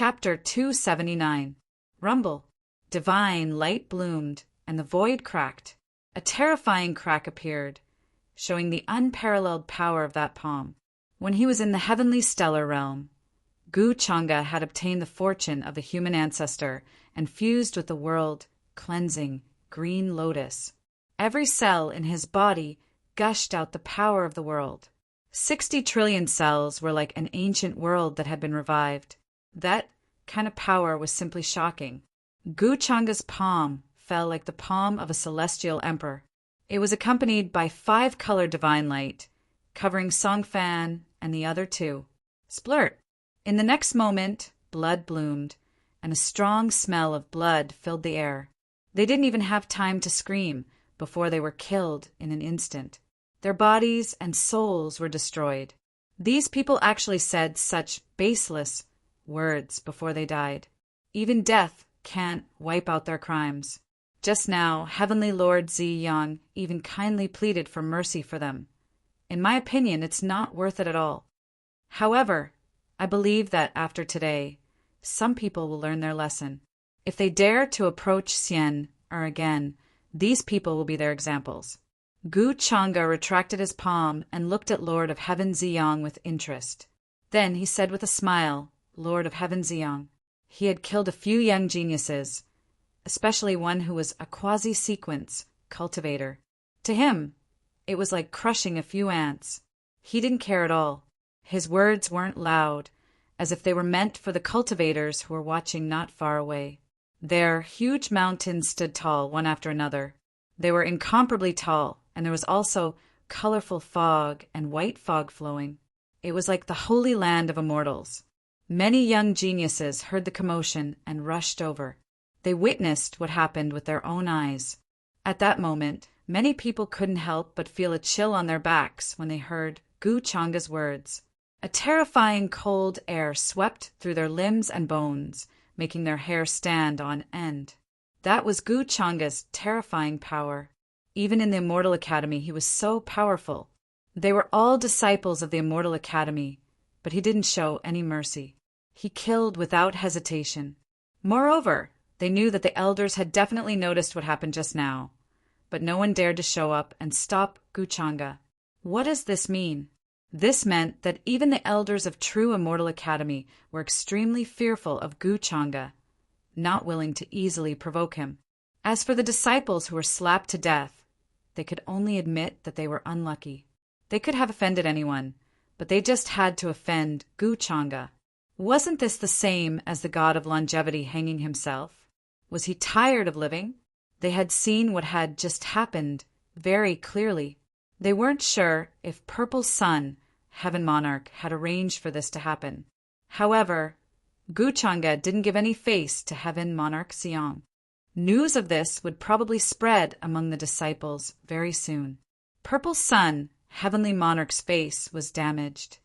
Chapter 279. Rumble. Divine light bloomed, and the void cracked. A terrifying crack appeared, showing the unparalleled power of that palm. When he was in the heavenly stellar realm, Gu Changa had obtained the fortune of a human ancestor and fused with the world-cleansing green lotus. Every cell in his body gushed out the power of the world. 60 trillion cells were like an ancient world that had been revived. That kind of power was simply shocking. Gu Changa's palm fell like the palm of a celestial emperor. It was accompanied by 5-color divine light, covering Songfan and the other two. Splurt! In the next moment, blood bloomed, and a strong smell of blood filled the air. They didn't even have time to scream before they were killed in an instant. Their bodies and souls were destroyed. These people actually said such baseless words before they died. Even death can't wipe out their crimes. Just now, Heavenly Lord Zi Yang even kindly pleaded for mercy for them. In my opinion, it's not worth it at all. However, I believe that after today, some people will learn their lesson. If they dare to approach Xian again, these people will be their examples. Gu Changa retracted his palm and looked at Lord of Heaven Ziyang with interest. Then he said with a smile, Lord of Heaven Ziyang. He had killed a few young geniuses, especially one who was a quasi-sequence cultivator. To him, it was like crushing a few ants. He didn't care at all. His words weren't loud, as if they were meant for the cultivators who were watching not far away. There, huge mountains stood tall, one after another. They were incomparably tall, and there was also colorful fog and white fog flowing. It was like the holy land of immortals. Many young geniuses heard the commotion and rushed over. They witnessed what happened with their own eyes. At that moment, many people couldn't help but feel a chill on their backs when they heard Gu Changa's words. A terrifying cold air swept through their limbs and bones, making their hair stand on end. That was Gu Changa's terrifying power. Even in the Immortal Academy, he was so powerful. They were all disciples of the Immortal Academy, but he didn't show any mercy. He killed without hesitation. Moreover, they knew that the elders had definitely noticed what happened just now, but no one dared to show up and stop Gu Changa. What does this mean? This meant that even the elders of True Immortal Academy were extremely fearful of Gu Changa, not willing to easily provoke him. As for the disciples who were slapped to death, they could only admit that they were unlucky. They could have offended anyone, but they just had to offend Gu Changa. Wasn't this the same as the god of longevity hanging himself? Was he tired of living? They had seen what had just happened very clearly. They weren't sure if Purple Sun, Heaven Monarch, had arranged for this to happen. However, Gu Changa didn't give any face to Heaven Monarch Xiang. News of this would probably spread among the disciples very soon. Purple Sun, Heavenly Monarch's face was damaged.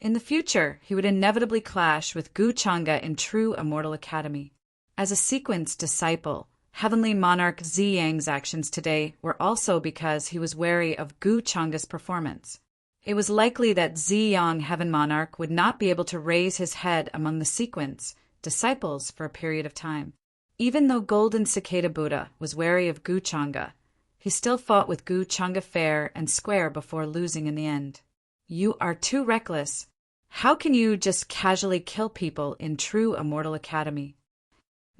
In the future, he would inevitably clash with Gu Changa in True Immortal Academy. As a sequence disciple, Heavenly Monarch Ziyang's actions today were also because he was wary of Gu Changa's performance. It was likely that Ziyang Heaven Monarch would not be able to raise his head among the sequence disciples for a period of time. Even though Golden Cicada Buddha was wary of Gu Changa, he still fought with Gu Changa fair and square before losing in the end. You are too reckless. How can you just casually kill people in True Immortal Academy?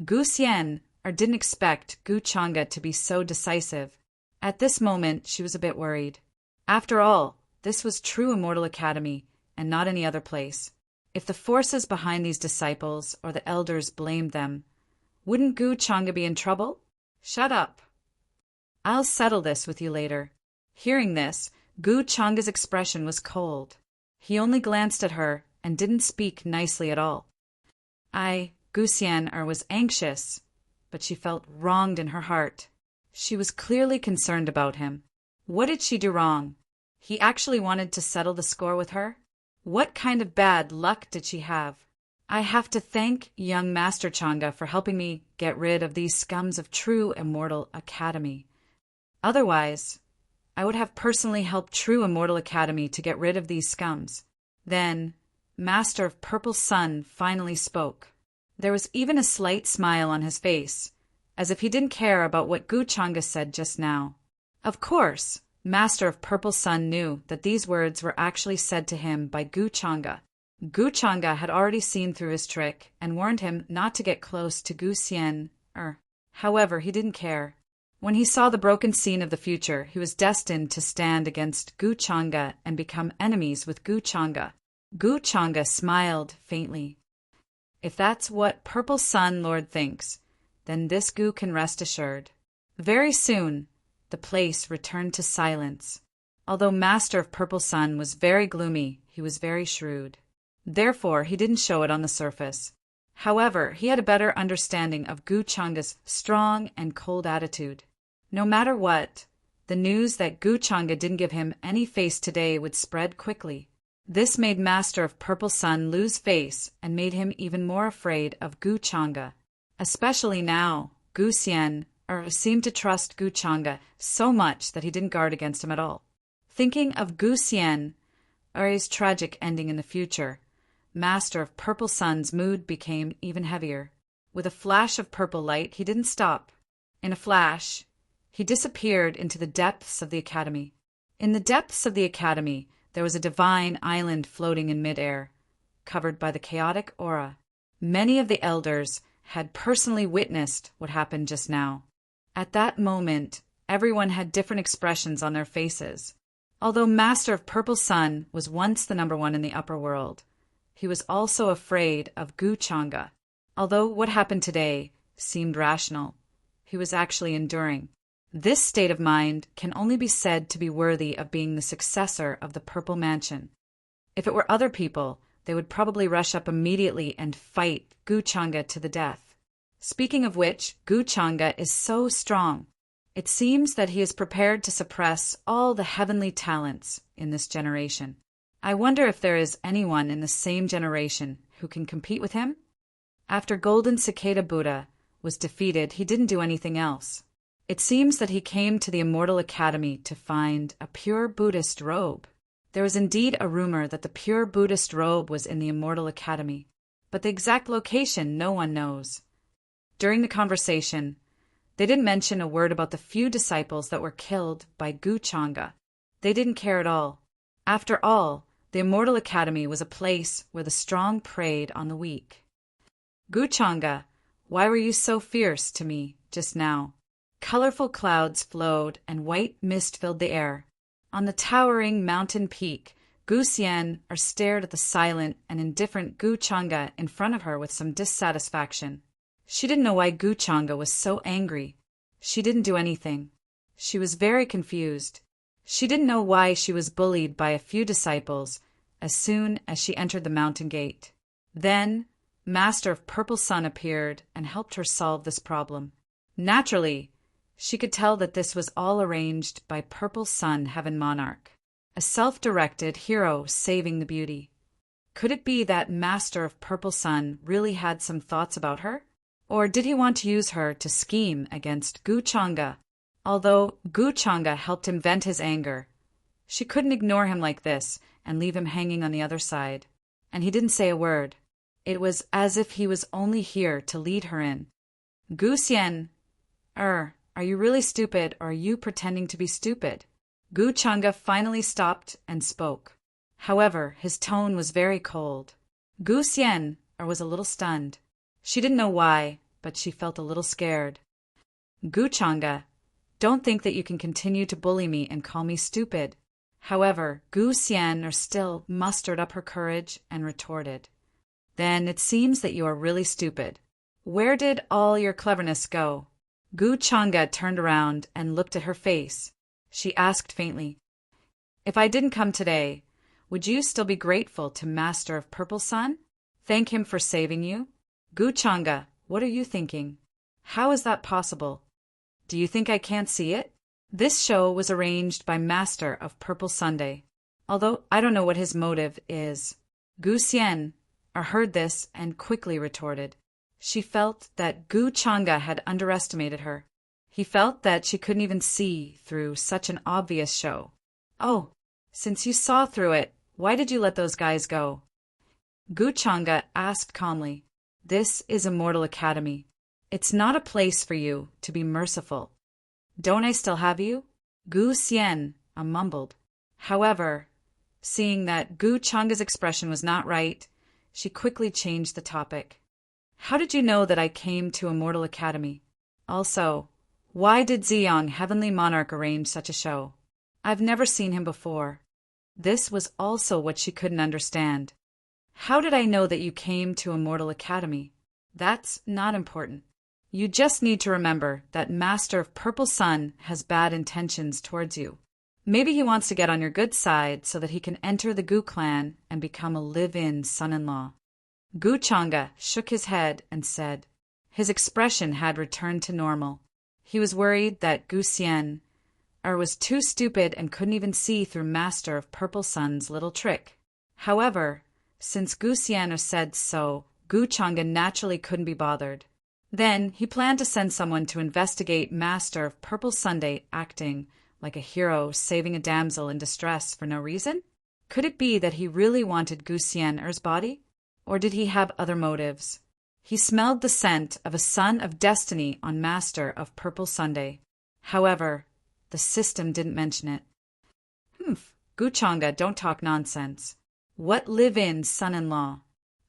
Gu Xian didn't expect Gu Changa to be so decisive. At this moment, she was a bit worried. After all, this was True Immortal Academy, and not any other place. If the forces behind these disciples or the elders blamed them, wouldn't Gu Changa be in trouble? Shut up. I'll settle this with you later. Hearing this, Gu Changa's expression was cold. He only glanced at her and didn't speak nicely at all. Gu Xian was anxious, but she felt wronged in her heart. She was clearly concerned about him. What did she do wrong? He actually wanted to settle the score with her? What kind of bad luck did she have? I have to thank young Master Changa for helping me get rid of these scums of True Immortal Academy. Otherwise, I would have personally helped True Immortal Academy to get rid of these scums. Then, Master of Purple Sun finally spoke. There was even a slight smile on his face, as if he didn't care about what Gu Changa said just now. Of course, Master of Purple Sun knew that these words were actually said to him by Gu Changa. Gu Changa had already seen through his trick and warned him not to get close to Gu Xian. However, he didn't care. When he saw the broken scene of the future, he was destined to stand against Gu Changa and become enemies with Gu Changa. Gu Changa smiled faintly. If that's what Purple Sun Lord thinks, then this Gu can rest assured. Very soon, the place returned to silence. Although Master of Purple Sun was very gloomy, he was very shrewd. Therefore, he didn't show it on the surface. However, he had a better understanding of Gu Changa's strong and cold attitude. No matter what, the news that Gu Changa didn't give him any face today would spread quickly. This made Master of Purple Sun lose face and made him even more afraid of Gu Changa. Especially now, Gu Xian seemed to trust Gu Changa so much that he didn't guard against him at all. Thinking of Gu Xian's tragic ending in the future, Master of Purple Sun's mood became even heavier. With a flash of purple light, he didn't stop. In a flash, he disappeared into the depths of the academy. In the depths of the academy, there was a divine island floating in midair, covered by the chaotic aura. Many of the elders had personally witnessed what happened just now. At that moment, everyone had different expressions on their faces. Although Master of Purple Sun was once the #1 in the upper world, he was also afraid of Gu Changa. Although what happened today seemed rational, he was actually enduring. This state of mind can only be said to be worthy of being the successor of the Purple Mansion. If it were other people, they would probably rush up immediately and fight Gu Changa to the death. Speaking of which, Gu Changa is so strong. It seems that he is prepared to suppress all the heavenly talents in this generation. I wonder if there is anyone in the same generation who can compete with him? After Golden Cicada Buddha was defeated, he didn't do anything else. It seems that he came to the Immortal Academy to find a pure Buddhist robe. There was indeed a rumor that the pure Buddhist robe was in the Immortal Academy, but the exact location no one knows. During the conversation, they didn't mention a word about the few disciples that were killed by Gu Changa. They didn't care at all. After all, the Immortal Academy was a place where the strong preyed on the weak. Gu Changa, why were you so fierce to me just now? Colorful clouds flowed and white mist filled the air. On the towering mountain peak, Gu Xian stared at the silent and indifferent Gu Changa in front of her with some dissatisfaction. She didn't know why Gu Changa was so angry. She didn't do anything. She was very confused. She didn't know why she was bullied by a few disciples as soon as she entered the mountain gate. Then, Master of Purple Sun appeared and helped her solve this problem. Naturally, she could tell that this was all arranged by Purple Sun Heaven Monarch, a self-directed hero saving the beauty. Could it be that Master of Purple Sun really had some thoughts about her? Or did he want to use her to scheme against Gu Changa? Although Gu Changa helped him vent his anger, she couldn't ignore him like this and leave him hanging on the other side. And he didn't say a word. It was as if he was only here to lead her in. Gu Xian, are you really stupid, or are you pretending to be stupid? Gu Changa finally stopped and spoke. However, his tone was very cold. Gu Xian was a little stunned. She didn't know why, but she felt a little scared. Gu Changa, don't think that you can continue to bully me and call me stupid. However, Gu Xian still mustered up her courage and retorted. Then it seems that you are really stupid. Where did all your cleverness go? Gu Changa turned around and looked at her face. She asked faintly, "If I didn't come today, would you still be grateful to Master of Purple Sun? Thank him for saving you?" Gu Changa, what are you thinking? How is that possible? Do you think I can't see it? This show was arranged by Master of Purple Sunday, although I don't know what his motive is. Gu Xian heard this and quickly retorted. She felt that Gu Changa had underestimated her. He felt that she couldn't even see through such an obvious show. "Oh, since you saw through it, why did you let those guys go?" Gu Changa asked calmly. This is a mortal academy. It's not a place for you to be merciful. Don't I still have you? Gu Xian mumbled. However, seeing that Gu Changa's expression was not right, she quickly changed the topic. How did you know that I came to a mortal academy? Also, why did Ziyang, Heavenly Monarch, arrange such a show? I've never seen him before. This was also what she couldn't understand. How did I know that you came to a mortal academy? That's not important. You just need to remember that Master of Purple Sun has bad intentions towards you. Maybe he wants to get on your good side so that he can enter the Gu clan and become a live-in son-in-law. Gu Changa shook his head and said. His expression had returned to normal. He was worried that Gu Xian was too stupid and couldn't even see through Master of Purple Sun's little trick. However, since Gu Xian said so, Gu Changa naturally couldn't be bothered. Then he planned to send someone to investigate Master of Purple Sunday acting like a hero saving a damsel in distress for no reason? Could it be that he really wanted Gu Xian's body? Or did he have other motives? He smelled the scent of a son of destiny on Master of Purple Sunday. However, the system didn't mention it. Gu Changa, don't talk nonsense. What live-in son-in-law?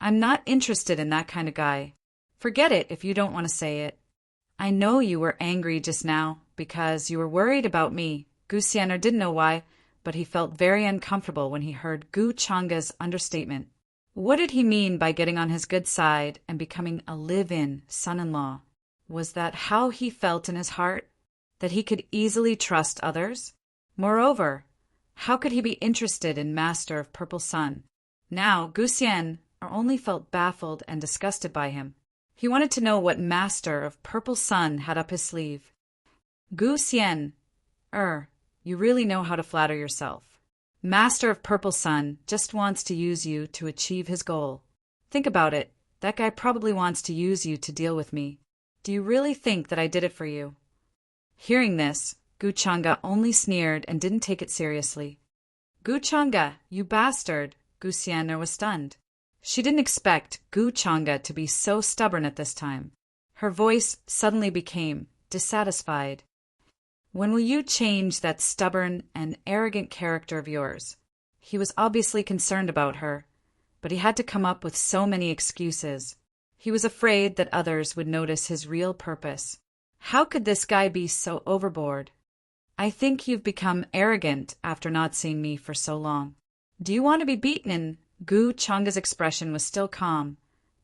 I'm not interested in that kind of guy. Forget it if you don't want to say it. I know you were angry just now because you were worried about me. Gu Xian didn't know why, but he felt very uncomfortable when he heard Gu Changa's understatement. What did he mean by getting on his good side and becoming a live-in son-in-law? Was that how he felt in his heart? That he could easily trust others? Moreover, how could he be interested in Master of Purple Sun? Now, Gu Xian only felt baffled and disgusted by him. He wanted to know what Master of Purple Sun had up his sleeve. Gu Xian, you really know how to flatter yourself. Master of Purple Sun just wants to use you to achieve his goal. Think about it. That guy probably wants to use you to deal with me. Do you really think that I did it for you? Hearing this, Gu Changa only sneered and didn't take it seriously. Gu Changa, you bastard! Gu Xian was stunned. She didn't expect Gu Changa to be so stubborn at this time. Her voice suddenly became dissatisfied. When will you change that stubborn and arrogant character of yours? He was obviously concerned about her, but he had to come up with so many excuses. He was afraid that others would notice his real purpose. How could this guy be so overboard? I think you've become arrogant after not seeing me for so long. Do you want to be beaten? Gu Changa's expression was still calm,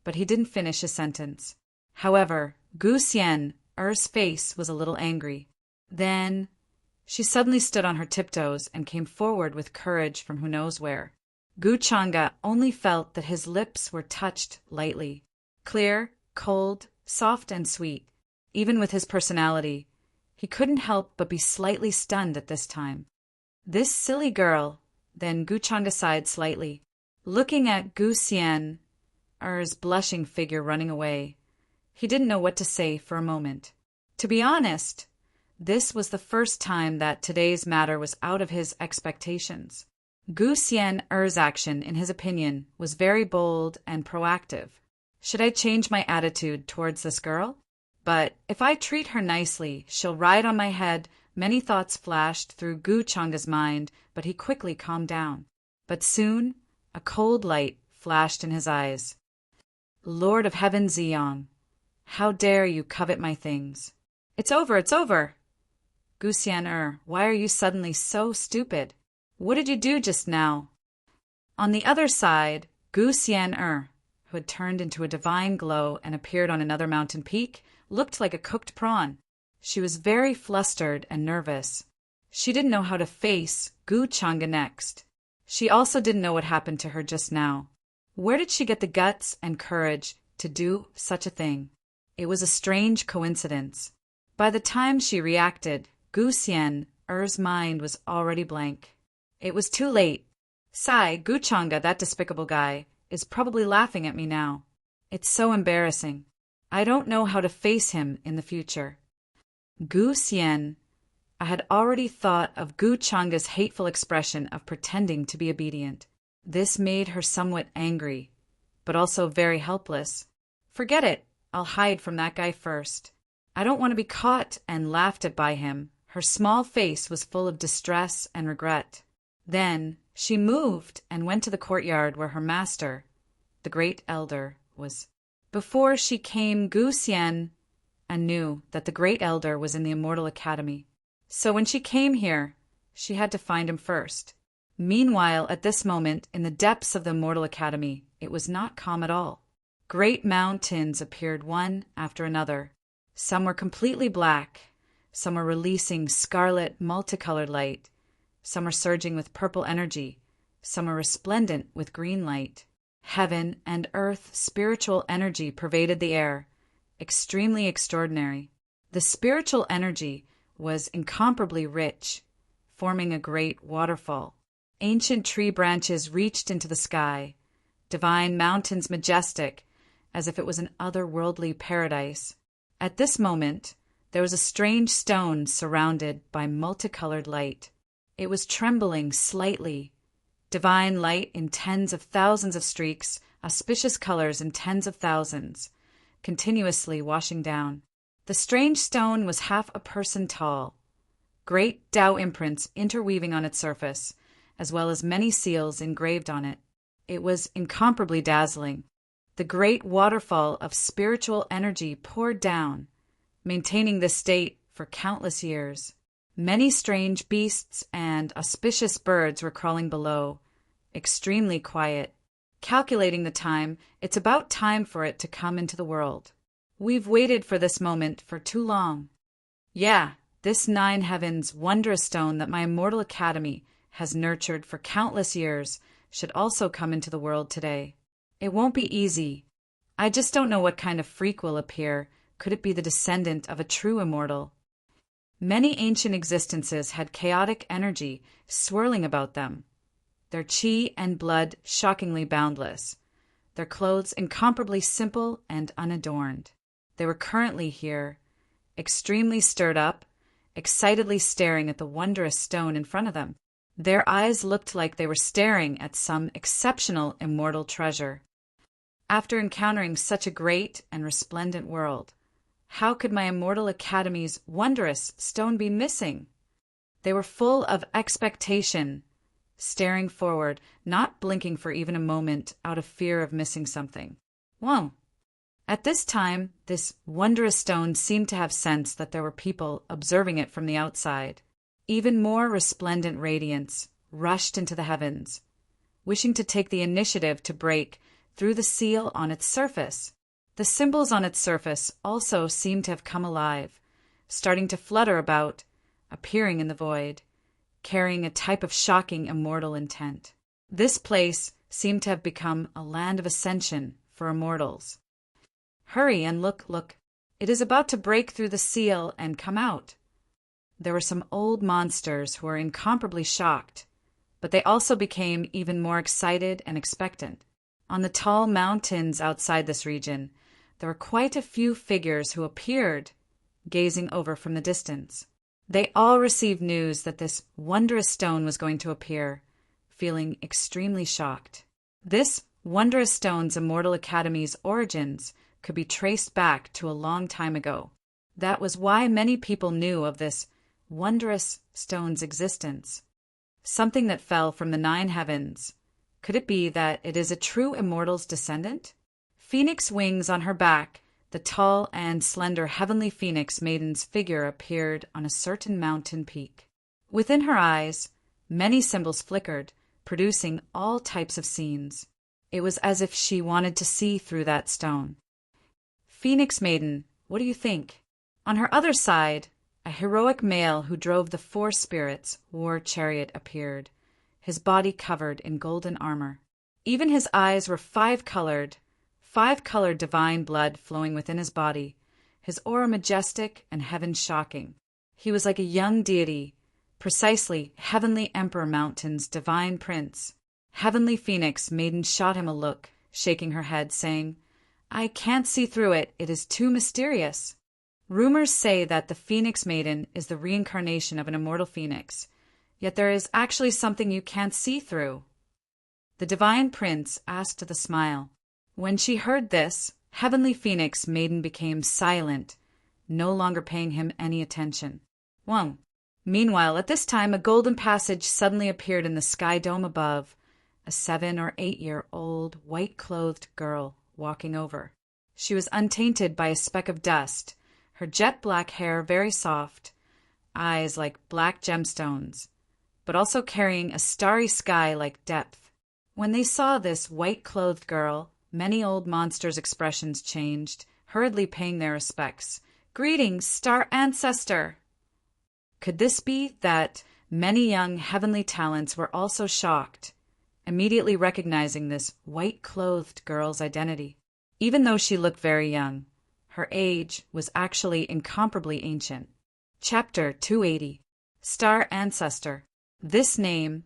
but he didn't finish his sentence. However, Gu Xian's face was a little angry. Then she suddenly stood on her tiptoes and came forward with courage from who knows where. Gu Changa only felt that his lips were touched lightly. Clear, cold, soft and sweet. Even with his personality, he couldn't help but be slightly stunned at this time. This silly girl. Then Gu Changa sighed slightly, looking at Gu Xian's blushing figure running away. He didn't know what to say for a moment. To be honest, this was the first time that today's matter was out of his expectations. Gu Xian's action, in his opinion, was very bold and proactive. Should I change my attitude towards this girl? But if I treat her nicely, she'll ride on my head. Many thoughts flashed through Gu Changa's mind, but he quickly calmed down. But soon, a cold light flashed in his eyes. Lord of Heaven Ziyang, how dare you covet my things? It's over, it's over! Gu Xian, why are you suddenly so stupid? What did you do just now? On the other side, Gu Xian, who had turned into a divine glow and appeared on another mountain peak, looked like a cooked prawn. She was very flustered and nervous. She didn't know how to face Gu Changa next. She also didn't know what happened to her just now. Where did she get the guts and courage to do such a thing? It was a strange coincidence. By the time she reacted, Gu Xian's mind was already blank. It was too late. Gu Changa, that despicable guy, is probably laughing at me now. It's so embarrassing. I don't know how to face him in the future. Gu Xian, I had already thought of Gu Changa's hateful expression of pretending to be obedient. This made her somewhat angry, but also very helpless. Forget it. I'll hide from that guy first. I don't want to be caught and laughed at by him. Her small face was full of distress and regret. Then she moved and went to the courtyard where her master, the great elder, was. Before she came, Gu Xian and knew that the great elder was in the Immortal Academy. So when she came here, she had to find him first. Meanwhile, at this moment, in the depths of the Immortal Academy, it was not calm at all. Great mountains appeared one after another. Some were completely black, some were releasing scarlet, multicolored light, some were surging with purple energy, some were resplendent with green light. Heaven and earth spiritual energy pervaded the air, extremely extraordinary. The spiritual energy was incomparably rich, forming a great waterfall. Ancient tree branches reached into the sky, divine mountains majestic, as if it was an otherworldly paradise. At this moment, there was a strange stone surrounded by multicolored light. It was trembling slightly. Divine light in tens of thousands of streaks, auspicious colors in tens of thousands, continuously washing down. The strange stone was half a person tall. Great Tao imprints interweaving on its surface, as well as many seals engraved on it. It was incomparably dazzling. The great waterfall of spiritual energy poured down, maintaining this state for countless years. Many strange beasts and auspicious birds were crawling below, extremely quiet. Calculating the time, it's about time for it to come into the world. We've waited for this moment for too long. Yeah, this 9 heavens wondrous stone that my Immortal Academy has nurtured for countless years should also come into the world today. It won't be easy. I just don't know what kind of freak will appear. Could it be the descendant of a true immortal? Many ancient existences had chaotic energy swirling about them, their chi and blood shockingly boundless, their clothes incomparably simple and unadorned. They were currently here, extremely stirred up, excitedly staring at the wondrous stone in front of them. Their eyes looked like they were staring at some exceptional immortal treasure. After encountering such a great and resplendent world, how could my Immortal Academy's wondrous stone be missing? They were full of expectation, staring forward, not blinking for even a moment out of fear of missing something. Whoa! At this time, this wondrous stone seemed to have sensed that there were people observing it from the outside. Even more resplendent radiance rushed into the heavens, wishing to take the initiative to break through the seal on its surface. The symbols on its surface also seemed to have come alive, starting to flutter about, appearing in the void, carrying a type of shocking immortal intent. This place seemed to have become a land of ascension for immortals. Hurry and look. It is about to break through the seal and come out. There were some old monsters who were incomparably shocked, but they also became even more excited and expectant. On the tall mountains outside this region, there were quite a few figures who appeared, gazing over from the distance. They all received news that this wondrous stone was going to appear, feeling extremely shocked. This wondrous stone's Immortal Academy's origins could be traced back to a long time ago. That was why many people knew of this wondrous stone's existence. Something that fell from the 9 heavens. Could it be that it is a true immortal's descendant? Phoenix wings on her back, the tall and slender heavenly phoenix maiden's figure appeared on a certain mountain peak. Within her eyes, many symbols flickered, producing all types of scenes. It was as if she wanted to see through that stone. Phoenix maiden, what do you think? On her other side, a heroic male who drove the 4 spirits' war chariot appeared, his body covered in golden armor. Even his eyes were five-colored divine blood flowing within his body, his aura majestic and heaven-shocking. He was like a young deity, precisely Heavenly Emperor Mountain's divine prince. Heavenly Phoenix maiden shot him a look, shaking her head, saying, "I can't see through it, it is too mysterious." Rumors say that the Phoenix Maiden is the reincarnation of an immortal phoenix, yet there is actually something you can't see through. The divine prince asked with a smile. When she heard this, Heavenly Phoenix Maiden became silent, no longer paying him any attention. Whoa. Meanwhile, at this time, a golden passage suddenly appeared in the sky dome above, a 7 or 8-year-old white-clothed girl walking over. She was untainted by a speck of dust, her jet-black hair very soft, eyes like black gemstones, but also carrying a starry sky like depth. When they saw this white-clothed girl, many old monsters' expressions changed, hurriedly paying their respects. "Greetings, star ancestor!" Could this be that many young heavenly talents were also shocked, immediately recognizing this white-clothed girl's identity? Even though she looked very young, her age was actually incomparably ancient. Chapter 280. Star Ancestor. This name,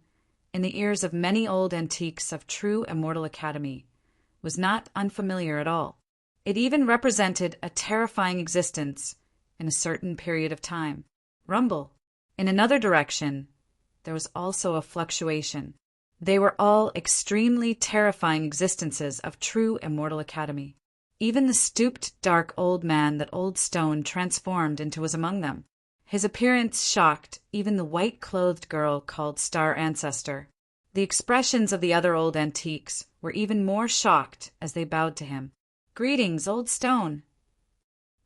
in the ears of many old antiques of true Immortal Academy, was not unfamiliar at all. It even represented a terrifying existence in a certain period of time. Rumble. In another direction, there was also a fluctuation. They were all extremely terrifying existences of true Immortal Academy. Even the stooped, dark old man that Old Stone transformed into was among them. His appearance shocked even the white-clothed girl called Star Ancestor. The expressions of the other old antiques were even more shocked as they bowed to him. "Greetings, Old Stone."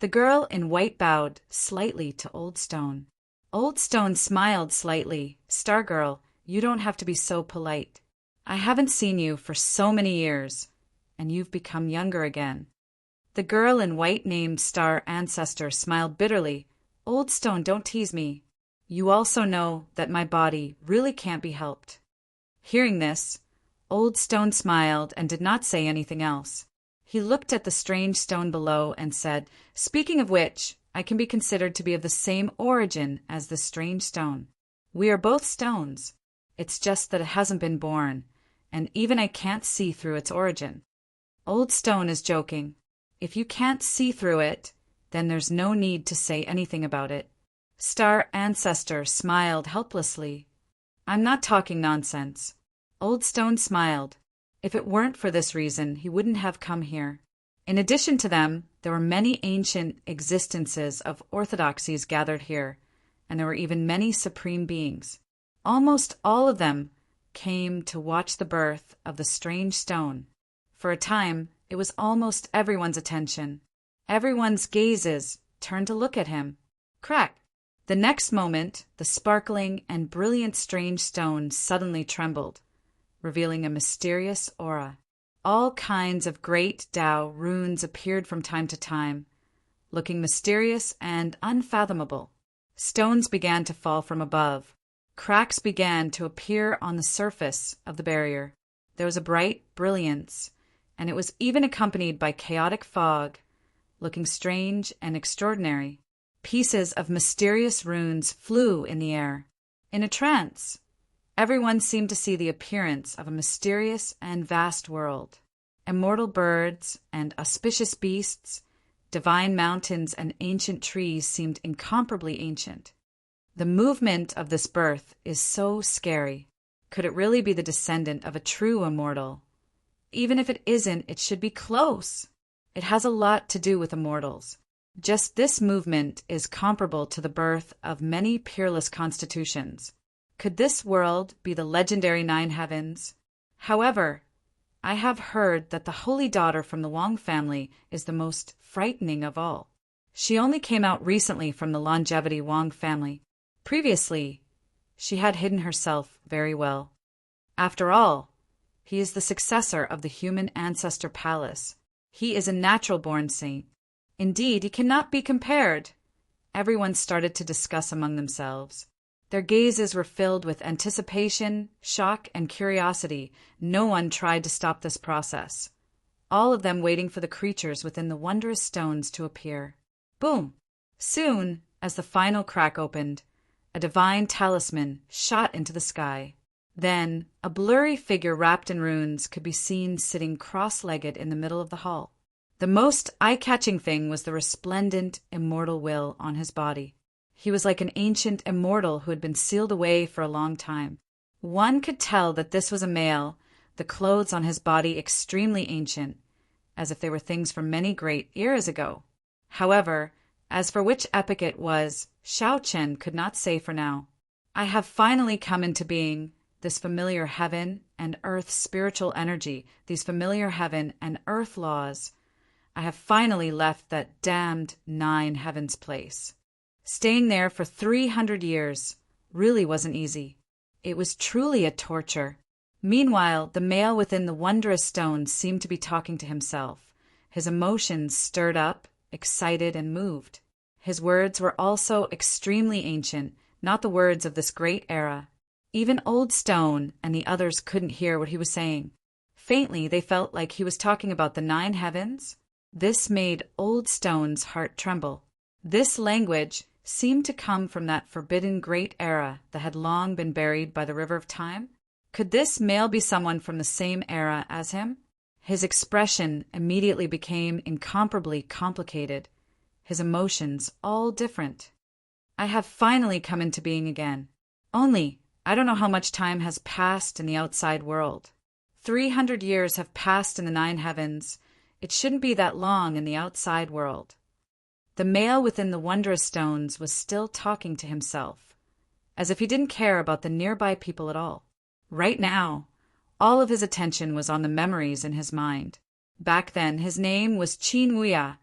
The girl in white bowed slightly to Old Stone. Old Stone smiled slightly. "Star Girl, you don't have to be so polite. I haven't seen you for so many years, and you've become younger again." The girl in white named Star Ancestor smiled bitterly. "Old Stone, don't tease me. You also know that my body really can't be helped." Hearing this, Old Stone smiled and did not say anything else. He looked at the strange stone below and said, "Speaking of which, I can be considered to be of the same origin as the strange stone. We are both stones. It's just that it hasn't been born, and even I can't see through its origin." Old Stone is joking. If you can't see through it, then there's no need to say anything about it. Star Ancestor smiled helplessly. "I'm not talking nonsense." Old Stone smiled. If it weren't for this reason, he wouldn't have come here. In addition to them, there were many ancient existences of orthodoxies gathered here, and there were even many supreme beings. Almost all of them came to watch the birth of the strange stone. For a time, it was almost everyone's attention. Everyone's gazes turned to look at him. Crack! The next moment, the sparkling and brilliant strange stone suddenly trembled, revealing a mysterious aura. All kinds of great Tao runes appeared from time to time, looking mysterious and unfathomable. Stones began to fall from above. Cracks began to appear on the surface of the barrier. There was a bright brilliance, and it was even accompanied by chaotic fog, looking strange and extraordinary. Pieces of mysterious runes flew in the air. In a trance, everyone seemed to see the appearance of a mysterious and vast world. Immortal birds and auspicious beasts, divine mountains and ancient trees seemed incomparably ancient. The movement of this birth is so scary. Could it really be the descendant of a true immortal? Even if it isn't, it should be close. It has a lot to do with immortals. Just this movement is comparable to the birth of many peerless constitutions. Could this world be the legendary Nine Heavens? However, I have heard that the Holy Daughter from the Wong family is the most frightening of all. She only came out recently from the Longevity Wong family. Previously, she had hidden herself very well. After all, he is the successor of the human ancestor palace. He is a natural-born saint. Indeed, he cannot be compared. Everyone started to discuss among themselves. Their gazes were filled with anticipation, shock, and curiosity. No one tried to stop this process. All of them waiting for the creatures within the wondrous stones to appear. Boom! Soon, as the final crack opened, a divine talisman shot into the sky. Then, a blurry figure wrapped in runes could be seen sitting cross-legged in the middle of the hall. The most eye-catching thing was the resplendent, immortal will on his body. He was like an ancient immortal who had been sealed away for a long time. One could tell that this was a male, the clothes on his body extremely ancient, as if they were things from many great eras ago. However, as for which epoch it was, Xiao Chen could not say for now. I have finally come into being, this familiar heaven and earth spiritual energy, these familiar heaven and earth laws. I have finally left that damned 9 heavens place. Staying there for 300 years really wasn't easy. It was truly a torture. Meanwhile, the male within the wondrous stone seemed to be talking to himself. His emotions stirred up, excited, and moved. His words were also extremely ancient, not the words of this great era. Even Old Stone and the others couldn't hear what he was saying. Faintly, they felt like he was talking about the 9 heavens. This made Old Stone's heart tremble. This language seemed to come from that forbidden great era that had long been buried by the river of time. Could this male be someone from the same era as him? His expression immediately became incomparably complicated, his emotions all different. I have finally come into being again. Only, I don't know how much time has passed in the outside world. 300 years have passed in the 9 heavens. It shouldn't be that long in the outside world. The male within the wondrous stones was still talking to himself, as if he didn't care about the nearby people at all. Right now, all of his attention was on the memories in his mind. Back then, his name was Qin Wuya,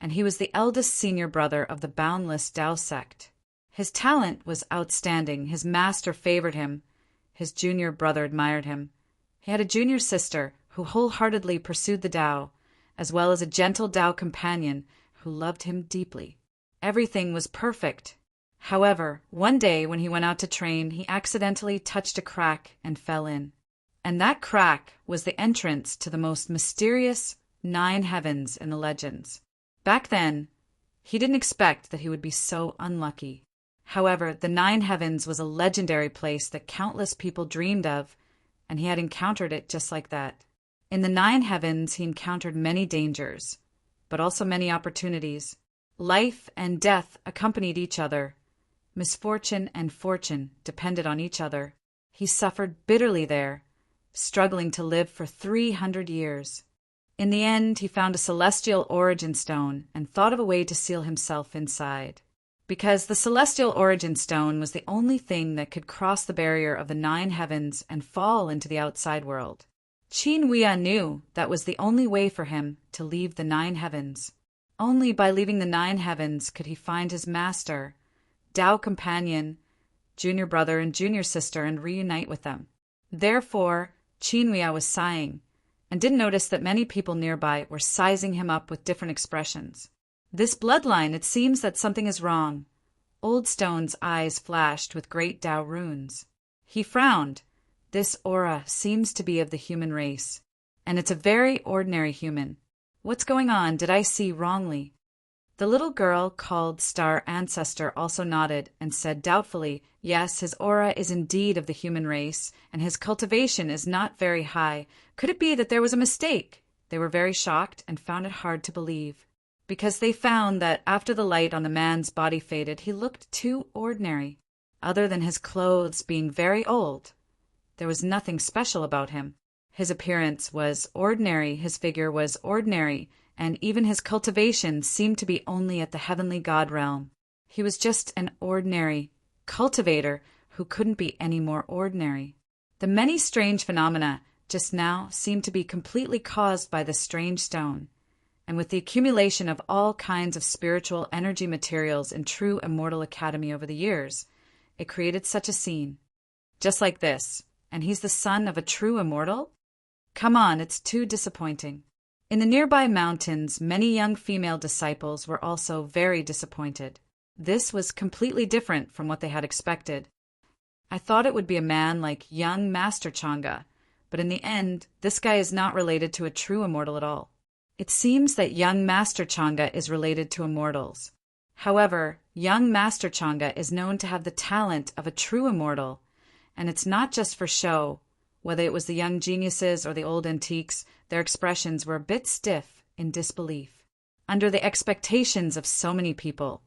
and he was the eldest senior brother of the boundless Tao sect. His talent was outstanding. His master favored him. His junior brother admired him. He had a junior sister who wholeheartedly pursued the Tao, as well as a gentle Tao companion who loved him deeply. Everything was perfect. However, one day when he went out to train, he accidentally touched a crack and fell in. And that crack was the entrance to the most mysterious 9 heavens in the legends. Back then, he didn't expect that he would be so unlucky. However, the 9 heavens was a legendary place that countless people dreamed of, and he had encountered it just like that. In the 9 heavens, he encountered many dangers, but also many opportunities. Life and death accompanied each other. Misfortune and fortune depended on each other. He suffered bitterly there, struggling to live for 300 years. In the end, he found a celestial origin stone and thought of a way to seal himself inside. Because the celestial origin stone was the only thing that could cross the barrier of the 9 heavens and fall into the outside world. Qin Wuya knew that was the only way for him to leave the 9 heavens. Only by leaving the 9 heavens could he find his master, Tao companion, junior brother and junior sister, and reunite with them. Therefore, Qin Wuya was sighing, and didn't notice that many people nearby were sizing him up with different expressions. This bloodline, it seems that something is wrong. Old Stone's eyes flashed with great Tao runes. He frowned. This aura seems to be of the human race, and it's a very ordinary human. What's going on? Did I see wrongly? The little girl called Star Ancestor also nodded and said doubtfully, yes, his aura is indeed of the human race, and his cultivation is not very high. Could it be that there was a mistake? They were very shocked and found it hard to believe, because they found that after the light on the man's body faded, he looked too ordinary. Other than his clothes being very old, there was nothing special about him. His appearance was ordinary, his figure was ordinary, and even his cultivation seemed to be only at the heavenly god realm. He was just an ordinary cultivator who couldn't be any more ordinary. The many strange phenomena just now seemed to be completely caused by this strange stone, and with the accumulation of all kinds of spiritual energy materials in True Immortal Academy over the years, it created such a scene. Just like this. And he's the son of a true immortal? Come on, it's too disappointing. In the nearby mountains, many young female disciples were also very disappointed. This was completely different from what they had expected. I thought it would be a man like young Master Chang'e, but in the end, this guy is not related to a true immortal at all. It seems that young Master Chang'e is related to immortals. However, young Master Chang'e is known to have the talent of a true immortal, and it's not just for show. Whether it was the young geniuses or the old antiques, their expressions were a bit stiff in disbelief. Under the expectations of so many people,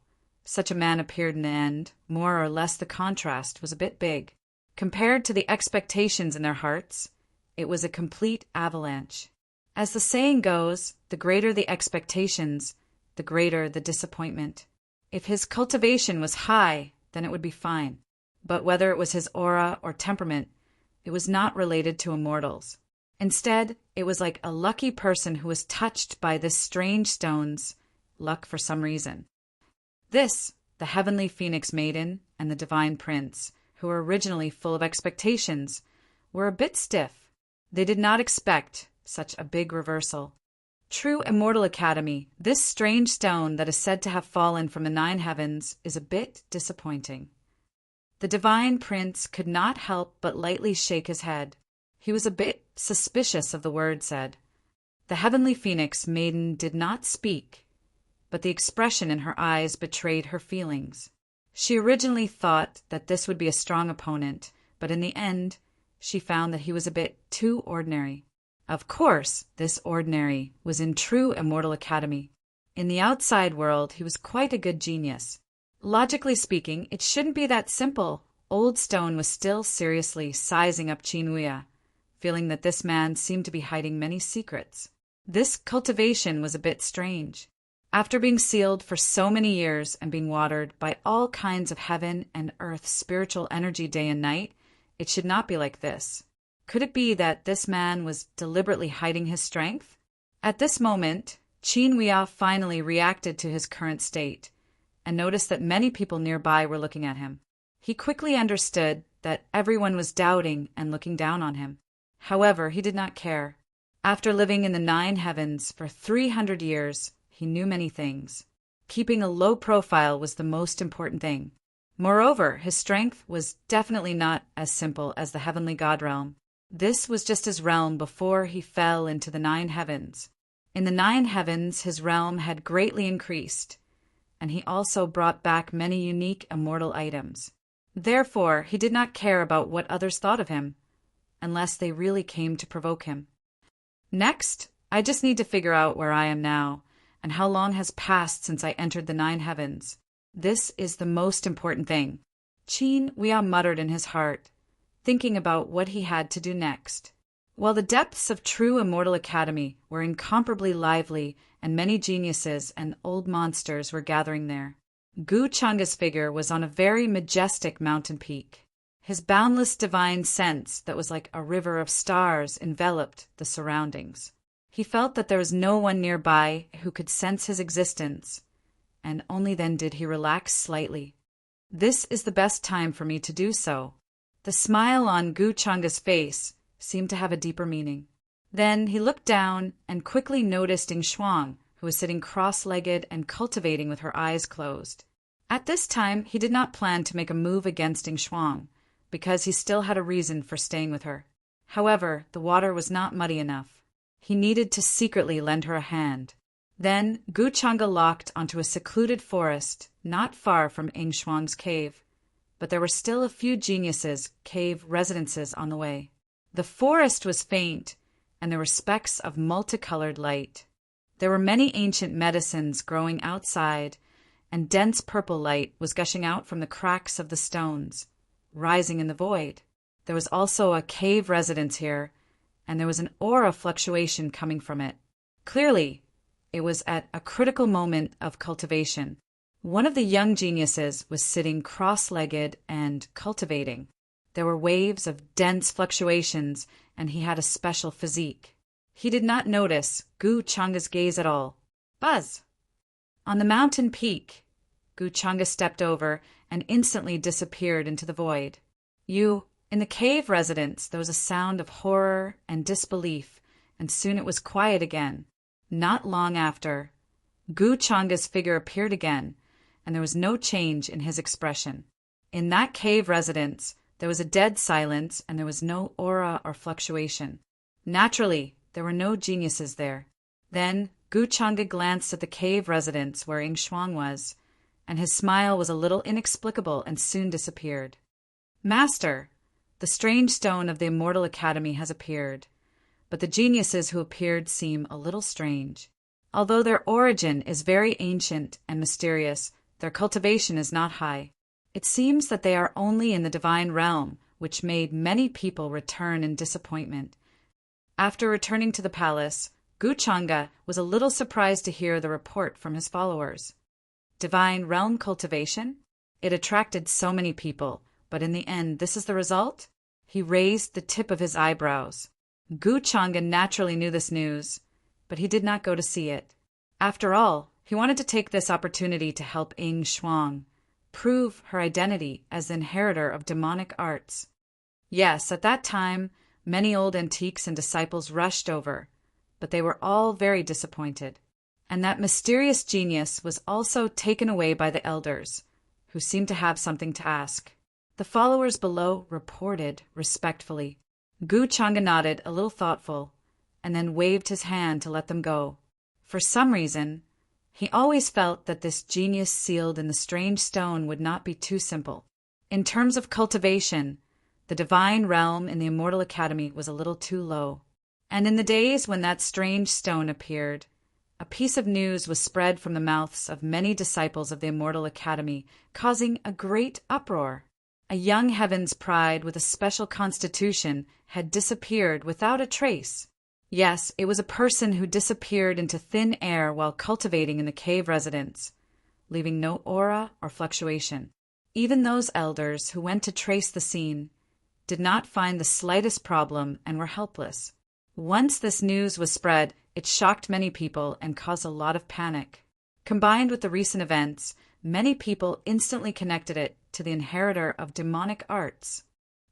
such a man appeared in the end. More or less the contrast was a bit big. Compared to the expectations in their hearts, it was a complete avalanche. As the saying goes, the greater the expectations, the greater the disappointment. If his cultivation was high, then it would be fine. But whether it was his aura or temperament, it was not related to immortals. Instead, it was like a lucky person who was touched by this strange stone's luck for some reason. This, the heavenly phoenix maiden and the divine prince, who were originally full of expectations, were a bit stiff. They did not expect such a big reversal. True Immortal Academy, this strange stone that is said to have fallen from the 9 heavens is a bit disappointing. The divine prince could not help but lightly shake his head. He was a bit suspicious of the word said. The heavenly phoenix maiden did not speak, but the expression in her eyes betrayed her feelings. She originally thought that this would be a strong opponent, but in the end, she found that he was a bit too ordinary. Of course, this ordinary was in true Immortal Academy. In the outside world, he was quite a good genius. Logically speaking, it shouldn't be that simple. Old Stone was still seriously sizing up Chinwea, feeling that this man seemed to be hiding many secrets. This cultivation was a bit strange. After being sealed for so many years and being watered by all kinds of heaven and earth spiritual energy day and night, it should not be like this. Could it be that this man was deliberately hiding his strength? At this moment, Chinwea finally reacted to his current state and noticed that many people nearby were looking at him. He quickly understood that everyone was doubting and looking down on him. However, he did not care. After living in the 9 heavens for 300 years, he knew many things. Keeping a low profile was the most important thing. Moreover, his strength was definitely not as simple as the heavenly god realm. This was just his realm before he fell into the 9 heavens. In the 9 heavens, his realm had greatly increased, and he also brought back many unique immortal items. Therefore, he did not care about what others thought of him, unless they really came to provoke him. Next, I just need to figure out where I am now, and how long has passed since I entered the 9 heavens. This is the most important thing. Chinwea muttered in his heart, thinking about what he had to do next. While the depths of true Immortal Academy were incomparably lively and many geniuses and old monsters were gathering there, Gu Changa's figure was on a very majestic mountain peak. His boundless divine sense that was like a river of stars enveloped the surroundings. He felt that there was no one nearby who could sense his existence, and only then did he relax slightly. This is the best time for me to do so. The smile on Gu Changa's face seemed to have a deeper meaning. Then he looked down and quickly noticed Ying Shuang, who was sitting cross-legged and cultivating with her eyes closed. At this time, he did not plan to make a move against Ying Shuang, because he still had a reason for staying with her. However, the water was not muddy enough. He needed to secretly lend her a hand. Then Gu Changa locked onto a secluded forest not far from Ying Shuang's cave, but there were still a few geniuses' cave residences on the way. The forest was faint, and there were specks of multicolored light. There were many ancient medicines growing outside, and dense purple light was gushing out from the cracks of the stones, rising in the void. There was also a cave residence here, and there was an aura fluctuation coming from it. Clearly, it was at a critical moment of cultivation. One of the young geniuses was sitting cross-legged and cultivating. There were waves of dense fluctuations, and he had a special physique. He did not notice Gu Changa's gaze at all. Buzz! On the mountain peak, Gu Changa stepped over and instantly disappeared into the void. In the cave residence, there was a sound of horror and disbelief, and soon it was quiet again. Not long after, Gu Changa's figure appeared again, and there was no change in his expression. In that cave residence, there was a dead silence, and there was no aura or fluctuation. Naturally, there were no geniuses there. Then Gu Changa glanced at the cave residence where Ying Shuang was, and his smile was a little inexplicable and soon disappeared. Master, the strange stone of the Immortal Academy has appeared, but the geniuses who appeared seem a little strange. Although their origin is very ancient and mysterious, their cultivation is not high. It seems that they are only in the divine realm, which made many people return in disappointment. After returning to the palace, Guchanga was a little surprised to hear the report from his followers. Divine realm cultivation? It attracted so many people, but in the end, this is the result? He raised the tip of his eyebrows. Guchanga naturally knew this news, but he did not go to see it. After all, he wanted to take this opportunity to help Ying Shuang prove her identity as the inheritor of demonic arts. Yes, at that time, many old antiques and disciples rushed over, but they were all very disappointed. And that mysterious genius was also taken away by the elders, who seemed to have something to ask. The followers below reported respectfully. Guchanga nodded, a little thoughtful, and then waved his hand to let them go. For some reason, he always felt that this genius sealed in the strange stone would not be too simple. In terms of cultivation, the divine realm in the Immortal Academy was a little too low. And in the days when that strange stone appeared, a piece of news was spread from the mouths of many disciples of the Immortal Academy, causing a great uproar. A young heaven's pride with a special constitution had disappeared without a trace. Yes, it was a person who disappeared into thin air while cultivating in the cave residence, leaving no aura or fluctuation. Even those elders who went to trace the scene did not find the slightest problem and were helpless. Once this news was spread, it shocked many people and caused a lot of panic. Combined with the recent events, many people instantly connected it to the inheritor of demonic arts.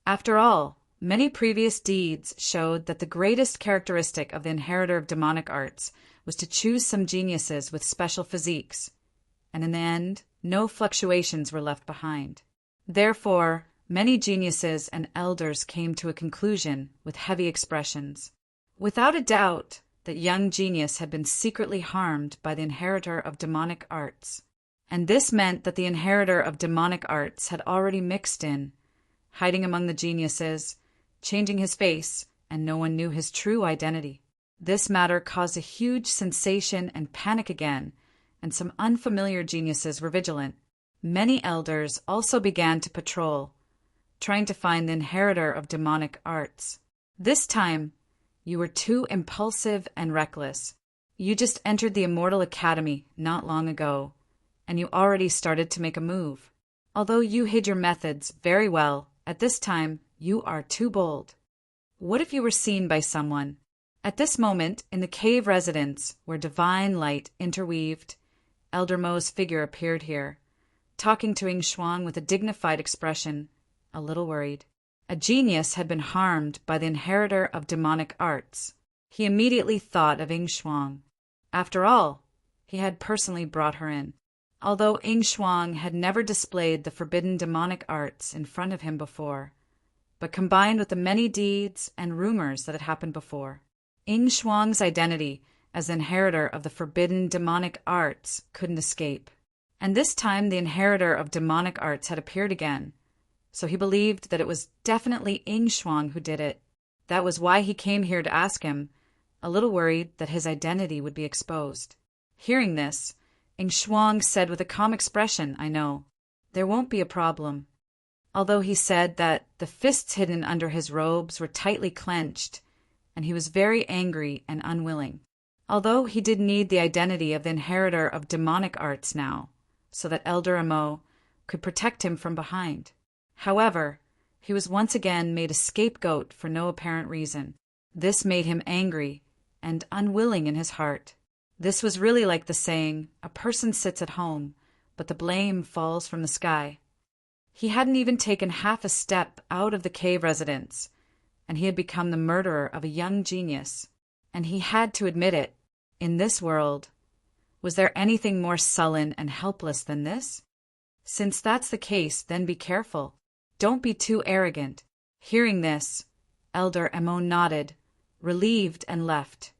After all, many previous deeds showed that the greatest characteristic of the inheritor of demonic arts was to choose some geniuses with special physiques, and in the end, no fluctuations were left behind. Therefore, many geniuses and elders came to a conclusion with heavy expressions. Without a doubt, that young genius had been secretly harmed by the inheritor of demonic arts. And this meant that the inheritor of demonic arts had already mixed in, hiding among the geniuses, changing his face, and no one knew his true identity. This matter caused a huge sensation and panic again, and some unfamiliar geniuses were vigilant. Many elders also began to patrol, trying to find the inheritor of demonic arts. This time, you were too impulsive and reckless. You just entered the Immortal Academy not long ago, and you already started to make a move. Although you hid your methods very well, at this time, you are too bold. What if you were seen by someone? At this moment, in the cave residence, where divine light interweaved, Elder Mo's figure appeared here, talking to Ying Shuang with a dignified expression, a little worried. A genius had been harmed by the inheritor of demonic arts. He immediately thought of Ying Shuang. After all, he had personally brought her in. Although Ying Shuang had never displayed the forbidden demonic arts in front of him before, but combined with the many deeds and rumors that had happened before, Ying Shuang's identity as the inheritor of the forbidden demonic arts couldn't escape. And this time the inheritor of demonic arts had appeared again, so he believed that it was definitely Ying Shuang who did it. That was why he came here to ask him, a little worried that his identity would be exposed. Hearing this, Ying Shuang said with a calm expression, "I know. There won't be a problem." Although he said that the fists hidden under his robes were tightly clenched, and he was very angry and unwilling. Although he did need the identity of the inheritor of demonic arts now, so that Elder Mo could protect him from behind. However, he was once again made a scapegoat for no apparent reason. This made him angry and unwilling in his heart. This was really like the saying, "A person sits at home, but the blame falls from the sky." He hadn't even taken half a step out of the cave residence, and he had become the murderer of a young genius. And he had to admit it. In this world, was there anything more sullen and helpless than this? Since that's the case, then be careful. Don't be too arrogant. Hearing this, Elder Mo nodded, relieved, and left.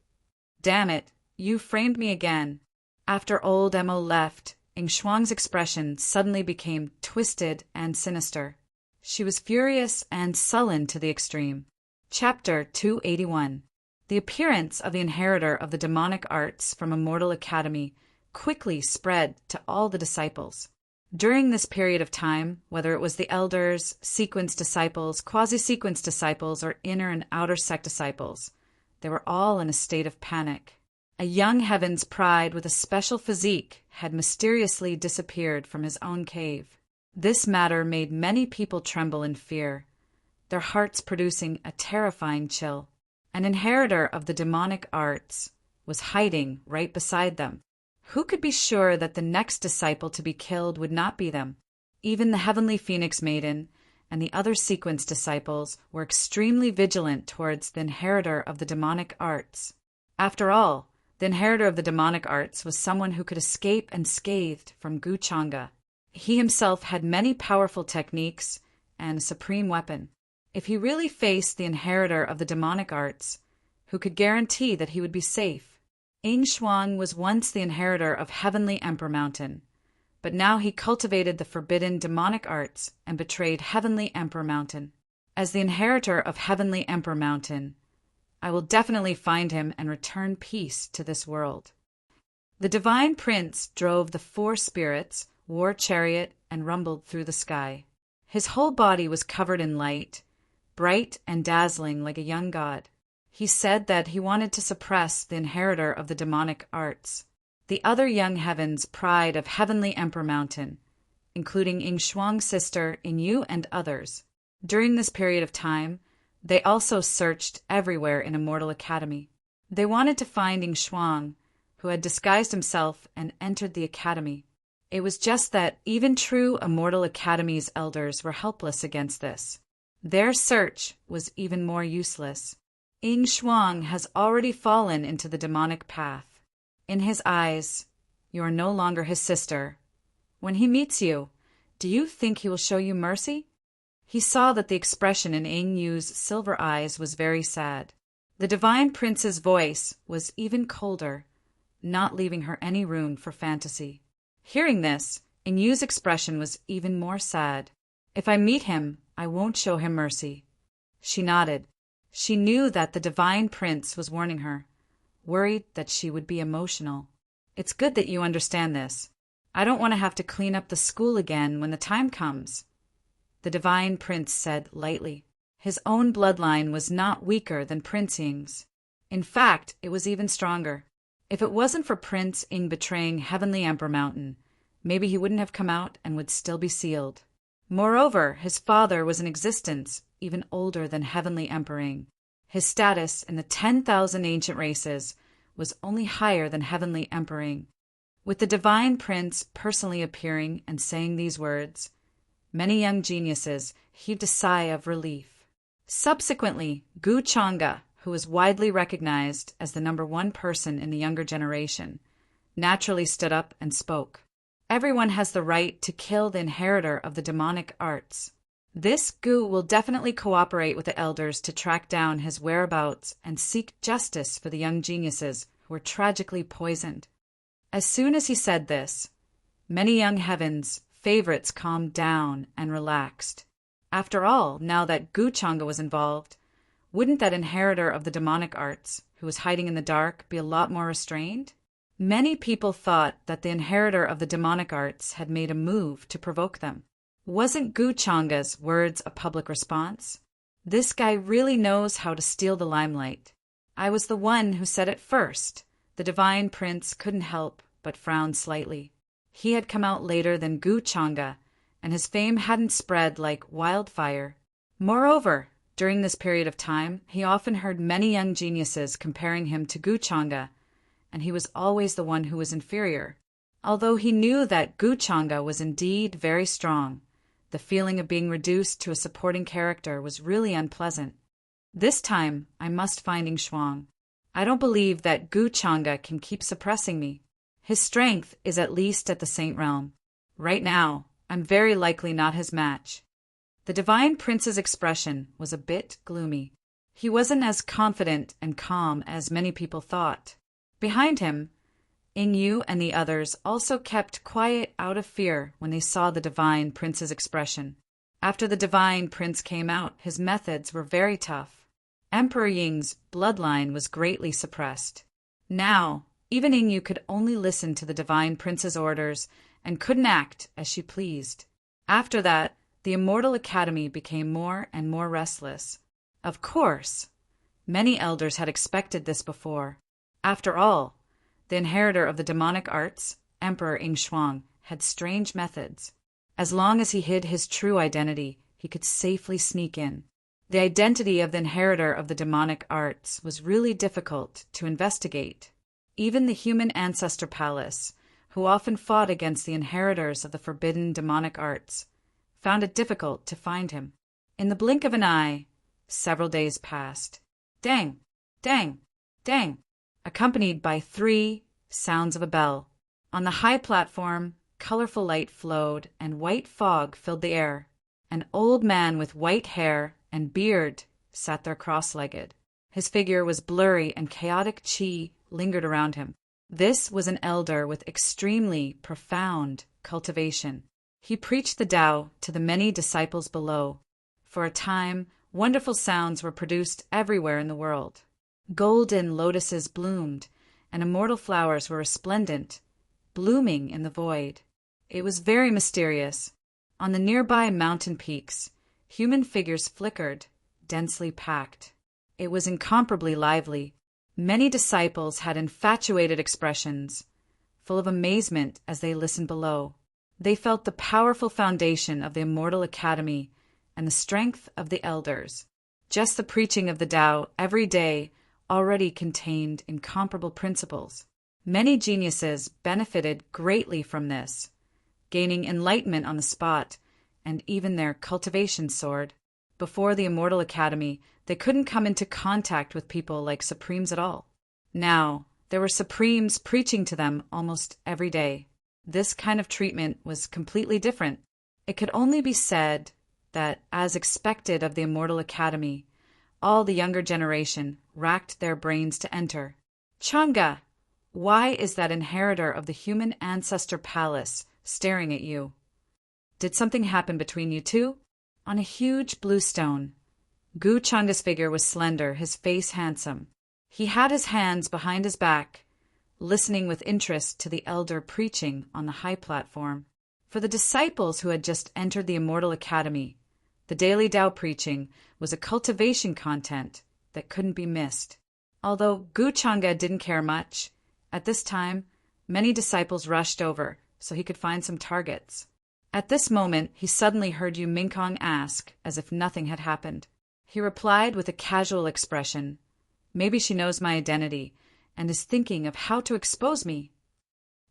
Damn it, you framed me again. After old Mo left, Ying Shuang's expression suddenly became twisted and sinister. She was furious and sullen to the extreme. Chapter 281. The appearance of the inheritor of the demonic arts from Immortal Academy quickly spread to all the disciples. During this period of time, whether it was the elders, sequence disciples, quasi-sequence disciples, or inner and outer sect disciples, they were all in a state of panic. A young Heaven's pride with a special physique had mysteriously disappeared from his own cave. This matter made many people tremble in fear, their hearts producing a terrifying chill. An inheritor of the demonic arts was hiding right beside them. Who could be sure that the next disciple to be killed would not be them? Even the heavenly Phoenix Maiden and the other sequence disciples were extremely vigilant towards the inheritor of the demonic arts. After all, the inheritor of the demonic arts was someone who could escape unscathed from Gu Changa. He himself had many powerful techniques and a supreme weapon. If he really faced the inheritor of the demonic arts, who could guarantee that he would be safe? Ing Shuang was once the inheritor of Heavenly Emperor Mountain, but now he cultivated the forbidden demonic arts and betrayed Heavenly Emperor Mountain. As the inheritor of Heavenly Emperor Mountain, I will definitely find him and return peace to this world. The Divine Prince drove the 4 spirits, war chariot, and rumbled through the sky. His whole body was covered in light, bright and dazzling like a young god. He said that he wanted to suppress the inheritor of the demonic arts. The other young heavens pride of Heavenly Emperor Mountain, including Ing Shuang's sister, Ing Yu, and others. During this period of time, they also searched everywhere in Immortal Academy. They wanted to find Ing Shuang, who had disguised himself and entered the academy. It was just that even true Immortal Academy's elders were helpless against this. Their search was even more useless. Ing Shuang has already fallen into the demonic path. In his eyes, you are no longer his sister. When he meets you, do you think he will show you mercy? He saw that the expression in Ing Yu's silver eyes was very sad. The Divine Prince's voice was even colder, not leaving her any room for fantasy. Hearing this, Ing Yu's expression was even more sad. If I meet him, I won't show him mercy. She nodded. She knew that the Divine Prince was warning her, worried that she would be emotional. It's good that you understand this. I don't want to have to clean up the school again when the time comes, the Divine Prince said lightly. His own bloodline was not weaker than Prince Ing's. In fact, it was even stronger. If it wasn't for Prince Ing betraying Heavenly Emperor Mountain, maybe he wouldn't have come out and would still be sealed. Moreover, his father was in existence even older than Heavenly Emperor Ing. His status in the 10,000 ancient races was only higher than Heavenly Emperor Ing. With the Divine Prince personally appearing and saying these words, many young geniuses heaved a sigh of relief. Subsequently, Gu Changa, who was widely recognized as the #1 person in the younger generation, naturally stood up and spoke. Everyone has the right to kill the inheritor of the demonic arts. This Gu will definitely cooperate with the elders to track down his whereabouts and seek justice for the young geniuses who were tragically poisoned. As soon as he said this, many young heavens' favorites calmed down and relaxed. After all, now that Gu Changa was involved, wouldn't that inheritor of the demonic arts, who was hiding in the dark, be a lot more restrained? Many people thought that the inheritor of the demonic arts had made a move to provoke them. Wasn't Gu Changa's words a public response? This guy really knows how to steal the limelight. I was the one who said it first. The Divine Prince couldn't help but frown slightly. He had come out later than Gu Changa, and his fame hadn't spread like wildfire. Moreover, during this period of time, he often heard many young geniuses comparing him to Gu Changa, and he was always the one who was inferior. Although he knew that Gu Changa was indeed very strong, the feeling of being reduced to a supporting character was really unpleasant. This time, I must find Ing Shuang. I don't believe that Gu Changa can keep suppressing me. His strength is at least at the Saint Realm. Right now, I'm very likely not his match. The Divine Prince's expression was a bit gloomy. He wasn't as confident and calm as many people thought. Behind him, Ing Yu and the others also kept quiet out of fear when they saw the Divine Prince's expression. After the Divine Prince came out, his methods were very tough. Emperor Ying's bloodline was greatly suppressed. Now, even Ing Yu could only listen to the Divine Prince's orders and couldn't act as she pleased. After that, the Immortal Academy became more and more restless. Of course, Many elders had expected this before. After all, the inheritor of the demonic arts, Emperor Shuang, had strange methods. As long as he hid his true identity, he could safely sneak in. The identity of the inheritor of the demonic arts was really difficult to investigate. Even the human ancestor palace, who often fought against the inheritors of the forbidden demonic arts, found it difficult to find him. In the blink of an eye, several days passed. Dang, dang, dang, accompanied by 3 sounds of a bell. On the high platform, colorful light flowed and white fog filled the air. An old man with white hair and beard sat there cross-legged. His figure was blurry and chaotic chi lingered around him. This was an elder with extremely profound cultivation. He preached the Tao to the many disciples below. For a time, wonderful sounds were produced everywhere in the world. Golden lotuses bloomed, and immortal flowers were resplendent, blooming in the void. It was very mysterious. On the nearby mountain peaks, human figures flickered, densely packed. It was incomparably lively. Many disciples had infatuated expressions, full of amazement as they listened below. They felt the powerful foundation of the immortal academy and the strength of the elders. Just the preaching of the Tao every day already contained incomparable principles. Many geniuses benefited greatly from this, gaining enlightenment on the spot, and even their cultivation soared. Before the Immortal Academy, they couldn't come into contact with people like Supremes at all. Now, there were Supremes preaching to them almost every day. This kind of treatment was completely different. It could only be said that, as expected of the Immortal Academy, all the younger generation racked their brains to enter. Chang'e, why is that inheritor of the human ancestor palace staring at you? Did something happen between you two? On a huge blue stone, Gu Chang'e's figure was slender, his face handsome. He had his hands behind his back, listening with interest to the elder preaching on the high platform. For the disciples who had just entered the Immortal Academy, the daily Tao preaching was a cultivation content that couldn't be missed. Although Gu Chang'e didn't care much, at this time, many disciples rushed over so he could find some targets. At this moment, he suddenly heard Yu Mingkong ask, as if nothing had happened. He replied with a casual expression, "Maybe she knows my identity and is thinking of how to expose me."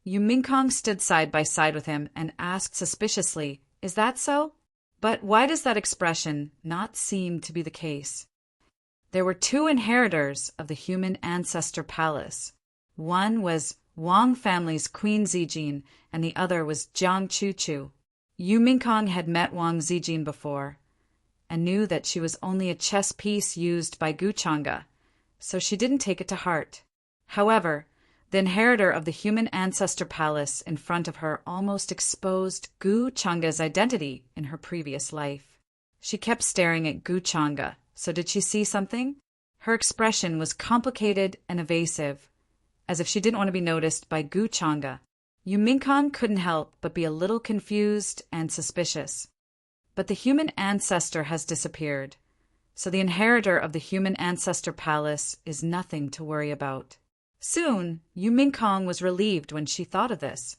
Yu Mingkong stood side by side with him and asked suspiciously, "Is that so? But why does that expression not seem to be the case?" There were 2 inheritors of the human ancestor palace. One was Wang family's Queen Zijin, and the other was Jiang Chuchu. Yu Mingkong had met Wang Zijin before, and knew that she was only a chess piece used by Gu Chang'e, so she didn't take it to heart. However, the inheritor of the human ancestor palace in front of her almost exposed Gu Chang'e's identity in her previous life. She kept staring at Gu Chang'e, so did she see something? Her expression was complicated and evasive, as if she didn't want to be noticed by Gu Chang'e. Yu Mingkong couldn't help but be a little confused and suspicious. But the human ancestor has disappeared, so the inheritor of the human ancestor palace is nothing to worry about. Soon, Yu Mingkong was relieved when she thought of this.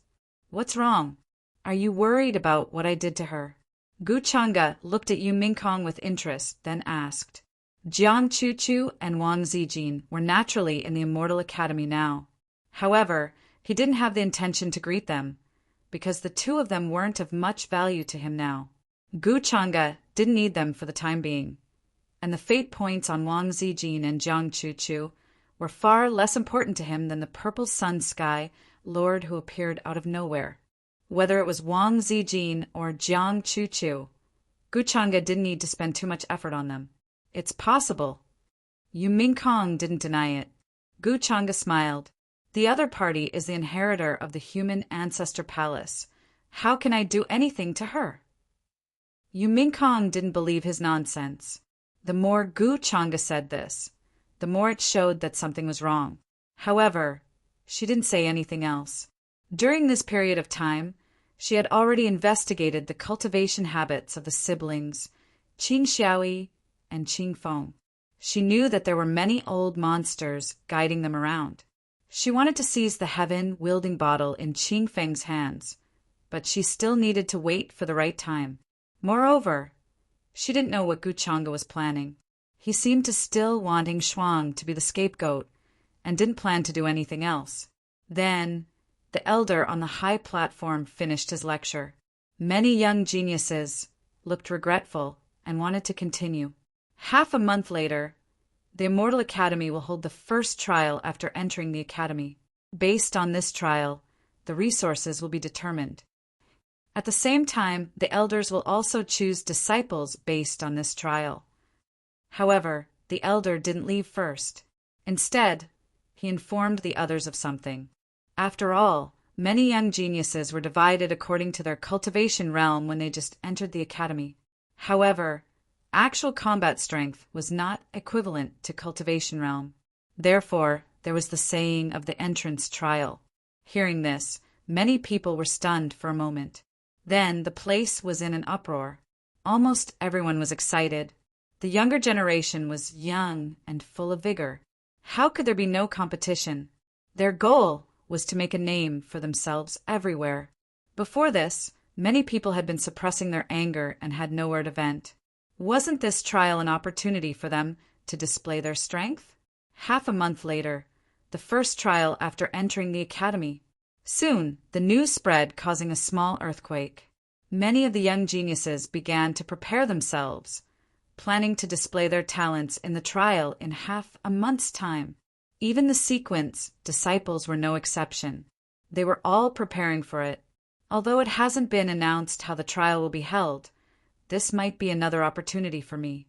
"What's wrong? Are you worried about what I did to her?" Gu Chang'e looked at Yu Mingkong with interest, then asked. Jiang Chuchu and Wang Zijin were naturally in the Immortal Academy now. However, he didn't have the intention to greet them, because the 2 of them weren't of much value to him now. Gu Chang'e didn't need them for the time being, and the fate points on Wang Zijin and Jiang Chuchu were far less important to him than the purple sun sky lord who appeared out of nowhere. Whether it was Wang Zijin or Jiang Chuchu, Gu Chang'e didn't need to spend too much effort on them. It's possible. Yu Mingkong didn't deny it. Gu Chang'e smiled. "The other party is the inheritor of the human ancestor palace. How can I do anything to her?" Yu Mingkong didn't believe his nonsense. The more Gu Chang'e said this, the more it showed that something was wrong. However, she didn't say anything else. During this period of time, she had already investigated the cultivation habits of the siblings, Qing Xiaoyi and Qing Feng. She knew that there were many old monsters guiding them around. She wanted to seize the heaven-wielding bottle in Qing Feng's hands, but she still needed to wait for the right time. Moreover, she didn't know what Gu Chang'e was planning. He seemed to still wanting Shuang to be the scapegoat and didn't plan to do anything else. Then, the elder on the high platform finished his lecture. Many young geniuses looked regretful and wanted to continue. Half a month later, the Immortal Academy will hold the first trial after entering the academy. Based on this trial, the resources will be determined. At the same time, the elders will also choose disciples based on this trial. However, the elder didn't leave first. Instead, he informed the others of something. After all, many young geniuses were divided according to their cultivation realm when they just entered the academy. However, actual combat strength was not equivalent to cultivation realm. Therefore, there was the saying of the entrance trial. Hearing this, many people were stunned for a moment. Then the place was in an uproar. Almost everyone was excited. The younger generation was young and full of vigor. How could there be no competition? Their goal was to make a name for themselves everywhere. Before this, many people had been suppressing their anger and had nowhere to vent. Wasn't this trial an opportunity for them to display their strength? Half a month later, the first trial after entering the academy. Soon, the news spread, causing a small earthquake. Many of the young geniuses began to prepare themselves, planning to display their talents in the trial in half a month's time. Even the sequence disciples were no exception. They were all preparing for it. Although it hasn't been announced how the trial will be held, this might be another opportunity for me.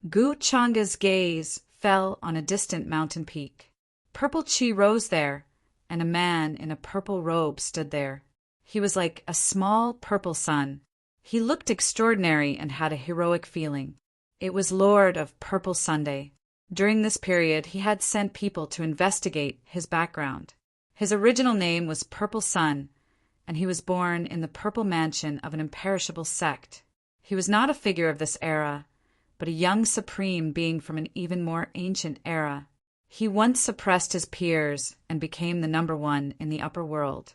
Gu Chang'e's gaze fell on a distant mountain peak. Purple qi rose there, and a man in a purple robe stood there. He was like a small purple sun. He looked extraordinary and had a heroic feeling. It was Lord of Purple Sunday. During this period, he had sent people to investigate his background. His original name was Purple Sun, and he was born in the purple mansion of an imperishable sect. He was not a figure of this era, but a young supreme being from an even more ancient era. He once suppressed his peers and became the number one in the upper world.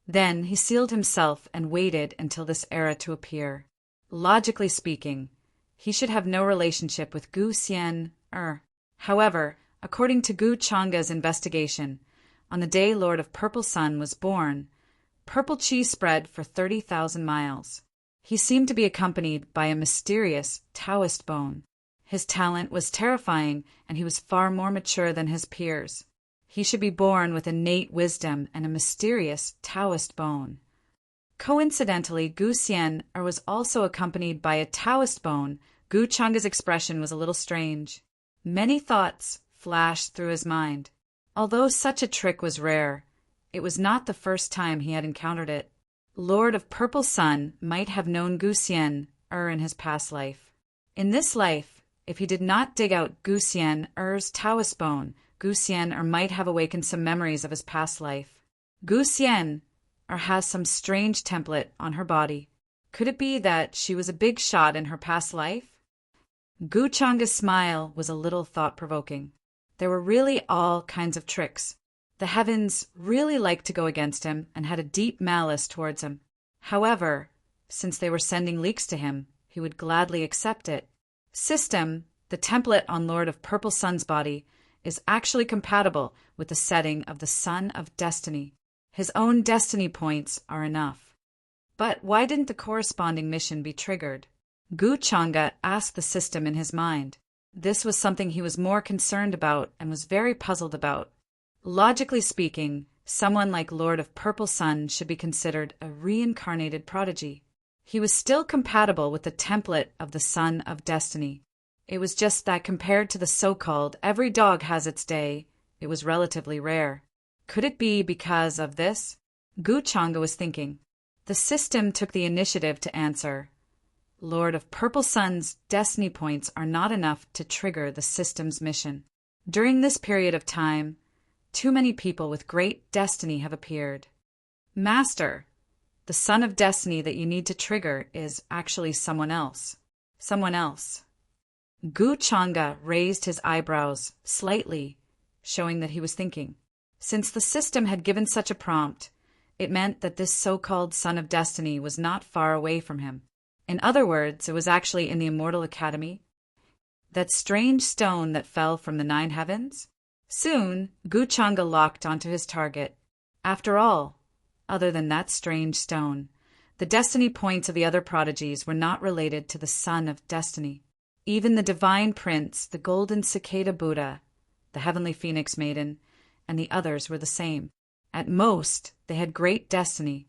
Then he sealed himself and waited until this era to appear. Logically speaking, he should have no relationship with Gu Xian Er. However, according to Gu Chang'e's investigation, on the day Lord of Purple Sun was born, purple qi spread for 30,000 miles. He seemed to be accompanied by a mysterious Taoist bone. His talent was terrifying, and he was far more mature than his peers. He should be born with innate wisdom and a mysterious Taoist bone. Coincidentally, Gu Xian Er was also accompanied by a Taoist bone. Gu Chang'e's expression was a little strange. Many thoughts flashed through his mind. Although such a trick was rare, it was not the first time he had encountered it. Lord of Purple Sun might have known Gu Xian Er in his past life. In this life, if he did not dig out Gu Xian Er's Taoist bone, Gu Xian Er might have awakened some memories of his past life. Gu Xian Er has some strange template on her body. Could it be that she was a big shot in her past life? Gu Chang'e's smile was a little thought-provoking. There were really all kinds of tricks. The heavens really liked to go against him and had a deep malice towards him. However, since they were sending leaks to him, he would gladly accept it. System, the template on Lord of Purple Sun's body, is actually compatible with the setting of the Sun of Destiny. His own destiny points are enough. But why didn't the corresponding mission be triggered? Gu Chang'e asked the system in his mind. This was something he was more concerned about and was very puzzled about. Logically speaking, someone like Lord of Purple Sun should be considered a reincarnated prodigy. He was still compatible with the template of the Sun of Destiny. It was just that compared to the so-called every dog has its day, it was relatively rare. Could it be because of this? Gu Chang'e was thinking. The system took the initiative to answer. Lord of Purple Sun's destiny points are not enough to trigger the system's mission. During this period of time, too many people with great destiny have appeared. Master, the Sun of Destiny that you need to trigger is actually someone else. Someone else. Gu Changa raised his eyebrows slightly, showing that he was thinking. Since the system had given such a prompt, it meant that this so-called son of destiny was not far away from him. In other words, it was actually in the Immortal Academy. That strange stone that fell from the 9 heavens? Soon, Gu Changa locked onto his target. After all, other than that strange stone, the destiny points of the other prodigies were not related to the son of destiny. Even the divine prince, the golden cicada Buddha, the heavenly phoenix maiden, and the others were the same. At most, they had great destiny.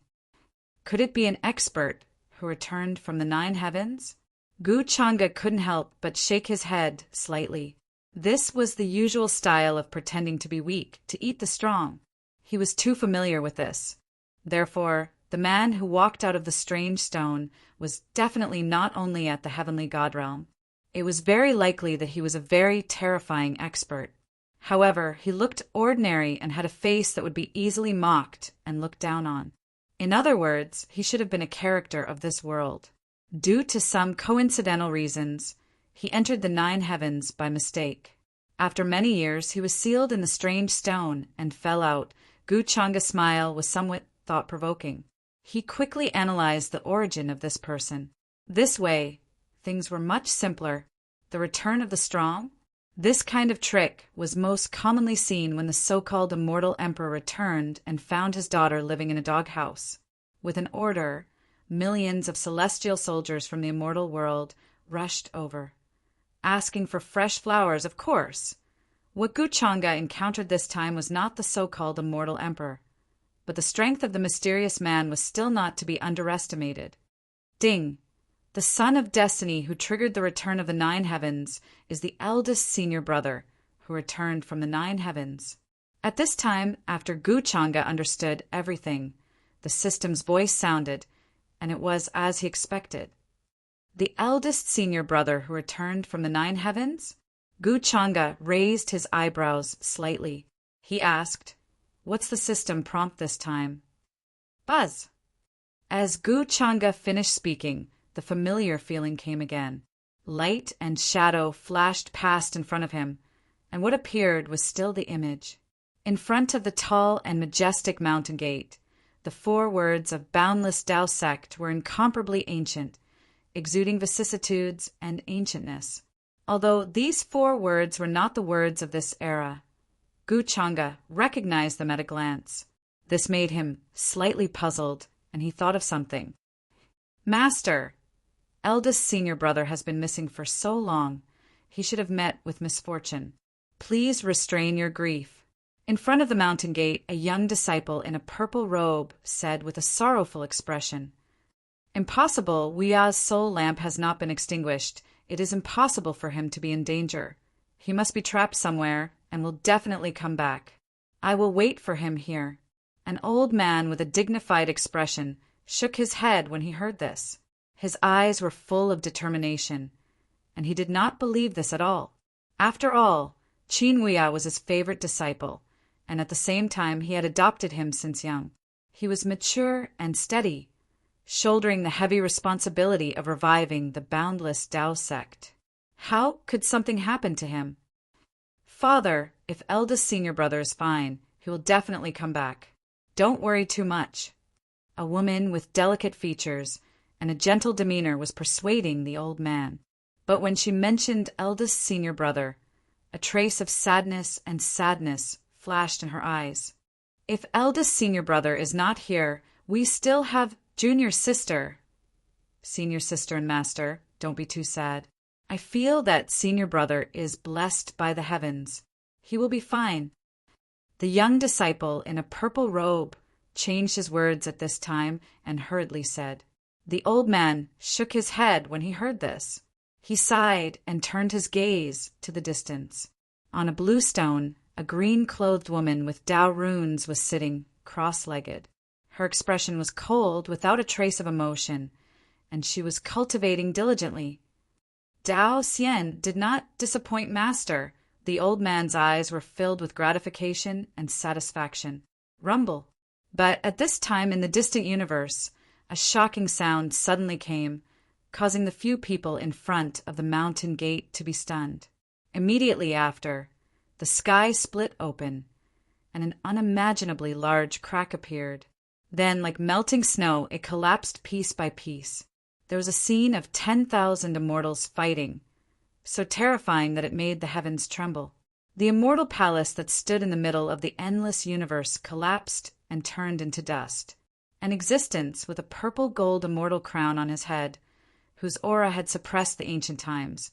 Could it be an expert who returned from the 9 heavens? Gu Changa couldn't help but shake his head slightly. This was the usual style of pretending to be weak, to eat the strong. He was too familiar with this. Therefore, the man who walked out of the strange stone was definitely not only at the heavenly god realm. It was very likely that he was a very terrifying expert. However, he looked ordinary and had a face that would be easily mocked and looked down on. In other words, he should have been a character of this world. Due to some coincidental reasons, he entered the 9 heavens by mistake. After many years, he was sealed in the strange stone and fell out. Gu Changa's smile was somewhat thought-provoking. He quickly analyzed the origin of this person. This way, things were much simpler. The return of the strong? This kind of trick was most commonly seen when the so-called immortal emperor returned and found his daughter living in a doghouse. With an order, millions of celestial soldiers from the immortal world rushed over, asking for fresh flowers, of course. What Gu Changa encountered this time was not the so-called immortal emperor, but the strength of the mysterious man was still not to be underestimated. Ding! The son of destiny who triggered the return of the 9 heavens is the eldest senior brother who returned from the 9 heavens. At this time, after Gu Changa understood everything, the system's voice sounded, and it was as he expected. The eldest senior brother who returned from the 9 heavens? Gu Changa raised his eyebrows slightly. He asked, "What's the system prompt this time?" "Buzz." As Gu Changa finished speaking, the familiar feeling came again. Light and shadow flashed past in front of him, and what appeared was still the image. In front of the tall and majestic mountain gate, the 4 words of boundless Tao sect were incomparably ancient, exuding vicissitudes and ancientness. Although these 4 words were not the words of this era, Gu Changa recognized them at a glance. This made him slightly puzzled, and he thought of something. "Master, eldest senior brother has been missing for so long. He should have met with misfortune. Please restrain your grief." In front of the mountain gate, a young disciple in a purple robe said with a sorrowful expression, "Impossible, Wia's soul lamp has not been extinguished. It is impossible for him to be in danger. He must be trapped somewhere and will definitely come back. I will wait for him here." An old man with a dignified expression shook his head when he heard this. His eyes were full of determination, and he did not believe this at all. After all, Qin Wia was his favorite disciple, and at the same time he had adopted him since young. He was mature and steady, shouldering the heavy responsibility of reviving the boundless Tao sect. How could something happen to him? "Father, if eldest senior brother is fine, he will definitely come back. Don't worry too much." A woman with delicate features and a gentle demeanor was persuading the old man. But when she mentioned eldest senior brother, a trace of sadness flashed in her eyes. "If eldest senior brother is not here, we still have junior sister." "Senior sister and master, don't be too sad. I feel that senior brother is blessed by the heavens. He will be fine." The young disciple in a purple robe changed his words at this time and hurriedly said. The old man shook his head when he heard this. He sighed and turned his gaze to the distance. On a blue stone, a green-clothed woman with Tao runes was sitting, cross-legged. Her expression was cold, without a trace of emotion, and she was cultivating diligently. Tao Xian did not disappoint master. The old man's eyes were filled with gratification and satisfaction. Rumble. But at this time in the distant universe, a shocking sound suddenly came, causing the few people in front of the mountain gate to be stunned. Immediately after, the sky split open, and an unimaginably large crack appeared. Then, like melting snow, it collapsed piece by piece. There was a scene of 10,000 immortals fighting, so terrifying that it made the heavens tremble. The immortal palace that stood in the middle of the endless universe collapsed and turned into dust. An existence with a purple gold immortal crown on his head, whose aura had suppressed the ancient times,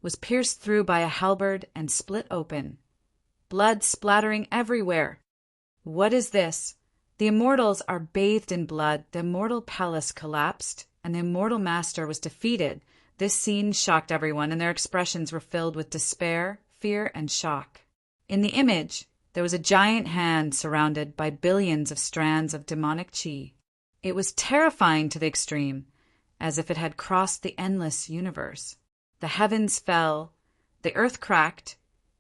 was pierced through by a halberd and split open, blood splattering everywhere. What is this? The immortals are bathed in blood, the immortal palace collapsed, and the immortal master was defeated. This scene shocked everyone, and their expressions were filled with despair, fear, and shock. In the image, there was a giant hand surrounded by billions of strands of demonic chi. It was terrifying to the extreme, as if it had crossed the endless universe. The heavens fell, the earth cracked,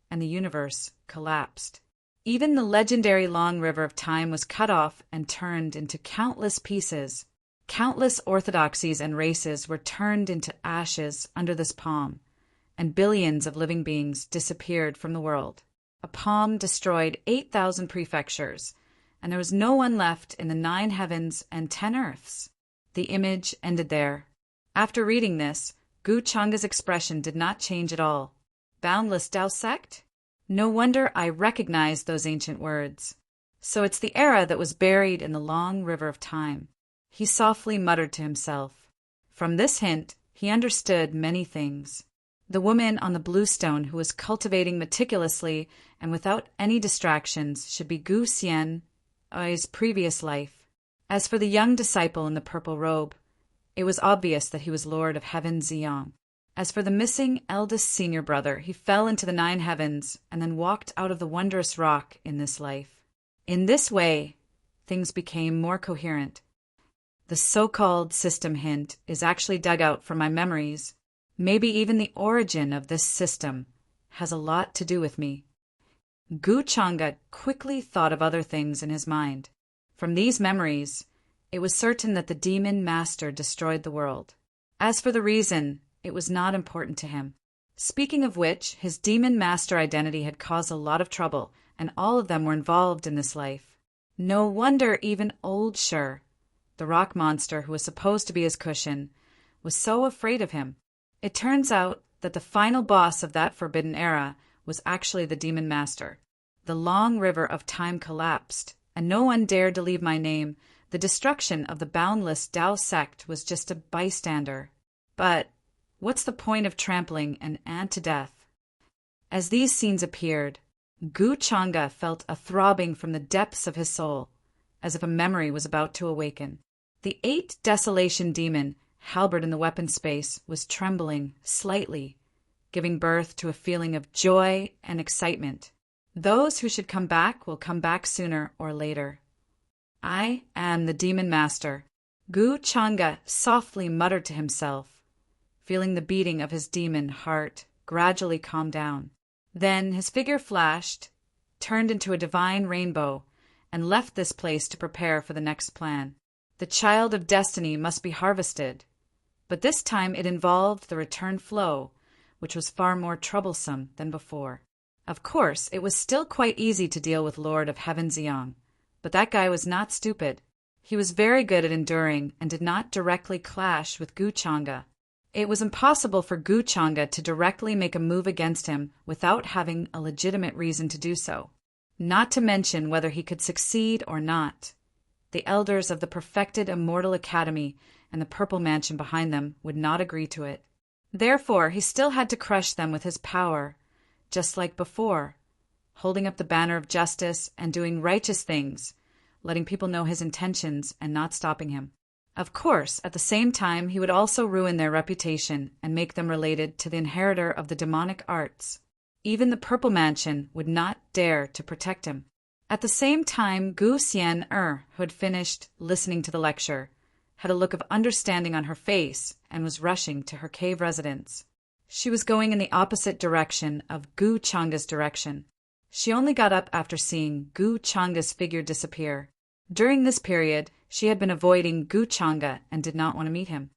and the universe collapsed. Even the legendary long river of time was cut off and turned into countless pieces. Countless orthodoxies and races were turned into ashes under this palm, and billions of living beings disappeared from the world. A palm destroyed 8,000 prefectures, and there was no one left in the 9 heavens and 10 earths. The image ended there. After reading this, Gu Changa's expression did not change at all. Boundless Tao sect? No wonder I recognized those ancient words. So it's the era that was buried in the long river of time. He softly muttered to himself. From this hint, he understood many things. The woman on the blue stone who was cultivating meticulously and without any distractions should be Gu Xian's previous life. As for the young disciple in the purple robe, it was obvious that he was Lord of Heaven Ziyang. As for the missing eldest senior brother, he fell into the 9 heavens and then walked out of the wondrous rock in this life. In this way, things became more coherent. The so-called system hint is actually dug out from my memories. Maybe even the origin of this system has a lot to do with me. Gu Changa quickly thought of other things in his mind. From these memories, it was certain that the demon master destroyed the world. As for the reason, it was not important to him. Speaking of which, his demon master identity had caused a lot of trouble, and all of them were involved in this life. No wonder even Old Shur, the rock monster who was supposed to be his cushion, was so afraid of him. It turns out that the final boss of that forbidden era was actually the demon master. The long river of time collapsed, and no one dared to leave my name. The destruction of the boundless Tao sect was just a bystander. But what's the point of trampling an ant to death? As these scenes appeared, Gu Changa felt a throbbing from the depths of his soul, as if a memory was about to awaken. The 8 desolation demon, halberd in the weapon space, was trembling slightly, giving birth to a feeling of joy and excitement. Those who should come back will come back sooner or later. I am the demon master. Gu Changa softly muttered to himself, feeling the beating of his demon heart gradually calm down. Then his figure flashed, turned into a divine rainbow, and left this place to prepare for the next plan. The child of destiny must be harvested, but this time it involved the return flow, which was far more troublesome than before. Of course, it was still quite easy to deal with Lord of Heaven Ziyang, but that guy was not stupid. He was very good at enduring and did not directly clash with Gu Changa. It was impossible for Gu Changa to directly make a move against him without having a legitimate reason to do so, not to mention whether he could succeed or not. The elders of the perfected Immortal Academy and the Purple Mansion behind them would not agree to it. Therefore, he still had to crush them with his power, just like before, holding up the banner of justice and doing righteous things, letting people know his intentions and not stopping him. Of course, at the same time, he would also ruin their reputation and make them related to the inheritor of the demonic arts. Even the Purple Mansion would not dare to protect him. At the same time, Gu Xian, who had finished listening to the lecture, had a look of understanding on her face and was rushing to her cave residence. She was going in the opposite direction of Gu Changa's direction. She only got up after seeing Gu Changa's figure disappear. During this period, she had been avoiding Gu Changa and did not want to meet him.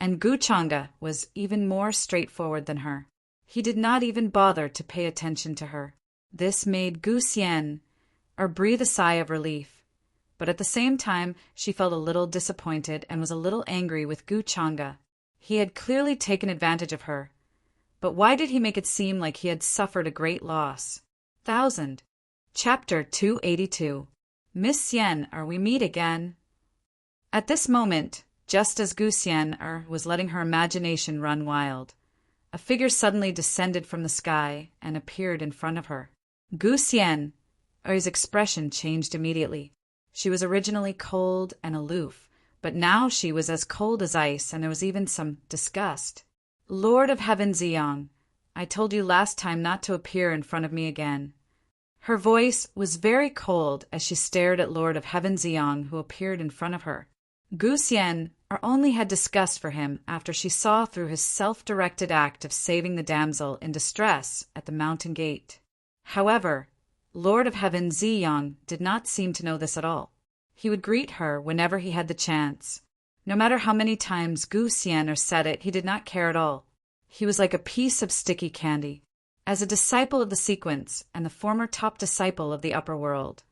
And Gu Changa was even more straightforward than her. He did not even bother to pay attention to her. This made Gu Xian breathe a sigh of relief. But at the same time, she felt a little disappointed and was a little angry with Gu Changa. He had clearly taken advantage of her. But why did he make it seem like he had suffered a great loss? Chapter 282. Miss Xian, we meet again. At this moment, just as Gu Xian was letting her imagination run wild, a figure suddenly descended from the sky and appeared in front of her. Gu Xian, his expression changed immediately. She was originally cold and aloof, but now she was as cold as ice, and there was even some disgust. Lord of Heaven Ziyang, I told you last time not to appear in front of me again. Her voice was very cold as she stared at Lord of Heaven Ziyang, who appeared in front of her. Gu Xian only had disgust for him after she saw through his self-directed act of saving the damsel in distress at the mountain gate. However, Lord of Heaven Ziyang did not seem to know this at all. He would greet her whenever he had the chance. No matter how many times Gu Xian said it, he did not care at all. He was like a piece of sticky candy. As a disciple of the sequence and the former top disciple of the upper world,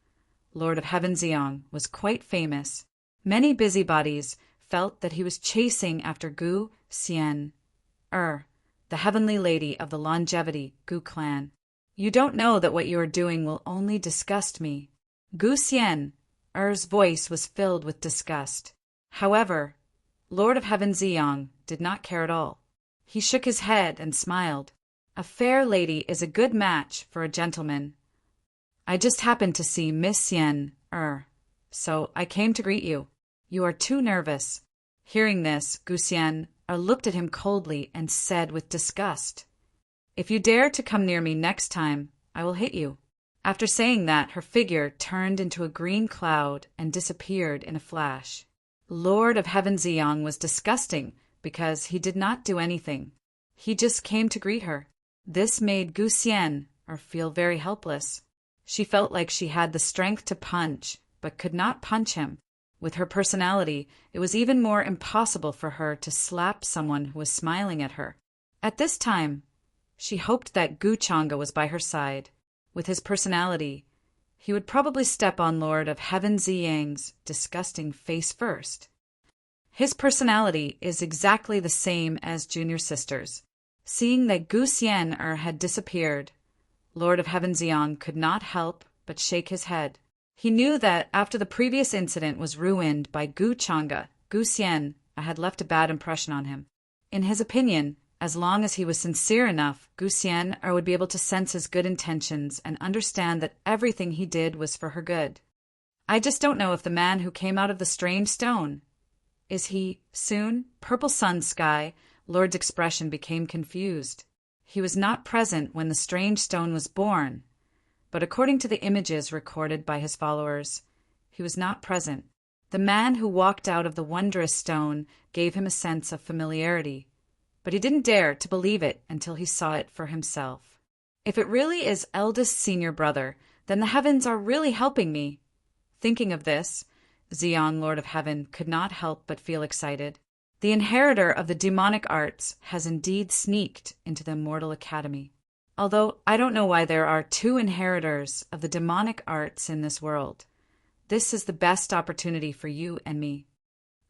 Lord of Heaven Ziyang was quite famous. Many busybodies felt that he was chasing after Gu Xian, the heavenly lady of the longevity Gu clan. You don't know that what you are doing will only disgust me. Gu Xian's voice was filled with disgust. However, Lord of Heaven Ziyang did not care at all. He shook his head and smiled. A fair lady is a good match for a gentleman. I just happened to see Miss Xian, so I came to greet you. You are too nervous. Hearing this, Gu Xian looked at him coldly and said with disgust, If you dare to come near me next time, I will hit you. After saying that, her figure turned into a green cloud and disappeared in a flash. Lord of Heaven Ziyang was disgusting because he did not do anything. He just came to greet her. This made Gu Xian feel very helpless. She felt like she had the strength to punch, but could not punch him. With her personality, it was even more impossible for her to slap someone who was smiling at her. At this time, she hoped that Gu Changa was by her side. With his personality, he would probably step on Lord of Heaven Ziyang's disgusting face first. His personality is exactly the same as Junior Sister's. Seeing that Gu Xian had disappeared, Lord of Heaven Ziyang could not help but shake his head. He knew that after the previous incident was ruined by Gu Changa, Gu Xian had left a bad impression on him. In his opinion, as long as he was sincere enough, Gu Xian would be able to sense his good intentions and understand that everything he did was for her good. I just don't know if the man who came out of the strange stone. Is he soon? Purple Sun Sky, Lord's expression became confused. He was not present when the strange stone was born, but according to the images recorded by his followers, he was not present. The man who walked out of the wondrous stone gave him a sense of familiarity, but he didn't dare to believe it until he saw it for himself. If it really is eldest senior brother, then the heavens are really helping me. Thinking of this, Ziyang, Lord of Heaven, could not help but feel excited. The inheritor of the demonic arts has indeed sneaked into the Immortal Academy. Although I don't know why there are two inheritors of the demonic arts in this world. This is the best opportunity for you and me.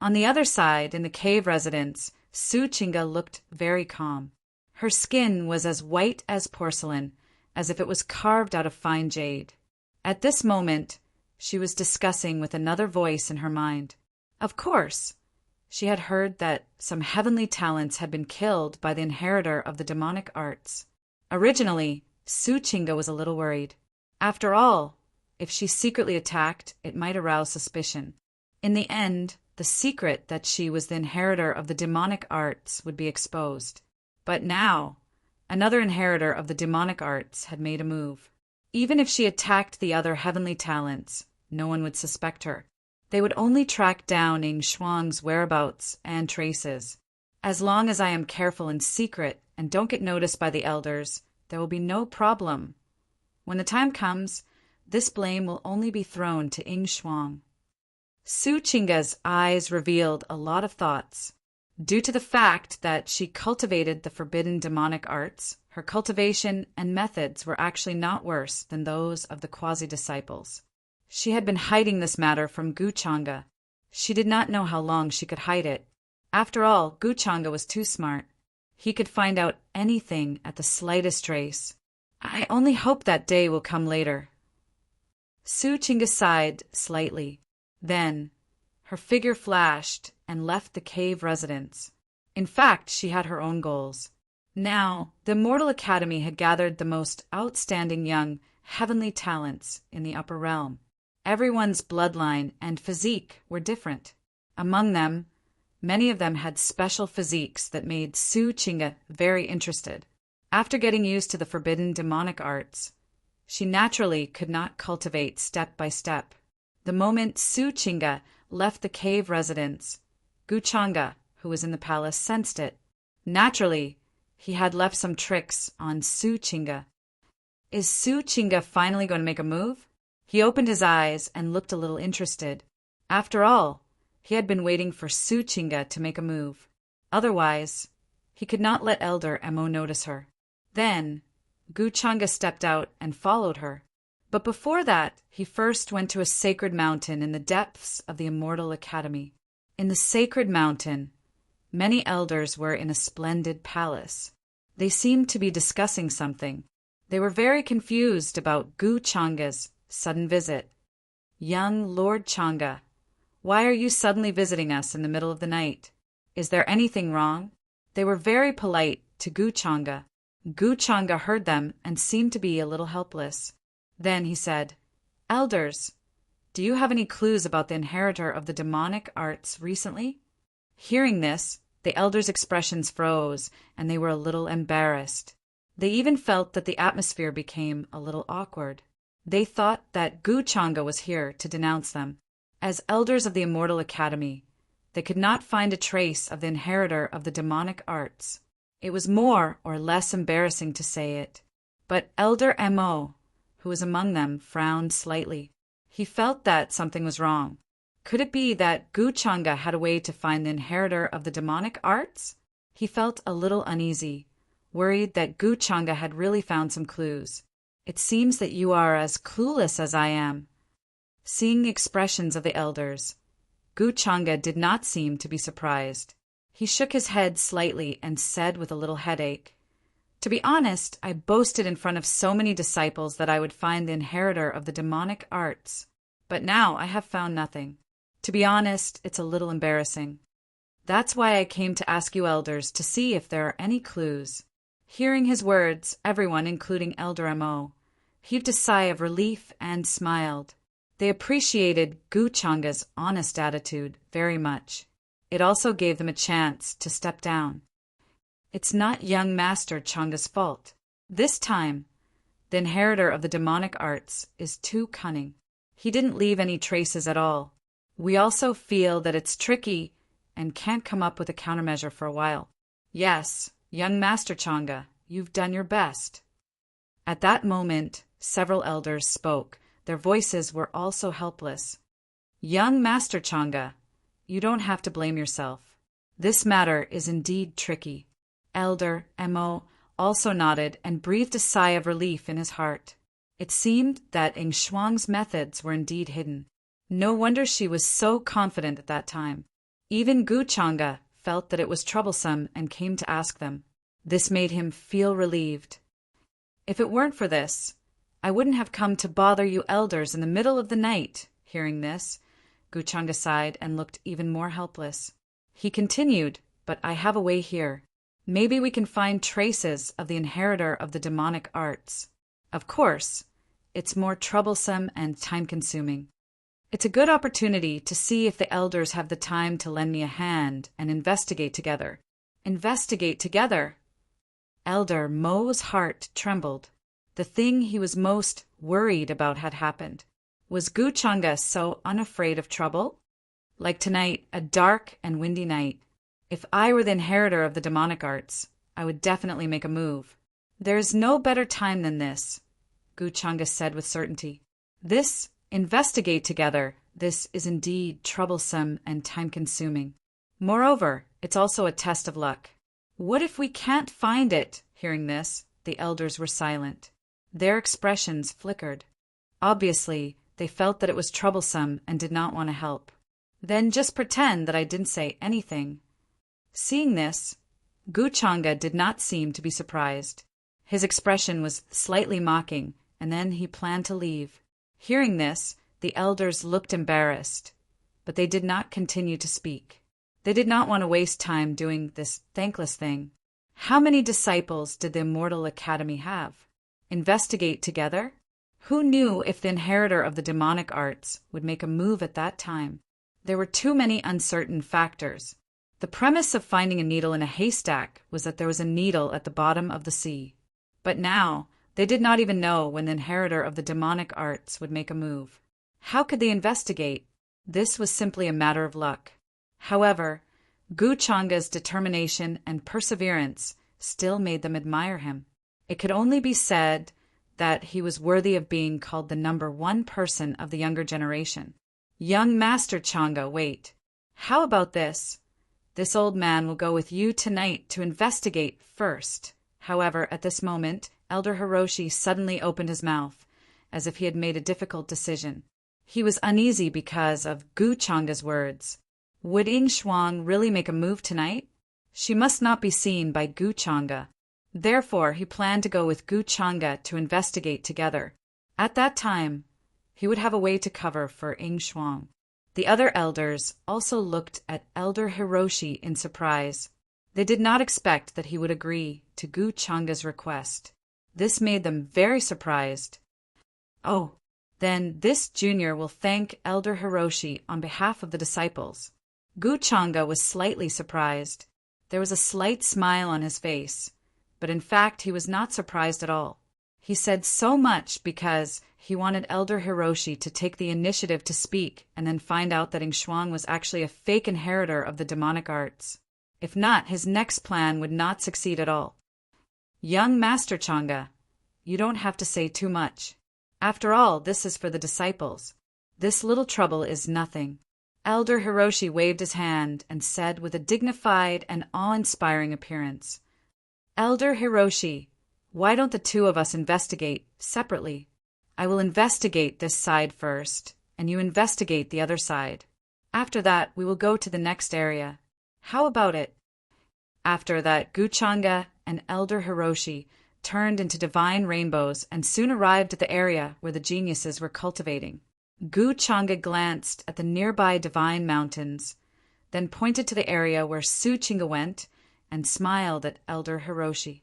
On the other side, in the cave residence, Su Chinga looked very calm. Her skin was as white as porcelain, as if it was carved out of fine jade. At this moment, she was discussing with another voice in her mind. Of course, she had heard that some heavenly talents had been killed by the inheritor of the demonic arts. Originally, Su Chinga was a little worried. After all, if she secretly attacked, it might arouse suspicion. In the end, the secret that she was the inheritor of the demonic arts would be exposed. But now, another inheritor of the demonic arts had made a move. Even if she attacked the other heavenly talents, no one would suspect her. They would only track down Ing Shuang's whereabouts and traces. As long as I am careful and secret and don't get noticed by the elders, there will be no problem. When the time comes, this blame will only be thrown to Ing Shuang. Su Chinga's eyes revealed a lot of thoughts. Due to the fact that she cultivated the forbidden demonic arts, her cultivation and methods were actually not worse than those of the quasi-disciples. She had been hiding this matter from Guchanga. She did not know how long she could hide it. After all, Guchanga was too smart. He could find out anything at the slightest trace. I only hope that day will come later. Suchinga sighed slightly. Then, her figure flashed and left the cave residence. In fact, she had her own goals. Now, the Immortal Academy had gathered the most outstanding young, heavenly talents in the upper realm. Everyone's bloodline and physique were different. Among them, many of them had special physiques that made Suchinga very interested. After getting used to the forbidden demonic arts, she naturally could not cultivate step by step. The moment Suchinga left the cave residence, Guchanga, who was in the palace, sensed it. Naturally, he had left some tricks on Suchinga. Is Suchinga finally going to make a move? He opened his eyes and looked a little interested. After all, he had been waiting for Suchinga to make a move. Otherwise, he could not let Elder Mo notice her. Then, Guchanga stepped out and followed her. But before that, he first went to a sacred mountain in the depths of the Immortal Academy. In the sacred mountain, many elders were in a splendid palace. They seemed to be discussing something. They were very confused about Guchanga's sudden visit. Young Lord Changa, why are you suddenly visiting us in the middle of the night? Is there anything wrong? They were very polite to Guchanga. Guchanga heard them and seemed to be a little helpless. Then he said, Elders, do you have any clues about the inheritor of the demonic arts recently? Hearing this, the elders' expressions froze, and they were a little embarrassed. They even felt that the atmosphere became a little awkward. They thought that Guchanga was here to denounce them. As elders of the Immortal Academy, they could not find a trace of the inheritor of the demonic arts. It was more or less embarrassing to say it, but Elder Mo, who was among them, frowned slightly. He felt that something was wrong. Could it be that Guchanga had a way to find the inheritor of the demonic arts? He felt a little uneasy, worried that Guchanga had really found some clues. It seems that you are as clueless as I am. Seeing the expressions of the elders, Guchanga did not seem to be surprised. He shook his head slightly and said with a little headache, To be honest, I boasted in front of so many disciples that I would find the inheritor of the demonic arts. But now I have found nothing. To be honest, it's a little embarrassing. That's why I came to ask you elders to see if there are any clues. Hearing his words, everyone, including Elder Mo, heaved a sigh of relief and smiled. They appreciated Guchanga's honest attitude very much. It also gave them a chance to step down. It's not young Master Changa's fault. This time, the inheritor of the demonic arts is too cunning. He didn't leave any traces at all. We also feel that it's tricky and can't come up with a countermeasure for a while. Yes, young Master Changa, you've done your best. At that moment, several elders spoke. Their voices were also helpless. Young Master Changa, you don't have to blame yourself. This matter is indeed tricky. Elder Mo also nodded and breathed a sigh of relief in his heart. It seemed that Ing Shuang's methods were indeed hidden. No wonder she was so confident at that time. Even Guchanga felt that it was troublesome and came to ask them. This made him feel relieved. If it weren't for this, I wouldn't have come to bother you elders in the middle of the night. Hearing this, Guchanga sighed and looked even more helpless. He continued, But I have a way here. Maybe we can find traces of the inheritor of the demonic arts. Of course, it's more troublesome and time-consuming. It's a good opportunity to see if the elders have the time to lend me a hand and investigate together. Investigate together? Elder Mo's heart trembled. The thing he was most worried about had happened. Was Guchanga so unafraid of trouble? Like tonight, a dark and windy night. If I were the inheritor of the demonic arts, I would definitely make a move. There's no better time than this, Guchanga said with certainty. Investigate together. This is indeed troublesome and time-consuming. Moreover, It's also a test of luck. What if we can't find it? Hearing this, the elders were silent. Their expressions flickered. Obviously, they felt that it was troublesome and did not want to help. Then just pretend that I didn't say anything. Seeing this, Guchanga did not seem to be surprised. His expression was slightly mocking, and then he planned to leave. Hearing this, the elders looked embarrassed, but they did not continue to speak. They did not want to waste time doing this thankless thing. How many disciples did the Immortal Academy have? Investigate together? Who knew if the inheritor of the demonic arts would make a move at that time? There were too many uncertain factors. The premise of finding a needle in a haystack was that there was a needle at the bottom of the sea. But now, they did not even know when the inheritor of the demonic arts would make a move. How could they investigate? This was simply a matter of luck. However, Guchanga's determination and perseverance still made them admire him. It could only be said that he was worthy of being called the number one person of the younger generation. Young Master Changa, wait. How about this? This old man will go with you tonight to investigate first. However, at this moment, Elder Hiroshi suddenly opened his mouth, as if he had made a difficult decision. He was uneasy because of Guchanga's words. Would Ying Shuang really make a move tonight? She must not be seen by Guchanga. Therefore, he planned to go with Guchanga to investigate together. At that time, he would have a way to cover for Ying Shuang. The other elders also looked at Elder Hiroshi in surprise. They did not expect that he would agree to Guchanga's request. This made them very surprised. Oh, then this junior will thank Elder Hiroshi on behalf of the disciples. Guchanga was slightly surprised. There was a slight smile on his face, but in fact he was not surprised at all. He said so much because he wanted Elder Hiroshi to take the initiative to speak and then find out that Ying Shuang was actually a fake inheritor of the demonic arts. If not, his next plan would not succeed at all. Young Master Changa, you don't have to say too much. After all, this is for the disciples. This little trouble is nothing. Elder Hiroshi waved his hand and said with a dignified and awe-inspiring appearance, Elder Hiroshi, why don't the two of us investigate separately? I will investigate this side first, and you investigate the other side. After that, we will go to the next area. How about it? After that, Guchanga and Elder Hiroshi turned into divine rainbows and soon arrived at the area where the geniuses were cultivating. Guchanga glanced at the nearby divine mountains, then pointed to the area where Su Chinga went and smiled at Elder Hiroshi.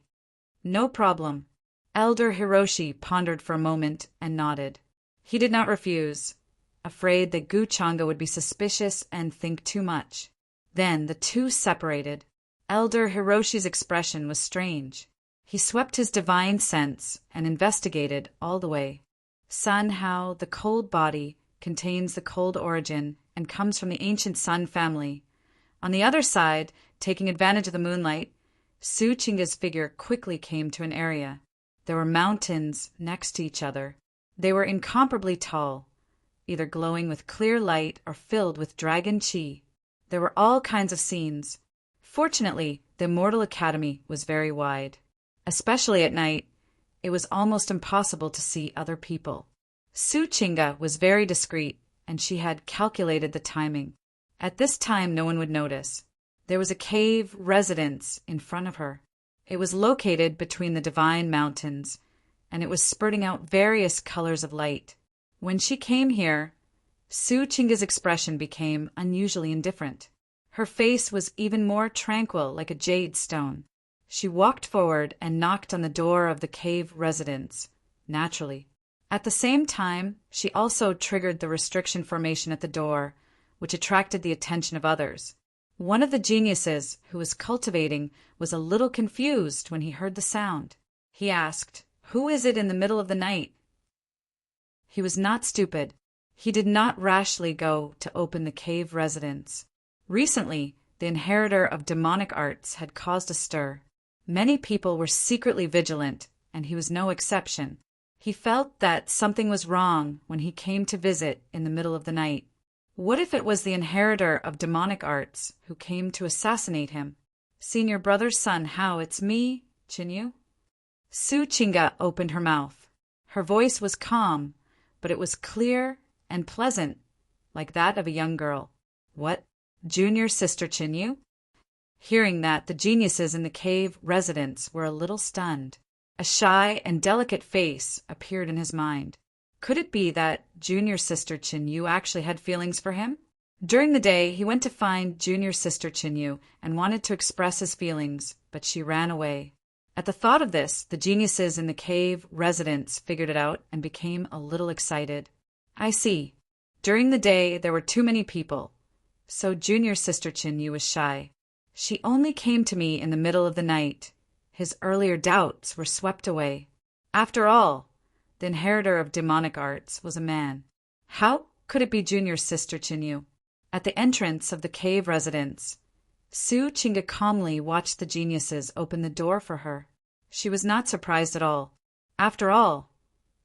No problem. Elder Hiroshi pondered for a moment and nodded. He did not refuse, afraid that Guchanga would be suspicious and think too much. Then the two separated. Elder Hiroshi's expression was strange. He swept his divine sense and investigated all the way. Somehow the cold body contains the cold origin and comes from the ancient Sun family. On the other side, taking advantage of the moonlight, Su Chinga's figure quickly came to an area. There were mountains next to each other. They were incomparably tall, either glowing with clear light or filled with dragon chi. There were all kinds of scenes. Fortunately, the Immortal Academy was very wide. Especially at night, it was almost impossible to see other people. Su Chinga was very discreet, and she had calculated the timing. At this time, no one would notice. There was a cave residence in front of her. It was located between the divine mountains, and it was spurting out various colors of light. When she came here, Su Chinga's expression became unusually indifferent. Her face was even more tranquil, like a jade stone. She walked forward and knocked on the door of the cave residence, naturally. At the same time, she also triggered the restriction formation at the door, which attracted the attention of others. One of the geniuses who was cultivating was a little confused when he heard the sound. He asked, "Who is it in the middle of the night?" He was not stupid. He did not rashly go to open the cave residence. Recently, the inheritor of demonic arts had caused a stir. Many people were secretly vigilant, and he was no exception. He felt that something was wrong when he came to visit in the middle of the night. What if it was the inheritor of demonic arts who came to assassinate him? Senior brother's son, how, it's me, Chinyu? Su Chinga opened her mouth. Her voice was calm, but it was clear and pleasant, like that of a young girl. What? Junior sister Chinyu? Hearing that, the geniuses in the cave residence were a little stunned. A shy and delicate face appeared in his mind. Could it be that junior sister Chinyu actually had feelings for him? During the day, he went to find junior sister Chinyu and wanted to express his feelings, but she ran away. At the thought of this, the geniuses in the cave residence figured it out and became a little excited. I see. During the day, there were too many people, so junior sister Chinyu was shy. She only came to me in the middle of the night. His earlier doubts were swept away. After all, the inheritor of demonic arts was a man. How could it be junior sister Chinyu? At the entrance of the cave residence, Su Chinga calmly watched the geniuses open the door for her. She was not surprised at all. After all,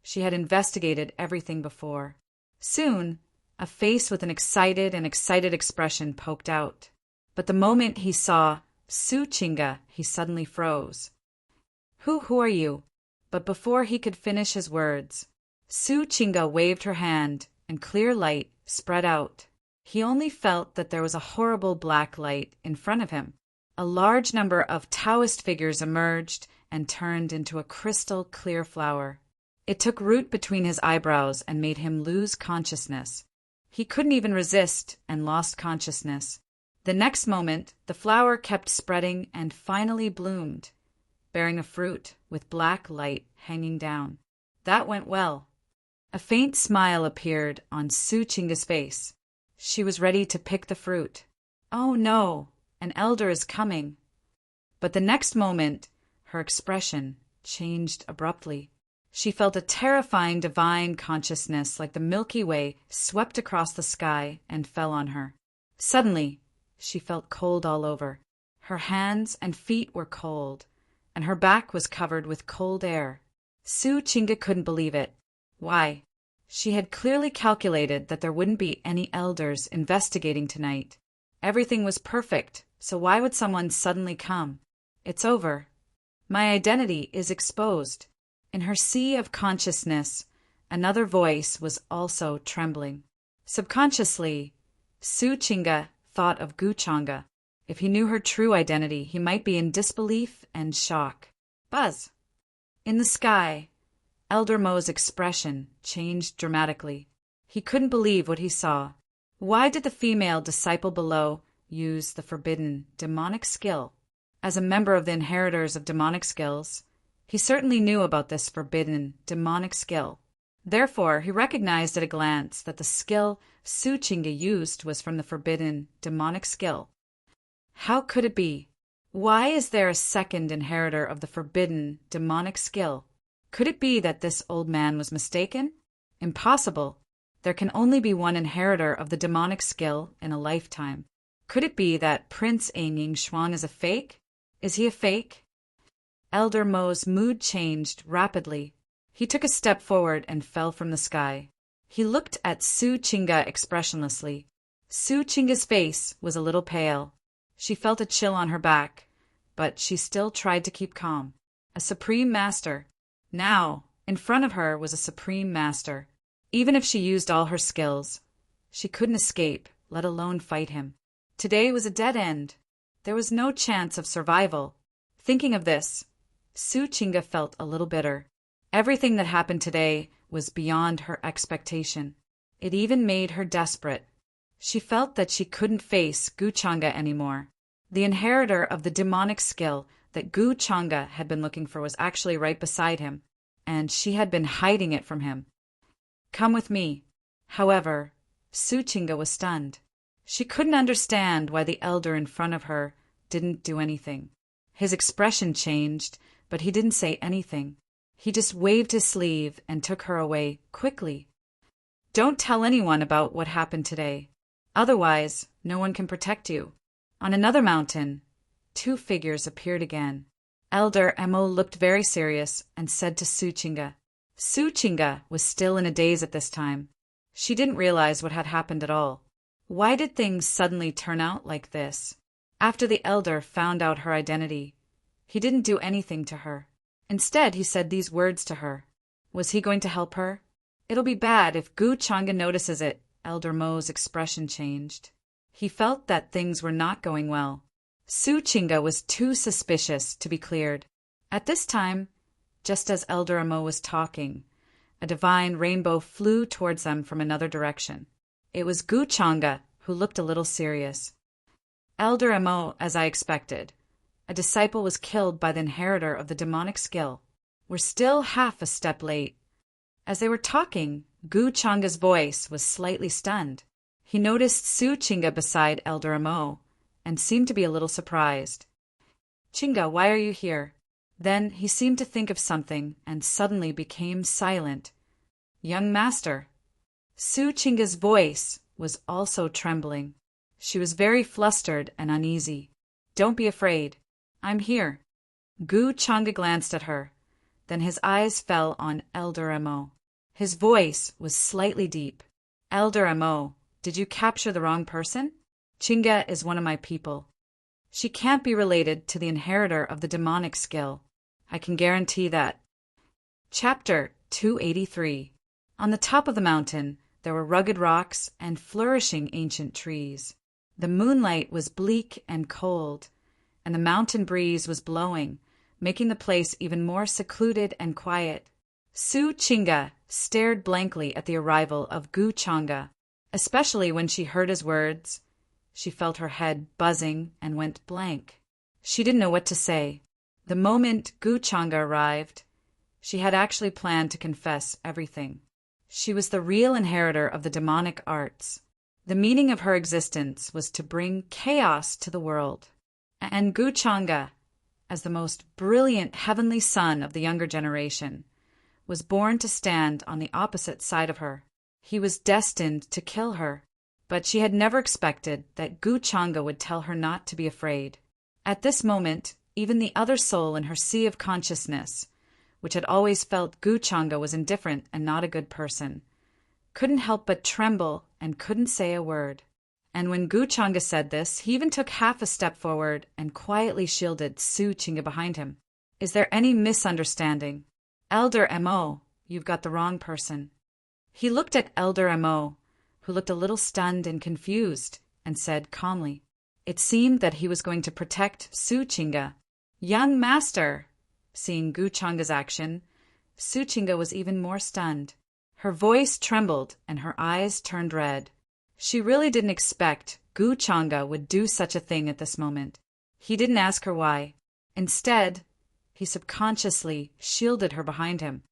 she had investigated everything before. Soon, a face with an excited expression poked out. But the moment he saw Su Chinga, he suddenly froze. Who are you? But before he could finish his words, Su Chinga waved her hand, and clear light spread out. He only felt that there was a horrible black light in front of him. A large number of Taoist figures emerged and turned into a crystal clear flower. It took root between his eyebrows and made him lose consciousness. He couldn't even resist and lost consciousness. The next moment, the flower kept spreading and finally bloomed, bearing a fruit with black light hanging down. That went well. A faint smile appeared on Su Chinga's face. She was ready to pick the fruit. Oh no, an elder is coming. But the next moment, her expression changed abruptly. She felt a terrifying divine consciousness like the Milky Way swept across the sky and fell on her. Suddenly, she felt cold all over. Her hands and feet were cold, and her back was covered with cold air. Su Chinga couldn't believe it. Why? She had clearly calculated that there wouldn't be any elders investigating tonight. Everything was perfect, so why would someone suddenly come? It's over. My identity is exposed. In her sea of consciousness, another voice was also trembling. Subconsciously, Su Chinga thought of Guchanga. If he knew her true identity, he might be in disbelief and shock. Buzz! In the sky, Elder Mo's expression changed dramatically. He couldn't believe what he saw. Why did the female disciple below use the forbidden demonic skill? As a member of the inheritors of demonic skills, he certainly knew about this forbidden demonic skill. Therefore, he recognized at a glance that the skill Su Chinga used was from the forbidden demonic skill. How could it be? Why is there a second inheritor of the forbidden demonic skill? Could it be that this old man was mistaken? Impossible. There can only be one inheritor of the demonic skill in a lifetime. Could it be that Prince Aiming Xuan is a fake? Is he a fake? Elder Mo's mood changed rapidly. He took a step forward and fell from the sky. He looked at Su Chinga expressionlessly. Su Chinga's face was a little pale. She felt a chill on her back, but she still tried to keep calm. A supreme master. Now, in front of her was a supreme master. Even if she used all her skills, she couldn't escape, let alone fight him. Today was a dead end. There was no chance of survival. Thinking of this, Su Chinga felt a little bitter. Everything that happened today was beyond her expectation. It even made her desperate. She felt that she couldn't face Guchanga anymore. The inheritor of the demonic skill that Guchanga had been looking for was actually right beside him, and she had been hiding it from him. Come with me. However, Su Chinga was stunned. She couldn't understand why the elder in front of her didn't do anything. His expression changed, but he didn't say anything. He just waved his sleeve and took her away quickly. Don't tell anyone about what happened today. Otherwise, no one can protect you. On another mountain, two figures appeared again. Elder Emo looked very serious and said to Su Chinga. Su Chinga was still in a daze at this time. She didn't realize what had happened at all. Why did things suddenly turn out like this? After the elder found out her identity, he didn't do anything to her. Instead, he said these words to her. Was he going to help her? It'll be bad if Gu Changa notices it. Elder Mo's expression changed. He felt that things were not going well. Su Chinga was too suspicious to be cleared. At this time, just as Elder Mo was talking, a divine rainbow flew towards them from another direction. It was Gu Changa, who looked a little serious. Elder Mo, as I expected. A disciple was killed by the inheritor of the demonic skill. We're still half a step late. As they were talking, Gu Changa's voice was slightly stunned. He noticed Su Chinga beside Elder Mo, and seemed to be a little surprised. Chinga, why are you here? Then he seemed to think of something, and suddenly became silent. Young master. Su Chinga's voice was also trembling. She was very flustered and uneasy. Don't be afraid. I'm here. Gu Changa glanced at her. Then his eyes fell on Elder Mo. His voice was slightly deep. Elder Mo, did you capture the wrong person? Chinga is one of my people. She can't be related to the inheritor of the demonic skill. I can guarantee that. Chapter 283. On the top of the mountain, there were rugged rocks and flourishing ancient trees. The moonlight was bleak and cold, and the mountain breeze was blowing, making the place even more secluded and quiet. Su Chinga stared blankly at the arrival of Gu Changa, especially when she heard his words. She felt her head buzzing and went blank. She didn't know what to say. The moment Gu Changa arrived, she had actually planned to confess everything. She was the real inheritor of the demonic arts. The meaning of her existence was to bring chaos to the world. And Gu Changa, as the most brilliant heavenly son of the younger generation, was born to stand on the opposite side of her. He was destined to kill her, but she had never expected that Gu Changa would tell her not to be afraid. At this moment, even the other soul in her sea of consciousness, which had always felt Gu Changa was indifferent and not a good person, couldn't help but tremble and couldn't say a word. And when Gu Changa said this, he even took half a step forward and quietly shielded Su Chinga behind him. Is there any misunderstanding? Elder Mo, you've got the wrong person. He looked at Elder Mo, who looked a little stunned and confused, and said calmly. It seemed that he was going to protect Su Chinga. Young master! Seeing Gu Changa's action, Su Chinga was even more stunned. Her voice trembled and her eyes turned red. She really didn't expect Gu Changa would do such a thing at this moment. He didn't ask her why. Instead, he subconsciously shielded her behind him.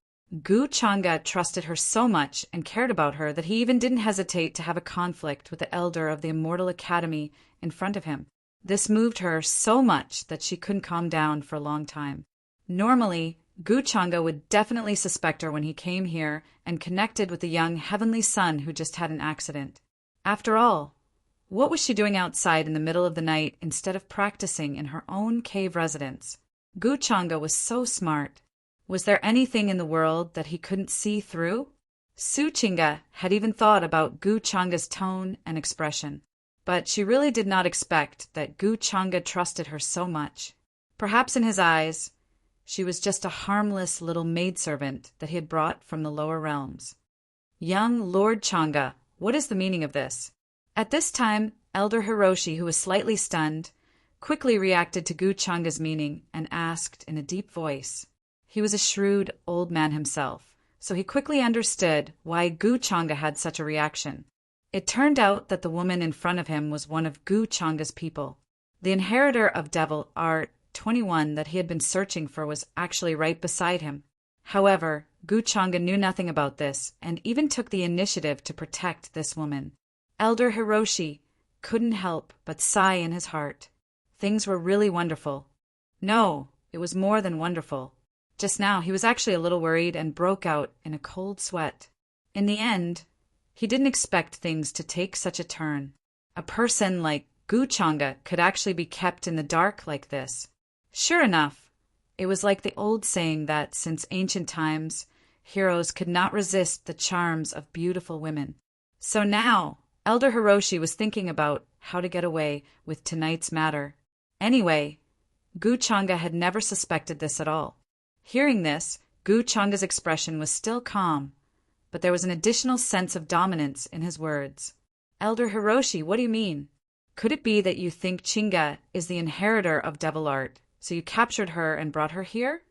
Gu Changa trusted her so much and cared about her that he even didn't hesitate to have a conflict with the elder of the Immortal Academy in front of him. This moved her so much that she couldn't calm down for a long time. Normally, Gu Changa would definitely suspect her when he came here and connected with the young heavenly son who just had an accident. After all, what was she doing outside in the middle of the night instead of practicing in her own cave residence? Gu Changa was so smart. Was there anything in the world that he couldn't see through? Su Chinga had even thought about Gu Changa's tone and expression, but she really did not expect that Gu Changa trusted her so much. Perhaps in his eyes, she was just a harmless little maidservant that he had brought from the lower realms. Young Lord Changa, what is the meaning of this? At this time, Elder Hiroshi, who was slightly stunned, quickly reacted to Gu Changa's meaning and asked in a deep voice. He was a shrewd old man himself, so he quickly understood why Gu Changa had such a reaction. It turned out that the woman in front of him was one of Gu Changa's people. The inheritor of Devil Art 21 that he had been searching for was actually right beside him. However, Gu Changa knew nothing about this and even took the initiative to protect this woman. Elder Hiroshi couldn't help but sigh in his heart. Things were really wonderful. No, it was more than wonderful. Just now, he was actually a little worried and broke out in a cold sweat. In the end, he didn't expect things to take such a turn. A person like Gu Changa could actually be kept in the dark like this. Sure enough, it was like the old saying that since ancient times, heroes could not resist the charms of beautiful women. So now, Elder Hiroshi was thinking about how to get away with tonight's matter. Anyway, Gu Changa had never suspected this at all. Hearing this, Gu Changa's expression was still calm, but there was an additional sense of dominance in his words. Elder Hiroshi, what do you mean? Could it be that you think Chinga is the inheritor of devil art, so you captured her and brought her here?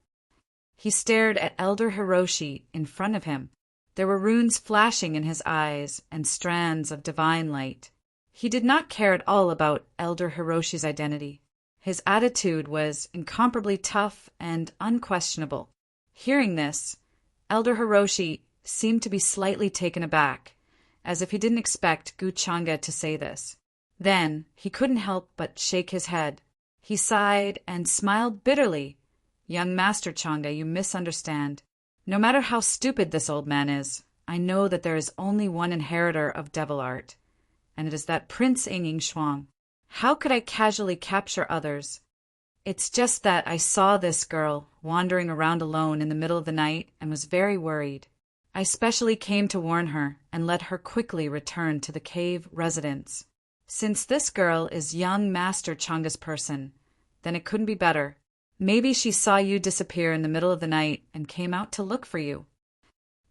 He stared at Elder Hiroshi in front of him. There were runes flashing in his eyes and strands of divine light. He did not care at all about Elder Hiroshi's identity. His attitude was incomparably tough and unquestionable. Hearing this, Elder Hiroshi seemed to be slightly taken aback, as if he didn't expect Gu Changa to say this. Then he couldn't help but shake his head. He sighed and smiled bitterly. Young Master Changa, you misunderstand. No matter how stupid this old man is, I know that there is only one inheritor of devil art, and it is that Prince Ying Shuang. How could I casually capture others? It's just that I saw this girl wandering around alone in the middle of the night and was very worried. I specially came to warn her and let her quickly return to the cave residence. Since this girl is young Master Changa's person, then it couldn't be better. Maybe she saw you disappear in the middle of the night and came out to look for you.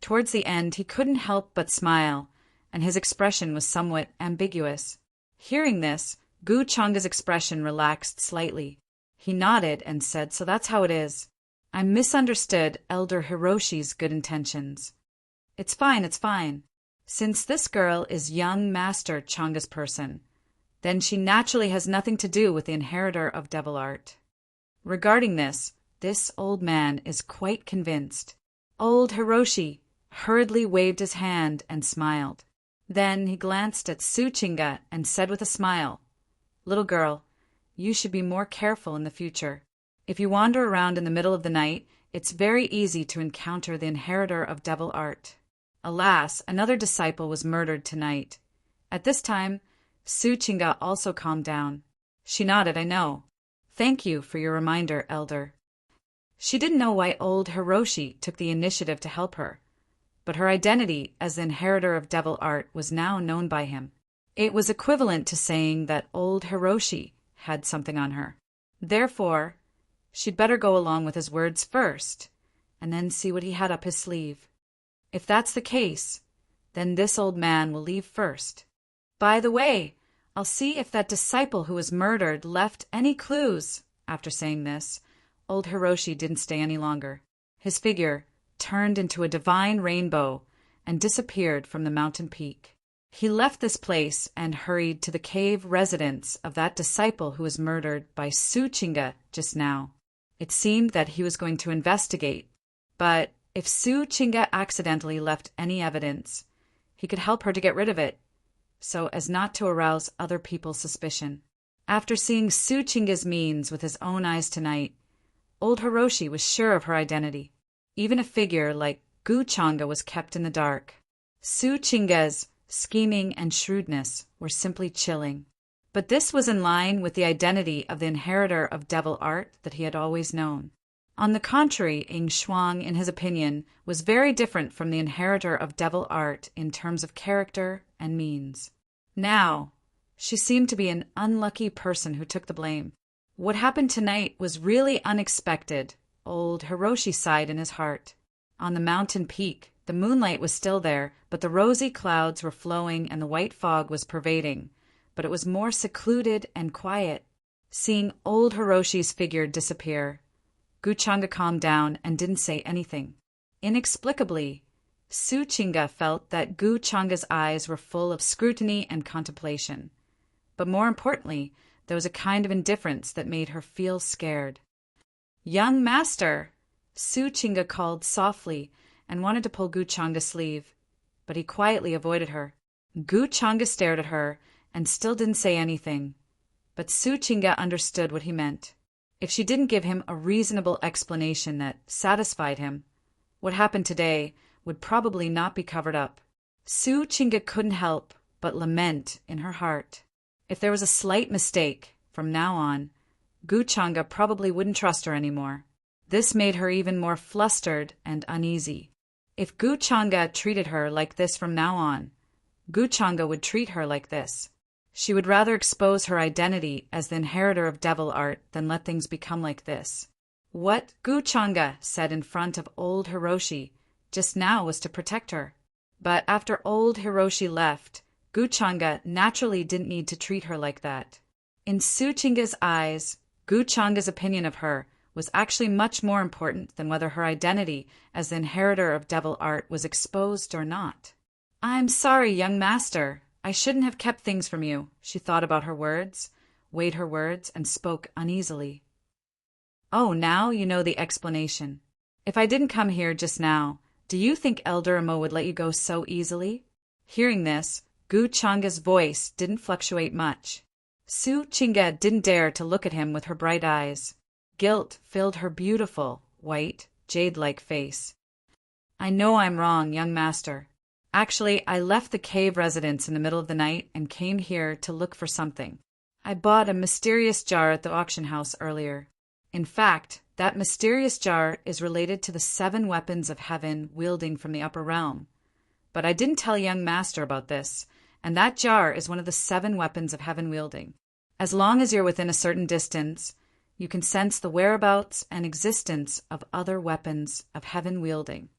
Towards the end, he couldn't help but smile, and his expression was somewhat ambiguous. Hearing this, Gu Changa's expression relaxed slightly. He nodded and said, so that's how it is. I misunderstood Elder Hiroshi's good intentions. It's fine, it's fine. Since this girl is young Master Changa's person, then she naturally has nothing to do with the inheritor of devil art. Regarding this old man is quite convinced. Old Hiroshi hurriedly waved his hand and smiled. Then he glanced at Su Chinga and said with a smile, Little girl, you should be more careful in the future. If you wander around in the middle of the night, it's very easy to encounter the inheritor of devil art. Alas, another disciple was murdered tonight. At this time, Su Chinga also calmed down. She nodded, I know. Thank you for your reminder, Elder. She didn't know why old Hiroshi took the initiative to help her, but her identity as the inheritor of devil art was now known by him. It was equivalent to saying that old Hiroshi had something on her. Therefore, she'd better go along with his words first, and then see what he had up his sleeve. If that's the case, then this old man will leave first. By the way, I'll see if that disciple who was murdered left any clues. After saying this, old Hiroshi didn't stay any longer. His figure turned into a divine rainbow and disappeared from the mountain peak. He left this place and hurried to the cave residence of that disciple who was murdered by Su Chinga just now. It seemed that he was going to investigate, but if Su Chinga accidentally left any evidence, he could help her to get rid of it, so as not to arouse other people's suspicion. After seeing Su Chinga's means with his own eyes tonight, old Hiroshi was sure of her identity. Even a figure like Gu Changa was kept in the dark. Su Chinga's scheming and shrewdness were simply chilling. But this was in line with the identity of the inheritor of devil art that he had always known. On the contrary, Ying Shuang, in his opinion, was very different from the inheritor of devil art in terms of character and means. Now, she seemed to be an unlucky person who took the blame. What happened tonight was really unexpected, old Hiroshi sighed in his heart. On the mountain peak, the moonlight was still there, but the rosy clouds were flowing and the white fog was pervading, but it was more secluded and quiet. Seeing old Hiroshi's figure disappear, Gu Changa calmed down and didn't say anything. Inexplicably, Su Chinga felt that Gu Changa's eyes were full of scrutiny and contemplation. But more importantly, there was a kind of indifference that made her feel scared. Young Master! Su Chinga called softly and wanted to pull Gu Changa's sleeve, but he quietly avoided her. Gu Changa stared at her and still didn't say anything, but Su Chinga understood what he meant. If she didn't give him a reasonable explanation that satisfied him, what happened today would probably not be covered up. Su Chinga couldn't help but lament in her heart. If there was a slight mistake, from now on, Gu Changa probably wouldn't trust her anymore. This made her even more flustered and uneasy. If Gu Changa treated her like this from now on, Guchanga would treat her like this. She would rather expose her identity as the inheritor of devil art than let things become like this. What Guchanga said in front of old Hiroshi just now was to protect her. But after old Hiroshi left, Guchanga naturally didn't need to treat her like that. In Tsuchinga's eyes, Guchanga's opinion of her was actually much more important than whether her identity as the inheritor of devil art was exposed or not. "I'm sorry, young master. I shouldn't have kept things from you," she thought about her words, weighed her words, and spoke uneasily. "Oh, now you know the explanation. If I didn't come here just now, do you think Elder Amo would let you go so easily?" Hearing this, Guchanga's voice didn't fluctuate much. Tsuchinga didn't dare to look at him with her bright eyes. Guilt filled her beautiful, white, jade-like face. "I know I'm wrong, young master. Actually, I left the cave residence in the middle of the night and came here to look for something. I bought a mysterious jar at the auction house earlier. In fact, that mysterious jar is related to the 7 weapons of heaven wielding from the upper realm. But I didn't tell young master about this, and that jar is one of the 7 weapons of heaven wielding. As long as you're within a certain distance, you can sense the whereabouts and existence of other weapons of heaven wielding.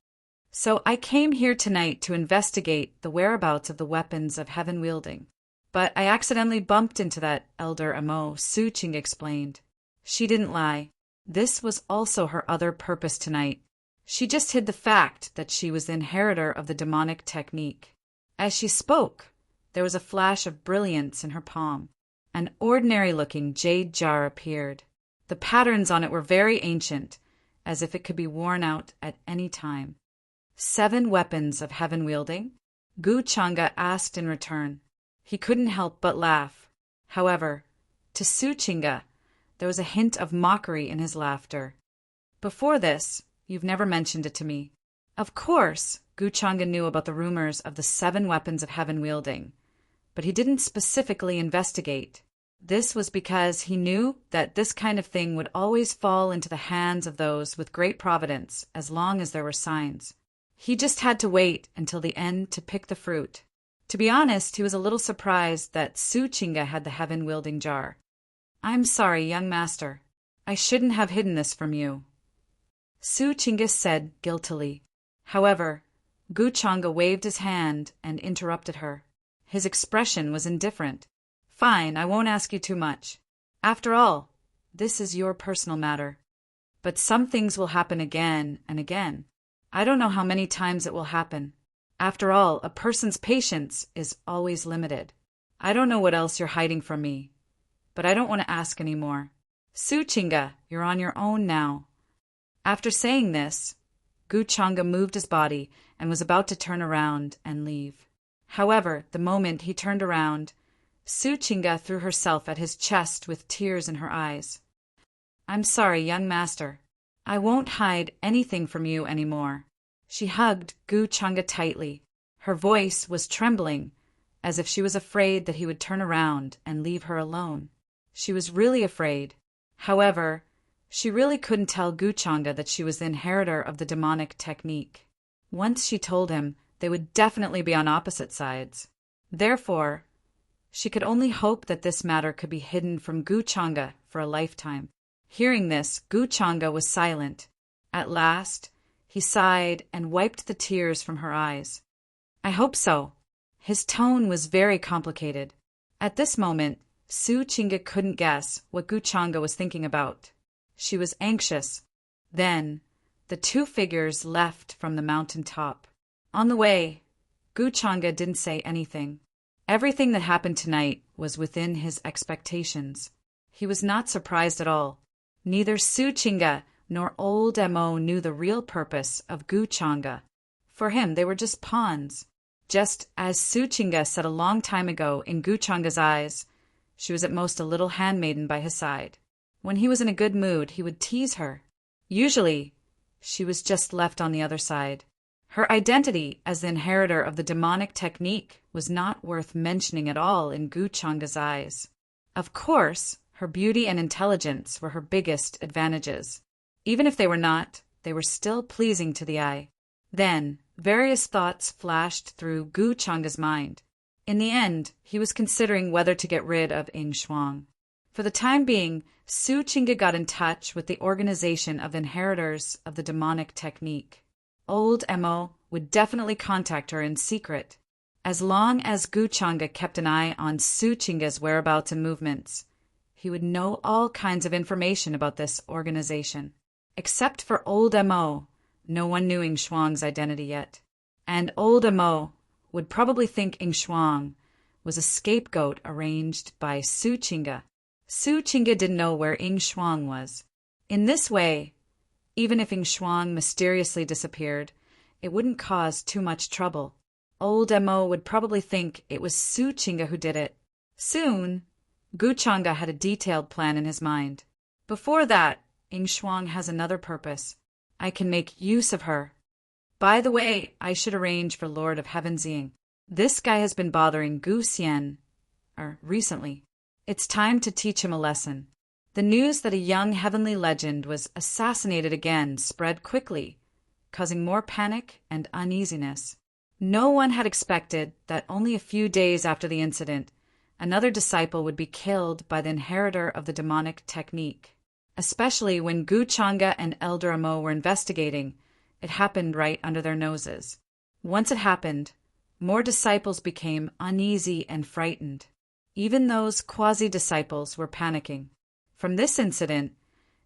So I came here tonight to investigate the whereabouts of the weapons of heaven wielding. But I accidentally bumped into that Elder Amo," Tsuching explained. She didn't lie. This was also her other purpose tonight. She just hid the fact that she was the inheritor of the demonic technique. As she spoke, there was a flash of brilliance in her palm. An ordinary-looking jade jar appeared. The patterns on it were very ancient, as if it could be worn out at any time. 7 weapons of heaven wielding? Guchanga asked in return. He couldn't help but laugh. However, to Tsuchinga, there was a hint of mockery in his laughter. "Before this, you've never mentioned it to me." Of course, Guchanga knew about the rumors of the 7 weapons of heaven wielding, but he didn't specifically investigate. This was because he knew that this kind of thing would always fall into the hands of those with great providence as long as there were signs. He just had to wait until the end to pick the fruit. To be honest, he was a little surprised that Tsuchinga had the heaven-wielding jar. "I'm sorry, young master. I shouldn't have hidden this from you," Tsuchinga said guiltily. However, Guchanga waved his hand and interrupted her. His expression was indifferent. "Fine, I won't ask you too much. After all, this is your personal matter. But some things will happen again and again. I don't know how many times it will happen. After all, a person's patience is always limited. I don't know what else you're hiding from me, but I don't want to ask any more. Tsuchinga, you're on your own now." After saying this, Guchanga moved his body and was about to turn around and leave. However, the moment he turned around, Tsuchinga threw herself at his chest with tears in her eyes. "I'm sorry, young master. I won't hide anything from you anymore." She hugged Guchanga tightly. Her voice was trembling, as if she was afraid that he would turn around and leave her alone. She was really afraid. However, she really couldn't tell Guchanga that she was the inheritor of the demonic technique. Once she told him, they would definitely be on opposite sides. Therefore, she could only hope that this matter could be hidden from Guchanga for a lifetime. Hearing this, Guchanga was silent. At last, he sighed and wiped the tears from her eyes. "I hope so." His tone was very complicated. At this moment, Tsuchinga couldn't guess what Guchanga was thinking about. She was anxious. Then, the 2 figures left from the mountain top. On the way, Guchanga didn't say anything. Everything that happened tonight was within his expectations. He was not surprised at all. Neither Tsuchinga nor old Amo knew the real purpose of Guchanga. For him, they were just pawns. Just as Tsuchinga said a long time ago in Guchanga's eyes, she was at most a little handmaiden by his side. When he was in a good mood, he would tease her. Usually, she was just left on the other side. Her identity as the inheritor of the demonic technique was not worth mentioning at all in Guchanga's eyes. Of course, her beauty and intelligence were her biggest advantages. Even if they were not, they were still pleasing to the eye. Then, various thoughts flashed through Guchanga's mind. In the end, he was considering whether to get rid of Ing Shuang. For the time being, Su Qingge got in touch with the organization of the inheritors of the demonic technique. Old Mo would definitely contact her in secret. As long as Gu Chang'e kept an eye on Su Qingge's whereabouts and movements, he would know all kinds of information about this organization. Except for Old Mo, no one knew Ing Shuang's identity yet. And Old Mo would probably think Ing Shuang was a scapegoat arranged by Su Qingge. Su Qingge didn't know where Ing Shuang was. In this way, even if Ing Shuang mysteriously disappeared, it wouldn't cause too much trouble. Old Mo would probably think it was Su Qingge who did it. Soon, Gu Chang'e had a detailed plan in his mind. Before that, Ing Shuang has another purpose. I can make use of her. By the way, I should arrange for Lord of Heaven Xing. This guy has been bothering Gu Xian, recently. It's time to teach him a lesson. The news that a young heavenly legend was assassinated again spread quickly, causing more panic and uneasiness. No one had expected that only a few days after the incident, another disciple would be killed by the inheritor of the demonic technique. Especially when Gu Chang'e and Elder Mo were investigating, it happened right under their noses. Once it happened, more disciples became uneasy and frightened. Even those quasi-disciples were panicking. From this incident,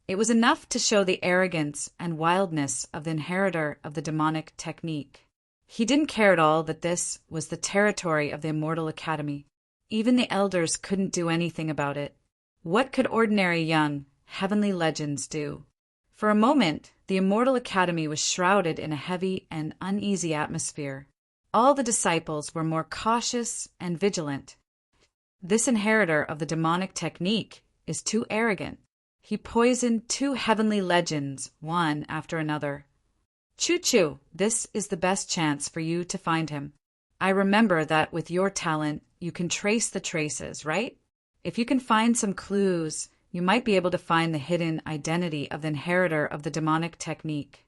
it was enough to show the arrogance and wildness of the inheritor of the demonic technique. He didn't care at all that this was the territory of the Immortal Academy. Even the elders couldn't do anything about it. What could ordinary young, heavenly legends do? For a moment, the Immortal Academy was shrouded in a heavy and uneasy atmosphere. All the disciples were more cautious and vigilant. This inheritor of the demonic technique is too arrogant. He poisoned 2 heavenly legends, one after another. Chu-Chu, this is the best chance for you to find him. I remember that with your talent, you can trace the traces, right? If you can find some clues, you might be able to find the hidden identity of the inheritor of the demonic technique.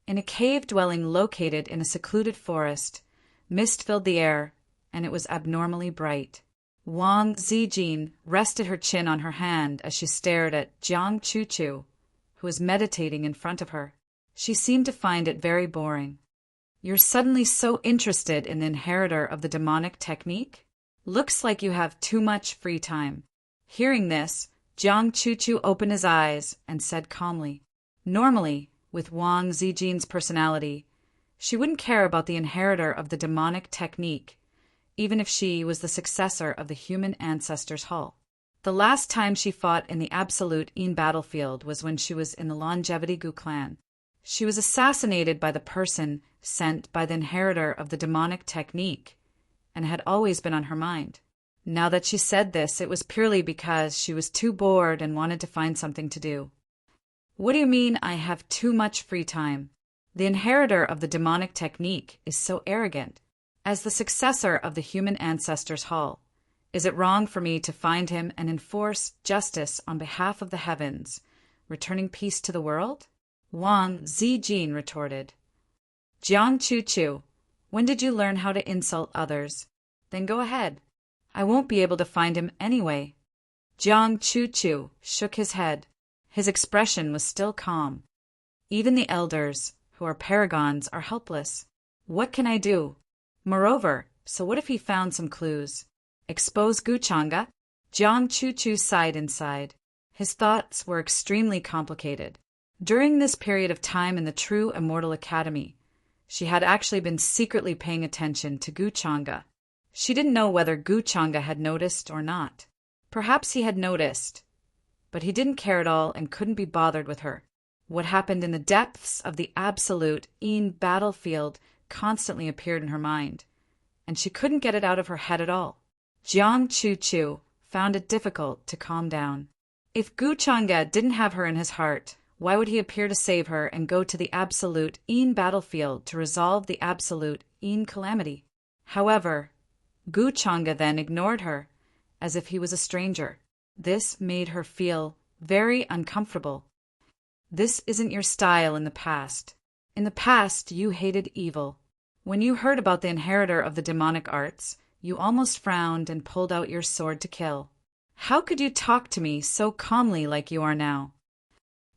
In a cave dwelling located in a secluded forest, mist filled the air, and it was abnormally bright. Wang Zijin rested her chin on her hand as she stared at Jiang Chu-Chu, who was meditating in front of her. She seemed to find it very boring. You're suddenly so interested in the inheritor of the demonic technique? Looks like you have too much free time. Hearing this, Jiang Chu-Chu opened his eyes and said calmly. Normally, with Wang Zijin's personality, she wouldn't care about the inheritor of the demonic technique, even if she was the successor of the human ancestors' hall. The last time she fought in the Absolute Yin battlefield was when she was in the Longevity Gu clan. She was assassinated by the person sent by the inheritor of the demonic technique, and had always been on her mind. Now that she said this, it was purely because she was too bored and wanted to find something to do. What do you mean I have too much free time? The inheritor of the demonic technique is so arrogant. As the successor of the human ancestors' hall, is it wrong for me to find him and enforce justice on behalf of the heavens, returning peace to the world? Wang Zijin retorted. Jiang Chu-Chu, when did you learn how to insult others? Then go ahead. I won't be able to find him anyway. Jiang Chu-Chu shook his head. His expression was still calm. Even the elders, who are paragons, are helpless. What can I do? Moreover, so what if he found some clues? Expose Gu Chang'e? Jiang Chu-Chu sighed inside. His thoughts were extremely complicated. During this period of time in the true Immortal Academy, she had actually been secretly paying attention to Gu Chang'e. She didn't know whether Gu Chang'e had noticed or not. Perhaps he had noticed, but he didn't care at all and couldn't be bothered with her. What happened in the depths of the Absolute Yin battlefield constantly appeared in her mind, and she couldn't get it out of her head at all. Jiang Chu-Chu found it difficult to calm down. If Gu Chang'e didn't have her in his heart, why would he appear to save her and go to the Absolute Yin battlefield to resolve the Absolute Yin calamity? However, Gu Chang'e then ignored her, as if he was a stranger. This made her feel very uncomfortable. This isn't your style in the past. In the past, you hated evil. When you heard about the inheritor of the demonic arts, You almost frowned and pulled out your sword to kill. How could you talk to me so calmly like you are now?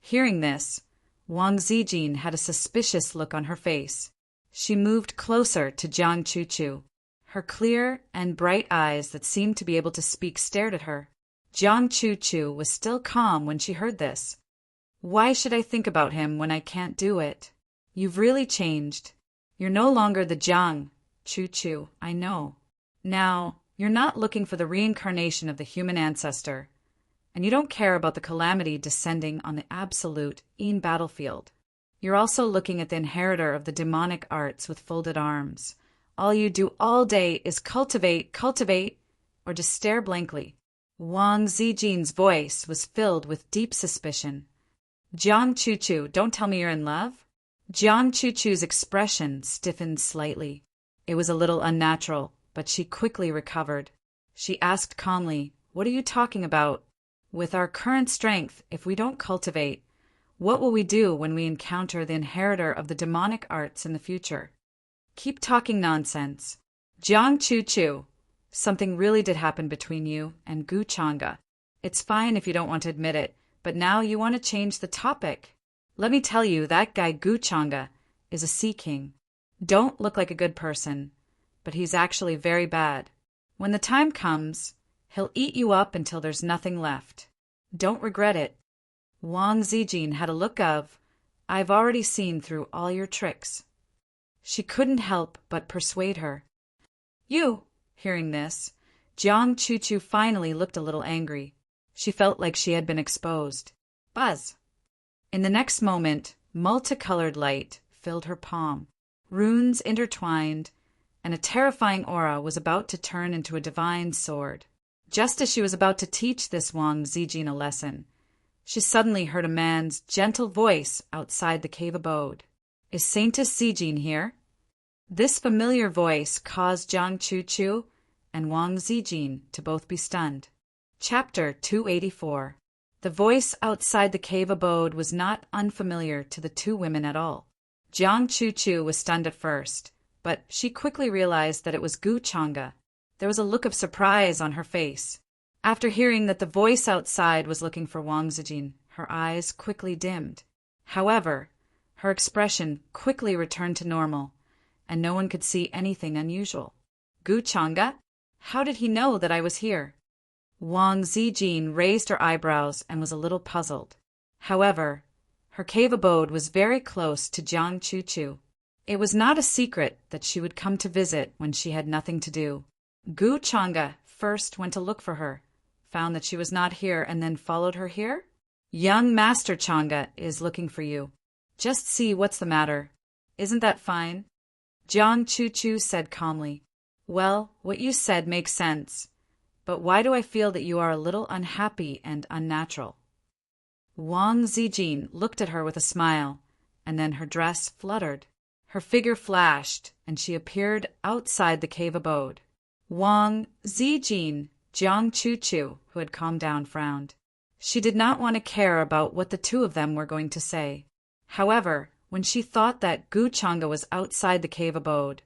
Hearing this, Wang Zijin had a suspicious look on her face. She moved closer to Jiang Chuchu. Her clear and bright eyes that seemed to be able to speak stared at her. Jiang Chuchu was still calm when she heard this. Why should I think about him when I can't do it? You've really changed. You're no longer the Jiang Chuchu I know. Now, you're not looking for the reincarnation of the human ancestor, and you don't care about the calamity descending on the absolute Yin battlefield. You're also looking at the inheritor of the demonic arts with folded arms. All you do all day is cultivate, or just stare blankly. Wang Zijin's voice was filled with deep suspicion. Jiang Chuchu, don't tell me you're in love? Jiang Chuchu's expression stiffened slightly. It was a little unnatural, but she quickly recovered. She asked calmly, What are you talking about? With our current strength, if we don't cultivate, what will we do when we encounter the inheritor of the demonic arts in the future? Keep talking nonsense. Jiang Chuchu, something really did happen between you and Gu Chang'e. It's fine if you don't want to admit it, but now you want to change the topic. Let me tell you, that guy Gu Chang'e is a sea king. Don't look like a good person, but he's actually very bad. When the time comes, he'll eat you up until there's nothing left. Don't regret it. Wang Zijin had a look of, I've already seen through all your tricks. She couldn't help but persuade her. You, hearing this, Jiang Chuchu finally looked a little angry. She felt like she had been exposed. Buzz. In the next moment, multicolored light filled her palm. Runes intertwined, and a terrifying aura was about to turn into a divine sword. Just as she was about to teach this Wang Zijin a lesson, she suddenly heard a man's gentle voice outside the cave abode. Is Saintess Zijin here? This familiar voice caused Jiang Chuchu and Wang Zijin to both be stunned. Chapter 284. The voice outside the cave abode was not unfamiliar to the two women at all. Jiang Chuchu was stunned at first, but she quickly realized that it was Gu Chang'e. There was a look of surprise on her face. After hearing that the voice outside was looking for Wang Zijin, her eyes quickly dimmed. However, her expression quickly returned to normal, and no one could see anything unusual. Gu Chang'e? How did he know that I was here? Wang Zijin raised her eyebrows and was a little puzzled. However, her cave abode was very close to Jiang Chuchu. It was not a secret that she would come to visit when she had nothing to do. Gu Chang'e first went to look for her, found that she was not here, and then followed her here? Young Master Chang'e is looking for you. Just see what's the matter. Isn't that fine? Jiang Chuchu said calmly. Well, what you said makes sense, but why do I feel that you are a little unhappy and unnatural? Wang Zijin looked at her with a smile, and then her dress fluttered. Her figure flashed, and she appeared outside the cave abode. Wang Zijin, Jiang Chuchu, who had calmed down, frowned. She did not want to care about what the two of them were going to say. However, when she thought that Gu Chang'e was outside the cave abode,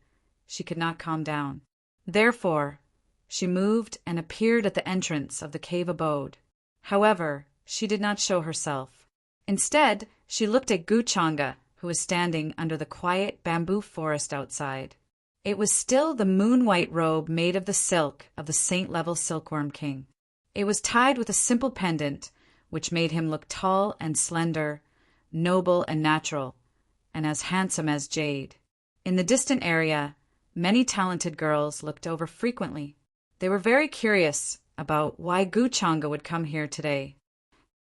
she could not calm down. Therefore, she moved and appeared at the entrance of the cave abode. However, she did not show herself. Instead, she looked at Gu Chang'e, who was standing under the quiet bamboo forest outside. It was still the moon-white robe made of the silk of the saint-level silkworm king. It was tied with a simple pendant, which made him look tall and slender, noble and natural, and as handsome as jade. In the distant area, many talented girls looked over frequently. They were very curious about why Gu Chang'e would come here today.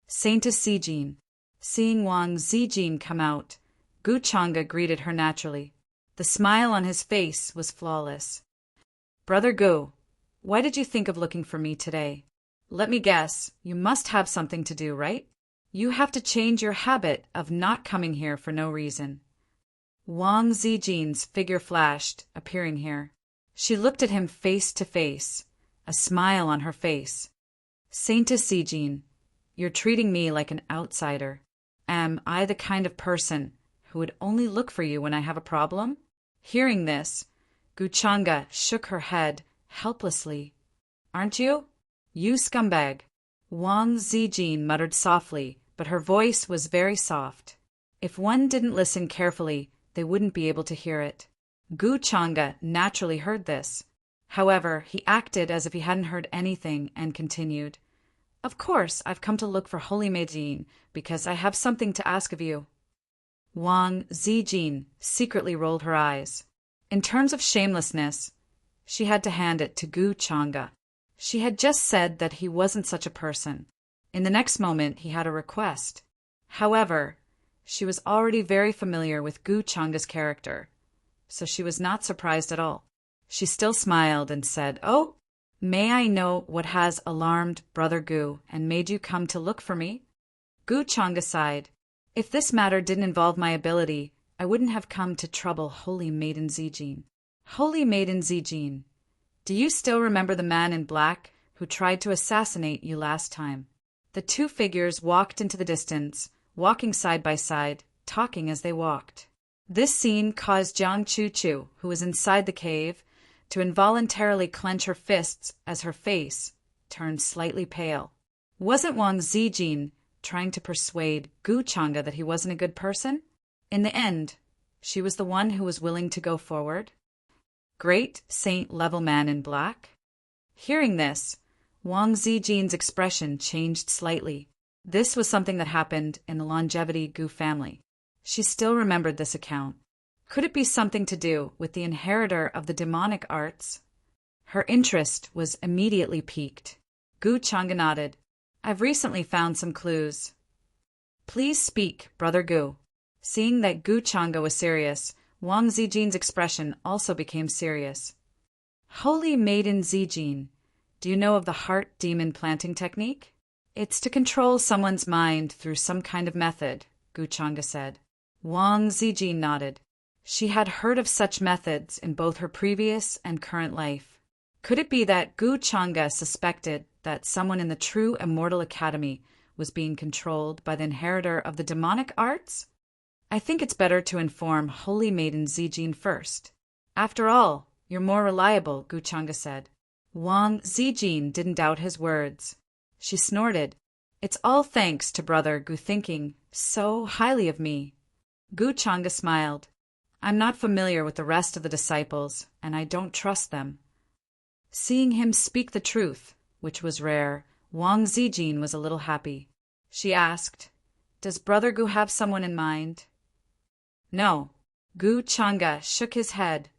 Saintess Zijin. Seeing Wang Zijin come out, Gu Chang'e greeted her naturally. The smile on his face was flawless. Brother Gu, why did you think of looking for me today? Let me guess, you must have something to do, right? You have to change your habit of not coming here for no reason. Wang Zijin's figure flashed, appearing here. She looked at him face to face, a smile on her face. Saintess Zijin, you're treating me like an outsider. Am I the kind of person who would only look for you when I have a problem? Hearing this, Gu Chang'e shook her head helplessly. "Aren't you? You scumbag!" Wang Zijin muttered softly, but her voice was very soft. If one didn't listen carefully, they wouldn't be able to hear it. Gu Changa naturally heard this. However, he acted as if he hadn't heard anything and continued, "Of course, I've come to look for Holy Maidin because I have something to ask of you." Wang Zijin secretly rolled her eyes. In terms of shamelessness, she had to hand it to Gu Changa. She had just said that he wasn't such a person. In the next moment, he had a request. However, she was already very familiar with Gu Changa's character, so she was not surprised at all. She still smiled and said, "Oh, may I know what has alarmed Brother Gu and made you come to look for me?" Gu Changa sighed. "If this matter didn't involve my ability, I wouldn't have come to trouble Holy Maiden Zijin." "Holy Maiden Zijin, do you still remember the man in black who tried to assassinate you last time?" The two figures walked into the distance, walking side by side, talking as they walked. This scene caused Jiang Chu-Chu, who was inside the cave, to involuntarily clench her fists as her face turned slightly pale. Wasn't Wang Zijin trying to persuade Gu Changa that he wasn't a good person? In the end, she was the one who was willing to go forward. Great saint-level man in black? Hearing this, Wang Zijin's expression changed slightly. This was something that happened in the Longevity Gu family. She still remembered this account. Could it be something to do with the inheritor of the demonic arts? Her interest was immediately piqued. Gu Changa nodded. "I've recently found some clues." "Please speak, Brother Gu." Seeing that Gu Changa was serious, Wang Zijin's expression also became serious. "Holy Maiden Zijin, do you know of the heart demon planting technique?" "It's to control someone's mind through some kind of method," Gu Changa said. Wang Zijin nodded. She had heard of such methods in both her previous and current life. Could it be that Gu Changa suspected that someone in the true Immortal Academy was being controlled by the inheritor of the demonic arts? "I think it's better to inform Holy Maiden Zijin first. After all, you're more reliable," Gu Changa said. Wang Zijin didn't doubt his words. She snorted. "It's all thanks to Brother Gu thinking so highly of me." Gu Changa smiled. "I'm not familiar with the rest of the disciples, and I don't trust them." Seeing him speak the truth, which was rare, Wang Zijin was a little happy. She asked, "Does Brother Gu have someone in mind?" "No." Gu Changa shook his head.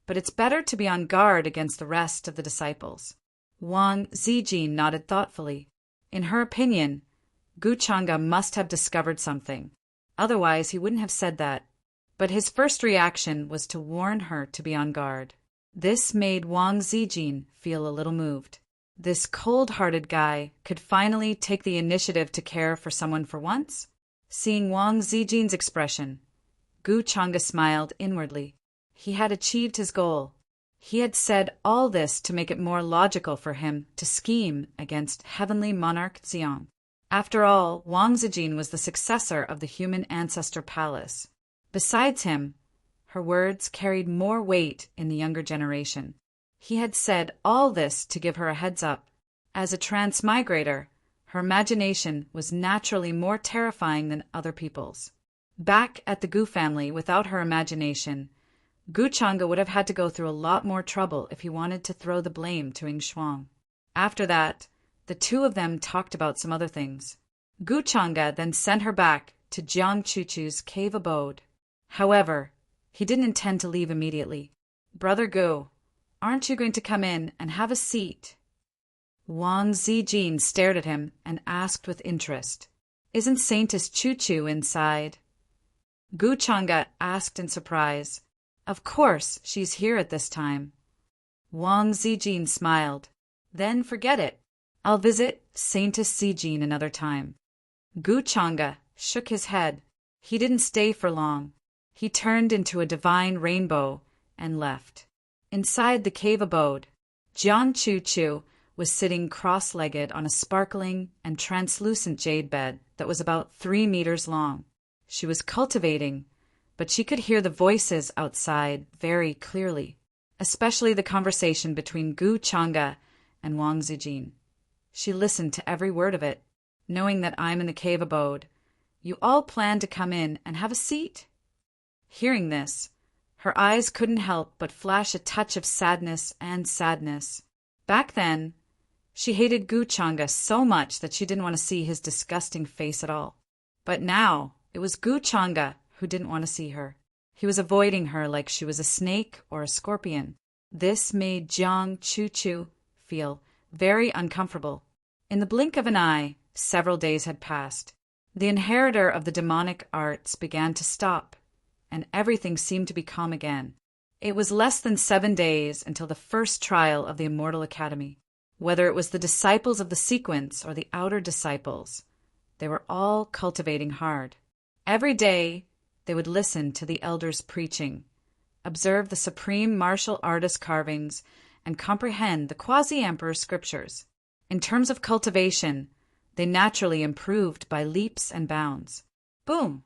"But it's better to be on guard against the rest of the disciples." Wang Zijin nodded thoughtfully. In her opinion, Gu Changa must have discovered something. Otherwise, he wouldn't have said that. But his first reaction was to warn her to be on guard. This made Wang Zijin feel a little moved. This cold-hearted guy could finally take the initiative to care for someone for once? Seeing Wang Zijin's expression, Gu Changa smiled inwardly. He had achieved his goal. He had said all this to make it more logical for him to scheme against Heavenly Monarch Xiang. After all, Wang Zijin was the successor of the human ancestor palace. Besides him, her words carried more weight in the younger generation. He had said all this to give her a heads up. As a transmigrator, her imagination was naturally more terrifying than other people's. Back at the Gu family, without her imagination, Gu Changa would have had to go through a lot more trouble if he wanted to throw the blame to Ying Shuang. After that, the two of them talked about some other things. Gu Changa then sent her back to Jiang Chuchu's cave abode. However, he didn't intend to leave immediately. "Brother Gu, aren't you going to come in and have a seat?" Wang Zijin stared at him and asked with interest, "Isn't Saintess Chu-Chu inside?" Gu Changa asked in surprise, "Of course, she's here at this time." Wang Zijin smiled. "Then forget it. I'll visit Saintess Zijin another time." Gu Changa shook his head. He didn't stay for long. He turned into a divine rainbow and left. Inside the cave abode, Jiang Chu-Chu was sitting cross-legged on a sparkling and translucent jade bed that was about 3 meters long. She was cultivating, but she could hear the voices outside very clearly. especially the conversation between Gu Changa and Wang Zijin. She listened to every word of it, knowing that I'm in the cave abode. You all plan to come in and have a seat? Hearing this, her eyes couldn't help but flash a touch of sadness and sadness. Back then, she hated Gu Changa so much that she didn't want to see his disgusting face at all. But now, it was Gu Changa who didn't want to see her. He was avoiding her like she was a snake or a scorpion. This made Jiang Chu feel very uncomfortable. In the blink of an eye, several days had passed. The inheritor of the demonic arts began to stop, and everything seemed to be calm again. It was less than 7 days until the first trial of the Immortal Academy. Whether it was the disciples of the sequence or the outer disciples, they were all cultivating hard. Every day, they would listen to the elders preaching, observe the supreme martial artist carvings, and comprehend the quasi-emperor scriptures. In terms of cultivation, they naturally improved by leaps and bounds. Boom!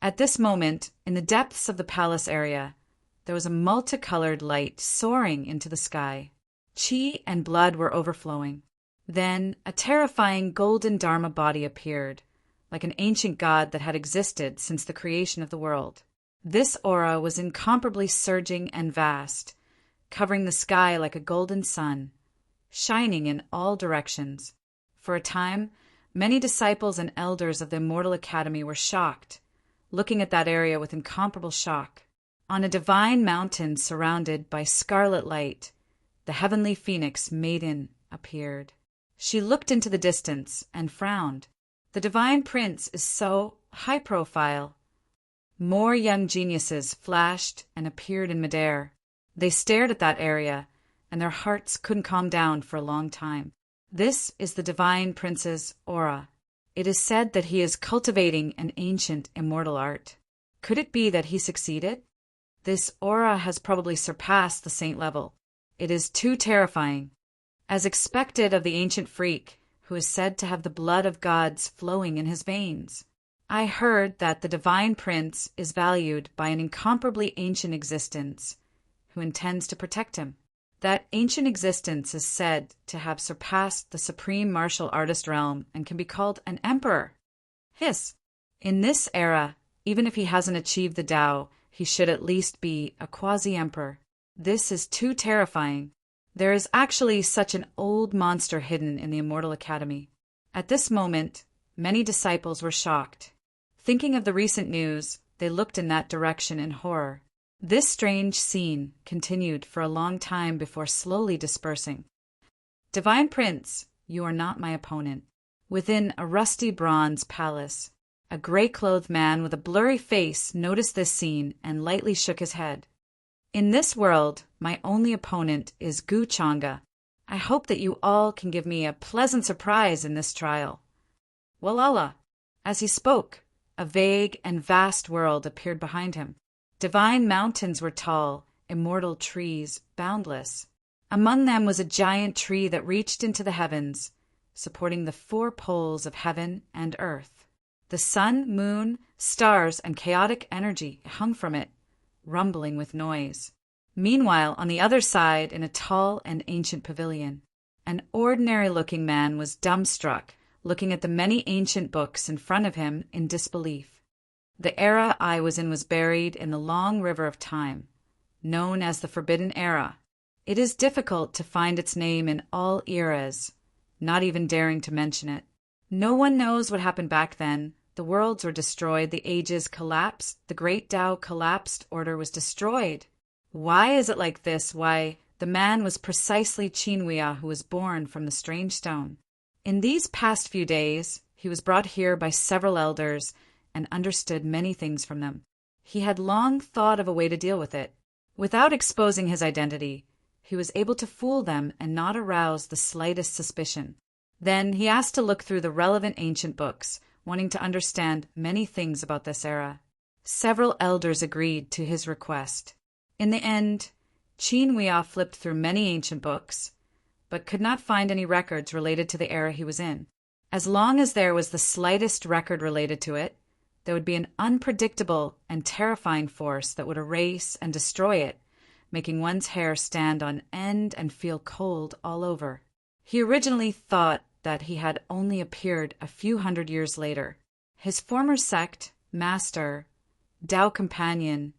At this moment, in the depths of the palace area, there was a multicolored light soaring into the sky. Qi and blood were overflowing. Then a terrifying golden Dharma body appeared, like an ancient god that had existed since the creation of the world. This aura was incomparably surging and vast, covering the sky like a golden sun, shining in all directions. For a time, many disciples and elders of the Immortal Academy were shocked, looking at that area with incomparable shock. On a divine mountain surrounded by scarlet light, the heavenly phoenix maiden appeared. She looked into the distance and frowned. The divine prince is so high profile. More young geniuses flashed and appeared in midair. They stared at that area, and their hearts couldn't calm down for a long time. This is the divine prince's aura. It is said that he is cultivating an ancient immortal art. Could it be that he succeeded? This aura has probably surpassed the saint level. It is too terrifying. As expected of the ancient freak, who is said to have the blood of gods flowing in his veins. I heard that the divine prince is valued by an incomparably ancient existence, who intends to protect him. That ancient existence is said to have surpassed the supreme martial artist realm and can be called an emperor. Hiss! In this era, even if he hasn't achieved the Tao, he should at least be a quasi-emperor. This is too terrifying. There is actually such an old monster hidden in the Immortal Academy. At this moment, many disciples were shocked. Thinking of the recent news, they looked in that direction in horror. This strange scene continued for a long time before slowly dispersing. Divine Prince, you are not my opponent. Within a rusty bronze palace, a gray-clothed man with a blurry face noticed this scene and lightly shook his head. In this world, my only opponent is Gu Changa. I hope that you all can give me a pleasant surprise in this trial. Walala! As he spoke, a vague and vast world appeared behind him. Divine mountains were tall, immortal trees boundless. Among them was a giant tree that reached into the heavens, supporting the 4 poles of heaven and earth. The sun, moon, stars, and chaotic energy hung from it, rumbling with noise. Meanwhile, on the other side, in a tall and ancient pavilion, an ordinary-looking man was dumbstruck, looking at the many ancient books in front of him in disbelief. The era I was in was buried in the long river of time, known as the Forbidden Era. It is difficult to find its name in all eras, not even daring to mention it. No one knows what happened back then. The worlds were destroyed, the ages collapsed, the great Tao collapsed, order was destroyed. Why is it like this? Why, the man was precisely Qinhuia who was born from the strange stone. In these past few days, he was brought here by several elders and understood many things from them. He had long thought of a way to deal with it. Without exposing his identity, he was able to fool them and not arouse the slightest suspicion. Then he asked to look through the relevant ancient books, wanting to understand many things about this era. Several elders agreed to his request. In the end, Qinhuia flipped through many ancient books, but could not find any records related to the era he was in. As long as there was the slightest record related to it, there would be an unpredictable and terrifying force that would erase and destroy it, making one's hair stand on end and feel cold all over. He originally thought that he had only appeared a few hundred years later. His former sect, master, Tao companion,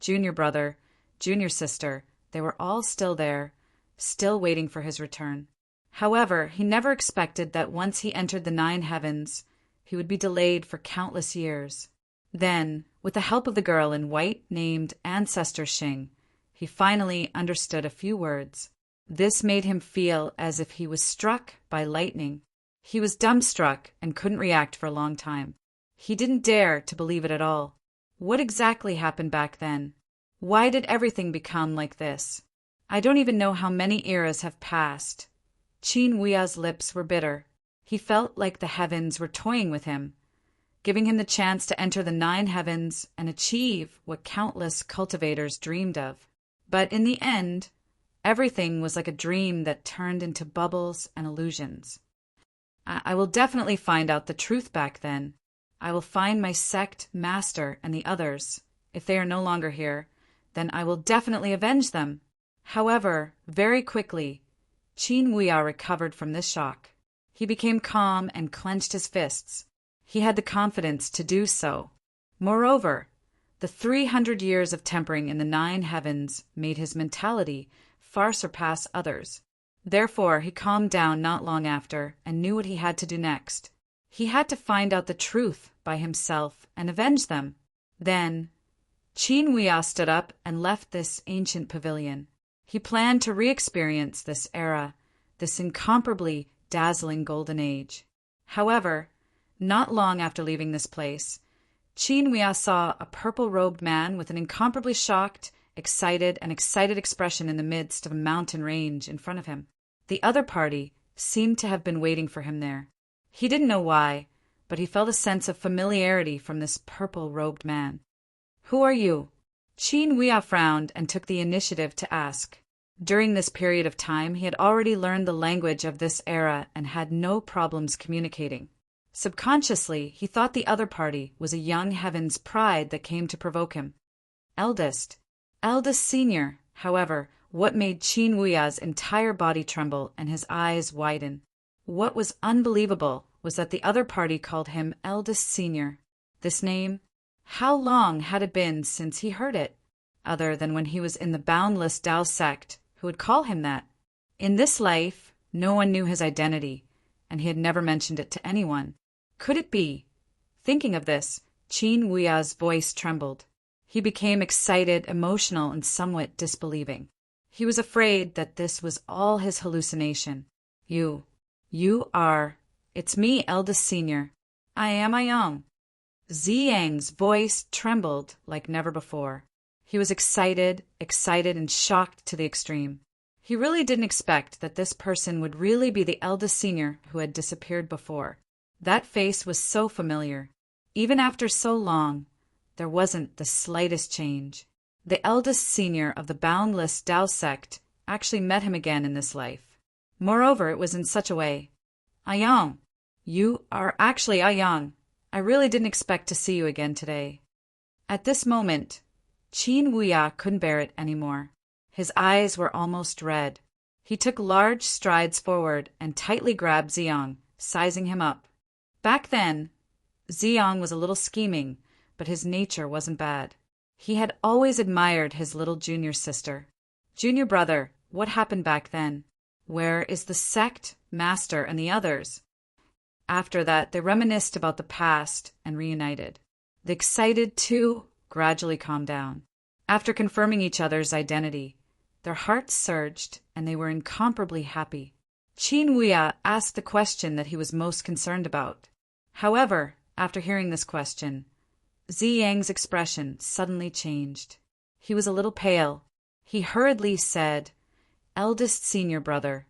junior brother, junior sister, they were all still there, still waiting for his return. However, he never expected that once he entered the 9 heavens, he would be delayed for countless years. Then, with the help of the girl in white named Ancestor Xing, he finally understood a few words. This made him feel as if he was struck by lightning. He was dumbstruck and couldn't react for a long time. He didn't dare to believe it at all. What exactly happened back then? Why did everything become like this? I don't even know how many eras have passed. Qin Wuya's lips were bitter. He felt like the heavens were toying with him, giving him the chance to enter the 9 heavens and achieve what countless cultivators dreamed of. But in the end, everything was like a dream that turned into bubbles and illusions. I will definitely find out the truth back then. I will find my sect master and the others. If they are no longer here, then I will definitely avenge them. However, very quickly, Qin Wuya recovered from this shock. He became calm and clenched his fists. He had the confidence to do so. Moreover, the 300 years of tempering in the 9 heavens made his mentality far surpass others. Therefore, he calmed down not long after and knew what he had to do next. He had to find out the truth by himself and avenge them. Then, Qin Wuya stood up and left this ancient pavilion. He planned to re-experience this era, this incomparably dazzling golden age. However, not long after leaving this place, Qin Wuya saw a purple-robed man with an incomparably shocked, excited expression in the midst of a mountain range in front of him. The other party seemed to have been waiting for him there. He didn't know why, but he felt a sense of familiarity from this purple-robed man. "Who are you?" Qin Wuya frowned and took the initiative to ask. During this period of time, he had already learned the language of this era and had no problems communicating. Subconsciously, he thought the other party was a young heaven's pride that came to provoke him. Eldest senior, however, what made Qin Wuya's entire body tremble and his eyes widen. What was unbelievable was that the other party called him eldest senior. This name, how long had it been since he heard it, other than when he was in the boundless Tao sect, who would call him that? In this life, no one knew his identity, and he had never mentioned it to anyone. Could it be? Thinking of this, Qin Wuya's voice trembled. He became excited, emotional, and somewhat disbelieving. He was afraid that this was all his hallucination. You are... It's me, eldest senior. I am Ayang. Ziyang's voice trembled like never before. He was excited and shocked to the extreme. He really didn't expect that this person would really be the eldest senior who had disappeared before. That face was so familiar. Even after so long, there wasn't the slightest change. The eldest senior of the boundless Tao sect actually met him again in this life. Moreover, it was in such a way. Ayang, you are actually Ayang. I really didn't expect to see you again today. At this moment, Qin Wuya couldn't bear it anymore. His eyes were almost red. He took large strides forward and tightly grabbed Ziyang, sizing him up. Back then, Ziyang was a little scheming, but his nature wasn't bad. He had always admired his little junior sister. Junior brother, what happened back then? Where is the sect, master, and the others? After that, they reminisced about the past and reunited. The excited two gradually calmed down. After confirming each other's identity, their hearts surged and they were incomparably happy. Qin Wuya asked the question that he was most concerned about. However, after hearing this question, Ziyang's expression suddenly changed. He was a little pale. He hurriedly said, "Eldest senior brother,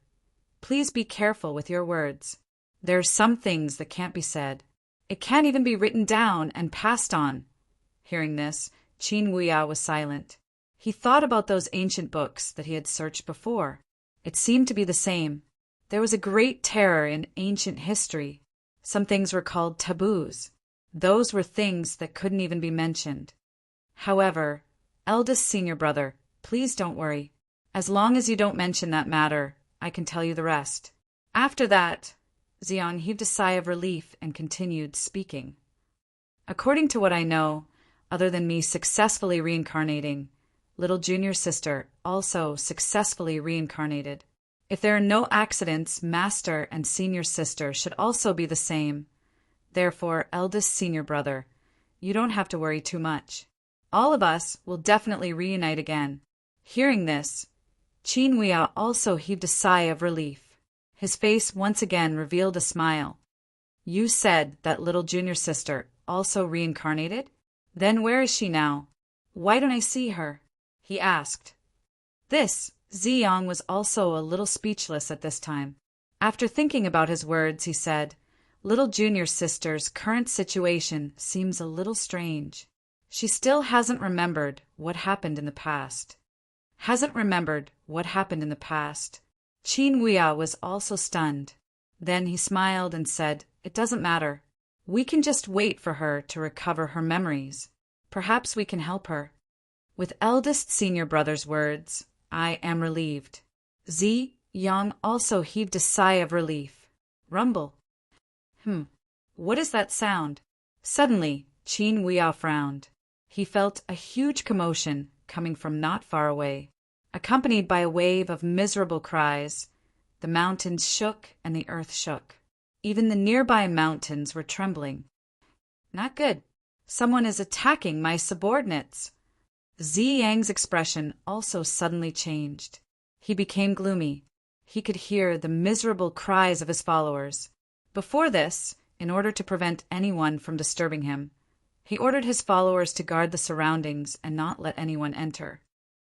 please be careful with your words. There are some things that can't be said. It can't even be written down and passed on." Hearing this, Qin Wuya was silent. He thought about those ancient books that he had searched before. It seemed to be the same. There was a great terror in ancient history. Some things were called taboos. Those were things that couldn't even be mentioned. However, eldest senior brother, Please don't worry. As long as you don't mention that matter, I can tell you the rest. After that, Xiang heaved a sigh of relief and continued speaking. According to what I know, other than me successfully reincarnating, little junior sister also successfully reincarnated. If there are no accidents, master and senior sister should also be the same. Therefore, eldest senior brother, you don't have to worry too much. All of us will definitely reunite again. Hearing this, Qin Huia also heaved a sigh of relief. His face once again revealed a smile. You said that little junior sister also reincarnated? Then where is she now? Why don't I see her? He asked. Ziyang was also a little speechless at this time. After thinking about his words, he said, Little junior sister's current situation seems a little strange. She still hasn't remembered what happened in the past. Qin Huia was also stunned. Then he smiled and said, It doesn't matter. We can just wait for her to recover her memories. Perhaps we can help her. With eldest senior brother's words, I am relieved. Yang also heaved a sigh of relief. Rumble. What is that sound? Suddenly, Qin Huia frowned. He felt a huge commotion coming from not far away. Accompanied by a wave of miserable cries, the mountains shook and the earth shook. Even the nearby mountains were trembling. Not good. Someone is attacking my subordinates. Ziyang's expression also suddenly changed. He became gloomy. He could hear the miserable cries of his followers. Before this, in order to prevent anyone from disturbing him, he ordered his followers to guard the surroundings and not let anyone enter.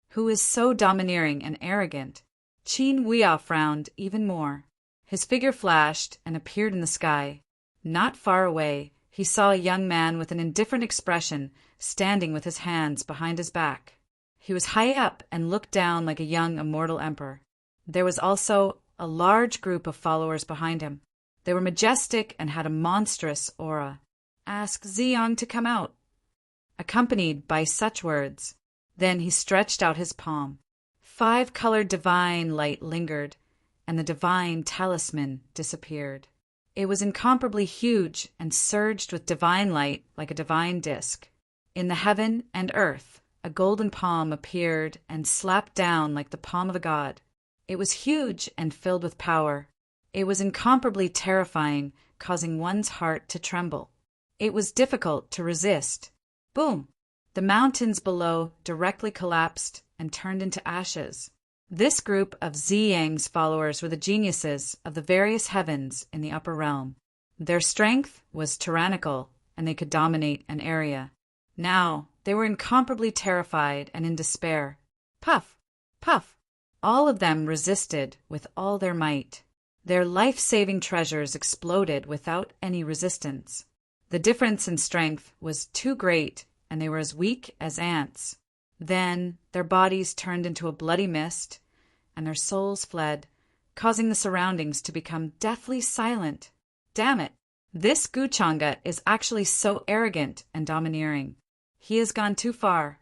Who is so domineering and arrogant? Qin Huia frowned even more. His figure flashed and appeared in the sky. Not far away, he saw a young man with an indifferent expression standing with his hands behind his back. He was high up and looked down like a young immortal emperor. There was also a large group of followers behind him. They were majestic and had a monstrous aura. Ask Ziyang to come out. Accompanied by such words, then he stretched out his palm. 5-colored divine light lingered, and the divine talisman disappeared. It was incomparably huge and surged with divine light like a divine disk. In the heaven and earth, a golden palm appeared and slapped down like the palm of a god. It was huge and filled with power. It was incomparably terrifying, causing one's heart to tremble. It was difficult to resist. Boom! The mountains below directly collapsed and turned into ashes. This group of Ziyang's followers were the geniuses of the various heavens in the upper realm. Their strength was tyrannical, and they could dominate an area. Now, they were incomparably terrified and in despair. Puff! Puff! All of them resisted with all their might. Their life-saving treasures exploded without any resistance. The difference in strength was too great, and they were as weak as ants. Then their bodies turned into a bloody mist, and their souls fled, causing the surroundings to become deathly silent. Damn it! This Guchanga is actually so arrogant and domineering. He has gone too far.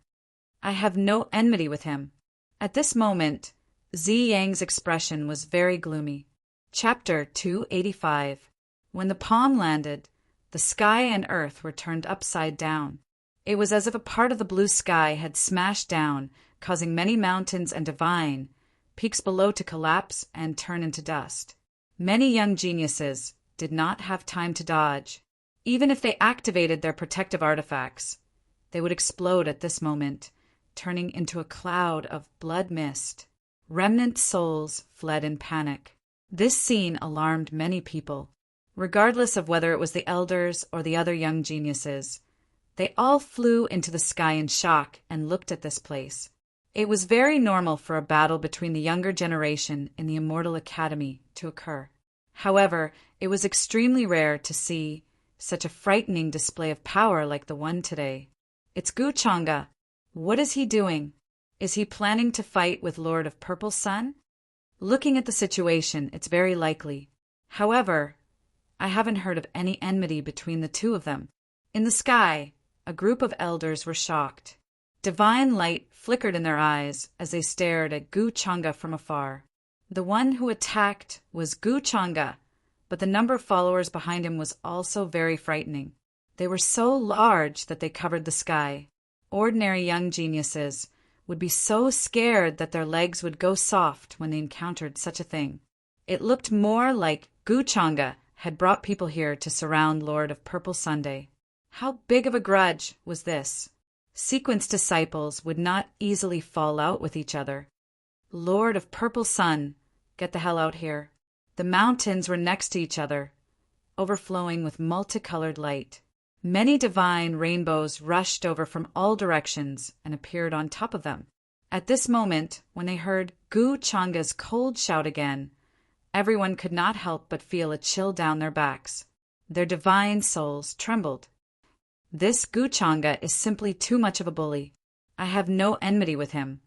I have no enmity with him. At this moment, Ziyang's expression was very gloomy. Chapter 285. When the palm landed, the sky and earth were turned upside down. It was as if a part of the blue sky had smashed down, causing many mountains and divine peaks below to collapse and turn into dust. Many young geniuses did not have time to dodge. Even if they activated their protective artifacts, they would explode at this moment, turning into a cloud of blood mist. Remnant souls fled in panic. This scene alarmed many people. Regardless of whether it was the elders or the other young geniuses, they all flew into the sky in shock and looked at this place. It was very normal for a battle between the younger generation in the Immortal Academy to occur. However, it was extremely rare to see such a frightening display of power like the one today. It's Guchanga. What is he doing? Is he planning to fight with Lord of Purple Sun? Looking at the situation, it's very likely. However, I haven't heard of any enmity between the two of them. In the sky, a group of elders were shocked. Divine light flickered in their eyes as they stared at Gu Changa from afar. The one who attacked was Gu Changa, but the number of followers behind him was also very frightening. They were so large that they covered the sky. Ordinary young geniuses would be so scared that their legs would go soft when they encountered such a thing. It looked more like Gu Changa had brought people here to surround Lord of Purple Sunday. How big of a grudge was this? Sequence disciples would not easily fall out with each other. Lord of Purple Sun, get the hell out here. The mountains were next to each other, overflowing with multicolored light. Many divine rainbows rushed over from all directions and appeared on top of them. At this moment, when they heard Gu Changa's cold shout again, everyone could not help but feel a chill down their backs. Their divine souls trembled. This Gu Changa is simply too much of a bully. I have no enmity with him,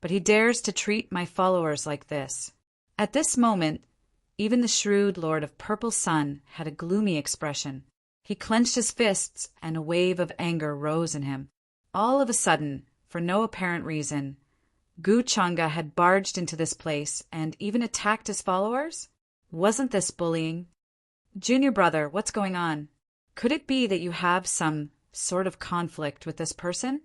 but he dares to treat my followers like this. At this moment, even the shrewd Lord of Purple Sun had a gloomy expression. He clenched his fists, and a wave of anger rose in him. All of a sudden, for no apparent reason, Gu Changa had barged into this place and even attacked his followers? Wasn't this bullying? Junior brother, what's going on? Could it be that you have some sort of conflict with this person?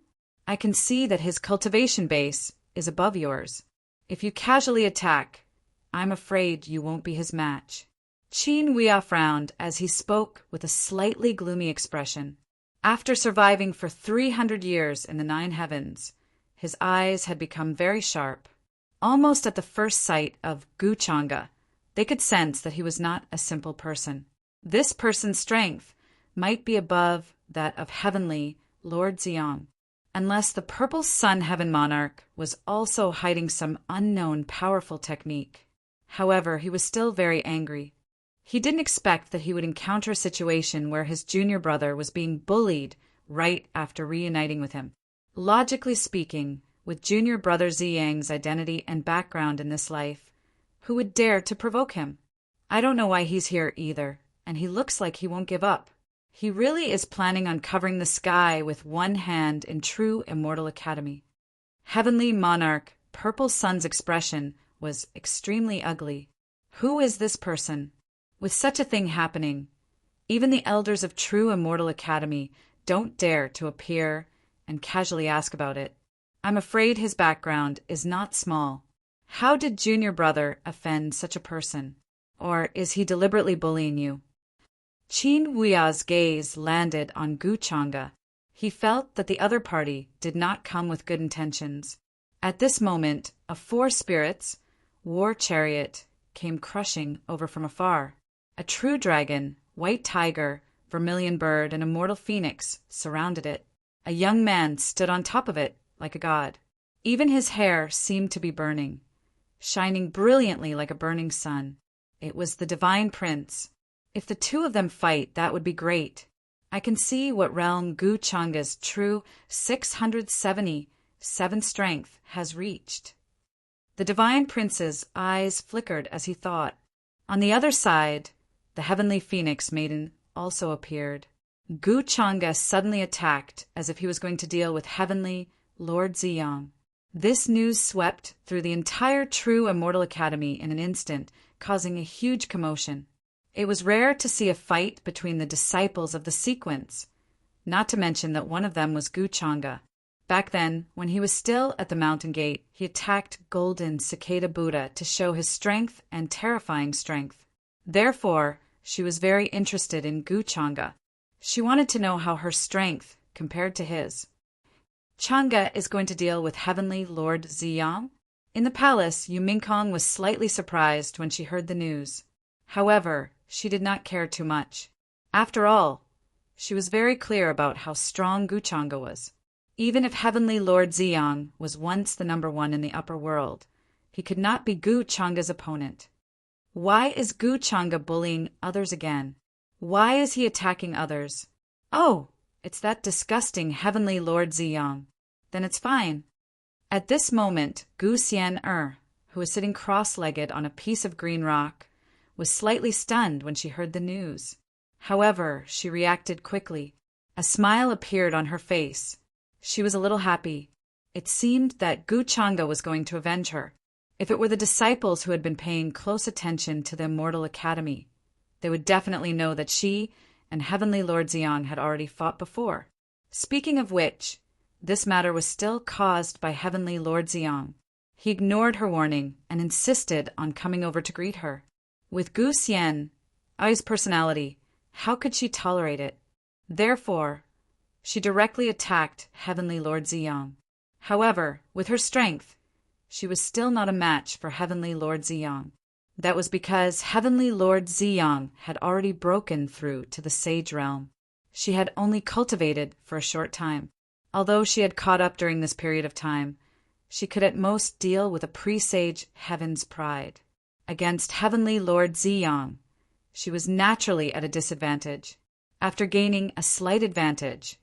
I can see that his cultivation base is above yours. If you casually attack, I'm afraid you won't be his match. Qin Huia frowned as he spoke with a slightly gloomy expression. After surviving for 300 years in the 9 heavens, his eyes had become very sharp. Almost at the first sight of Gu Changa, they could sense that he was not a simple person. This person's strength might be above that of heavenly Lord Ziyang, unless the Purple Sun Heaven Monarch was also hiding some unknown powerful technique. However, he was still very angry. He didn't expect that he would encounter a situation where his junior brother was being bullied right after reuniting with him. Logically speaking, with junior brother Ziyang's identity and background in this life, who would dare to provoke him? I don't know why he's here either, and he looks like he won't give up. He really is planning on covering the sky with one hand in true Immortal Academy. Heavenly Monarch Purple Sun's expression was extremely ugly. Who is this person? With such a thing happening, even the elders of true Immortal Academy don't dare to appear and casually ask about it. I'm afraid his background is not small. How did junior brother offend such a person? Or is he deliberately bullying you? Qin Huia's gaze landed on Gu Changa. He felt that the other party did not come with good intentions. At this moment, a 4 spirits war chariot came crushing over from afar. A true dragon, white tiger, vermilion bird, and immortal phoenix surrounded it. A young man stood on top of it like a god. Even his hair seemed to be burning, shining brilliantly like a burning sun. It was the Divine Prince. If the two of them fight, that would be great. I can see what realm Gu Changa's true 677 strength has reached. The Divine Prince's eyes flickered as he thought. On the other side, the Heavenly Phoenix Maiden also appeared. Gu Changa suddenly attacked as if he was going to deal with Heavenly Lord Ziyang. This news swept through the entire true Immortal Academy in an instant, causing a huge commotion. It was rare to see a fight between the disciples of the sequence, not to mention that one of them was Gu Changa. Back then, when he was still at the mountain gate, he attacked Golden Cicada Buddha to show his strength and terrifying strength. Therefore, she was very interested in Gu Changa. She wanted to know how her strength compared to his. Changa is going to deal with Heavenly Lord Ziyang? In the palace, Yu Mingkong was slightly surprised when she heard the news. However, she did not care too much. After all, she was very clear about how strong Gu Changa was. Even if Heavenly Lord Ziyang was once the number 1 in the upper world, he could not be Gu Changa's opponent. Why is Gu Changa bullying others again? Why is he attacking others? Oh, it's that disgusting Heavenly Lord Ziyang. Then it's fine. At this moment, Gu Xian who was sitting cross-legged on a piece of green rock, was slightly stunned when she heard the news. However, she reacted quickly. A smile appeared on her face. She was a little happy. It seemed that Gu Changa was going to avenge her. If it were the disciples who had been paying close attention to the Immortal Academy, they would definitely know that she and Heavenly Lord Ziyang had already fought before. Speaking of which, this matter was still caused by Heavenly Lord Ziyang. He ignored her warning and insisted on coming over to greet her. With Gu Xian, Ai's personality, how could she tolerate it? Therefore, she directly attacked Heavenly Lord Ziyang. However, with her strength, she was still not a match for Heavenly Lord Ziyang. That was because Heavenly Lord Ziyang had already broken through to the Sage Realm. She had only cultivated for a short time. Although she had caught up during this period of time, she could at most deal with a pre-sage Heaven's Pride. Against Heavenly Lord Ziyang, she was naturally at a disadvantage. After gaining a slight advantage,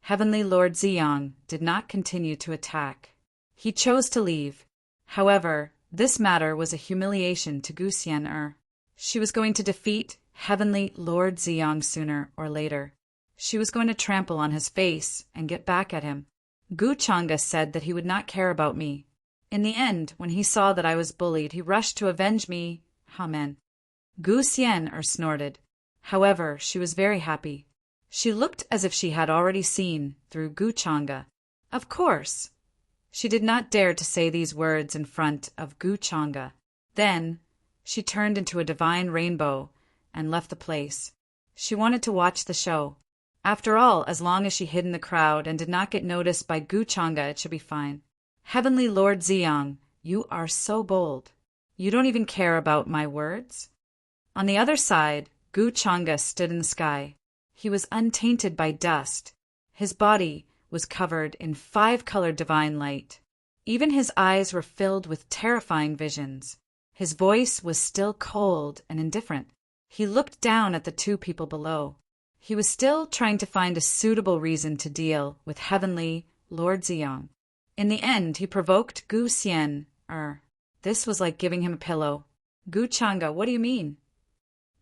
Heavenly Lord Ziyang did not continue to attack. He chose to leave. However, this matter was a humiliation to Gu Xian. She was going to defeat Heavenly Lord Ziyang sooner or later. She was going to trample on his face and get back at him. Gu Changa said that he would not care about me. In the end, when he saw that I was bullied, he rushed to avenge me. Amen. Gu Xian snorted. However, she was very happy. She looked as if she had already seen through Gu Changa. Of course, she did not dare to say these words in front of Gu Changa. Then, she turned into a divine rainbow and left the place. She wanted to watch the show. After all, as long as she hid in the crowd and did not get noticed by Gu Changa, it should be fine. Heavenly Lord Ziyang, you are so bold. You don't even care about my words? On the other side, Gu Changa stood in the sky. He was untainted by dust. His body was covered in 5-colored divine light. Even his eyes were filled with terrifying visions. His voice was still cold and indifferent. He looked down at the two people below. He was still trying to find a suitable reason to deal with Heavenly Lord Ziyang. In the end, he provoked Gu Xian. This was like giving him a pillow. Gu Changa, what do you mean?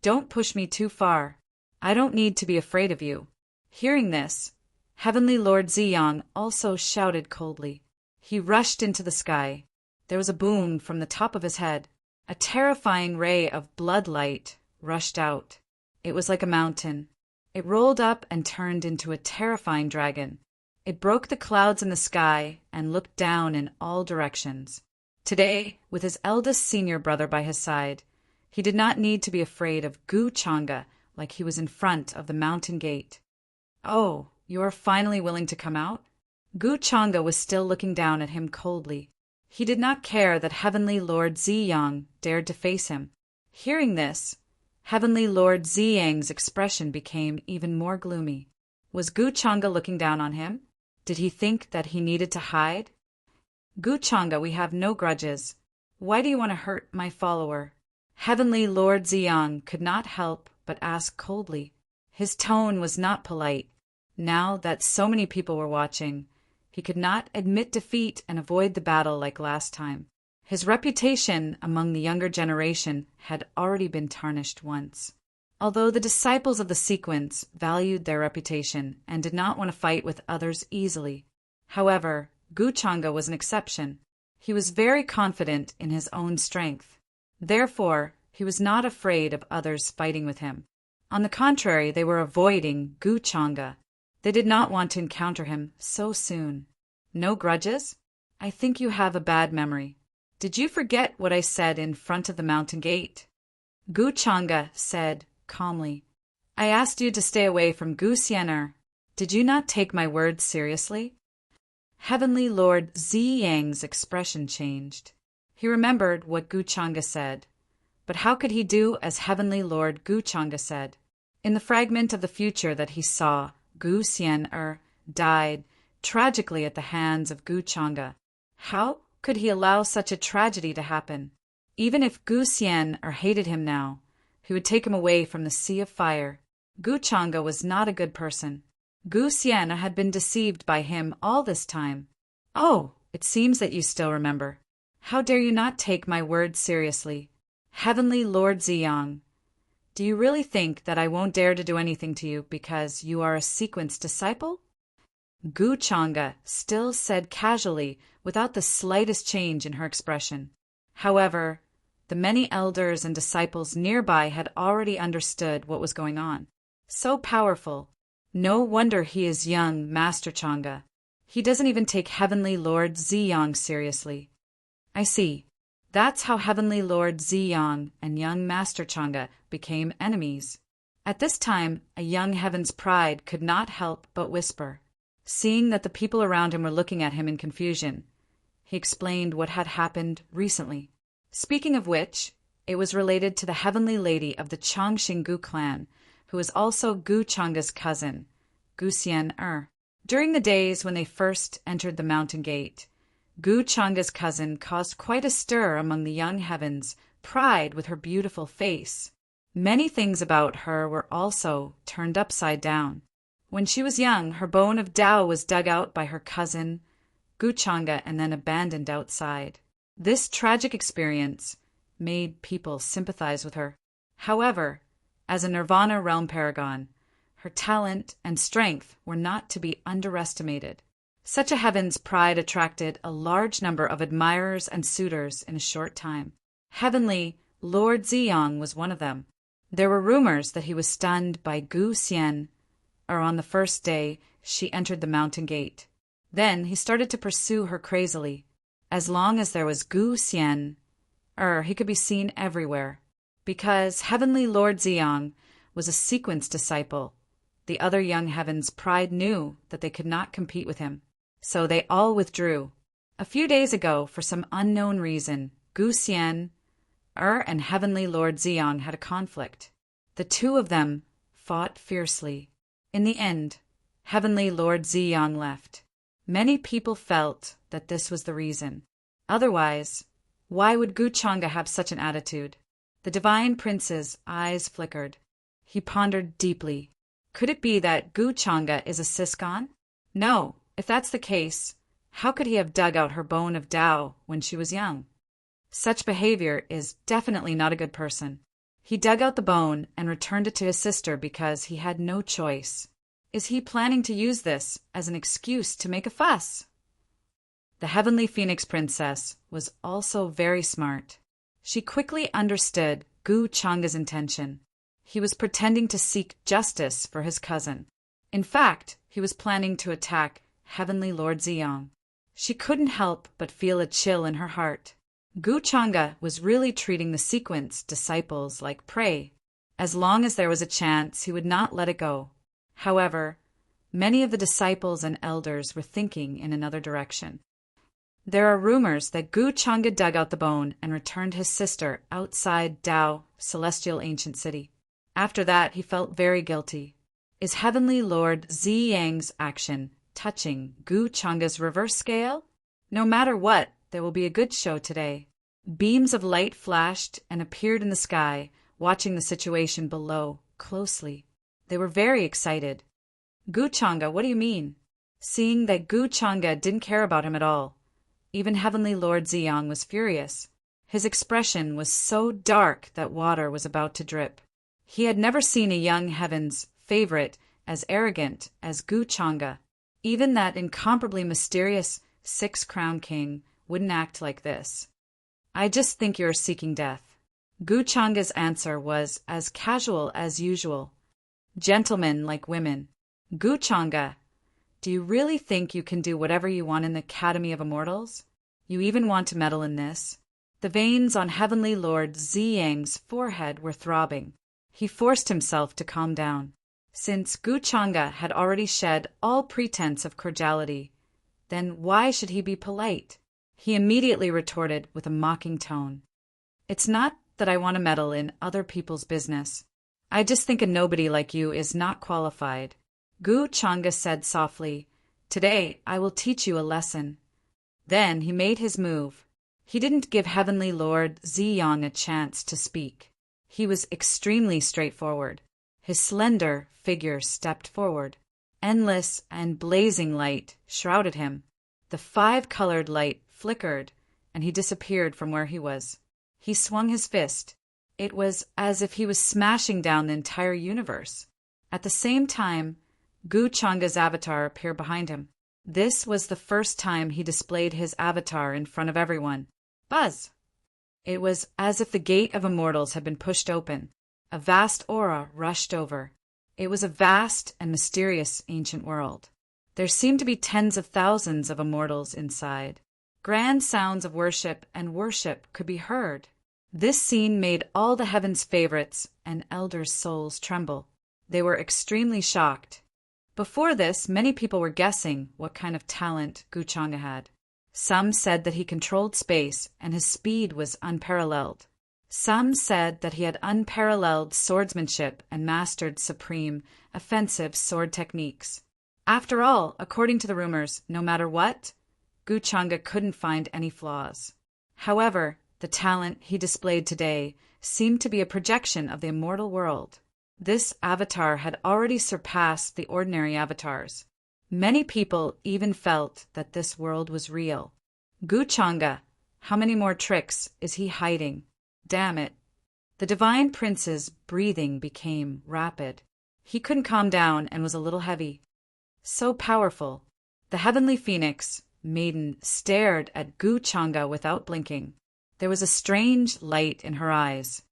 Don't push me too far. I don't need to be afraid of you. Hearing this, Heavenly Lord Ziyang also shouted coldly. He rushed into the sky. There was a boom from the top of his head. A terrifying ray of blood light rushed out. It was like a mountain. It rolled up and turned into a terrifying dragon. It broke the clouds in the sky and looked down in all directions. Today, with his eldest senior brother by his side, he did not need to be afraid of Gu Changa like he was in front of the mountain gate. Oh, you are finally willing to come out? Gu Changa was still looking down at him coldly. He did not care that Heavenly Lord Ziyang dared to face him. Hearing this, Heavenly Lord Ziyang's expression became even more gloomy. Was Gu Changa looking down on him? Did he think that he needed to hide? Gu Changa, we have no grudges. Why do you want to hurt my follower? Heavenly Lord Ziyang could not help but ask coldly. His tone was not polite. Now that so many people were watching, he could not admit defeat and avoid the battle like last time. His reputation among the younger generation had already been tarnished once. Although the disciples of the sequence valued their reputation and did not want to fight with others easily. However, Gu Changa was an exception. He was very confident in his own strength. Therefore, he was not afraid of others fighting with him. On the contrary, they were avoiding Gu Changa. They did not want to encounter him so soon. No grudges? I think you have a bad memory. Did you forget what I said in front of the mountain gate? Gu Changa said calmly, I asked you to stay away from Gu Xian. Did you not take my words seriously? Heavenly Lord Ziyang's expression changed. He remembered what Gu Changa said. But how could he do as Heavenly Lord Gu Changa said? In the fragment of the future that he saw, Gu Xian died tragically at the hands of Gu Changa. How could he allow such a tragedy to happen? Even if Gu Xian hated him now, he would take him away from the sea of fire. Gu Changa was not a good person. Gu Xian had been deceived by him all this time. Oh, it seems that you still remember. How dare you not take my words seriously? Heavenly Lord Ziyang, do you really think that I won't dare to do anything to you because you are a sequence disciple? Gu Changa still said casually, without the slightest change in her expression. However, the many elders and disciples nearby had already understood what was going on. So powerful. No wonder he is young, Master Changa. He doesn't even take Heavenly Lord Ziyang seriously. I see. That's how Heavenly Lord Ziyang and young Master Changa became enemies. At this time, a young Heaven's pride could not help but whisper. Seeing that the people around him were looking at him in confusion, he explained what had happened recently. Speaking of which, it was related to the Heavenly Lady of the Changxinggu clan, who is also Gu Changa's cousin, Gu Xian. During the days when they first entered the mountain gate, Gu Changa's cousin caused quite a stir among the young Heavens' pride with her beautiful face. Many things about her were also turned upside down. When she was young, her bone of Tao was dug out by her cousin, Gu Changa, and then abandoned outside. This tragic experience made people sympathize with her. However, as a Nirvana realm paragon, her talent and strength were not to be underestimated. Such a Heaven's pride attracted a large number of admirers and suitors in a short time. Heavenly Lord Ziyang was one of them. There were rumors that he was stunned by Gu Xian, or on the first day she entered the mountain gate. Then he started to pursue her crazily. As long as there was Gu Xian, he could be seen everywhere. Because Heavenly Lord Ziyang was a sequence disciple, the other young Heavens' pride knew that they could not compete with him. So they all withdrew. A few days ago, for some unknown reason, Gu Xian and Heavenly Lord Ziyang had a conflict. The two of them fought fiercely. In the end, Heavenly Lord Ziyang left. Many people felt that this was the reason. Otherwise, why would Gu Changa have such an attitude? The Divine Prince's eyes flickered. He pondered deeply. Could it be that Gu Changa is a Siscon? No, if that's the case, how could he have dug out her bone of Tao when she was young? Such behavior is definitely not a good person. He dug out the bone and returned it to his sister because he had no choice. Is he planning to use this as an excuse to make a fuss? The Heavenly Phoenix Princess was also very smart. She quickly understood Gu Changa's intention. He was pretending to seek justice for his cousin. In fact, he was planning to attack Heavenly Lord Ziyang. She couldn't help but feel a chill in her heart. Gu Changa was really treating the sequence disciples like prey. As long as there was a chance, he would not let it go. However, many of the disciples and elders were thinking in another direction. There are rumors that Gu Changa dug out the bone and returned his sister outside Tao, Celestial Ancient City. After that, he felt very guilty. Is Heavenly Lord Ziyang's action touching Gu Changa's reverse scale? No matter what, there will be a good show today. Beams of light flashed and appeared in the sky, watching the situation below closely. They were very excited. Gu Changa, what do you mean? Seeing that Gu Changa didn't care about him at all. Even Heavenly Lord Ziyang was furious. His expression was so dark that water was about to drip. He had never seen a young Heaven's favorite as arrogant as Gu Changa. Even that incomparably mysterious six-crown king wouldn't act like this. I just think you're seeking death. Gu Changa's answer was as casual as usual. Gentlemen like women. Gu Changa, do you really think you can do whatever you want in the Academy of Immortals? You even want to meddle in this? The veins on Heavenly Lord Ziyang's forehead were throbbing. He forced himself to calm down. Since Gu Changa had already shed all pretense of cordiality, then why should he be polite? He immediately retorted with a mocking tone. It's not that I want to meddle in other people's business. I just think a nobody like you is not qualified. Gu Changa said softly, Today I will teach you a lesson. Then he made his move. He didn't give Heavenly Lord Ziyang a chance to speak. He was extremely straightforward. His slender figure stepped forward. Endless and blazing light shrouded him. The five-colored light flickered, and he disappeared from where he was. He swung his fist. It was as if he was smashing down the entire universe. At the same time, Gu Changa's avatar appeared behind him. This was the first time he displayed his avatar in front of everyone. Buzz! It was as if the gate of immortals had been pushed open. A vast aura rushed over. It was a vast and mysterious ancient world. There seemed to be tens of thousands of immortals inside. Grand sounds of worship and worship could be heard. This scene made all the heaven's favorites and elders' souls tremble. They were extremely shocked. Before this, many people were guessing what kind of talent Gu Changa had. Some said that he controlled space and his speed was unparalleled. Some said that he had unparalleled swordsmanship and mastered supreme, offensive sword techniques. After all, according to the rumors, no matter what, Gu Changa couldn't find any flaws. However, the talent he displayed today seemed to be a projection of the immortal world. This avatar had already surpassed the ordinary avatars. Many people even felt that this world was real. Gu Changa, how many more tricks is he hiding? Damn it. The divine prince's breathing became rapid. He couldn't calm down and was a little heavy. So powerful. The heavenly phoenix, maiden, stared at Gu Changa without blinking. There was a strange light in her eyes.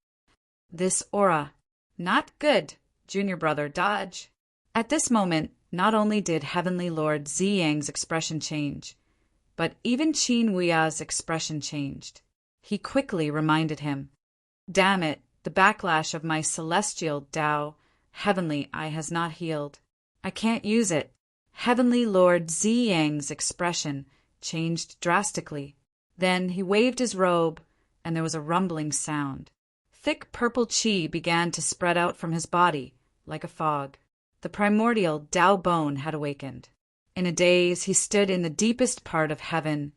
This aura. Not good, junior brother, dodge. At this moment, not only did Heavenly Lord Ziyang's expression change, but even Qin Wuya's expression changed. He quickly reminded him, damn it, the backlash of my celestial Tao, heavenly eye has not healed. I can't use it. Heavenly Lord Ziyang's expression changed drastically. Then he waved his robe, and there was a rumbling sound. Thick purple qi began to spread out from his body, like a fog. The primordial Tao bone had awakened. In a daze, he stood in the deepest part of heaven,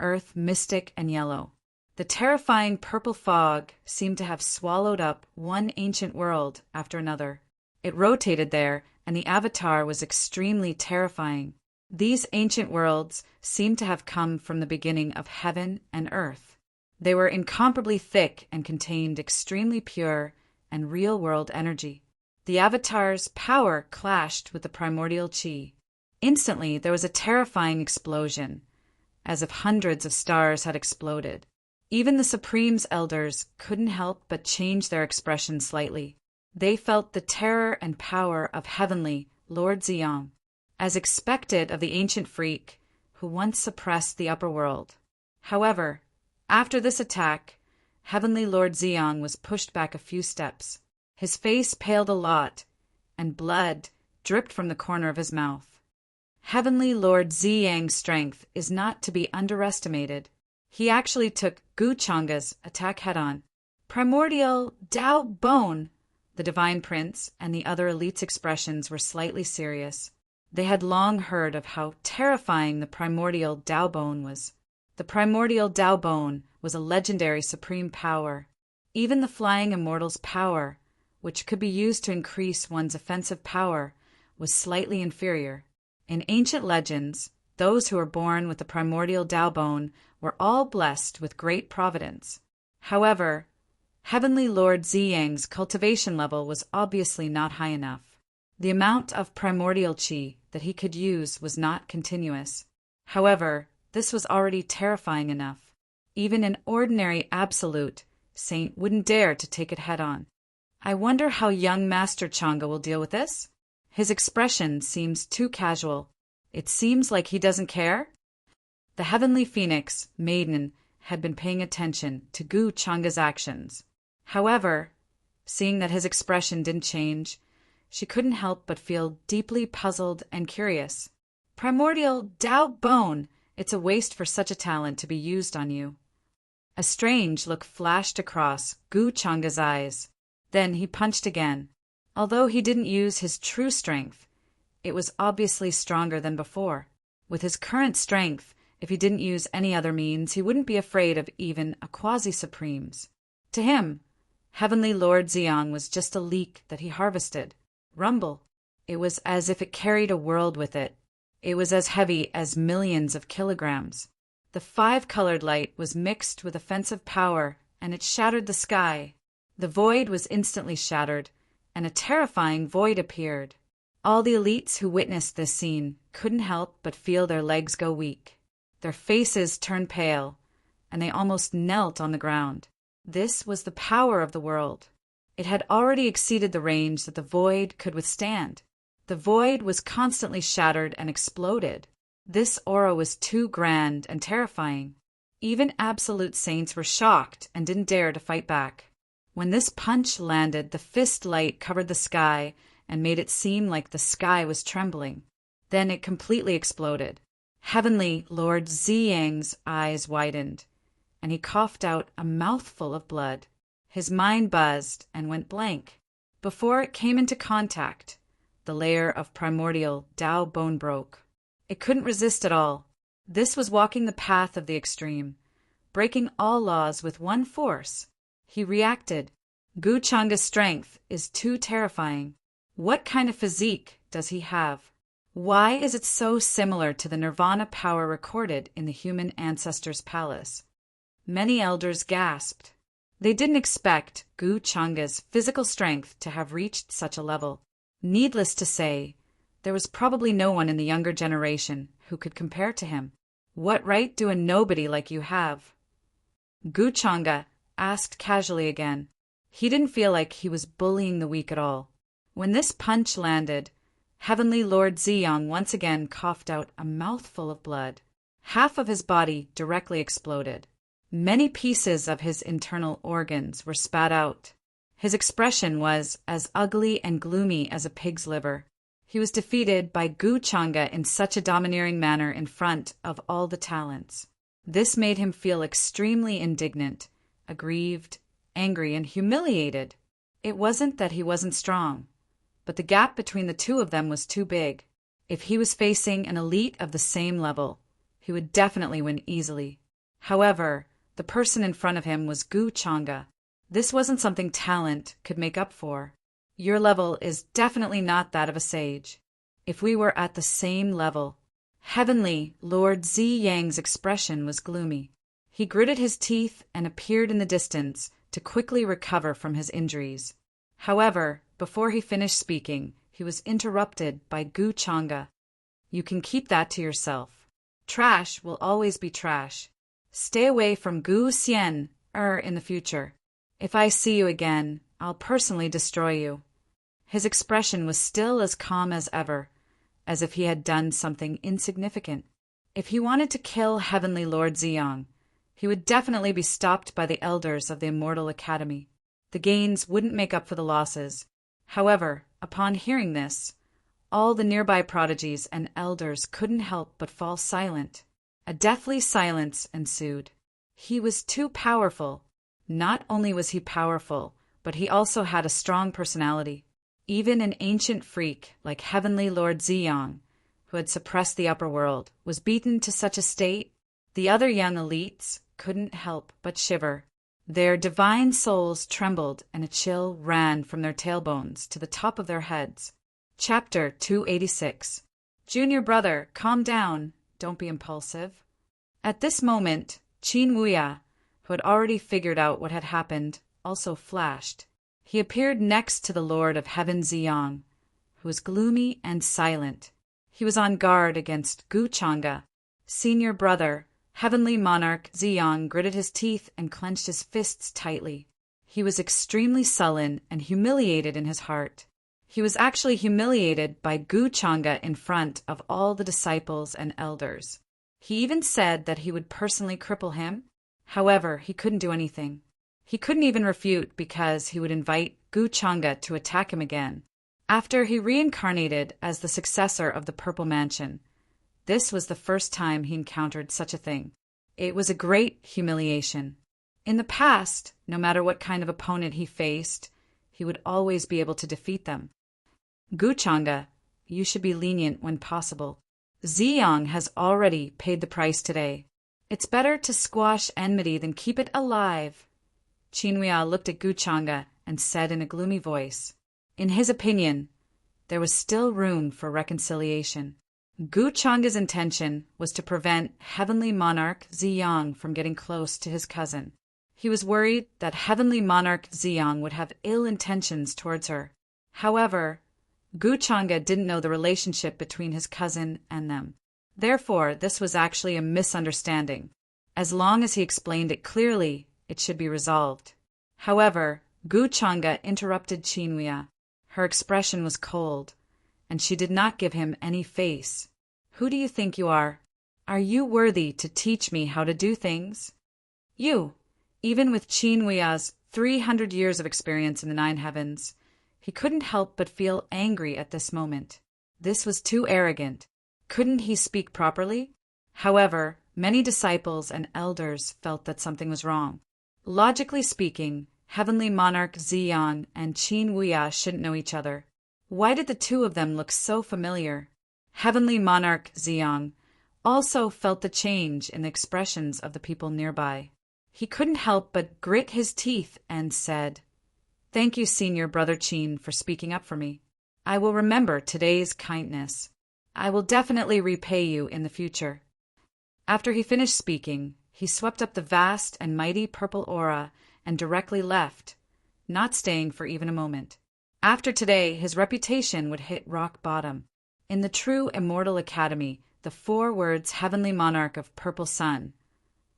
earth mystic and yellow. The terrifying purple fog seemed to have swallowed up one ancient world after another. It rotated there, and the avatar was extremely terrifying. These ancient worlds seemed to have come from the beginning of heaven and earth. They were incomparably thick and contained extremely pure and real-world energy. The avatar's power clashed with the primordial qi. Instantly, there was a terrifying explosion, as if hundreds of stars had exploded. Even the Supreme's elders couldn't help but change their expression slightly. They felt the terror and power of Heavenly Lord Ziyang, as expected of the ancient freak who once suppressed the upper world. However, after this attack, Heavenly Lord Ziyang was pushed back a few steps. His face paled a lot, and blood dripped from the corner of his mouth. Heavenly Lord Ziyang's strength is not to be underestimated. He actually took Gu Changa's attack head-on. Primordial Tao bone! The divine prince and the other elite's expressions were slightly serious. They had long heard of how terrifying the primordial Tao bone was. The primordial Tao bone was a legendary supreme power. Even the flying immortal's power, which could be used to increase one's offensive power, was slightly inferior. In ancient legends, those who were born with the primordial Tao bone were all blessed with great providence. However, Heavenly Lord Ziyang's cultivation level was obviously not high enough. The amount of primordial qi that he could use was not continuous. However, this was already terrifying enough. Even an ordinary absolute saint wouldn't dare to take it head-on. I wonder how young Master Changa will deal with this? His expression seems too casual. It seems like he doesn't care. The heavenly phoenix, maiden, had been paying attention to Gu Changa's actions. However, seeing that his expression didn't change, she couldn't help but feel deeply puzzled and curious. Primordial Tao bone! It's a waste for such a talent to be used on you. A strange look flashed across Gu Changa's eyes. Then he punched again. Although he didn't use his true strength, it was obviously stronger than before. With his current strength, if he didn't use any other means, he wouldn't be afraid of even a quasi-supremes. To him, Heavenly Lord Ziyang was just a leek that he harvested. Rumble. It was as if it carried a world with it. It was as heavy as millions of kilograms. The five-colored light was mixed with offensive power, and it shattered the sky. The void was instantly shattered, and a terrifying void appeared. All the elites who witnessed this scene couldn't help but feel their legs go weak. Their faces turned pale, and they almost knelt on the ground. This was the power of the world. It had already exceeded the range that the void could withstand. The void was constantly shattered and exploded. This aura was too grand and terrifying. Even absolute saints were shocked and didn't dare to fight back. When this punch landed, the fist light covered the sky and made it seem like the sky was trembling. Then it completely exploded. Heavenly Lord Ziyang's eyes widened, and he coughed out a mouthful of blood. His mind buzzed and went blank. Before it came into contact, the layer of primordial Tao bone broke. It couldn't resist at all. This was walking the path of the extreme, breaking all laws with one force. He reacted. Gu Changa's strength is too terrifying. What kind of physique does he have? Why is it so similar to the nirvana power recorded in the human ancestors' palace? Many elders gasped. They didn't expect Gu Changa's physical strength to have reached such a level. Needless to say, there was probably no one in the younger generation who could compare to him. What right do a nobody like you have? Gu Changa asked casually again. He didn't feel like he was bullying the weak at all. When this punch landed, Heavenly Lord Ziyang once again coughed out a mouthful of blood. Half of his body directly exploded. Many pieces of his internal organs were spat out. His expression was as ugly and gloomy as a pig's liver. He was defeated by Gu Changa in such a domineering manner in front of all the talents. This made him feel extremely indignant, aggrieved, angry, and humiliated. It wasn't that he wasn't strong, but the gap between the two of them was too big. If he was facing an elite of the same level, he would definitely win easily. However, the person in front of him was Gu Changa. This wasn't something talent could make up for. Your level is definitely not that of a sage. If we were at the same level. Heavenly Lord Ziyang's expression was gloomy. He gritted his teeth and appeared in the distance to quickly recover from his injuries. However, before he finished speaking, he was interrupted by Gu Changa. You can keep that to yourself. Trash will always be trash. Stay away from Gu Xian in the future. If I see you again, I'll personally destroy you. His expression was still as calm as ever, as if he had done something insignificant. If he wanted to kill Heavenly Lord Ziyang, he would definitely be stopped by the elders of the Immortal Academy. The gains wouldn't make up for the losses. However, upon hearing this, all the nearby prodigies and elders couldn't help but fall silent. A deathly silence ensued. He was too powerful. Not only was he powerful, but he also had a strong personality. Even an ancient freak like Heavenly Lord Ziyang, who had suppressed the upper world, was beaten to such a state. The other young elites couldn't help but shiver. Their divine souls trembled, and a chill ran from their tailbones to the top of their heads. Chapter 286. Junior brother, calm down. Don't be impulsive. At this moment, Qin Wuya, who had already figured out what had happened, also flashed. He appeared next to the Lord of Heaven Ziyang, who was gloomy and silent. He was on guard against Gu Changa. Senior brother, Heavenly Monarch Ziyang gritted his teeth and clenched his fists tightly. He was extremely sullen and humiliated in his heart. He was actually humiliated by Gu Changa in front of all the disciples and elders. He even said that he would personally cripple him. However, he couldn't do anything. He couldn't even refute because he would invite Gu Changa to attack him again. After he reincarnated as the successor of the Purple Mansion, this was the first time he encountered such a thing. It was a great humiliation. In the past, no matter what kind of opponent he faced, he would always be able to defeat them. Gu Changa, you should be lenient when possible. Ziyang has already paid the price today. It's better to squash enmity than keep it alive. Qinhuia looked at Gu Changa and said in a gloomy voice. In his opinion, there was still room for reconciliation. Gu Changa's intention was to prevent Heavenly Monarch Ziyang from getting close to his cousin. He was worried that Heavenly Monarch Ziyang would have ill intentions towards her. However, Gu Changa didn't know the relationship between his cousin and them. Therefore, this was actually a misunderstanding. As long as he explained it clearly, it should be resolved. However, Gu Changa interrupted Qinhuia. Her expression was cold, and she did not give him any face. Who do you think you are? Are you worthy to teach me how to do things? You, even with Qinhuia's 300 years of experience in the Nine Heavens, he couldn't help but feel angry at this moment. This was too arrogant. Couldn't he speak properly? However, many disciples and elders felt that something was wrong. Logically speaking, Heavenly Monarch Xian and Qinhuia shouldn't know each other. Why did the two of them look so familiar? Heavenly Monarch Xian also felt the change in the expressions of the people nearby. He couldn't help but grit his teeth and said, "Thank you, Senior Brother Qin, for speaking up for me. I will remember today's kindness. I will definitely repay you in the future." After he finished speaking, he swept up the vast and mighty purple aura and directly left, not staying for even a moment. After today, his reputation would hit rock bottom. In the true Immortal Academy, the 4 words Heavenly Monarch of Purple Sun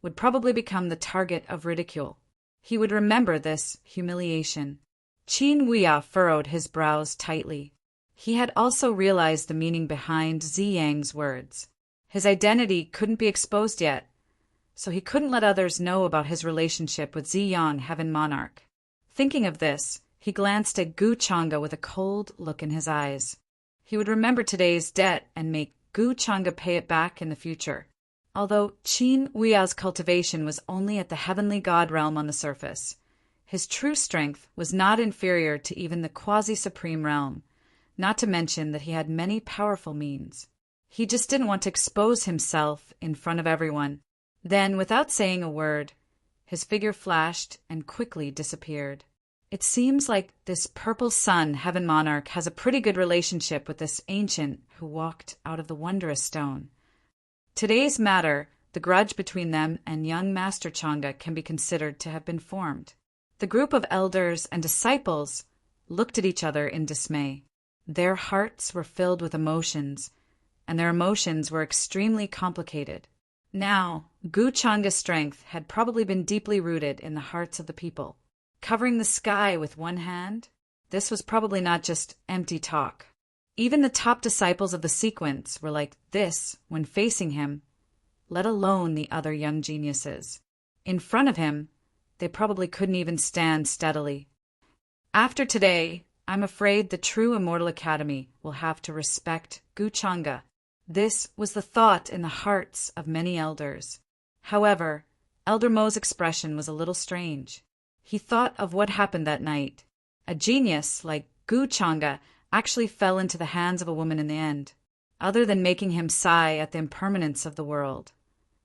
would probably become the target of ridicule. He would remember this humiliation. Qinhuia furrowed his brows tightly. He had also realized the meaning behind Ziyang's words. His identity couldn't be exposed yet, so he couldn't let others know about his relationship with Ziyang Heaven Monarch. Thinking of this, he glanced at Gu Changa with a cold look in his eyes. He would remember today's debt and make Gu Changa pay it back in the future. Although Qinhuia's cultivation was only at the heavenly god realm on the surface, his true strength was not inferior to even the quasi-supreme realm, not to mention that he had many powerful means. He just didn't want to expose himself in front of everyone. Then, without saying a word, his figure flashed and quickly disappeared. It seems like this Purple Sun Heaven Monarch has a pretty good relationship with this ancient who walked out of the Wondrous Stone. Today's matter, the grudge between them and young Master Changa, can be considered to have been formed. The group of elders and disciples looked at each other in dismay. Their hearts were filled with emotions, and their emotions were extremely complicated. Now, Gu Changa's strength had probably been deeply rooted in the hearts of the people. Covering the sky with one hand, this was probably not just empty talk. Even the top disciples of the sequence were like this when facing him, let alone the other young geniuses. In front of him, they probably couldn't even stand steadily. After today, I'm afraid the true Immortal Academy will have to respect Gu Changa. This was the thought in the hearts of many elders. However, Elder Mo's expression was a little strange. He thought of what happened that night. A genius like Gu Changa actually fell into the hands of a woman in the end. Other than making him sigh at the impermanence of the world,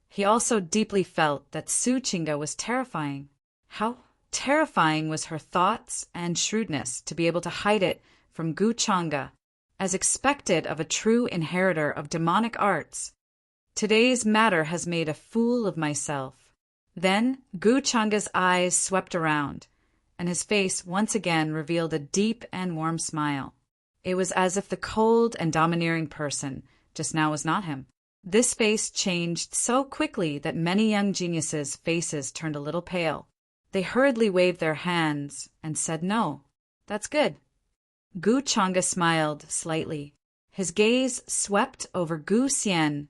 he also deeply felt that Su Chinga was terrifying. How terrifying was her thoughts and shrewdness to be able to hide it from Gu Changa, as expected of a true inheritor of demonic arts. Today's matter has made a fool of myself. Then Gu Changa's eyes swept around, and his face once again revealed a deep and warm smile. It was as if the cold and domineering person just now was not him. This face changed so quickly that many young geniuses' faces turned a little pale. They hurriedly waved their hands and said, "No, that's good." Gu Changa smiled slightly. His gaze swept over Gu Xian,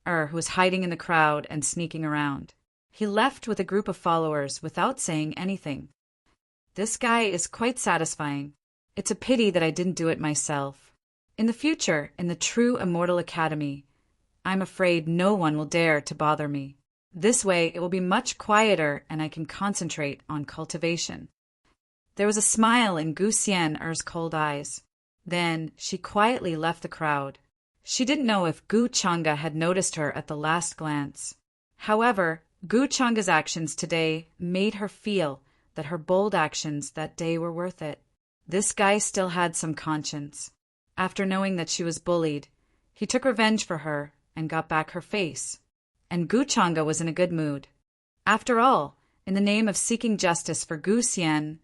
who was hiding in the crowd and sneaking around. He left with a group of followers without saying anything. This guy is quite satisfying. It's a pity that I didn't do it myself. In the future, in the true Immortal Academy, I'm afraid no one will dare to bother me. This way it will be much quieter and I can concentrate on cultivation. There was a smile in Gu Xian's cold eyes. Then she quietly left the crowd. She didn't know if Gu Changa had noticed her at the last glance. However, Gu Changa's actions today made her feel that her bold actions that day were worth it. This guy still had some conscience. After knowing that she was bullied, he took revenge for her and got back her face. And Gu Changa was in a good mood. After all, in the name of seeking justice for Gu Xian,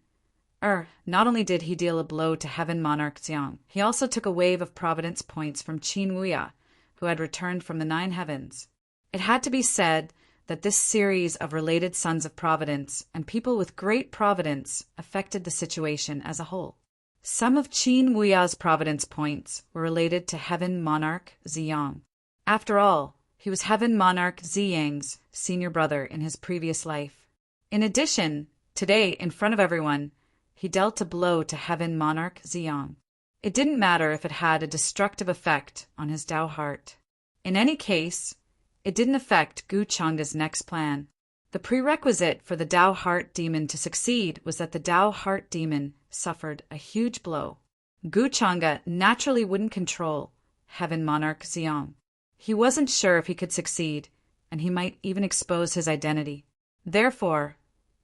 Not only did he deal a blow to Heaven Monarch Xiang, he also took a wave of providence points from Qin Wuya, who had returned from the 9 heavens. It had to be said that this series of related sons of providence and people with great providence affected the situation as a whole. Some of Qin Wuya's providence points were related to Heaven Monarch Ziyang. After all, he was Heaven Monarch Ziyang's senior brother in his previous life. In addition, today, in front of everyone, he dealt a blow to Heaven Monarch Ziyang. It didn't matter if it had a destructive effect on his Tao heart. In any case, it didn't affect Gu Chang'a's next plan. The prerequisite for the Tao heart demon to succeed was that the Tao heart demon suffered a huge blow. Gu Chang'a naturally wouldn't control Heaven Monarch Ziyang. He wasn't sure if he could succeed, and he might even expose his identity. Therefore,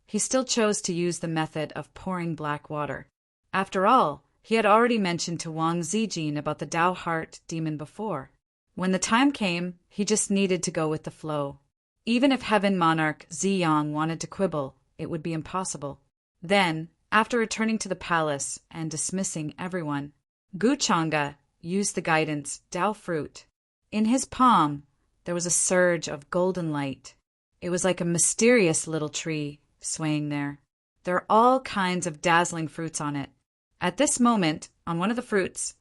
he still chose to use the method of pouring black water. After all, he had already mentioned to Wang Zijin about the Tao heart demon before. When the time came, he just needed to go with the flow. Even if Heaven Monarch Ziyang wanted to quibble, it would be impossible. Then, after returning to the palace and dismissing everyone, Gu Chang'a used the guidance Tao fruit. In his palm, there was a surge of golden light. It was like a mysterious little tree swaying there. There are all kinds of dazzling fruits on it. At this moment, on one of the fruits,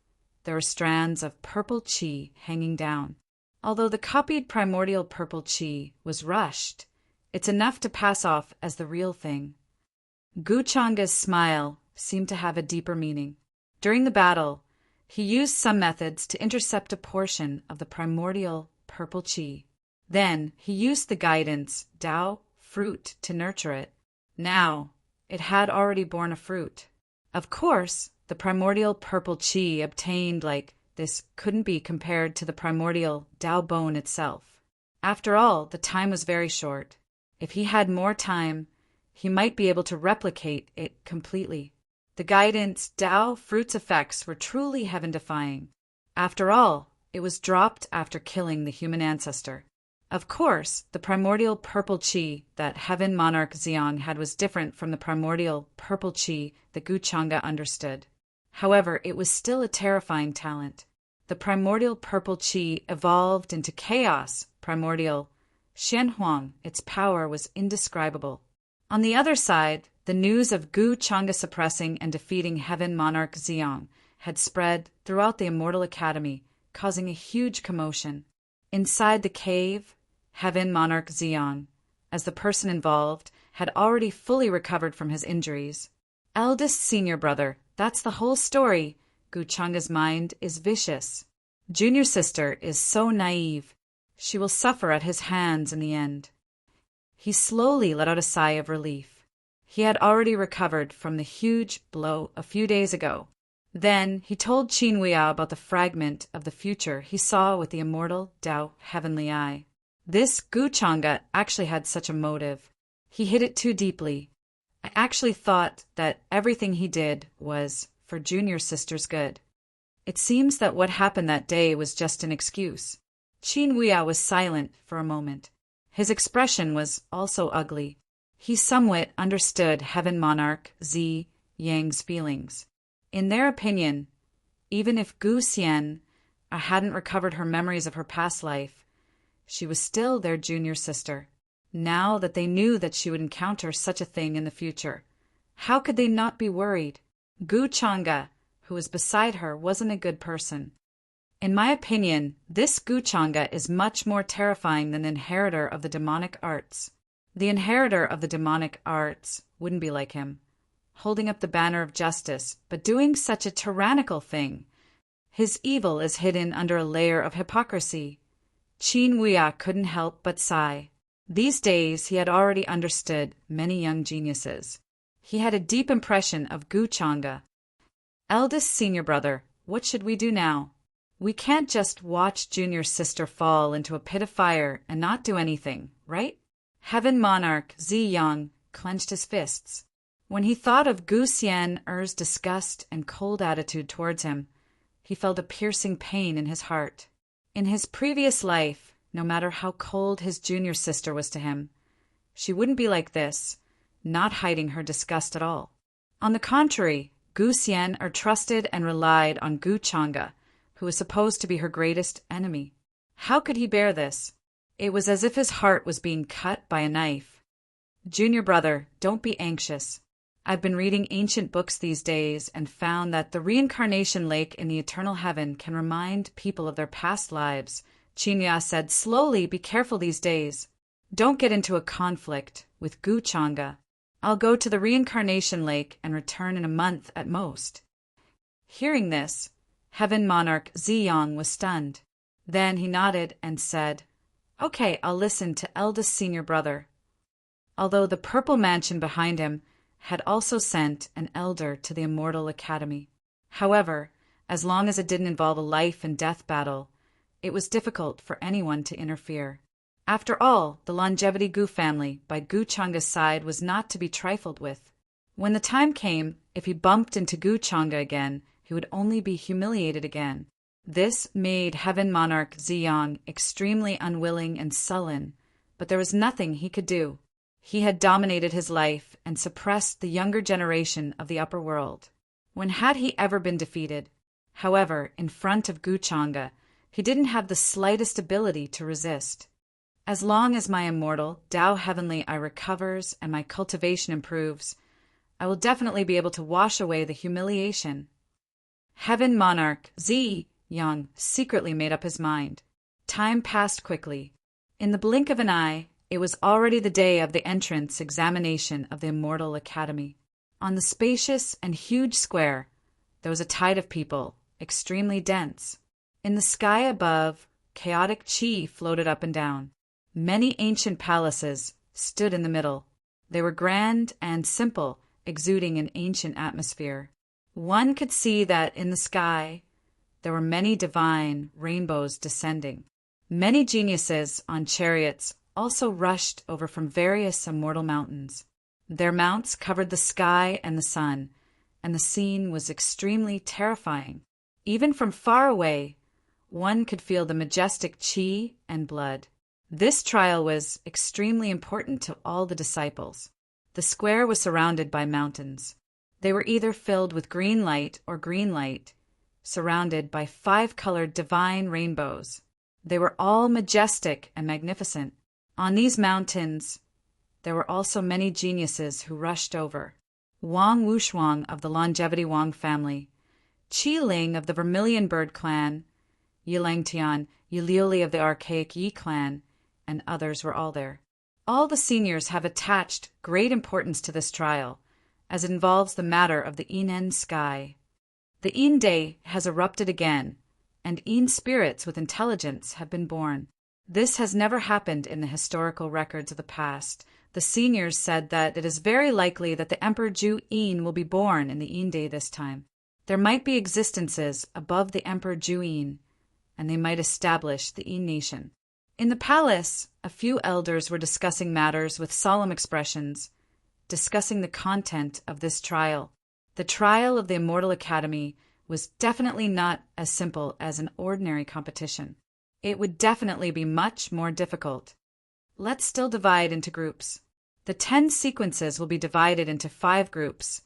there were strands of purple qi hanging down. Although the copied primordial purple qi was rushed, it's enough to pass off as the real thing. Gu Chang'a's smile seemed to have a deeper meaning. During the battle, he used some methods to intercept a portion of the primordial purple qi. Then he used the guidance Tao fruit to nurture it. Now, it had already borne a fruit. Of course, the primordial purple qi obtained like this couldn't be compared to the primordial Tao bone itself. After all, the time was very short. If he had more time, he might be able to replicate it completely. The guidance Tao fruit's effects were truly heaven-defying. After all, it was dropped after killing the human ancestor. Of course, the primordial purple qi that Heaven Monarch Ziyang had was different from the primordial purple qi that Gu Chang'a understood. However, it was still a terrifying talent. The primordial purple qi evolved into chaos primordial Xianhuang. Its power was indescribable. On the other side, the news of Gu Chang'a suppressing and defeating Heaven Monarch Ziyang had spread throughout the Immortal Academy, causing a huge commotion. Inside the cave, Heaven Monarch Ziyang, as the person involved, had already fully recovered from his injuries. Eldest senior brother, that's the whole story. Gu Chang'a's mind is vicious. Junior sister is so naive. She will suffer at his hands in the end. He slowly let out a sigh of relief. He had already recovered from the huge blow a few days ago. Then he told Qin Wuya about the fragment of the future he saw with the immortal Tao heavenly eye. This Gu Chang'a actually had such a motive. He hid it too deeply. I actually thought that everything he did was for junior sister's good. It seems that what happened that day was just an excuse. Qin Wuya was silent for a moment. His expression was also ugly. He somewhat understood Heaven Monarch Zi Yang's feelings. In their opinion, even if Gu Xian hadn't recovered her memories of her past life, she was still their junior sister. Now that they knew that she would encounter such a thing in the future, how could they not be worried? Gu Chang'a, who was beside her, wasn't a good person. In my opinion, this Gu Chang'a is much more terrifying than the inheritor of the demonic arts. The inheritor of the demonic arts wouldn't be like him, holding up the banner of justice, but doing such a tyrannical thing. His evil is hidden under a layer of hypocrisy. Qin Wuya couldn't help but sigh. These days he had already understood many young geniuses. He had a deep impression of Gu Chang'a. Eldest senior brother, what should we do now? We can't just watch junior sister fall into a pit of fire and not do anything, right? Heaven Monarch Ziyang clenched his fists. When he thought of Gu Xian's disgust and cold attitude towards him, he felt a piercing pain in his heart. In his previous life, no matter how cold his junior sister was to him, she wouldn't be like this, not hiding her disgust at all. On the contrary, Gu Xian are trusted and relied on Gu Chang'e, who is supposed to be her greatest enemy. How could he bear this? It was as if his heart was being cut by a knife. Junior brother, don't be anxious. I've been reading ancient books these days and found that the reincarnation lake in the eternal heaven can remind people of their past lives. Qinya said, slowly, be careful these days. Don't get into a conflict with Gu Chang'e. I'll go to the reincarnation lake and return in a month at most. Hearing this, Heaven Monarch Ziyang was stunned. Then he nodded and said, Okay, I'll listen to eldest senior brother. Although the purple mansion behind him had also sent an elder to the Immortal Academy. However, as long as it didn't involve a life and death battle, it was difficult for anyone to interfere. After all, the Longevity Gu family by Gu Chang'e's side was not to be trifled with. When the time came, if he bumped into Gu Chang'e again, he would only be humiliated again. This made Heaven Monarch Ziyang extremely unwilling and sullen, but there was nothing he could do. He had dominated his life and suppressed the younger generation of the upper world. When had he ever been defeated? However, in front of Gu Chang'e, he didn't have the slightest ability to resist. As long as my immortal Tao Heavenly I recovers and my cultivation improves, I will definitely be able to wash away the humiliation. Heaven Monarch Ziyang secretly made up his mind. Time passed quickly. In the blink of an eye, it was already the day of the entrance examination of the Immortal Academy. On the spacious and huge square, there was a tide of people, extremely dense. In the sky above, chaotic qi floated up and down. Many ancient palaces stood in the middle. They were grand and simple, exuding an ancient atmosphere. One could see that in the sky there were many divine rainbows descending. Many geniuses on chariots also rushed over from various immortal mountains. Their mounts covered the sky and the sun, and the scene was extremely terrifying. Even from far away, one could feel the majestic qi and blood. This trial was extremely important to all the disciples. The square was surrounded by mountains. They were either filled with green light or green light, surrounded by 5-colored divine rainbows. They were all majestic and magnificent. On these mountains, there were also many geniuses who rushed over. Wang Wushuang of the Longevity Wang family, Qi Ling of the Vermilion Bird clan, Yilang Tian, Yiliuli of the Archaic Yi clan, and others were all there. All the seniors have attached great importance to this trial, as it involves the matter of the Inen sky. The Yin Day has erupted again, and Yin spirits with intelligence have been born. This has never happened in the historical records of the past. The seniors said that it is very likely that the Emperor Ju Yin will be born in the Yin Day this time. There might be existences above the Emperor Ju Yin, and they might establish the Yin nation. In the palace, a few elders were discussing matters with solemn expressions, discussing the content of this trial. The trial of the Immortal Academy was definitely not as simple as an ordinary competition. It would definitely be much more difficult. Let's still divide into groups. The 10 sequences will be divided into 5 groups,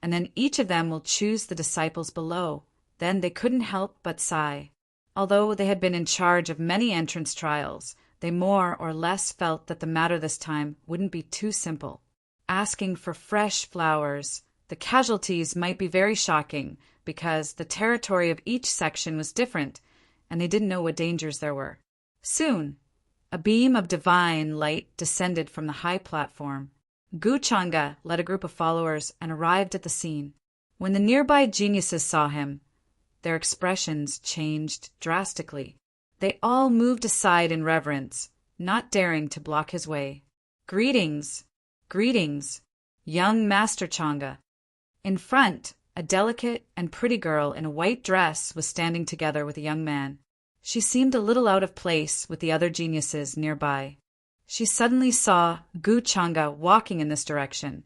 and then each of them will choose the disciples below. Then they couldn't help but sigh. Although they had been in charge of many entrance trials, they more or less felt that the matter this time wouldn't be too simple. Asking for fresh flowers, the casualties might be very shocking because the territory of each section was different, and they didn't know what dangers there were. Soon, a beam of divine light descended from the high platform. Gu Chang'e led a group of followers and arrived at the scene. When the nearby geniuses saw him, their expressions changed drastically. They all moved aside in reverence, not daring to block his way. Greetings, greetings, young Master Chang'e. In front, a delicate and pretty girl in a white dress was standing together with a young man. She seemed a little out of place with the other geniuses nearby. She suddenly saw Gu Chang'e walking in this direction,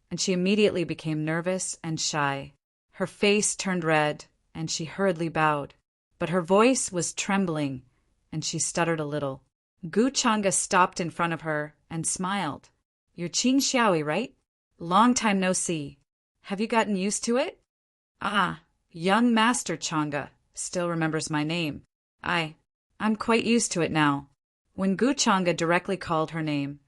and she immediately became nervous and shy. Her face turned red, and she hurriedly bowed. But her voice was trembling, and she stuttered a little. Gu Chang'e stopped in front of her and smiled. "You're Qin Xiaoyi, right? Long time no see. Have you gotten used to it? Ah, young Master Changa still remembers my name. I'm quite used to it now. When Gu Changa directly called her name,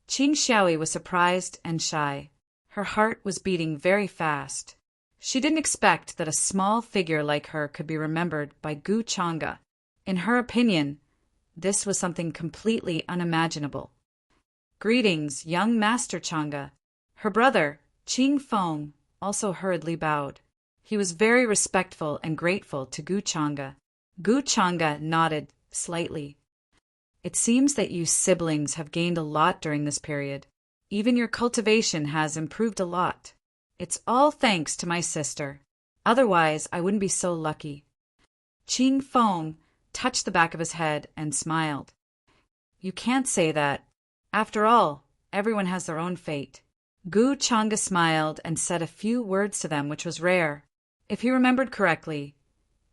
Qing Xiaoyi was surprised and shy. Her heart was beating very fast. She didn't expect that a small figure like her could be remembered by Gu Changa. In her opinion, this was something completely unimaginable. Greetings, young Master Changa. Her brother, Qing Feng, also hurriedly bowed. He was very respectful and grateful to Gu Changa. Gu Changa nodded slightly. It seems that you siblings have gained a lot during this period. Even your cultivation has improved a lot. It's all thanks to my sister. Otherwise, I wouldn't be so lucky. Qing Feng touched the back of his head and smiled. You can't say that. After all, everyone has their own fate. Gu Changa smiled and said a few words to them, which was rare. If he remembered correctly,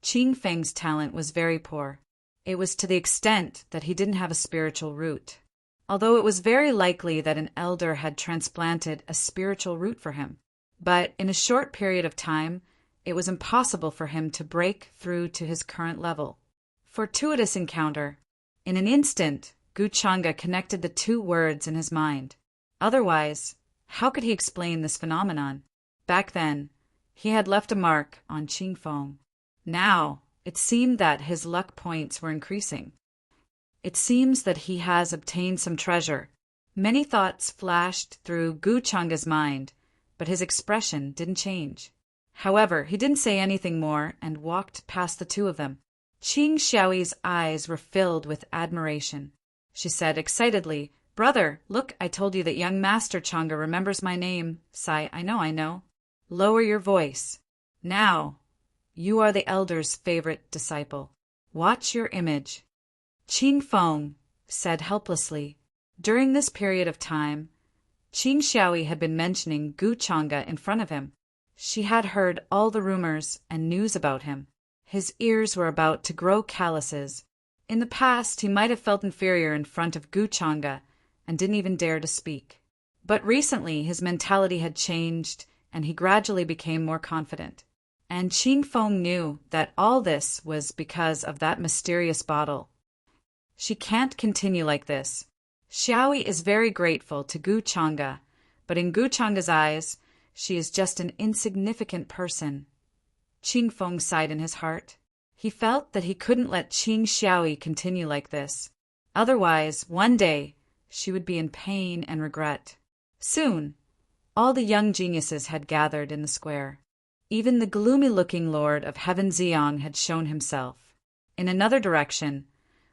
Qing Feng's talent was very poor. It was to the extent that he didn't have a spiritual root, although it was very likely that an elder had transplanted a spiritual root for him. But in a short period of time, it was impossible for him to break through to his current level. Fortuitous encounter. In an instant, Gu Changa connected the two words in his mind. Otherwise, how could he explain this phenomenon? Back then, he had left a mark on Qing Feng. Now, it seemed that his luck points were increasing. It seems that he has obtained some treasure. Many thoughts flashed through Gu Changa's mind, but his expression didn't change. However, he didn't say anything more and walked past the two of them. Qing Xiaoyi's eyes were filled with admiration. She said excitedly, Brother, look, I told you that young Master Changa remembers my name. Sigh, I know. Lower your voice. Now, you are the elder's favorite disciple. Watch your image. Qing Feng said helplessly. During this period of time, Qing Xiaoyi had been mentioning Gu Changa in front of him. She had heard all the rumors and news about him. His ears were about to grow calluses. In the past, he might have felt inferior in front of Gu Changa and didn't even dare to speak. But recently, his mentality had changed, and he gradually became more confident. And Qing Feng knew that all this was because of that mysterious bottle. She can't continue like this. Xiaoyi is very grateful to Gu Changa, but in Gu Changa's eyes, she is just an insignificant person. Qing Feng sighed in his heart. He felt that he couldn't let Qing Xiaoyi continue like this. Otherwise, one day, she would be in pain and regret. Soon, all the young geniuses had gathered in the square. Even the gloomy-looking Lord of Heaven Ziyang had shown himself. In another direction,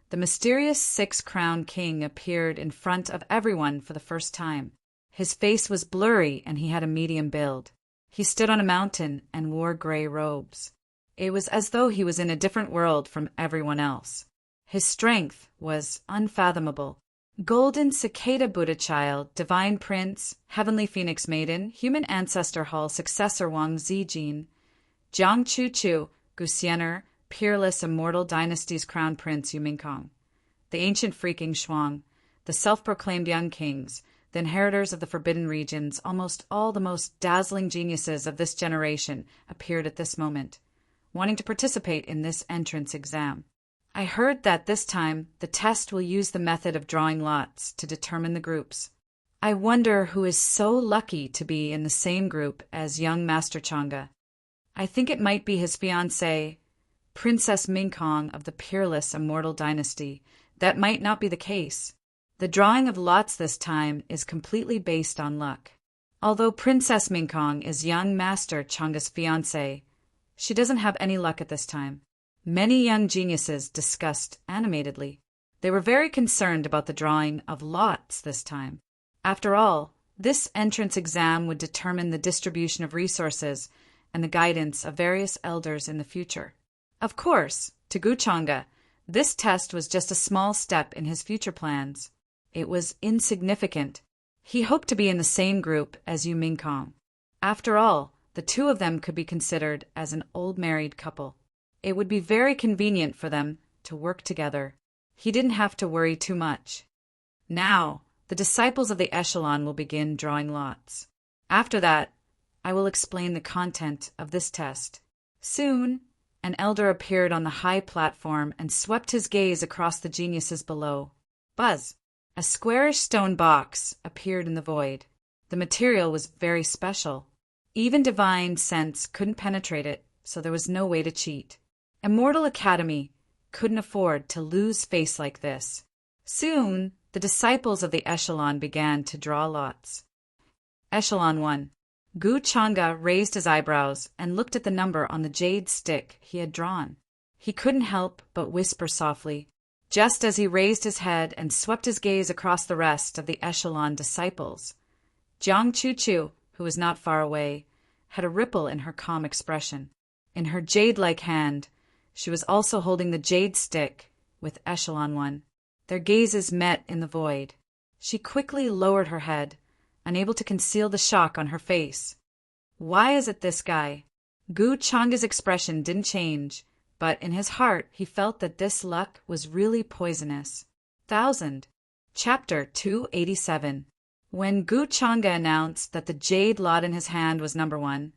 the mysterious six-crowned king appeared in front of everyone for the first time. His face was blurry and he had a medium build. He stood on a mountain and wore gray robes. It was as though he was in a different world from everyone else. His strength was unfathomable. Golden Cicada Buddha Child, Divine Prince, Heavenly Phoenix Maiden, Human Ancestor Hall Successor Wang Zijin, Jiang Chu Chu, Gusiener, Peerless Immortal Dynasty's Crown Prince Yumingkong, the Ancient Freaking Shuang, the self-proclaimed Young Kings, the inheritors of the Forbidden Regions, almost all the most dazzling geniuses of this generation appeared at this moment, wanting to participate in this entrance exam. I heard that this time the test will use the method of drawing lots to determine the groups. I wonder who is so lucky to be in the same group as young Master Changa. I think it might be his fiancée, Princess Mingkong of the Peerless Immortal Dynasty. That might not be the case. The drawing of lots this time is completely based on luck. Although Princess Mingkong is young Master Changa's fiancée, she doesn't have any luck at this time. Many young geniuses discussed animatedly. They were very concerned about the drawing of lots this time. After all, this entrance exam would determine the distribution of resources and the guidance of various elders in the future. Of course, to Gu Changa, this test was just a small step in his future plans. It was insignificant. He hoped to be in the same group as Yu Mingkong. After all, the two of them could be considered as an old married couple. It would be very convenient for them to work together. He didn't have to worry too much. Now, the disciples of the echelon will begin drawing lots. After that, I will explain the content of this test. Soon, an elder appeared on the high platform and swept his gaze across the geniuses below. Buzz! A squarish stone box appeared in the void. The material was very special. Even divine sense couldn't penetrate it, so there was no way to cheat. Immortal Academy couldn't afford to lose face like this. Soon, the disciples of the echelon began to draw lots. Echelon 1. Gu Changa raised his eyebrows and looked at the number on the jade stick he had drawn. He couldn't help but whisper softly, just as he raised his head and swept his gaze across the rest of the echelon disciples. Jiang Chu-Chu, who was not far away, had a ripple in her calm expression. In her jade-like hand, she was also holding the jade stick with Echelon 1. Their gazes met in the void. She quickly lowered her head, unable to conceal the shock on her face. Why is it this guy? Gu Changa's expression didn't change, but in his heart he felt that this luck was really poisonous. 1000. Chapter 287. When Gu Changa announced that the jade lot in his hand was number 1,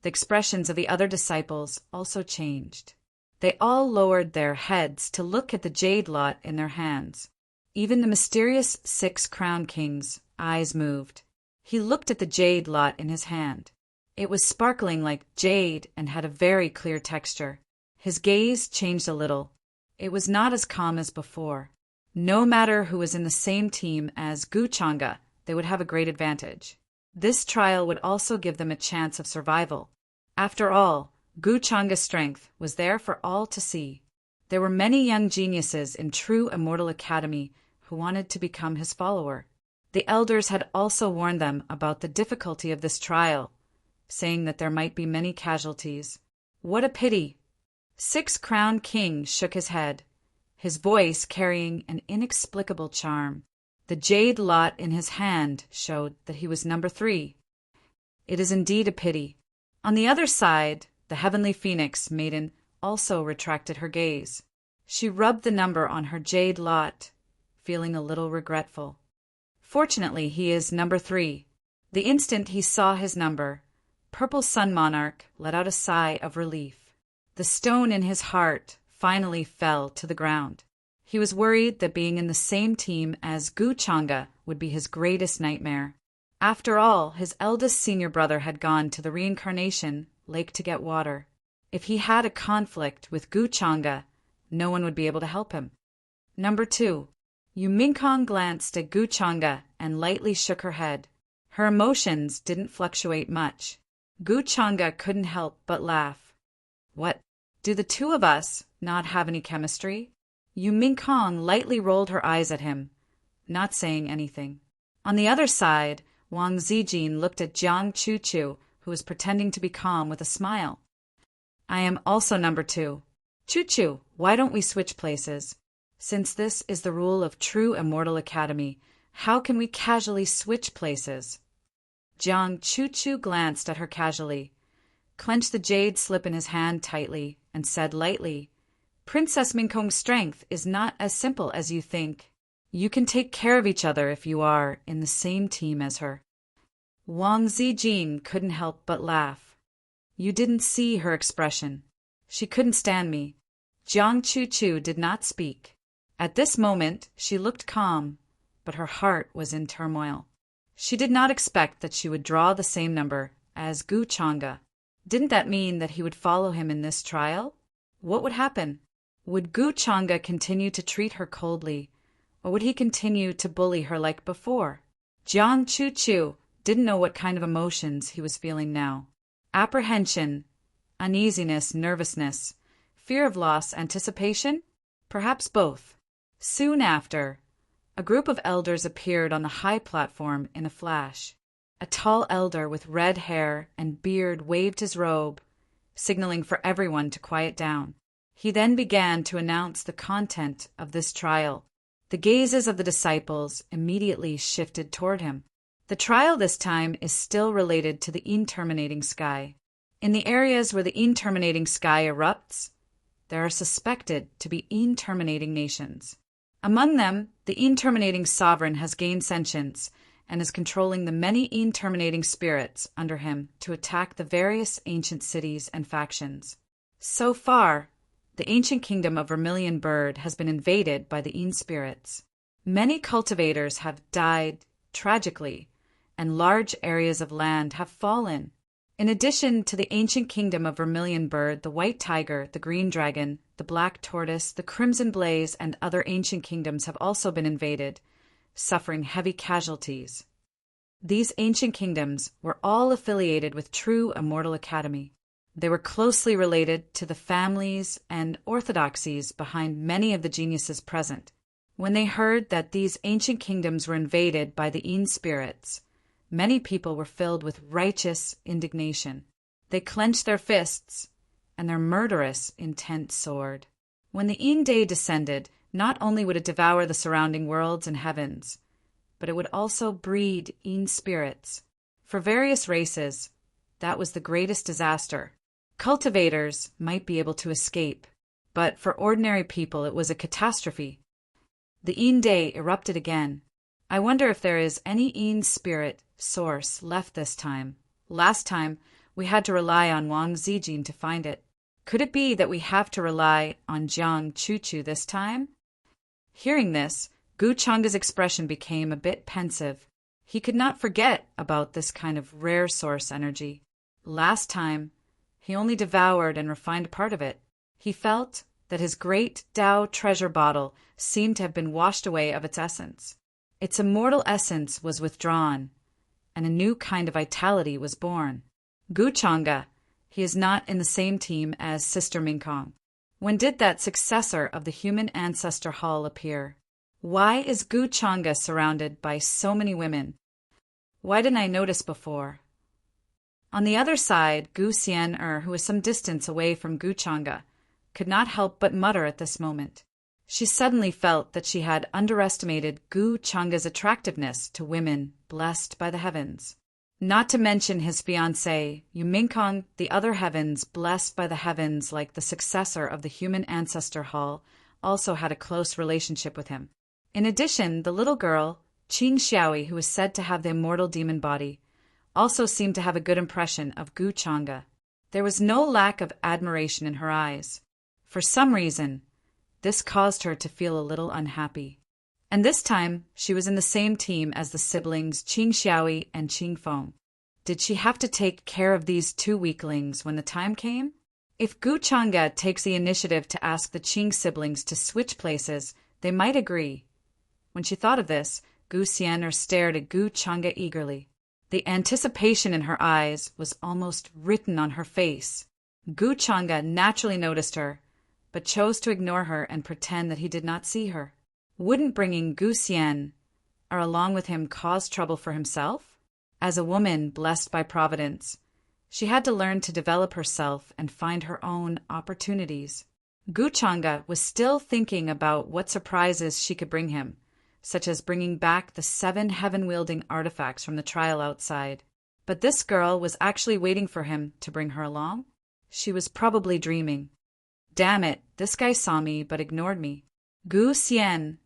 the expressions of the other disciples also changed. They all lowered their heads to look at the jade lot in their hands. Even the mysterious 6 crown king's eyes moved. He looked at the jade lot in his hand. It was sparkling like jade and had a very clear texture. His gaze changed a little. It was not as calm as before. No matter who was in the same team as Gu Changa, they would have a great advantage. This trial would also give them a chance of survival. After all, Gu Changa's strength was there for all to see. There were many young geniuses in true Immortal Academy who wanted to become his follower. The elders had also warned them about the difficulty of this trial, saying that there might be many casualties. What a pity! 6 Crown King shook his head, his voice carrying an inexplicable charm. The jade lot in his hand showed that he was number 3. It is indeed a pity. On the other side, the Heavenly Phoenix Maiden also retracted her gaze. She rubbed the number on her jade lot, feeling a little regretful. Fortunately, he is number 3. The instant he saw his number, Purple Sun Monarch let out a sigh of relief. The stone in his heart finally fell to the ground. He was worried that being in the same team as Gu Changa would be his greatest nightmare. After all, his eldest senior brother had gone to the reincarnation lake to get water. If he had a conflict with Gu Changa, no one would be able to help him. Number 2. Yu Mingkong glanced at Gu Changa and lightly shook her head. Her emotions didn't fluctuate much. Gu Changa couldn't help but laugh. What? Do the two of us not have any chemistry? Yu Mingkong lightly rolled her eyes at him, not saying anything. On the other side, Wang Zijin looked at Jiang Chu-Chu, who was pretending to be calm with a smile. I am also number 2. Chu-Chu, why don't we switch places? Since this is the rule of true Immortal Academy, how can we casually switch places? Jiang Chu-Chu glanced at her casually, clenched the jade slip in his hand tightly, and said lightly, Princess Mingkong's strength is not as simple as you think. You can take care of each other if you are in the same team as her. Wang Zijin couldn't help but laugh. You didn't see her expression. She couldn't stand me. Jiang Chu-Chu did not speak. At this moment, she looked calm, but her heart was in turmoil. She did not expect that she would draw the same number as Gu Changa. Didn't that mean that he would follow him in this trial? What would happen? Would Gu Changa continue to treat her coldly, or would he continue to bully her like before? Jiang Chu-Chu didn't know what kind of emotions he was feeling now. Apprehension, uneasiness, nervousness, fear of loss, anticipation? Perhaps both. Soon after, a group of elders appeared on the high platform in a flash. A tall elder with red hair and beard waved his robe, signaling for everyone to quiet down. He then began to announce the content of this trial. The gazes of the disciples immediately shifted toward him. The trial this time is still related to the interminating sky. In the areas where the interminating sky erupts, there are suspected to be interminating nations. Among them, the interminating sovereign has gained sentience and is controlling the many terminating spirits under him to attack the various ancient cities and factions. So far, the ancient kingdom of Vermilion Bird has been invaded by the spirits. Many cultivators have died tragically, and large areas of land have fallen. In addition to the ancient kingdom of Vermilion Bird, the White Tiger, the Green Dragon, the Black Tortoise, the Crimson Blaze, and other ancient kingdoms have also been invaded, suffering heavy casualties. These ancient kingdoms were all affiliated with True Immortal Academy. They were closely related to the families and orthodoxies behind many of the geniuses present. When they heard that these ancient kingdoms were invaded by the spirits, many people were filled with righteous indignation. They clenched their fists, and their murderous intent soared. When the day descended, not only would it devour the surrounding worlds and heavens, but it would also breed spirits. For various races, that was the greatest disaster. Cultivators might be able to escape, but for ordinary people it was a catastrophe. The day erupted again. I wonder if there is any spirit source left this time. Last time, we had to rely on Wang Zijin to find it. Could it be that we have to rely on Jiang Chuchu this time? Hearing this, Gu Changa's expression became a bit pensive. He could not forget about this kind of rare source energy. Last time, he only devoured and refined part of it. He felt that his great Tao treasure bottle seemed to have been washed away of its essence. Its immortal essence was withdrawn, and a new kind of vitality was born. Gu Changa, he is not in the same team as Sister Mingkong. When did that successor of the human ancestor hall appear? Why is Gu Changa surrounded by so many women? Why didn't I notice before? On the other side, Gu Xian who was some distance away from Gu Changa, could not help but mutter at this moment. She suddenly felt that she had underestimated Gu Changa's attractiveness to women blessed by the heavens. Not to mention his fiancée, Yumingkong, the other heavens blessed by the heavens like the successor of the human ancestor hall, also had a close relationship with him. In addition, the little girl, Qing Xiaoi, who was said to have the immortal demon body, also seemed to have a good impression of Gu Changa. There was no lack of admiration in her eyes. For some reason, this caused her to feel a little unhappy. And this time, she was in the same team as the siblings Qing Xiaoi and Qing Feng. Did she have to take care of these two weaklings when the time came? If Gu Changa takes the initiative to ask the Qing siblings to switch places, they might agree. When she thought of this, Gu Xian stared at Gu Changa eagerly. The anticipation in her eyes was almost written on her face. Gu Changa naturally noticed her, but chose to ignore her and pretend that he did not see her. Wouldn't bringing Gu Xian along with him cause trouble for himself? As a woman blessed by Providence, she had to learn to develop herself and find her own opportunities. Gu Changa was still thinking about what surprises she could bring him, such as bringing back the 7 heaven-wielding artifacts from the trial outside. But this girl was actually waiting for him to bring her along? She was probably dreaming. Damn it, this guy saw me but ignored me. Gu Xian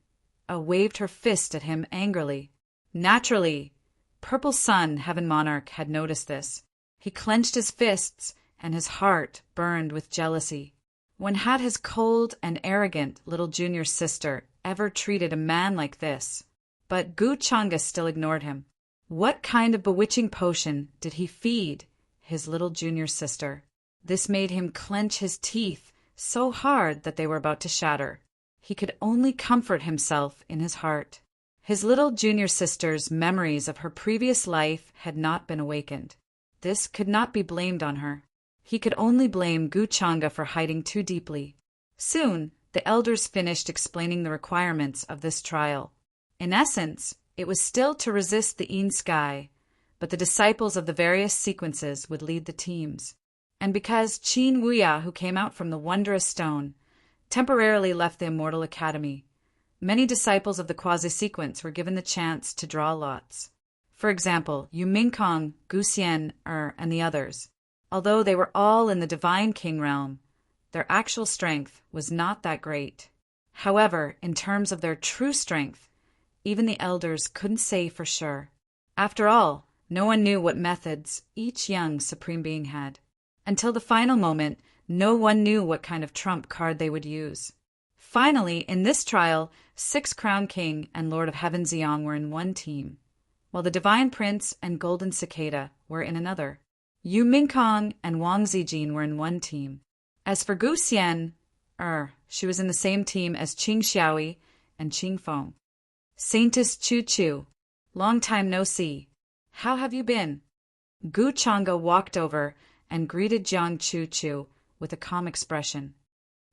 waved her fist at him angrily. Naturally, Purple Sun, Heaven Monarch, had noticed this. He clenched his fists, and his heart burned with jealousy. When had his cold and arrogant little junior sister ever treated a man like this? But Gu Changa still ignored him. What kind of bewitching potion did he feed his little junior sister? This made him clench his teeth so hard that they were about to shatter. He could only comfort himself in his heart. His little junior sister's memories of her previous life had not been awakened. This could not be blamed on her. He could only blame Gu Changa for hiding too deeply. Soon, the elders finished explaining the requirements of this trial. In essence, it was still to resist the sky, but the disciples of the various sequences would lead the teams. And because Qin Wuya, who came out from the wondrous stone, temporarily left the Immortal Academy, many disciples of the quasi-sequence were given the chance to draw lots. For example, Yu Mingkong, Gu Xian and the others. Although they were all in the Divine King realm, their actual strength was not that great. However, in terms of their true strength, even the elders couldn't say for sure. After all, no one knew what methods each young supreme being had. Until the final moment, no one knew what kind of trump card they would use. Finally, in this trial, 6 Crown King and Lord of Heaven Xiang were in one team, while the Divine Prince and Golden Cicada were in another. Yu Mingkong and Wang Zijin were in one team. As for Gu Xian, she was in the same team as Qing Xiaoyi and Qing Feng. Saintess Chu Chu, long time no see. How have you been? Gu Changa walked over and greeted Jiang Chu Chu with a calm expression.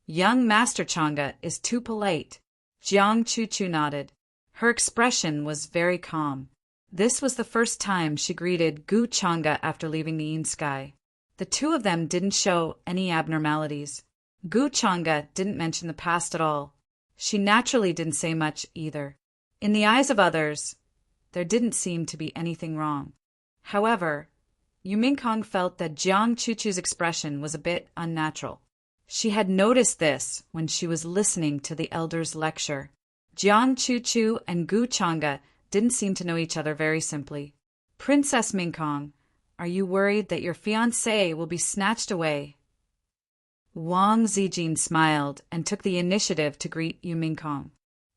Young Master Changa is too polite. Jiang Chu Chu nodded. Her expression was very calm. This was the first time she greeted Gu Changa after leaving the Yin Sky. The two of them didn't show any abnormalities. Gu Changa didn't mention the past at all. She naturally didn't say much either. In the eyes of others, there didn't seem to be anything wrong. However, Yu Mingkong felt that Jiang Chu Chu's expression was a bit unnatural. She had noticed this when she was listening to the elders' lecture. Jiang Chu Chu and Gu Changa didn't seem to know each other very simply. Princess Mingkong, are you worried that your fiancé will be snatched away? Wang Zijin smiled and took the initiative to greet Yu Mingkong.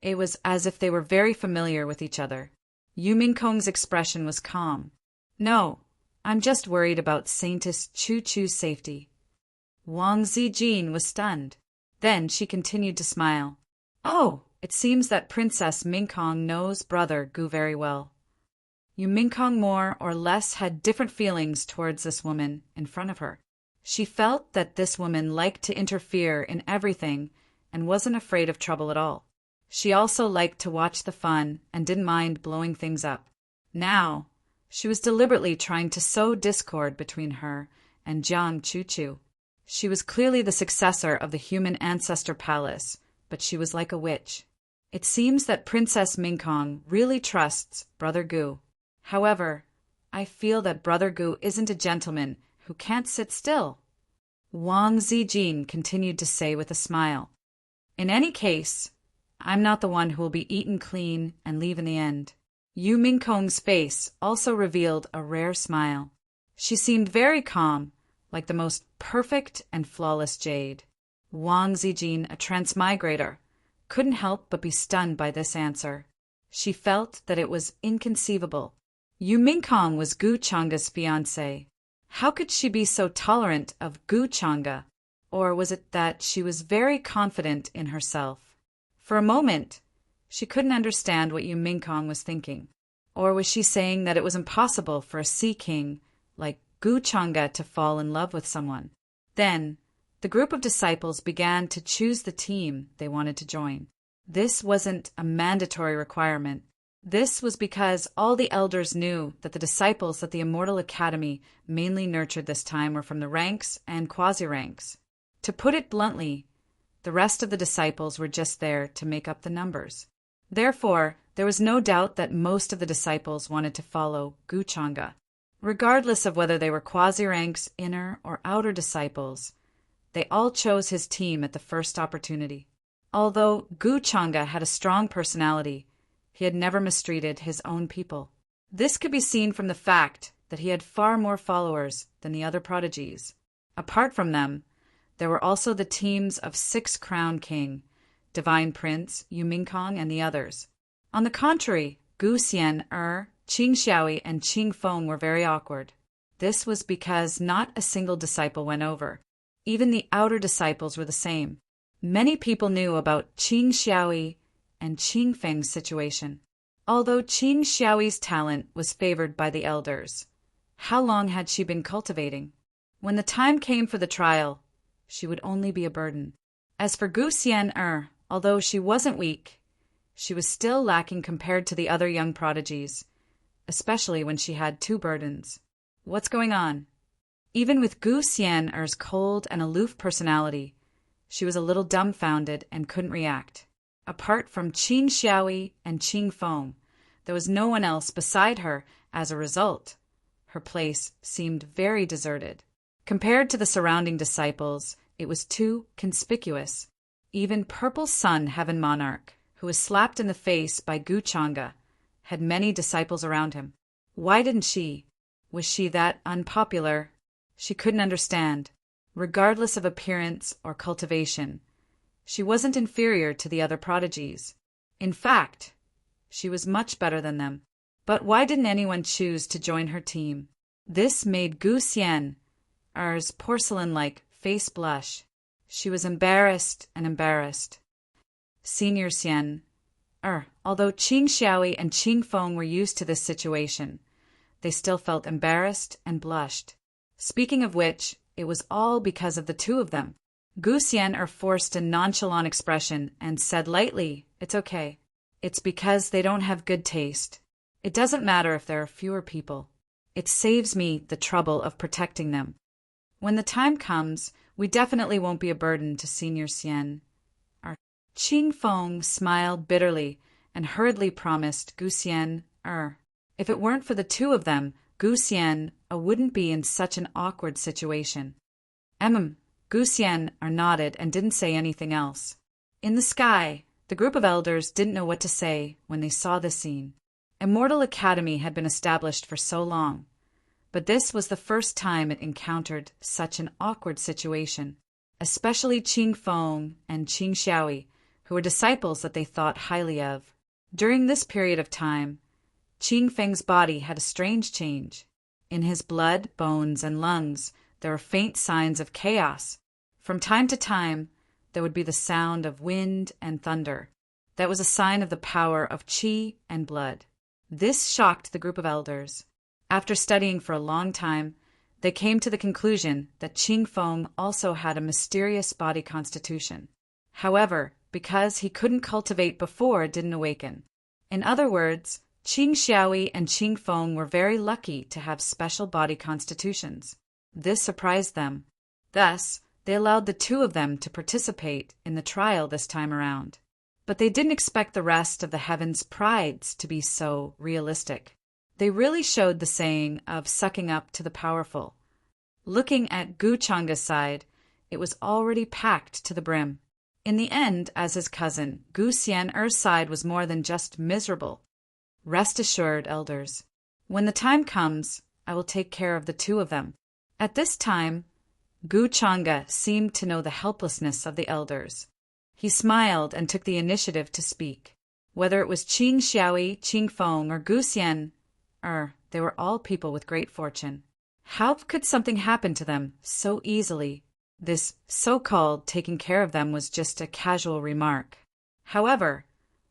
It was as if they were very familiar with each other. Yu Mingkong's expression was calm. No, I'm just worried about Saintess Chu Chu's safety. Wang Zijin was stunned. Then she continued to smile. Oh, it seems that Princess Mingkong knows Brother Gu very well. Yu Mingkong more or less had different feelings towards this woman in front of her. She felt that this woman liked to interfere in everything and wasn't afraid of trouble at all. She also liked to watch the fun and didn't mind blowing things up. Now, she was deliberately trying to sow discord between her and Jiang Chu Chu. She was clearly the successor of the human ancestor palace, but she was like a witch. It seems that Princess Mingkong really trusts Brother Gu. However, I feel that Brother Gu isn't a gentleman who can't sit still. Wang Zijin continued to say with a smile. In any case, I'm not the one who will be eaten clean and leave in the end. Yu Mingkong's face also revealed a rare smile. She seemed very calm, like the most perfect and flawless jade. Wang Zijin, a transmigrator, couldn't help but be stunned by this answer. She felt that it was inconceivable. Yu Mingkong was Gu Changa's fiancé. How could she be so tolerant of Gu Changa? Or was it that she was very confident in herself? For a moment, she couldn't understand what Yu Mingkong was thinking. Or was she saying that it was impossible for a sea king like Gu Changa to fall in love with someone? Then, the group of disciples began to choose the team they wanted to join. This wasn't a mandatory requirement. This was because all the elders knew that the disciples at the Immortal Academy mainly nurtured this time were from the ranks and quasi-ranks. To put it bluntly, the rest of the disciples were just there to make up the numbers. Therefore, there was no doubt that most of the disciples wanted to follow Gu Changa. Regardless of whether they were quasi-ranks, inner or outer disciples, they all chose his team at the first opportunity. Although Gu Changa had a strong personality, he had never mistreated his own people. This could be seen from the fact that he had far more followers than the other prodigies. Apart from them, there were also the teams of 6 Crown King, Divine Prince, Yu Mingkong, and the others. On the contrary, Gu Xian, Qing Xiaoyi, and Qing Feng were very awkward. This was because not a single disciple went over. Even the outer disciples were the same. Many people knew about Qing Xiaoyi and Qing Feng's situation. Although Qing Xiaoyi's talent was favored by the elders, how long had she been cultivating? When the time came for the trial, she would only be a burden. As for Gu Xian, although she wasn't weak, she was still lacking compared to the other young prodigies, especially when she had 2 burdens. What's going on? Even with Gu Xian's cold and aloof personality, she was a little dumbfounded and couldn't react. Apart from Qing Xiaoyi and Qing Feng, there was no one else beside her. As a result, her place seemed very deserted. Compared to the surrounding disciples, it was too conspicuous. Even Purple Sun Heaven Monarch, who was slapped in the face by Gu Changa, had many disciples around him. Why didn't she? Was she that unpopular? She couldn't understand. Regardless of appearance or cultivation, she wasn't inferior to the other prodigies. In fact, she was much better than them. But why didn't anyone choose to join her team? This made Gu Xian's porcelain-like face blush. She was embarrassed and embarrassed. Senior Xian, although Qing Xiaoyi and Qing Feng were used to this situation, they still felt embarrassed and blushed. Speaking of which, it was all because of the two of them. Gu Xian forced a nonchalant expression and said lightly, "It's okay. It's because they don't have good taste. It doesn't matter if there are fewer people. It saves me the trouble of protecting them. When the time comes, we definitely won't be a burden to Senior Xian." Qing Feng smiled bitterly and hurriedly promised Gu Xian, if it weren't for the two of them, Gu Xian wouldn't be in such an awkward situation. Gu Xian nodded and didn't say anything else. In the sky, the group of elders didn't know what to say when they saw the scene. Immortal Academy had been established for so long, but this was the first time it encountered such an awkward situation, especially Qing Feng and Qing Xiaoyi, who were disciples that they thought highly of. During this period of time, Qing Feng's body had a strange change. In his blood, bones, and lungs, there were faint signs of chaos. From time to time, there would be the sound of wind and thunder. That was a sign of the power of qi and blood. This shocked the group of elders. After studying for a long time, they came to the conclusion that Qing Feng also had a mysterious body constitution. However, because he couldn't cultivate before it didn't awaken. In other words, Qing Xiaoyi and Qing Feng were very lucky to have special body constitutions. This surprised them. Thus, they allowed the two of them to participate in the trial this time around. But they didn't expect the rest of the heavens' prides to be so realistic. They really showed the saying of sucking up to the powerful. Looking at Gu Changa's side, it was already packed to the brim. In the end, as his cousin, Gu Xian's side was more than just miserable. Rest assured, elders, when the time comes, I will take care of the two of them. At this time, Gu Changa seemed to know the helplessness of the elders. He smiled and took the initiative to speak. Whether it was Qing Xiaoyi, Qing Feng, or Gu Xian, they were all people with great fortune. How could something happen to them so easily? This so-called taking care of them was just a casual remark. However,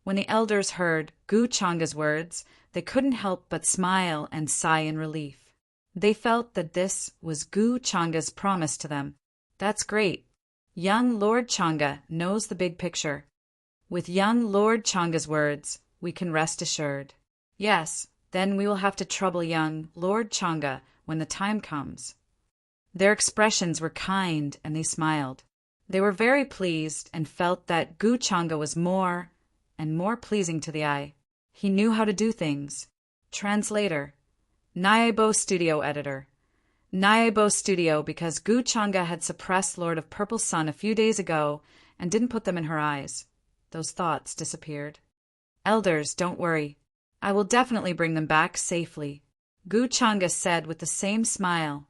when the elders heard Gu Changa's words, they couldn't help but smile and sigh in relief. They felt that this was Gu Changa's promise to them. That's great. Young Lord Changa knows the big picture. With young Lord Changa's words, we can rest assured. Yes, then we will have to trouble young Lord Changa when the time comes. Their expressions were kind and they smiled. They were very pleased and felt that Gu Changa was more and more pleasing to the eye. He knew how to do things. Translator. Naibo Studio Editor. Naibo Studio because Gu Changa had suppressed Lord of Purple Sun a few days ago and didn't put them in her eyes. Those thoughts disappeared. Elders, don't worry. I will definitely bring them back safely. Gu Changa said with the same smile.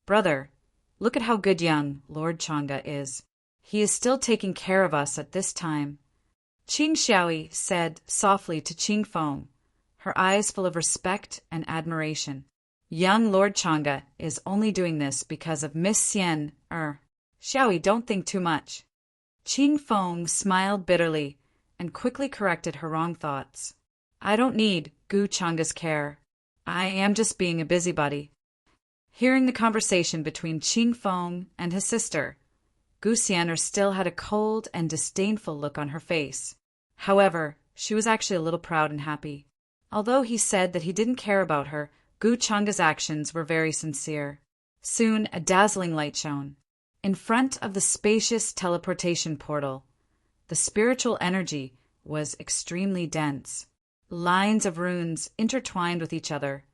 Brother, look at how good young Lord Changa is. He is still taking care of us at this time. Qing Xiaoyi said softly to Qing Feng, her eyes full of respect and admiration. Young Lord Changa is only doing this because of Miss Xian. Xiaoyi, don't think too much. Qing Feng smiled bitterly and quickly corrected her wrong thoughts. I don't need Gu Changa's care. I am just being a busybody. Hearing the conversation between Qing Feng and his sister, Gu Xian still had a cold and disdainful look on her face. However, she was actually a little proud and happy. Although he said that he didn't care about her, Gu Changa's actions were very sincere. Soon, a dazzling light shone. In front of the spacious teleportation portal, the spiritual energy was extremely dense. Lines of runes intertwined with each other,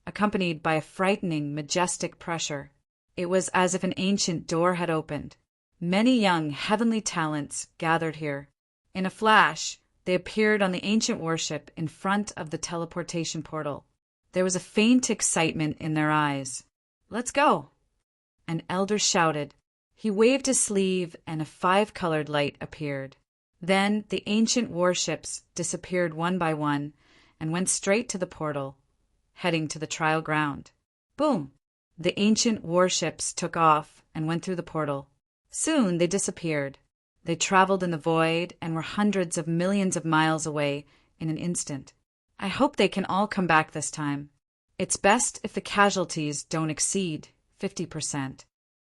accompanied by a frightening, majestic pressure. It was as if an ancient door had opened. Many young heavenly talents gathered here. In a flash, they appeared on the ancient worship in front of the teleportation portal. There was a faint excitement in their eyes. "Let's go!" An elder shouted. He waved his sleeve, and a 5-colored light appeared. Then the ancient warships disappeared one by one and went straight to the portal, heading to the trial ground. Boom! The ancient warships took off and went through the portal. Soon they disappeared. They traveled in the void and were hundreds of millions of miles away in an instant. I hope they can all come back this time. It's best if the casualties don't exceed 50%.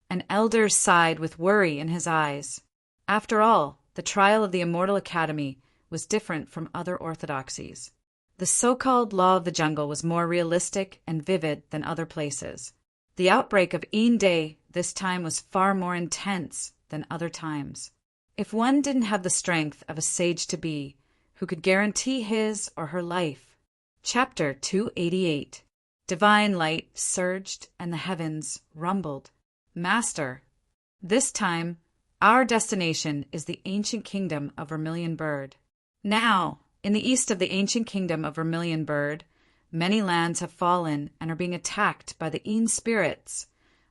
An elder sighed with worry in his eyes. After all, the trial of the Immortal Academy was different from other orthodoxies. The so-called law of the jungle was more realistic and vivid than other places. The outbreak of Een Day this time was far more intense than other times. If one didn't have the strength of a sage-to-be who could guarantee his or her life. Chapter 288. Divine light surged and the heavens rumbled. Master, this time our destination is the ancient kingdom of Vermilion Bird. Now, in the east of the ancient kingdom of Vermilion Bird, many lands have fallen and are being attacked by the Een spirits.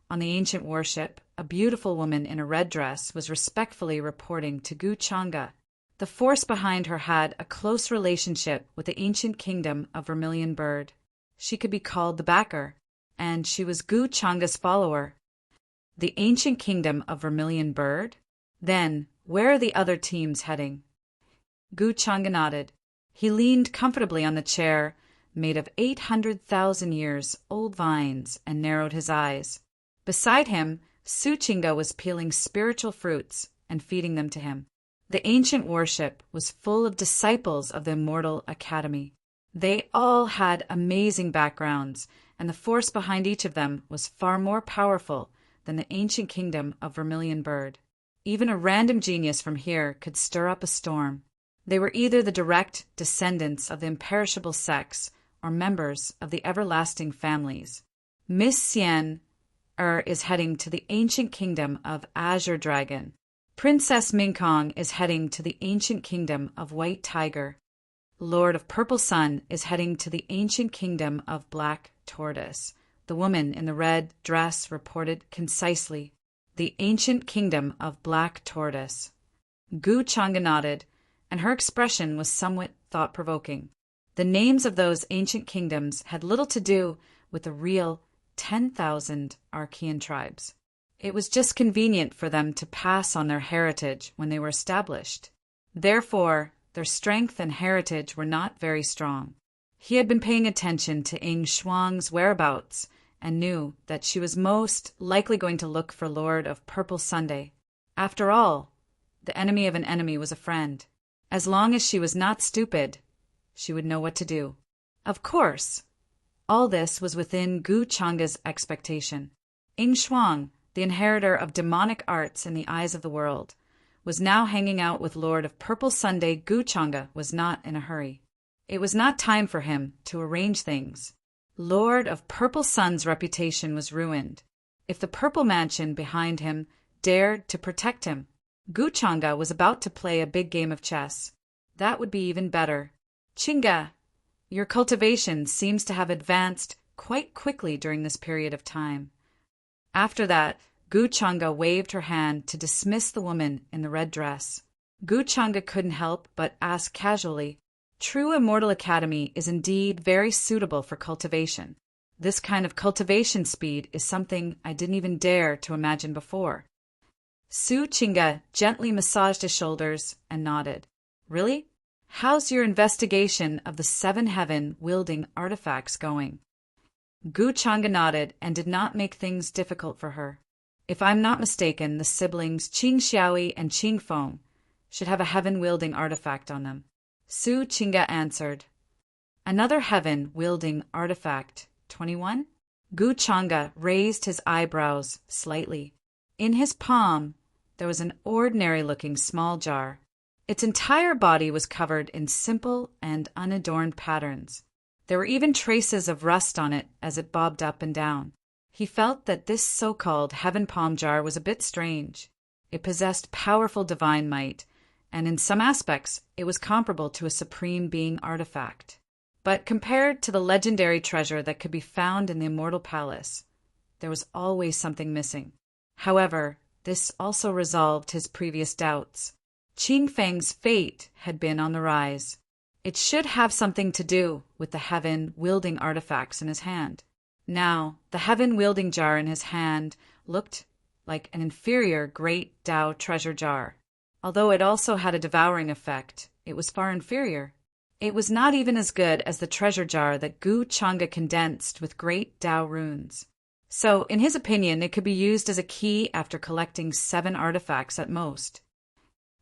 On the ancient warship, a beautiful woman in a red dress was respectfully reporting to Gu Changa. The force behind her had a close relationship with the ancient kingdom of Vermilion Bird. She could be called the backer, and she was Gu Changa's follower. The ancient kingdom of Vermilion Bird? Then, where are the other teams heading? Gu Changa nodded. He leaned comfortably on the chair, made of 800,000 years old vines, and narrowed his eyes. Beside him, Su Chinga was peeling spiritual fruits and feeding them to him. The ancient warship was full of disciples of the Immortal Academy. They all had amazing backgrounds, and the force behind each of them was far more powerful than the ancient kingdom of Vermilion Bird. Even a random genius from here could stir up a storm. They were either the direct descendants of the imperishable sex or members of the everlasting families. Miss Xian is heading to the ancient kingdom of Azure Dragon. Princess Mingkong is heading to the ancient kingdom of White Tiger. Lord of Purple Sun is heading to the ancient kingdom of Black Tortoise. The woman in the red dress reported concisely. The ancient kingdom of Black Tortoise. Gu Changa nodded, and her expression was somewhat thought-provoking. The names of those ancient kingdoms had little to do with the real 10,000 Archean tribes. It was just convenient for them to pass on their heritage when they were established. Therefore, their strength and heritage were not very strong. He had been paying attention to Ing Shuang's whereabouts and knew that she was most likely going to look for Lord of Purple Sunday. After all, the enemy of an enemy was a friend. As long as she was not stupid, she would know what to do. Of course, all this was within Gu Changa's expectation. Ing Shuang, the inheritor of demonic arts in the eyes of the world, was now hanging out with Lord of Purple Sunday. Gu Changa was not in a hurry. It was not time for him to arrange things. Lord of Purple Sun's reputation was ruined. If the Purple Mansion behind him dared to protect him, Gu Changa was about to play a big game of chess. That would be even better. Chinga, your cultivation seems to have advanced quite quickly during this period of time. After that, Gu Changa waved her hand to dismiss the woman in the red dress. Gu Changa couldn't help but ask casually, "True Immortal Academy is indeed very suitable for cultivation. This kind of cultivation speed is something I didn't even dare to imagine before." Su Chinga gently massaged his shoulders and nodded. "Really? How's your investigation of the 7 heaven-wielding artifacts going?" Gu Changa nodded and did not make things difficult for her. "If I'm not mistaken, the siblings Qing Xiaoyi and Qing Feng should have a heaven-wielding artifact on them." Su Chinga answered. "Another heaven-wielding artifact, 21? Gu Changa raised his eyebrows slightly. In his palm, there was an ordinary-looking small jar. Its entire body was covered in simple and unadorned patterns. There were even traces of rust on it as it bobbed up and down. He felt that this so-called heaven palm jar was a bit strange. It possessed powerful divine might, and in some aspects it was comparable to a supreme being artifact. But compared to the legendary treasure that could be found in the immortal palace, there was always something missing. However, this also resolved his previous doubts. Qing Feng's fate had been on the rise. It should have something to do with the heaven-wielding artifacts in his hand. Now, the heaven-wielding jar in his hand looked like an inferior Great Tao treasure jar. Although it also had a devouring effect, it was far inferior. It was not even as good as the treasure jar that Gu Changa condensed with Great Tao runes. So, in his opinion, it could be used as a key after collecting 7 artifacts at most.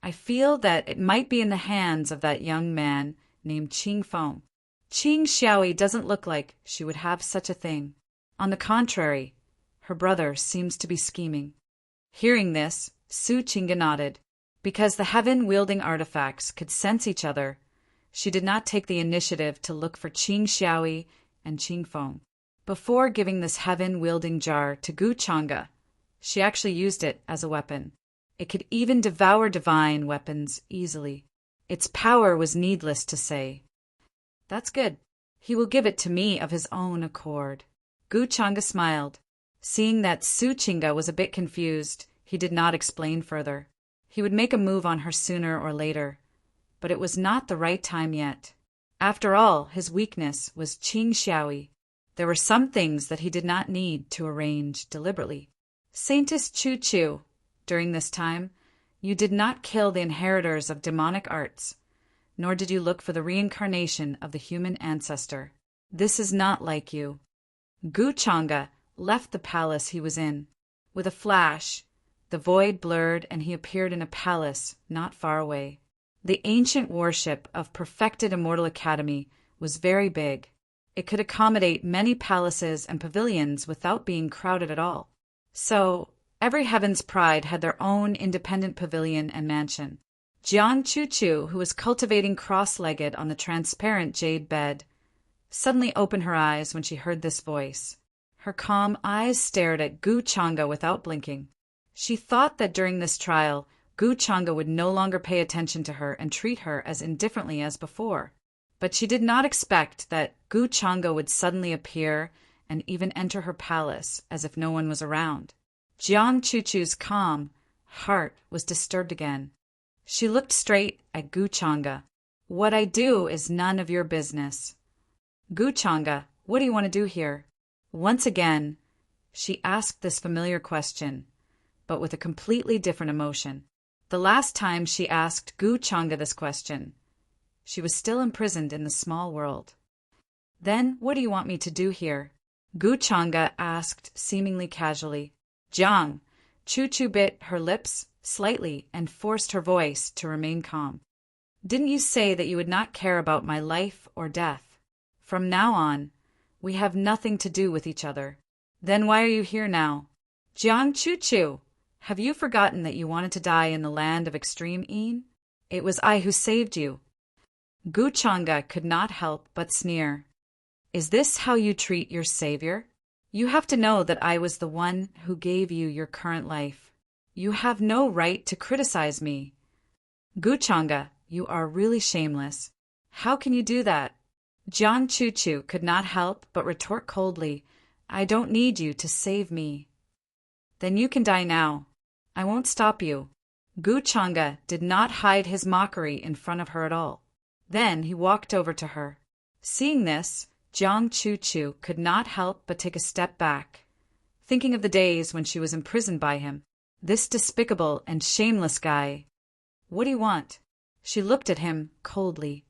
I feel that it might be in the hands of that young man named Qing Feng. Qing Xiaoyi doesn't look like she would have such a thing. On the contrary, her brother seems to be scheming. Hearing this, Su Qinga nodded. Because the heaven-wielding artifacts could sense each other, she did not take the initiative to look for Qing Xiaoyi and Qing Feng. Before giving this heaven-wielding jar to Gu Changa, she actually used it as a weapon. It could even devour divine weapons easily. Its power was needless to say. That's good. He will give it to me of his own accord. Gu Changa smiled. Seeing that Su Qinga was a bit confused, he did not explain further. He would make a move on her sooner or later, but it was not the right time yet. After all, his weakness was Qing Xiaoyi. There were some things that he did not need to arrange deliberately. Saintess Chu Chu, during this time, you did not kill the inheritors of demonic arts, nor did you look for the reincarnation of the human ancestor. This is not like you. Gu Changa left the palace he was in. With a flash, the void blurred and he appeared in a palace not far away. The ancient warship of Perfected Immortal Academy was very big. It could accommodate many palaces and pavilions without being crowded at all. So, every Heaven's Pride had their own independent pavilion and mansion. Jiang Chu-Chu, who was cultivating cross-legged on the transparent jade bed, suddenly opened her eyes when she heard this voice. Her calm eyes stared at Gu Changa without blinking. She thought that during this trial, Gu Changa would no longer pay attention to her and treat her as indifferently as before. But she did not expect that Gu Changa would suddenly appear and even enter her palace as if no one was around. Jiang Chu-Chu's calm heart was disturbed again. She looked straight at Gu Changa. What I do is none of your business. Gu Changa, what do you want to do here? Once again, she asked this familiar question, but with a completely different emotion. The last time she asked Gu Changa this question, she was still imprisoned in the small world. Then, what do you want me to do here? Gu Changa asked seemingly casually. Jiang, Chu-Chu bit her lips slightly and forced her voice to remain calm. Didn't you say that you would not care about my life or death? From now on, we have nothing to do with each other. Then why are you here now? Jiang Chu-Chu, have you forgotten that you wanted to die in the land of extreme Yin? It was I who saved you. Gu Changa could not help but sneer. Is this how you treat your savior? You have to know that I was the one who gave you your current life. You have no right to criticize me. Gu Changa, you are really shameless. How can you do that? Jiang Chu-Chu could not help but retort coldly, I don't need you to save me. Then you can die now. I won't stop you. Gu Changa did not hide his mockery in front of her at all. Then he walked over to her. Seeing this, Jiang Chu-Chu could not help but take a step back, thinking of the days when she was imprisoned by him. This despicable and shameless guy. What do you want? She looked at him coldly.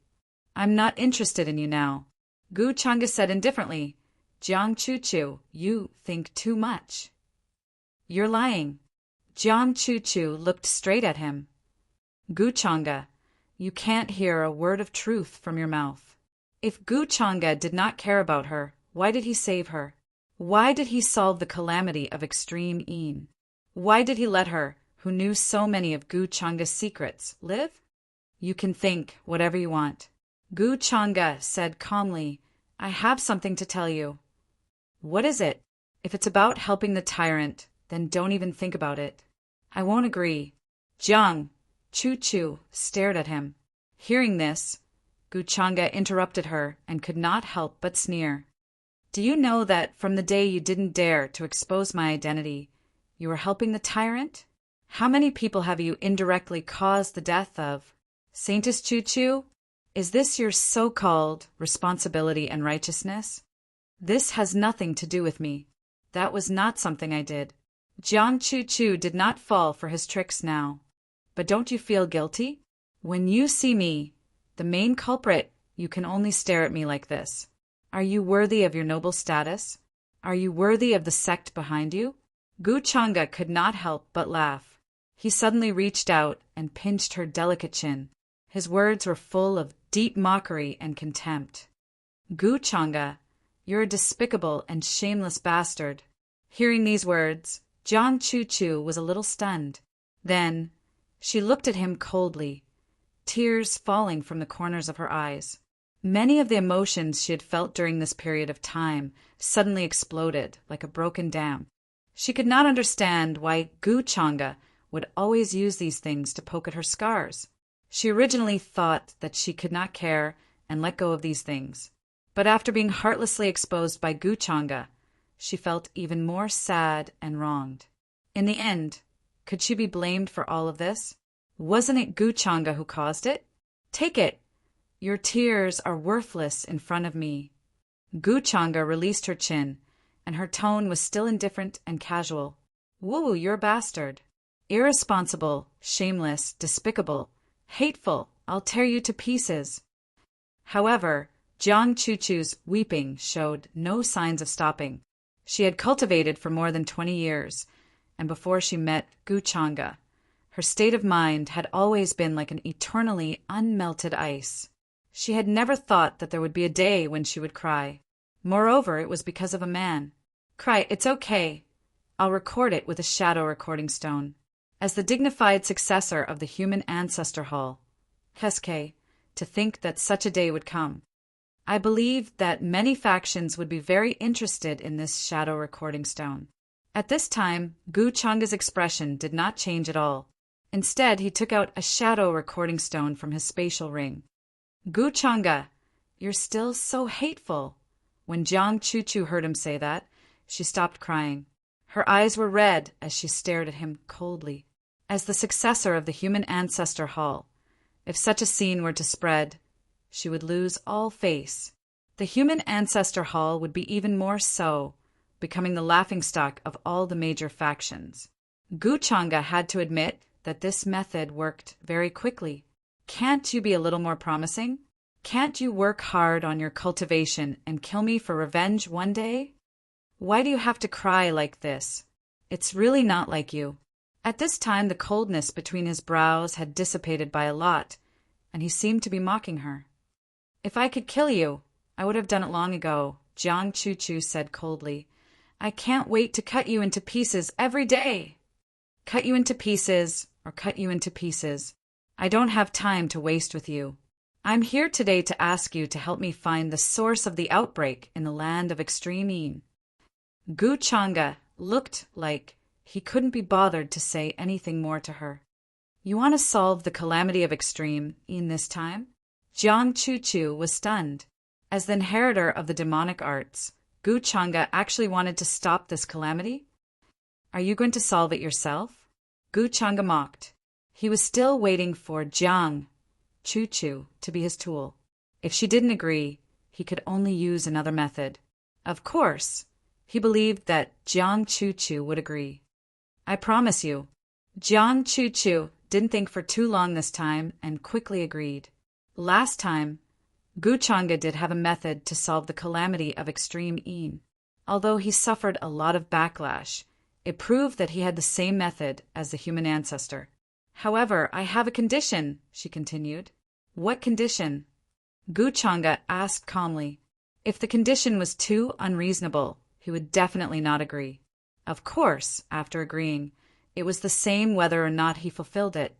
I'm not interested in you now. Gu Changa said indifferently, Jiang Chu-Chu, you think too much. You're lying. Jiang Chu-Chu looked straight at him. Gu Changa, you can't hear a word of truth from your mouth. If Gu Changa did not care about her, why did he save her? Why did he solve the calamity of extreme Yin? Why did he let her, who knew so many of Gu Changa's secrets, live? You can think whatever you want. Gu Changa said calmly, I have something to tell you. What is it? If it's about helping the tyrant, then don't even think about it. I won't agree. Jiang Chu-Chu stared at him. Hearing this, Guchanga interrupted her and could not help but sneer. Do you know that from the day you didn't dare to expose my identity, you were helping the tyrant? How many people have you indirectly caused the death of? Saintess Chu-Chu, is this your so-called responsibility and righteousness? This has nothing to do with me. That was not something I did. Jiang Chu-Chu did not fall for his tricks now. But don't you feel guilty? When you see me, the main culprit, you can only stare at me like this. Are you worthy of your noble status? Are you worthy of the sect behind you? Guchanga could not help but laugh. He suddenly reached out and pinched her delicate chin. His words were full of deep mockery and contempt. Guchanga, you're a despicable and shameless bastard. Hearing these words, Jiang Chu-Chu was a little stunned. Then, she looked at him coldly, tears falling from the corners of her eyes. Many of the emotions she had felt during this period of time suddenly exploded like a broken dam. She could not understand why Guchanga would always use these things to poke at her scars. She originally thought that she could not care and let go of these things. But after being heartlessly exposed by Guchanga, she felt even more sad and wronged. In the end, could she be blamed for all of this? Wasn't it Guchanga who caused it? Take it. Your tears are worthless in front of me. Guchanga released her chin, and her tone was still indifferent and casual. Woo, you're a bastard. Irresponsible, shameless, despicable, hateful. I'll tear you to pieces. However, Jiang Chu-Chu's weeping showed no signs of stopping. She had cultivated for more than 20 years, and before she met Guchanga, her state of mind had always been like an eternally unmelted ice. She had never thought that there would be a day when she would cry. Moreover, it was because of a man. Cry, it's okay. I'll record it with a shadow recording stone. As the dignified successor of the human ancestor hall, Heske, to think that such a day would come. I believed that many factions would be very interested in this shadow recording stone. At this time, Guchanga's expression did not change at all. Instead, he took out a shadow recording stone from his spatial ring. Guchanga, you're still so hateful. When Jiang Chu-Chu heard him say that, she stopped crying. Her eyes were red as she stared at him coldly. As the successor of the human ancestor hall, if such a scene were to spread, she would lose all face. The human ancestor hall would be even more so, becoming the laughingstock of all the major factions. Guchanga had to admit that this method worked very quickly. Can't you be a little more promising? Can't you work hard on your cultivation and kill me for revenge one day? Why do you have to cry like this? It's really not like you. At this time, the coldness between his brows had dissipated by a lot, and he seemed to be mocking her. If I could kill you, I would have done it long ago, Jiang Chu-Chu said coldly. I can't wait to cut you into pieces every day. Cut you into pieces, or cut you into pieces. I don't have time to waste with you. I'm here today to ask you to help me find the source of the outbreak in the land of Extreme Een. Guchanga looked like he couldn't be bothered to say anything more to her. You want to solve the calamity of Extreme Een this time? Jiang Chu-Chu was stunned. As the inheritor of the demonic arts, Guchanga actually wanted to stop this calamity? Are you going to solve it yourself? Guchanga mocked. He was still waiting for Jiang Chu-Chu to be his tool. If she didn't agree, he could only use another method. Of course, he believed that Jiang Chu-Chu would agree. I promise you. Jiang Chu-Chu didn't think for too long this time and quickly agreed. Last time, Guchanga did have a method to solve the calamity of Extreme Een. Although he suffered a lot of backlash, it proved that he had the same method as the human ancestor. However, I have a condition, she continued. What condition? Guchanga asked calmly. If the condition was too unreasonable, he would definitely not agree. Of course, after agreeing, it was the same whether or not he fulfilled it.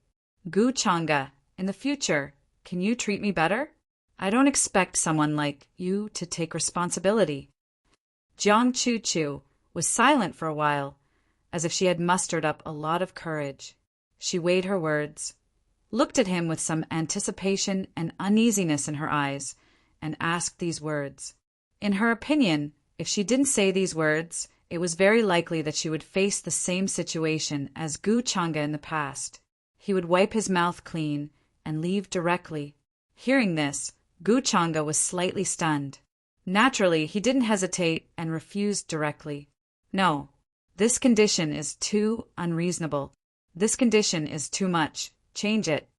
Guchanga, in the future, can you treat me better? I don't expect someone like you to take responsibility. Jiang Chu-Chu was silent for a while, as if she had mustered up a lot of courage. She weighed her words. looked at him with some anticipation and uneasiness in her eyes, and asked these words. In her opinion, if she didn't say these words, it was very likely that she would face the same situation as Gu Changa in the past. He would wipe his mouth clean and leave directly. Hearing this, Gu Changa was slightly stunned. Naturally, he didn't hesitate and refused directly. No, this condition is too unreasonable. This condition is too much. Change it.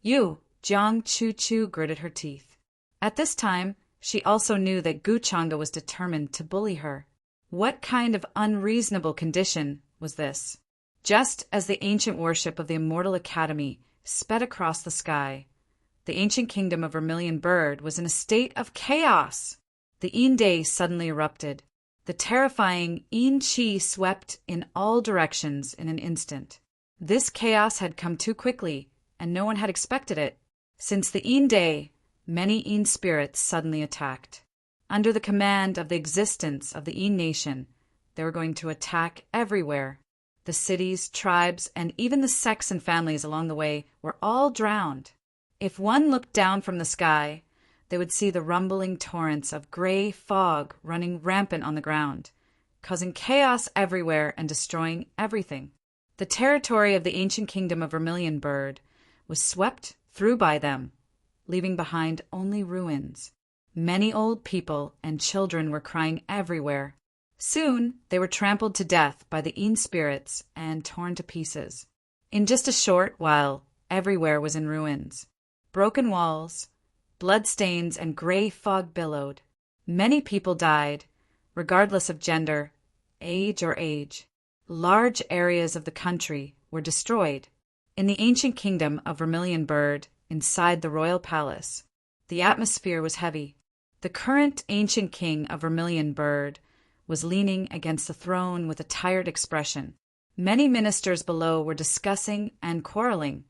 You, Jiang Chu gritted her teeth. At this time, she also knew that Gu Changa was determined to bully her. What kind of unreasonable condition was this? Just as the ancient worship of the Immortal Academy sped across the sky, the ancient kingdom of Vermilion Bird was in a state of chaos. The Yin Day suddenly erupted. The terrifying Yin Qi swept in all directions in an instant. This chaos had come too quickly, and no one had expected it. Since the Yin Day, many Yin spirits suddenly attacked. Under the command of the existence of the Yin nation, they were going to attack everywhere. The cities, tribes, and even the sects and families along the way were all drowned. If one looked down from the sky, they would see the rumbling torrents of gray fog running rampant on the ground, causing chaos everywhere and destroying everything. The territory of the ancient kingdom of Vermilion Bird was swept through by them, leaving behind only ruins. Many old people and children were crying everywhere. Soon they were trampled to death by the Yin spirits and torn to pieces. In just a short while, everywhere was in ruins. Broken walls, bloodstains, and gray fog billowed. Many people died, regardless of gender, age, or age. Large areas of the country were destroyed. In the ancient kingdom of Vermilion Bird, inside the royal palace, the atmosphere was heavy. The current ancient king of Vermilion Bird was leaning against the throne with a tired expression. Many ministers below were discussing and quarreling,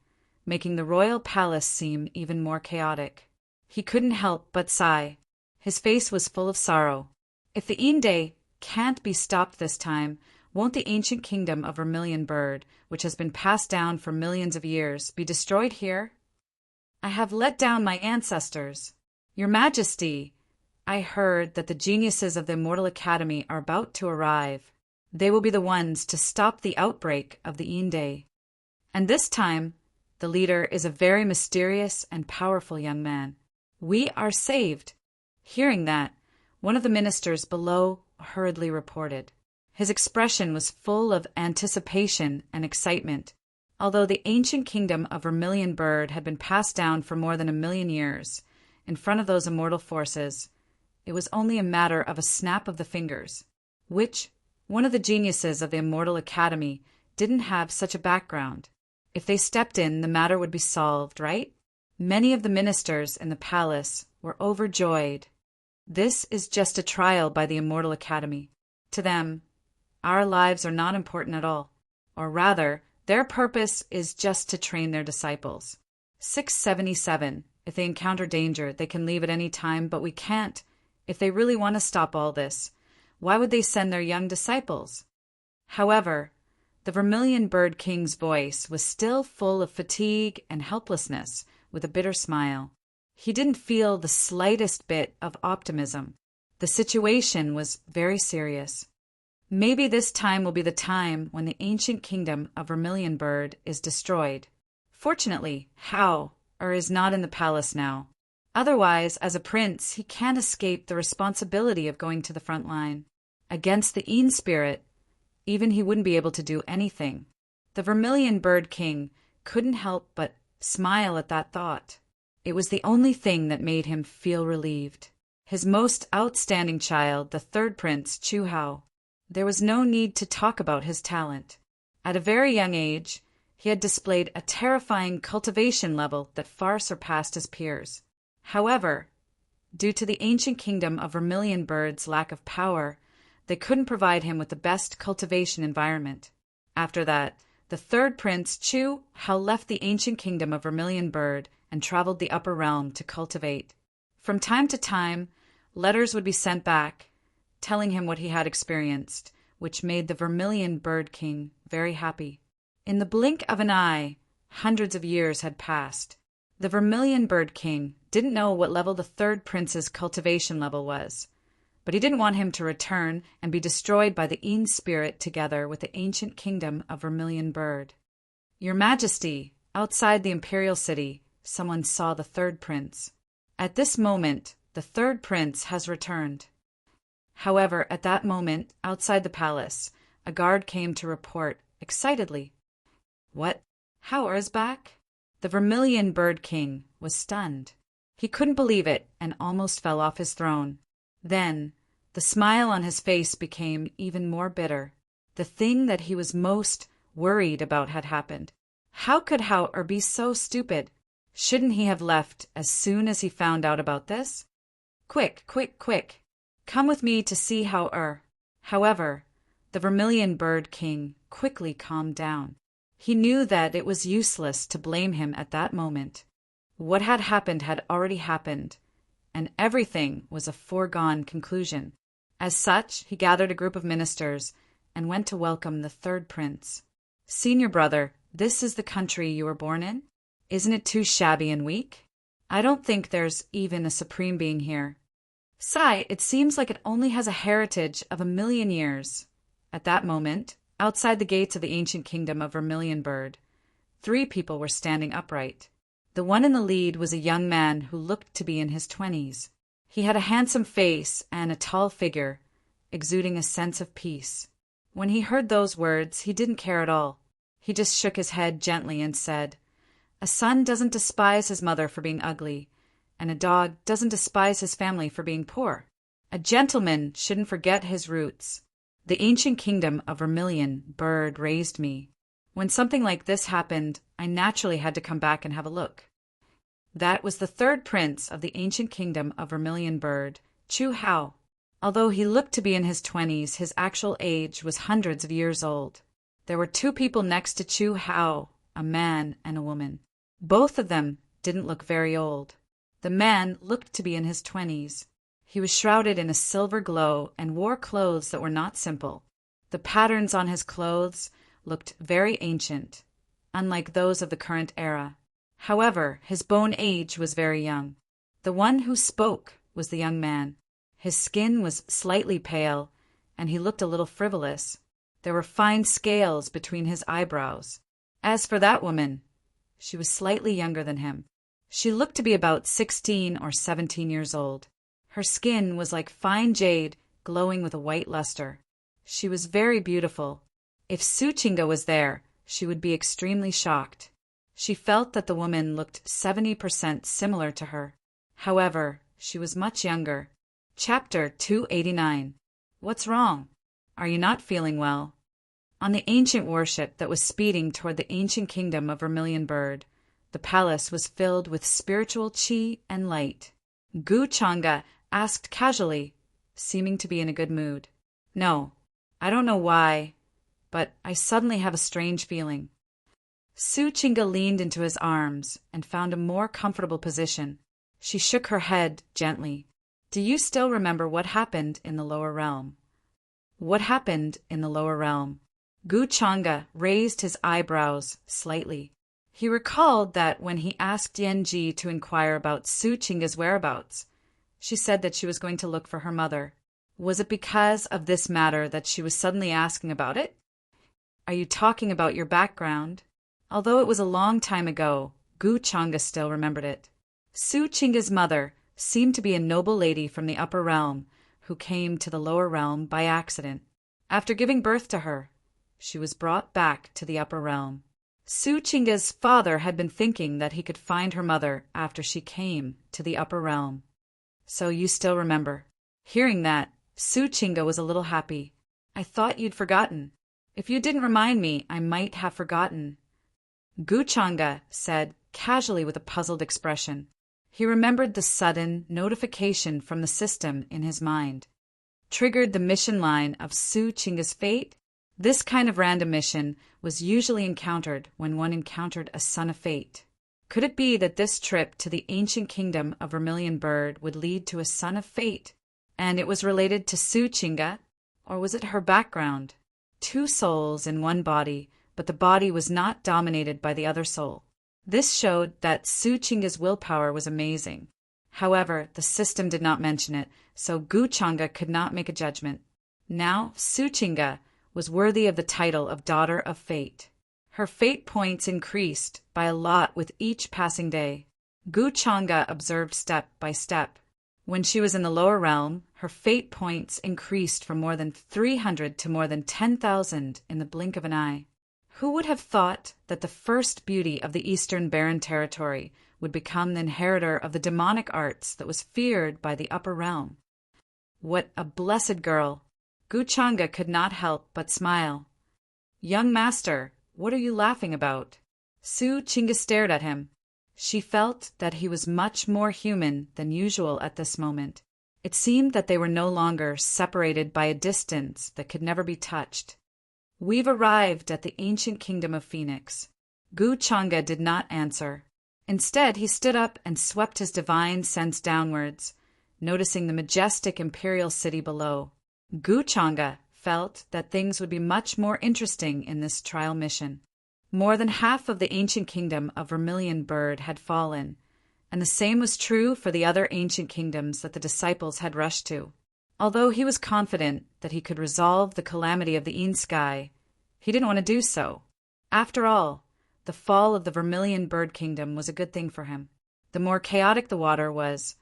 making the royal palace seem even more chaotic. He couldn't help but sigh. His face was full of sorrow. If the Yin Day can't be stopped this time, won't the ancient kingdom of Vermilion Bird, which has been passed down for millions of years, be destroyed here? I have let down my ancestors. Your Majesty, I heard that the geniuses of the Immortal Academy are about to arrive. They will be the ones to stop the outbreak of the Yin Day. And this time, the leader is a very mysterious and powerful young man. We are saved. Hearing that, one of the ministers below hurriedly reported. His expression was full of anticipation and excitement. Although the ancient kingdom of Vermilion Bird had been passed down for more than 1,000,000 years, in front of those immortal forces, it was only a matter of a snap of the fingers, which one of the geniuses of the Immortal Academy didn't have such a background. If they stepped in, the matter would be solved, right? Many of the ministers in the palace were overjoyed. This is just a trial by the Immortal Academy. To them, our lives are not important at all, or rather, their purpose is just to train their disciples. 677. If they encounter danger, they can leave at any time, but we can't. If they really want to stop all this, why would they send their young disciples? However, the Vermilion Bird King's voice was still full of fatigue and helplessness, with a bitter smile. He didn't feel the slightest bit of optimism. The situation was very serious. Maybe this time will be the time when the ancient kingdom of Vermilion Bird is destroyed. Fortunately, Hao is not in the palace now. Otherwise, as a prince, he can't escape the responsibility of going to the front line. Against the Yin spirit, even he wouldn't be able to do anything. The Vermilion Bird King couldn't help but smile at that thought. It was the only thing that made him feel relieved. His most outstanding child, the third prince, Chu Hao. There was no need to talk about his talent. At a very young age, he had displayed a terrifying cultivation level that far surpassed his peers. However, due to the ancient kingdom of Vermilion Bird's lack of power, they couldn't provide him with the best cultivation environment. After that, the third prince, Chu Hao, left the ancient kingdom of Vermilion Bird and traveled the upper realm to cultivate. From time to time, letters would be sent back, telling him what he had experienced, which made the Vermilion Bird King very happy. In the blink of an eye, Hundreds of years had passed. The Vermilion Bird King didn't know what level the third prince's cultivation level was, but he didn't want him to return and be destroyed by the Een spirit together with the ancient kingdom of Vermilion Bird. "Your Majesty, outside the imperial city, someone saw the third prince. At this moment, the third prince has returned." However, at that moment, outside the palace, a guard came to report, excitedly. "What? Hauer's back?" The Vermilion Bird King was stunned. He couldn't believe it and almost fell off his throne. Then, the smile on his face became even more bitter. The thing that he was most worried about had happened. How could Hauer be so stupid? Shouldn't he have left as soon as he found out about this? "Quick, quick, quick! Come with me to see Hauer." However, the Vermilion Bird King quickly calmed down. He knew that it was useless to blame him at that moment. What had already happened, and everything was a foregone conclusion. As such, he gathered a group of ministers and went to welcome the third prince. "Senior brother, this is the country you were born in? Isn't it too shabby and weak? I don't think there's even a supreme being here. Sigh, it seems like it only has a heritage of 1,000,000 years." At that moment, outside the gates of the ancient kingdom of Vermilion Bird, 3 people were standing upright. The one in the lead was a young man who looked to be in his 20s. He had a handsome face and a tall figure, exuding a sense of peace. When he heard those words, he didn't care at all. He just shook his head gently and said, "A son doesn't despise his mother for being ugly, and a dog doesn't despise his family for being poor. A gentleman shouldn't forget his roots. The ancient kingdom of Vermilion Bird raised me. When something like this happened, I naturally had to come back and have a look." That was the third prince of the ancient kingdom of Vermilion Bird, Chu Hao. Although he looked to be in his 20s, his actual age was hundreds of years old. There were 2 people next to Chu Hao, a man and a woman. Both of them didn't look very old. The man looked to be in his 20s. He was shrouded in a silver glow and wore clothes that were not simple. The patterns on his clothes looked very ancient, unlike those of the current era. However, his bone age was very young. The one who spoke was the young man. His skin was slightly pale, and he looked a little frivolous. There were fine scales between his eyebrows. As for that woman, she was slightly younger than him. She looked to be about 16 or 17 years old. Her skin was like fine jade, glowing with a white luster. She was very beautiful. If Suchinga was there, she would be extremely shocked. She felt that the woman looked 70% similar to her. However, she was much younger. Chapter 289. What's wrong? Are you not feeling well? On the ancient warship that was speeding toward the ancient kingdom of Vermilion Bird, the palace was filled with spiritual chi and light. Gu Changa asked casually, seeming to be in a good mood. "No, I don't know why, but I suddenly have a strange feeling." Suchinga leaned into his arms and found a more comfortable position. She shook her head gently. "Do you still remember what happened in the lower realm?" "What happened in the lower realm?" Gu Changa raised his eyebrows slightly. He recalled that when he asked Yanji to inquire about Suchinga's whereabouts, she said that she was going to look for her mother. Was it because of this matter that she was suddenly asking about it? "Are you talking about your background?" Although it was a long time ago, Gu Changa still remembered it. Suchinga's mother seemed to be a noble lady from the upper realm who came to the lower realm by accident. After giving birth to her, she was brought back to the upper realm. Suchinga's father had been thinking that he could find her mother after she came to the upper realm. "So you still remember." Hearing that, Suchinga was a little happy. "I thought you'd forgotten. If you didn't remind me, I might have forgotten." Gu Changa said casually with a puzzled expression. He remembered the sudden notification from the system in his mind. Triggered the mission line of Suchinga's fate? This kind of random mission was usually encountered when one encountered a son of fate. Could it be that this trip to the ancient kingdom of Vermilion Bird would lead to a son of fate, and it was related to Suchinga? Or was it her background? 2 souls in one body but the body was not dominated by the other soul. This showed that Su Chinga's willpower was amazing. However, the system did not mention it, so Gu Changa could not make a judgment. Now, Su Chinga was worthy of the title of Daughter of Fate. Her fate points increased by a lot with each passing day. Gu Changa observed step by step. When she was in the lower realm, her fate points increased from more than 300 to more than 10,000 in the blink of an eye. Who would have thought that the first beauty of the Eastern Barren Territory would become the inheritor of the demonic arts that was feared by the upper realm? What a blessed girl! Gu Changa could not help but smile. "Young master, what are you laughing about?" Su Chinga stared at him. She felt that he was much more human than usual at this moment. It seemed that they were no longer separated by a distance that could never be touched. "We've arrived at the ancient kingdom of Phoenix." Gu Changa did not answer. Instead, he stood up and swept his divine sense downwards, noticing the majestic imperial city below. Gu Changa felt that things would be much more interesting in this trial mission. More than half of the ancient kingdom of Vermilion Bird had fallen, and the same was true for the other ancient kingdoms that the disciples had rushed to. Although he was confident that he could resolve the calamity of the Een Sky, he didn't want to do so. After all, the fall of the Vermilion Bird Kingdom was a good thing for him. The more chaotic the water was,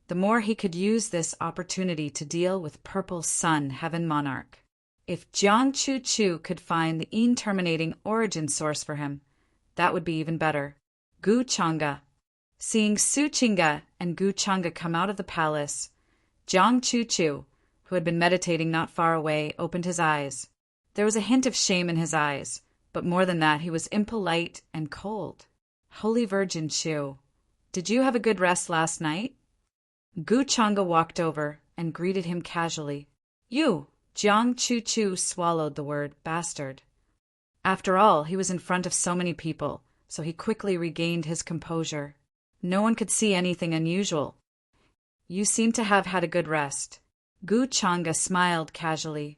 the more he could use this opportunity to deal with Purple Sun Heaven Monarch. If Jiang Chu Chu could find the Een terminating origin source for him, that would be even better. Gu Changa. Seeing Su Chinga and Gu Changa come out of the palace, Jiang Chu Chu, who had been meditating not far away, opened his eyes. There was a hint of shame in his eyes, but more than that, he was impolite and cold. "Holy Virgin Chu, did you have a good rest last night?" Gu Changa walked over and greeted him casually. "You!" Jiang Chu Chu swallowed the word bastard. After all, he was in front of so many people, so he quickly regained his composure. No one could see anything unusual. "You seem to have had a good rest." Gu Changa smiled casually.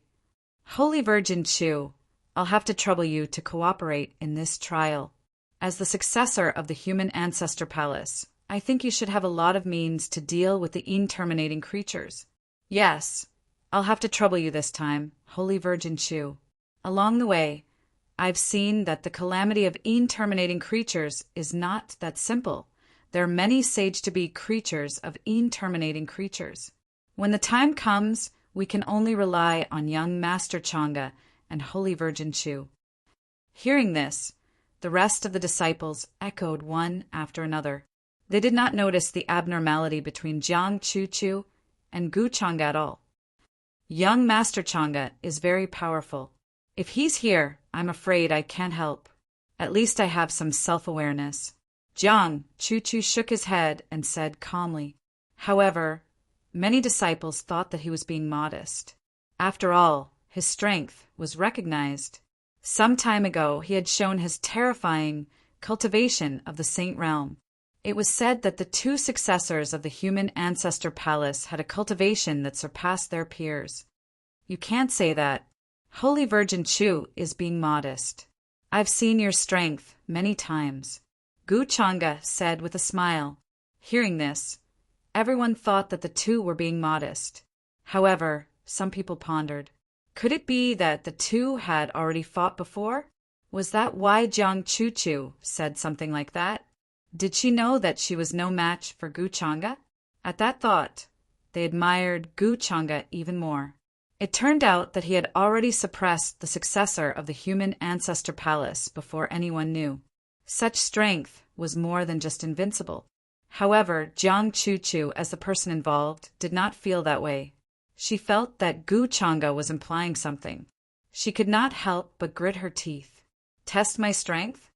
"Holy Virgin Chu, I'll have to trouble you to cooperate in this trial. As the successor of the human ancestor palace, I think you should have a lot of means to deal with the Een terminating creatures." "Yes, I'll have to trouble you this time, Holy Virgin Chu. Along the way, I've seen that the calamity of Een terminating creatures is not that simple. There are many sage-to-be creatures of Een terminating creatures. When the time comes, we can only rely on young Master Changa and Holy Virgin Chu." Hearing this, the rest of the disciples echoed one after another. They did not notice the abnormality between Jiang Chu Chu and Gu Changa at all. "Young Master Changa is very powerful. If he's here, I'm afraid I can't help. At least I have some self-awareness." Jiang Chu Chu shook his head and said calmly. However, many disciples thought that he was being modest. After all, his strength was recognized. Some time ago, he had shown his terrifying cultivation of the Saint Realm. It was said that the two successors of the human ancestor palace had a cultivation that surpassed their peers. You can't say that. Holy Virgin Chu is being modest. I've seen your strength many times, Gu Changa said with a smile. Hearing this, everyone thought that the two were being modest. However, some people pondered. Could it be that the two had already fought before? Was that why Jiang Chu Chu said something like that? Did she know that she was no match for Gu Changa? At that thought, they admired Gu Changa even more. It turned out that he had already suppressed the successor of the human ancestor palace before anyone knew. Such strength was more than just invincible. However, Jiang Chu Chu, as the person involved, did not feel that way. She felt that Gu Changa was implying something. She could not help but grit her teeth. Test my strength?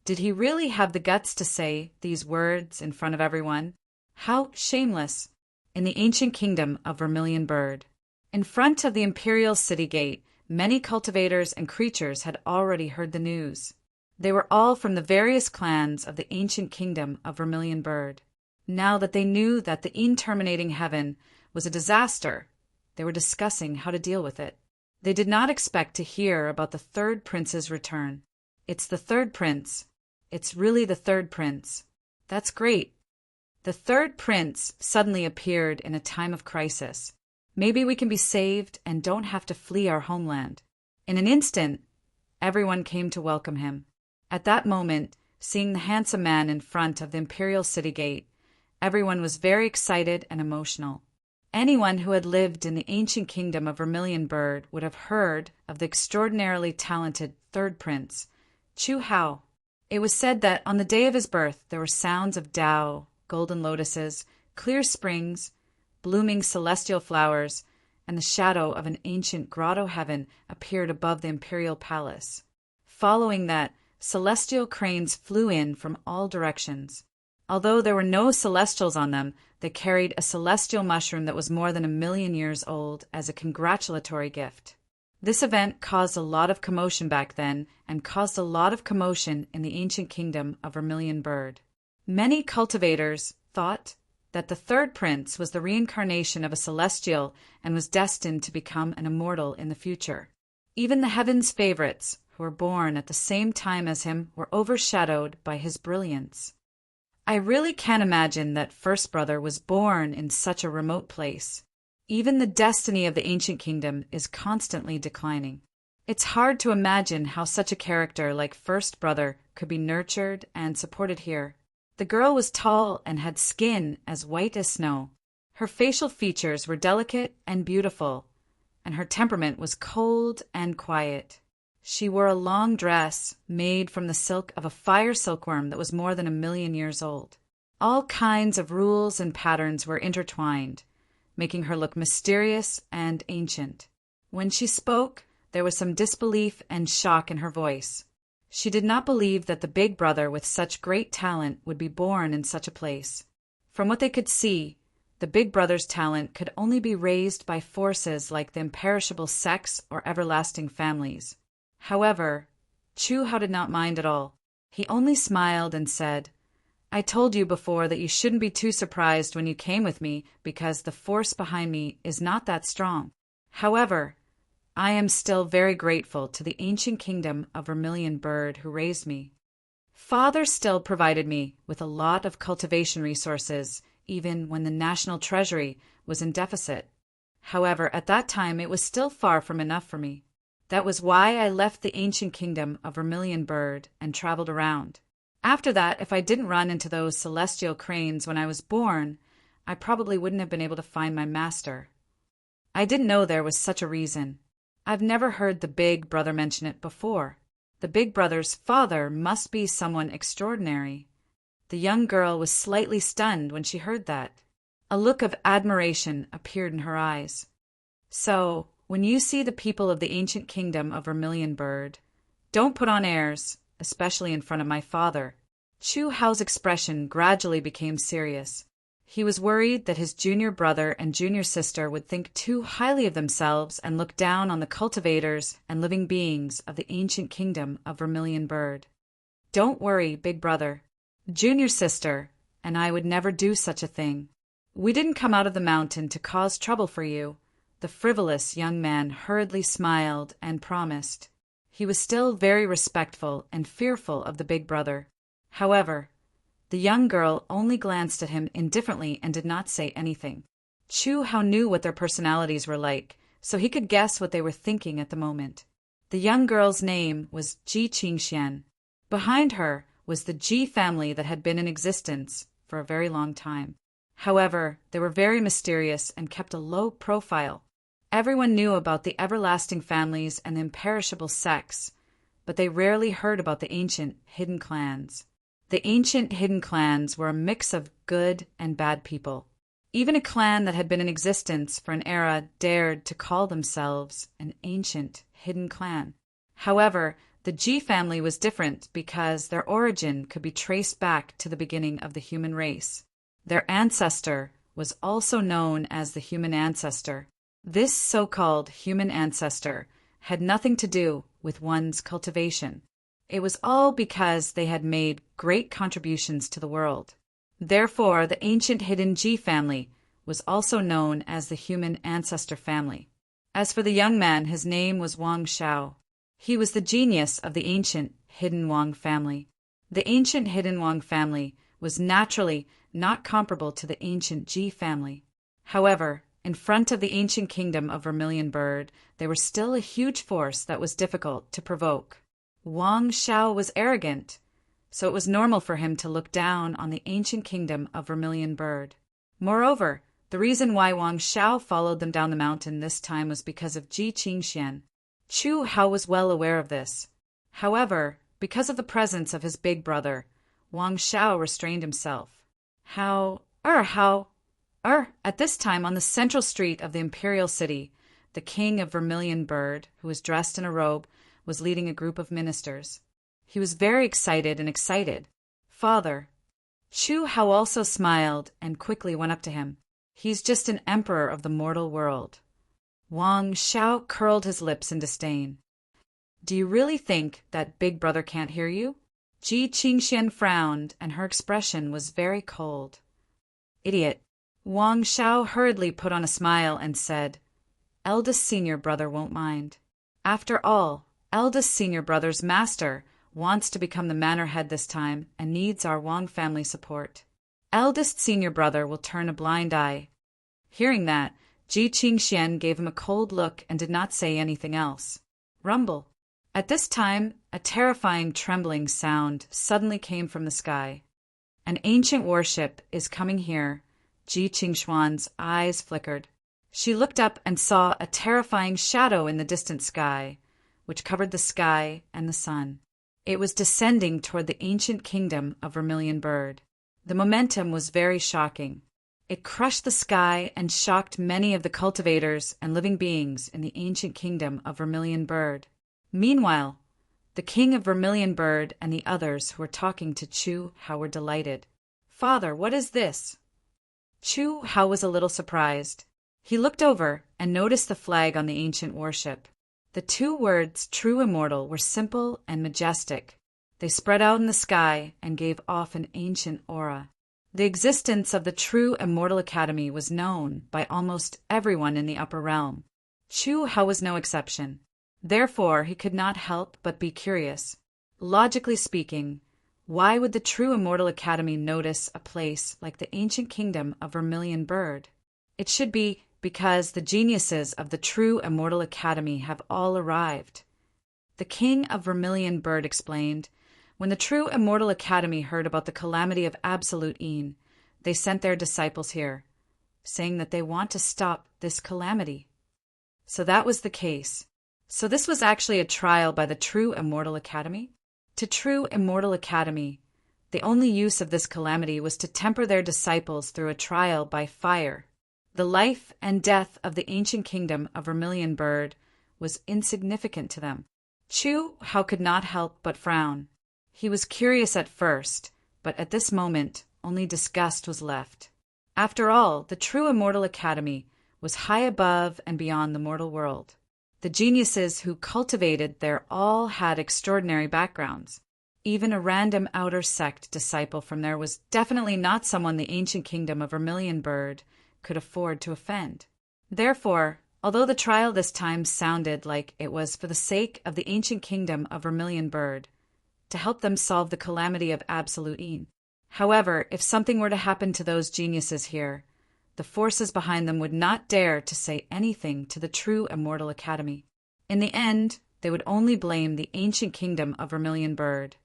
Did he really have the guts to say these words in front of everyone? How shameless! In the ancient kingdom of Vermilion Bird. In front of the imperial city gate, many cultivators and creatures had already heard the news. They were all from the various clans of the ancient kingdom of Vermilion Bird. Now that they knew that the Een-terminating heaven was a disaster, they were discussing how to deal with it. They did not expect to hear about the third prince's return. It's the third prince. It's really the third prince. That's great. The third prince suddenly appeared in a time of crisis. Maybe we can be saved and don't have to flee our homeland. In an instant, everyone came to welcome him. At that moment, seeing the handsome man in front of the imperial city gate, everyone was very excited and emotional. Anyone who had lived in the ancient kingdom of Vermilion Bird would have heard of the extraordinarily talented third prince, Chu Hao. It was said that on the day of his birth there were sounds of Tao, golden lotuses, clear springs, blooming celestial flowers, and the shadow of an ancient grotto heaven appeared above the imperial palace. Following that, celestial cranes flew in from all directions. Although there were no celestials on them, they carried a celestial mushroom that was more than 1,000,000 years old as a congratulatory gift. This event caused a lot of commotion back then and caused a lot of commotion in the ancient kingdom of Vermilion Bird. Many cultivators thought that the third prince was the reincarnation of a celestial and was destined to become an immortal in the future. Even the heaven's favorites, who were born at the same time as him, were overshadowed by his brilliance. I really can't imagine that First Brother was born in such a remote place. Even the destiny of the ancient kingdom is constantly declining. It's hard to imagine how such a character like First Brother could be nurtured and supported here. The girl was tall and had skin as white as snow. Her facial features were delicate and beautiful, and her temperament was cold and quiet. She wore a long dress made from the silk of a fire silkworm that was more than 1,000,000 years old. All kinds of rules and patterns were intertwined, making her look mysterious and ancient. When she spoke, there was some disbelief and shock in her voice. She did not believe that the big brother with such great talent would be born in such a place. From what they could see, the big brother's talent could only be raised by forces like the imperishable sex or everlasting families. However, Chu Hao did not mind at all. He only smiled and said, "I told you before that you shouldn't be too surprised when you came with me because the force behind me is not that strong. However, I am still very grateful to the ancient kingdom of Vermilion Bird who raised me. Father still provided me with a lot of cultivation resources, even when the national treasury was in deficit. However, at that time it was still far from enough for me. That was why I left the ancient kingdom of Vermilion Bird and traveled around. After that, if I didn't run into those celestial cranes when I was born, I probably wouldn't have been able to find my master. I didn't know there was such a reason. I've never heard the big brother mention it before. The big brother's father must be someone extraordinary." The young girl was slightly stunned when she heard that. A look of admiration appeared in her eyes. "So, when you see the people of the ancient kingdom of Vermilion Bird, don't put on airs, especially in front of my father." Chu Hao's expression gradually became serious. He was worried that his junior brother and junior sister would think too highly of themselves and look down on the cultivators and living beings of the ancient kingdom of Vermilion Bird. "Don't worry, big brother. Junior sister and I would never do such a thing. We didn't come out of the mountain to cause trouble for you." The frivolous young man hurriedly smiled and promised. He was still very respectful and fearful of the big brother. However, the young girl only glanced at him indifferently and did not say anything. Chu Hao knew what their personalities were like, so he could guess what they were thinking at the moment. The young girl's name was Ji Qingxian. Behind her was the Ji family that had been in existence for a very long time. However, they were very mysterious and kept a low profile. Everyone knew about the everlasting families and the imperishable sects, but they rarely heard about the ancient hidden clans. The ancient hidden clans were a mix of good and bad people. Even a clan that had been in existence for an era dared to call themselves an ancient hidden clan. However, the Ji family was different because their origin could be traced back to the beginning of the human race. Their ancestor was also known as the human ancestor. This so-called human ancestor had nothing to do with one's cultivation. It was all because they had made great contributions to the world. Therefore, the ancient hidden Ji family was also known as the human ancestor family. As for the young man, his name was Wang Shao. He was the genius of the ancient Hidden Wang family. The ancient Hidden Wang family was naturally not comparable to the ancient Ji family. However, in front of the ancient kingdom of Vermilion Bird, they were still a huge force that was difficult to provoke. Wang Shao was arrogant, so it was normal for him to look down on the ancient kingdom of Vermilion Bird. Moreover, the reason why Wang Shao followed them down the mountain this time was because of Ji Qingxian. Chu Hao was well aware of this. However, because of the presence of his big brother, Wang Shao restrained himself. At this time on the central street of the imperial city, the king of Vermilion Bird, who was dressed in a robe, was leading a group of ministers. He was very excited. Father. Chu Hao also smiled and quickly went up to him. He's just an emperor of the mortal world. Wang Shao curled his lips in disdain. Do you really think that big brother can't hear you? Ji Qingxian frowned, and her expression was very cold. Idiot. Wang Shao hurriedly put on a smile and said, Eldest senior brother won't mind. After all, eldest senior brother's master wants to become the manor head this time and needs our Wang family support. Eldest senior brother will turn a blind eye. Hearing that, Ji Qingxian gave him a cold look and did not say anything else. Rumble. At this time, a terrifying trembling sound suddenly came from the sky. An ancient warship is coming here. Ji Qingxuan's eyes flickered. She looked up and saw a terrifying shadow in the distant sky, which covered the sky and the sun. It was descending toward the ancient kingdom of Vermilion Bird. The momentum was very shocking. It crushed the sky and shocked many of the cultivators and living beings in the ancient kingdom of Vermilion Bird. Meanwhile, the king of Vermilion Bird and the others who were talking to Chu Hao were delighted. Father, what is this? Chu Hao was a little surprised. He looked over and noticed the flag on the ancient warship. The two words, True Immortal, were simple and majestic. They spread out in the sky and gave off an ancient aura. The existence of the True Immortal Academy was known by almost everyone in the upper realm. Chu Hao was no exception. Therefore, he could not help but be curious. Logically speaking, why would the True Immortal Academy notice a place like the ancient kingdom of Vermilion Bird? It should be because the geniuses of the True Immortal Academy have all arrived. The king of Vermilion Bird explained, when the True Immortal Academy heard about the calamity of Absolute Een, they sent their disciples here, saying that they want to stop this calamity. So that was the case. So this was actually a trial by the True Immortal Academy? To True Immortal Academy, the only use of this calamity was to temper their disciples through a trial by fire. The life and death of the ancient kingdom of Vermilion Bird was insignificant to them. Chu Hao could not help but frown. He was curious at first, but at this moment only disgust was left. After all, the True Immortal Academy was high above and beyond the mortal world. The geniuses who cultivated there all had extraordinary backgrounds. Even a random outer sect disciple from there was definitely not someone the ancient kingdom of Vermilion Bird could afford to offend. Therefore, although the trial this time sounded like it was for the sake of the ancient kingdom of Vermilion Bird, to help them solve the calamity of Absolute Een. However, if something were to happen to those geniuses here, the forces behind them would not dare to say anything to the True Immortal Academy. In the end, they would only blame the ancient kingdom of Vermilion Bird.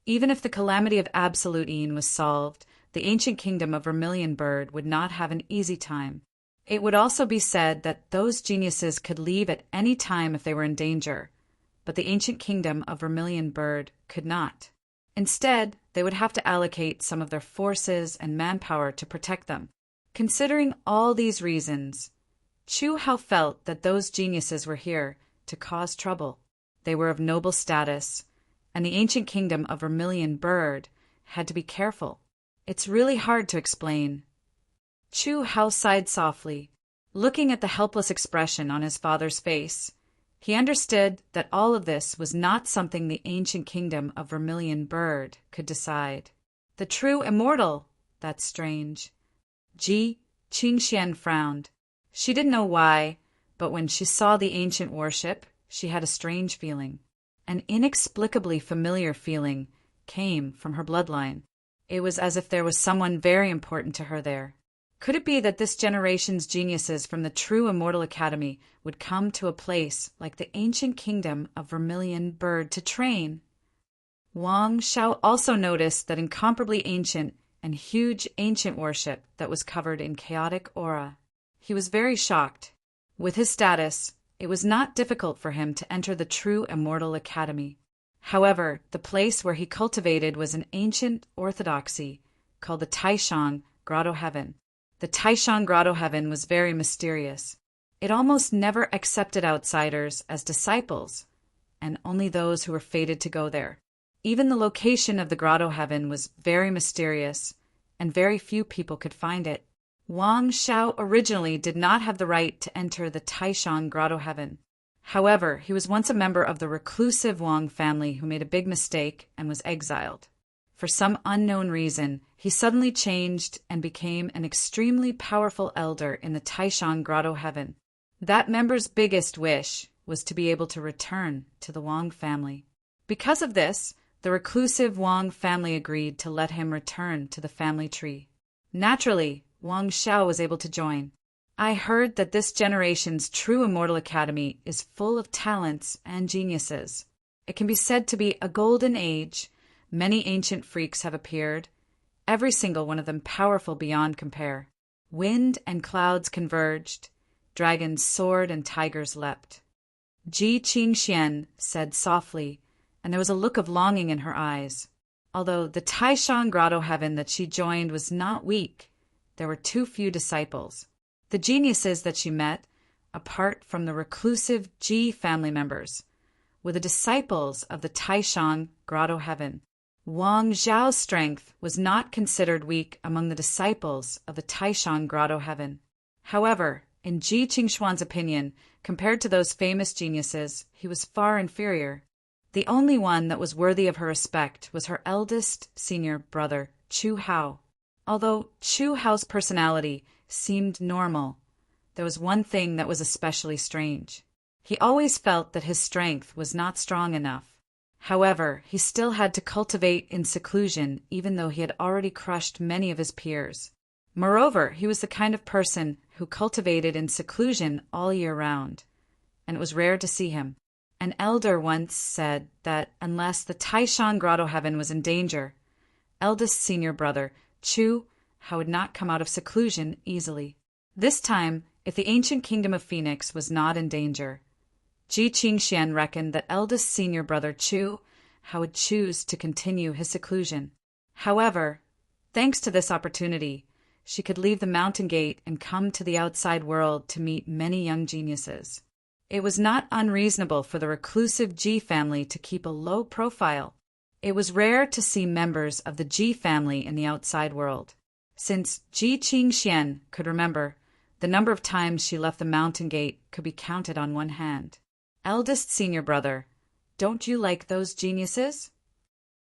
Even if the calamity of Absolute Een was solved, the ancient kingdom of Vermilion Bird would not have an easy time. It would also be said that those geniuses could leave at any time if they were in danger, but the ancient kingdom of Vermilion Bird could not. Instead, they would have to allocate some of their forces and manpower to protect them. Considering all these reasons, Chu Hao felt that those geniuses were here to cause trouble. They were of noble status, and the ancient kingdom of Vermilion Bird had to be careful. It's really hard to explain. Chu Hao sighed softly, looking at the helpless expression on his father's face. He understood that all of this was not something the ancient kingdom of Vermilion Bird could decide. The True Immortal? That's strange. Ji Qingxian frowned. She didn't know why, but when she saw the ancient warship, she had a strange feeling. An inexplicably familiar feeling came from her bloodline. It was as if there was someone very important to her there. Could it be that this generation's geniuses from the true Immortal Academy would come to a place like the ancient kingdom of Vermilion Bird to train? Wang Xiao also noticed that incomparably ancient and huge ancient worship that was covered in chaotic aura. He was very shocked. With his status, it was not difficult for him to enter the true Immortal Academy. However, the place where he cultivated was an ancient orthodoxy called the Taishang Grotto Heaven. The Taishang Grotto Heaven was very mysterious. It almost never accepted outsiders as disciples, and only those who were fated to go there. Even the location of the Grotto Heaven was very mysterious, and very few people could find it. Wang Xiao originally did not have the right to enter the Taishang Grotto Heaven. However, he was once a member of the reclusive Wang family who made a big mistake and was exiled. For some unknown reason, he suddenly changed and became an extremely powerful elder in the Taishang Grotto Heaven. That member's biggest wish was to be able to return to the Wang family. Because of this, the reclusive Wang family agreed to let him return to the family tree. Naturally, Wang Xiao was able to join. I heard that this generation's true Immortal Academy is full of talents and geniuses. It can be said to be a golden age. Many ancient freaks have appeared, every single one of them powerful beyond compare. Wind and clouds converged, dragons soared and tigers leapt. Ji Qingxian said softly, and there was a look of longing in her eyes. Although the Taishang Grotto Heaven that she joined was not weak, there were too few disciples. The geniuses that she met, apart from the reclusive Ji family members, were the disciples of the Taishang Grotto Heaven. Wang Zhao's strength was not considered weak among the disciples of the Taishang Grotto Heaven. However, in Ji Qingxuan's opinion, compared to those famous geniuses, he was far inferior. The only one that was worthy of her respect was her eldest senior brother, Chu Hao. Although Chu Hao's personality seemed normal, there was one thing that was especially strange. He always felt that his strength was not strong enough. However, he still had to cultivate in seclusion even though he had already crushed many of his peers. Moreover, he was the kind of person who cultivated in seclusion all year round, and it was rare to see him. An elder once said that unless the Taishang Grotto Heaven was in danger, eldest senior brother Chu Hao would not come out of seclusion easily. This time, if the ancient kingdom of Phoenix was not in danger, Ji Qingxian reckoned that eldest senior brother Chu Hao would choose to continue his seclusion. However, thanks to this opportunity, she could leave the mountain gate and come to the outside world to meet many young geniuses. It was not unreasonable for the reclusive Ji family to keep a low profile. It was rare to see members of the Ji family in the outside world. Since Ji Qingxian could remember, the number of times she left the mountain gate could be counted on one hand. Eldest senior brother, don't you like those geniuses?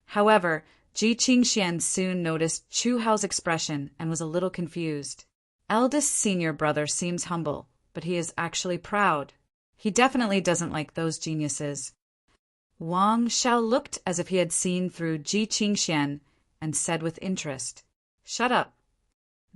However, Ji Qingxian soon noticed Chu Hao's expression and was a little confused. Eldest senior brother seems humble, but he is actually proud. He definitely doesn't like those geniuses. Wang Xiao looked as if he had seen through Ji Qingxian and said with interest, "Shut up."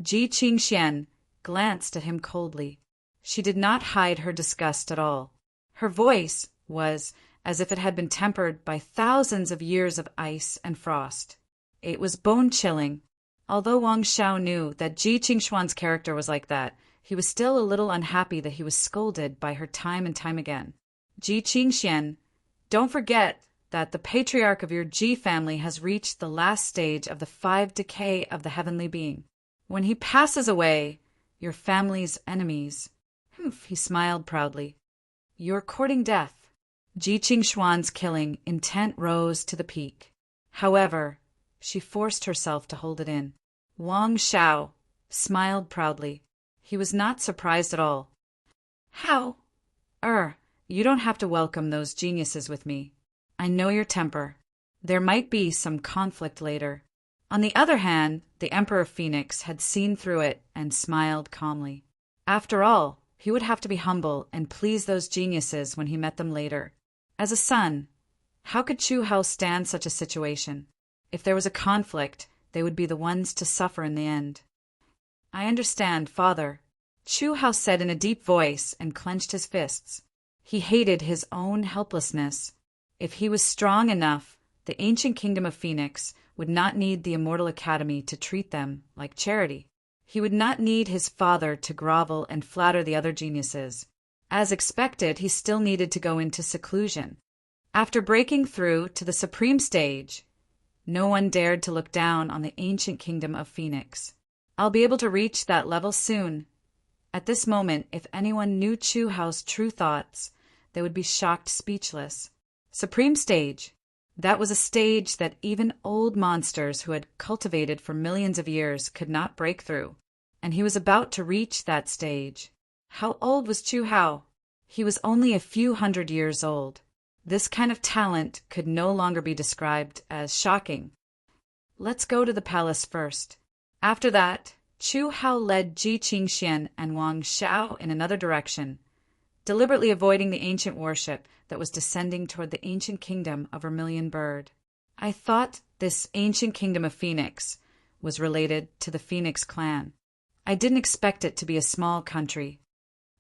Ji Qingxian glanced at him coldly. She did not hide her disgust at all. Her voice was as if it had been tempered by thousands of years of ice and frost. It was bone-chilling. Although Wang Xiao knew that Ji Qingxuan's character was like that, he was still a little unhappy that he was scolded by her time and time again. Ji Qingxian, don't forget that the patriarch of your Ji family has reached the last stage of the 5 decay of the heavenly being. When he passes away, your family's enemies... He smiled proudly. You're courting death. Ji Qingxuan's killing intent rose to the peak. However, she forced herself to hold it in. Wang Xiao smiled proudly. He was not surprised at all. How? You don't have to welcome those geniuses with me. I know your temper. There might be some conflict later. On the other hand, the Emperor Phoenix had seen through it and smiled calmly. After all, he would have to be humble and please those geniuses when he met them later. As a son, How could Chu Hao stand such a situation? If there was a conflict, they would be the ones to suffer in the end. I understand, father, Chu Hao said in a deep voice and clenched his fists. He hated his own helplessness. If he was strong enough, the ancient kingdom of Phoenix would not need the Immortal Academy to treat them like charity. He would not need his father to grovel and flatter the other geniuses. As expected, he still needed to go into seclusion. After breaking through to the supreme stage, no one dared to look down on the ancient kingdom of Phoenix. I'll be able to reach that level soon. At this moment, if anyone knew Chu Hao's true thoughts, they would be shocked speechless. Supreme stage. That was a stage that even old monsters who had cultivated for millions of years could not break through. And he was about to reach that stage. How old was Chu Hao? He was only a few hundred years old. This kind of talent could no longer be described as shocking. Let's go to the palace first. After that, Chu Hao led Ji Qingxian and Wang Xiao in another direction, deliberately avoiding the ancient worship that was descending toward the ancient kingdom of Vermilion Bird. I thought this ancient kingdom of Phoenix was related to the Phoenix clan. I didn't expect it to be a small country.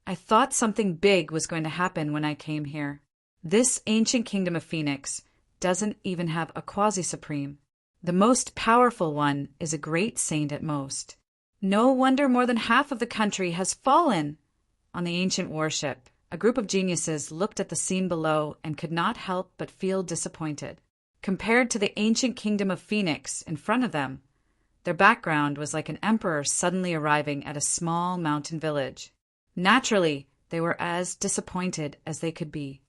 I thought something big was going to happen when I came here. This ancient kingdom of Phoenix doesn't even have a quasi-supreme. The most powerful one is a great saint at most. No wonder more than half of the country has fallen on the ancient worship. A group of geniuses looked at the scene below and could not help but feel disappointed. Compared to the ancient kingdom of Phoenix in front of them, their background was like an emperor suddenly arriving at a small mountain village. Naturally, they were as disappointed as they could be.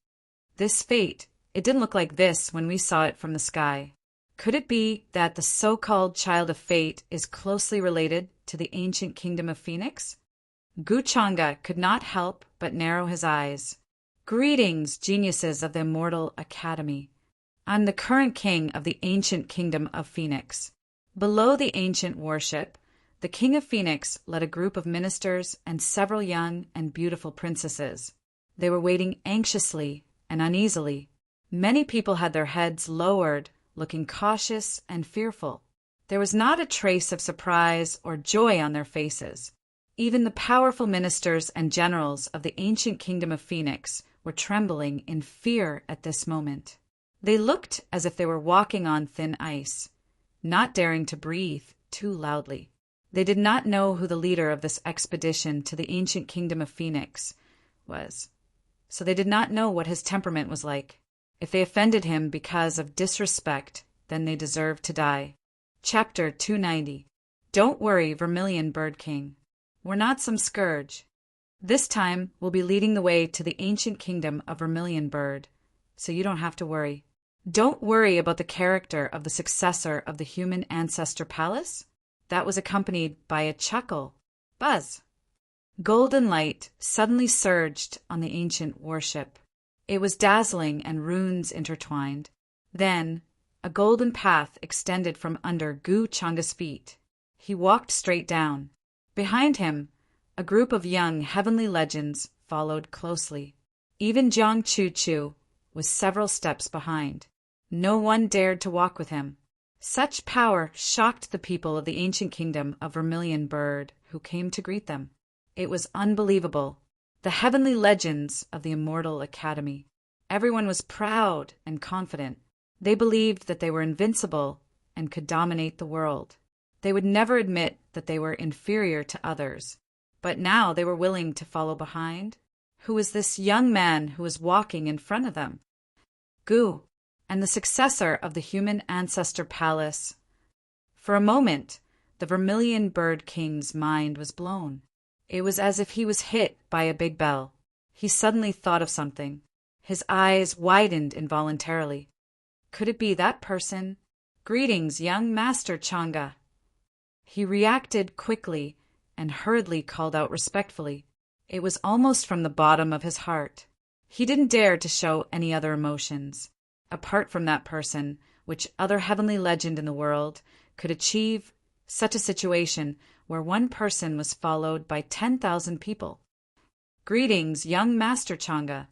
This fate, it didn't look like this when we saw it from the sky. Could it be that the so-called child of fate is closely related to the ancient kingdom of Phoenix? Gu Chang'e could not help but narrow his eyes. Greetings, geniuses of the Immortal Academy. I'm the current king of the ancient kingdom of Phoenix. Below the ancient worship, the king of Phoenix led a group of ministers and several young and beautiful princesses. They were waiting anxiously and uneasily. Many people had their heads lowered, looking cautious and fearful. There was not a trace of surprise or joy on their faces. Even the powerful ministers and generals of the ancient kingdom of Phoenix were trembling in fear at this moment. They looked as if they were walking on thin ice, not daring to breathe too loudly. They did not know who the leader of this expedition to the ancient kingdom of Phoenix was, so they did not know what his temperament was like. If they offended him because of disrespect, then they deserved to die. Chapter 290. Don't worry, Vermilion Bird King. We're not some scourge. This time, we'll be leading the way to the ancient kingdom of Vermilion Bird, so you don't have to worry. Don't worry about the character of the successor of the human ancestor palace. That was accompanied by a chuckle. Buzz. Golden light suddenly surged on the ancient worship. It was dazzling and runes intertwined. Then, a golden path extended from under Gu Chang'e's feet. He walked straight down. Behind him, a group of young heavenly legends followed closely. Even Jiang Chu was several steps behind. No one dared to walk with him. Such power shocked the people of the ancient kingdom of Vermilion Bird who came to greet them. It was unbelievable. The heavenly legends of the Immortal Academy. Everyone was proud and confident. They believed that they were invincible and could dominate the world. They would never admit that they were inferior to others. But now they were willing to follow behind. Who was this young man who was walking in front of them? Gu, and the successor of the human ancestor palace. For a moment, the Vermilion Bird King's mind was blown. It was as if he was hit by a big bell. He suddenly thought of something. His eyes widened involuntarily. Could it be that person? Greetings, young Master Chang'e. He reacted quickly and hurriedly called out respectfully. It was almost from the bottom of his heart. He didn't dare to show any other emotions. Apart from that person, which other heavenly legend in the world could achieve such a situation where one person was followed by 10,000 people? Greetings, young Master Chang'e.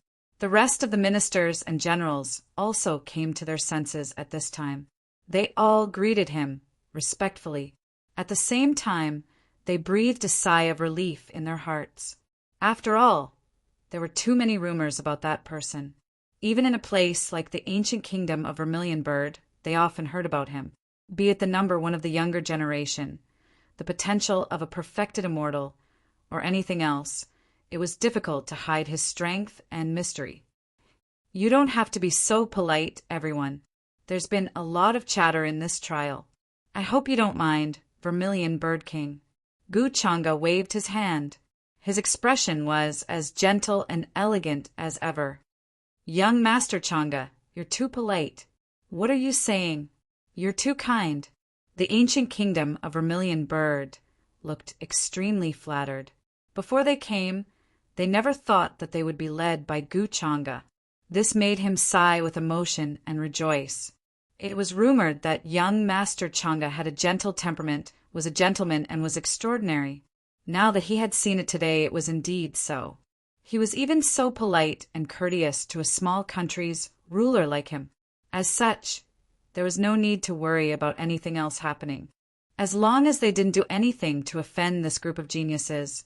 The rest of the ministers and generals also came to their senses at this time. They all greeted him respectfully. At the same time, they breathed a sigh of relief in their hearts. After all, there were too many rumors about that person. Even in a place like the ancient kingdom of Vermilionbird, they often heard about him, be it the number one of the younger generation, the potential of a perfected immortal, or anything else. It was difficult to hide his strength and mystery. You don't have to be so polite, everyone. There's been a lot of chatter in this trial. I hope you don't mind, Vermilion Bird King. Gu Changa waved his hand. His expression was as gentle and elegant as ever. Young Master Changa, you're too polite. What are you saying? You're too kind. The ancient kingdom of Vermilion Bird looked extremely flattered. Before they came, they never thought that they would be led by Gu Changa. This made him sigh with emotion and rejoice. It was rumored that young Master Changa had a gentle temperament, was a gentleman, and was extraordinary. Now that he had seen it today, it was indeed so. He was even so polite and courteous to a small country's ruler like him. As such, there was no need to worry about anything else happening. As long as they didn't do anything to offend this group of geniuses,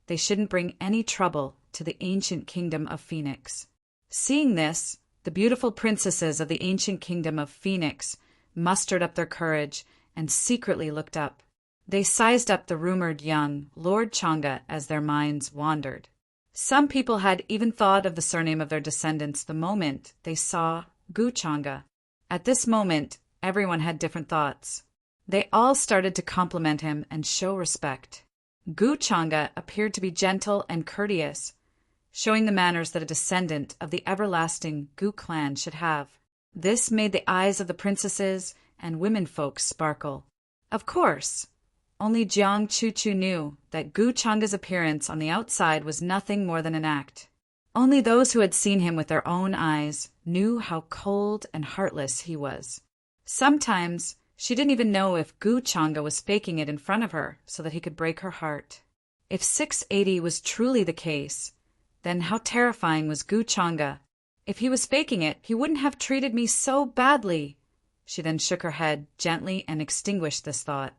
they shouldn't bring any trouble to the ancient kingdom of Phoenix. Seeing this, the beautiful princesses of the ancient kingdom of Phoenix mustered up their courage and secretly looked up. They sized up the rumored young Lord Changa as their minds wandered. Some people had even thought of the surname of their descendants the moment they saw Gu Changa. At this moment, everyone had different thoughts. They all started to compliment him and show respect. Gu Changa appeared to be gentle and courteous, showing the manners that a descendant of the everlasting Gu clan should have. This made the eyes of the princesses and womenfolk sparkle. Of course, only Jiang Chuchu knew that Gu Changa's appearance on the outside was nothing more than an act. Only those who had seen him with their own eyes knew how cold and heartless he was. Sometimes she didn't even know if Gu Changa was faking it in front of her so that he could break her heart. If 680 was truly the case, then how terrifying was Gu Changa. If he was faking it, he wouldn't have treated me so badly. She then shook her head gently and extinguished this thought.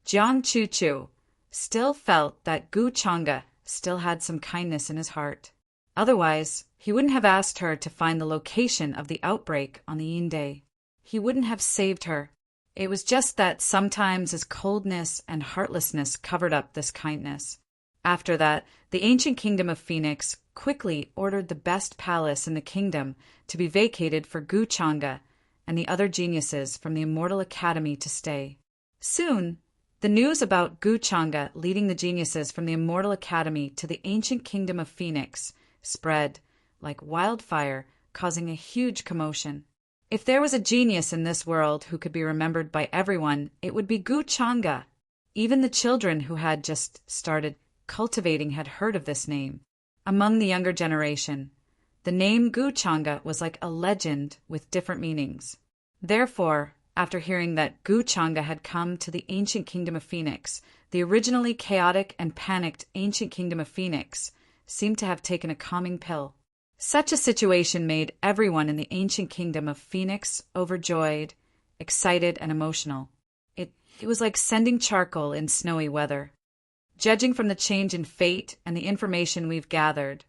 Jiang Chuchu still felt that Gu Changa still had some kindness in his heart. Otherwise, he wouldn't have asked her to find the location of the outbreak on the Yin Day. He wouldn't have saved her. It was just that sometimes his coldness and heartlessness covered up this kindness. After that, the ancient kingdom of Phoenix quickly ordered the best palace in the kingdom to be vacated for Gu Changa and the other geniuses from the Immortal Academy to stay. Soon, the news about Gu Changa leading the geniuses from the Immortal Academy to the ancient kingdom of Phoenix spread like wildfire, causing a huge commotion. If there was a genius in this world who could be remembered by everyone, it would be Gu Changa. Even the children who had just started cultivating had heard of this name. Among the younger generation, the name Gu Changa was like a legend with different meanings. Therefore, after hearing that Gu Changa had come to the ancient kingdom of Phoenix, the originally chaotic and panicked ancient kingdom of Phoenix seemed to have taken a calming pill. Such a situation made everyone in the ancient kingdom of Phoenix overjoyed, excited, and emotional. It was like sending charcoal in snowy weather. Judging from the change in fate and the information we've gathered,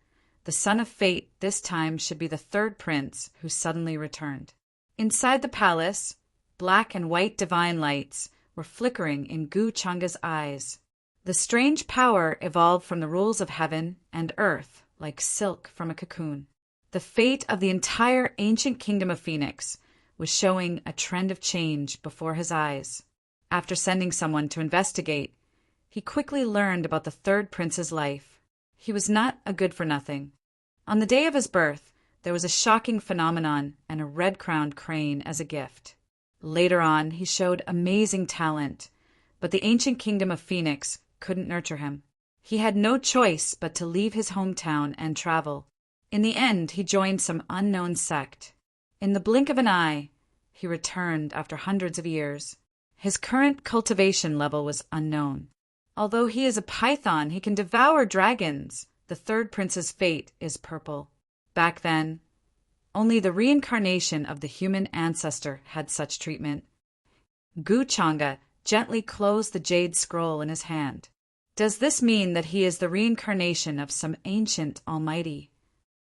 the son of fate this time should be the third prince who suddenly returned. Inside the palace, black and white divine lights were flickering in Gu Changa's eyes. The strange power evolved from the rules of heaven and earth like silk from a cocoon. The fate of the entire ancient kingdom of Phoenix was showing a trend of change before his eyes. After sending someone to investigate, he quickly learned about the third prince's life. He was not a good-for-nothing. On the day of his birth, there was a shocking phenomenon and a red-crowned crane as a gift. Later on, he showed amazing talent, but the ancient kingdom of Phoenix couldn't nurture him. He had no choice but to leave his hometown and travel. In the end, he joined some unknown sect. In the blink of an eye, he returned after hundreds of years. His current cultivation level was unknown. Although he is a python, he can devour dragons. The third prince's fate is purple. back then, only the reincarnation of the human ancestor had such treatment. Gu Changa gently closed the jade scroll in his hand. Does this mean that he is the reincarnation of some ancient almighty?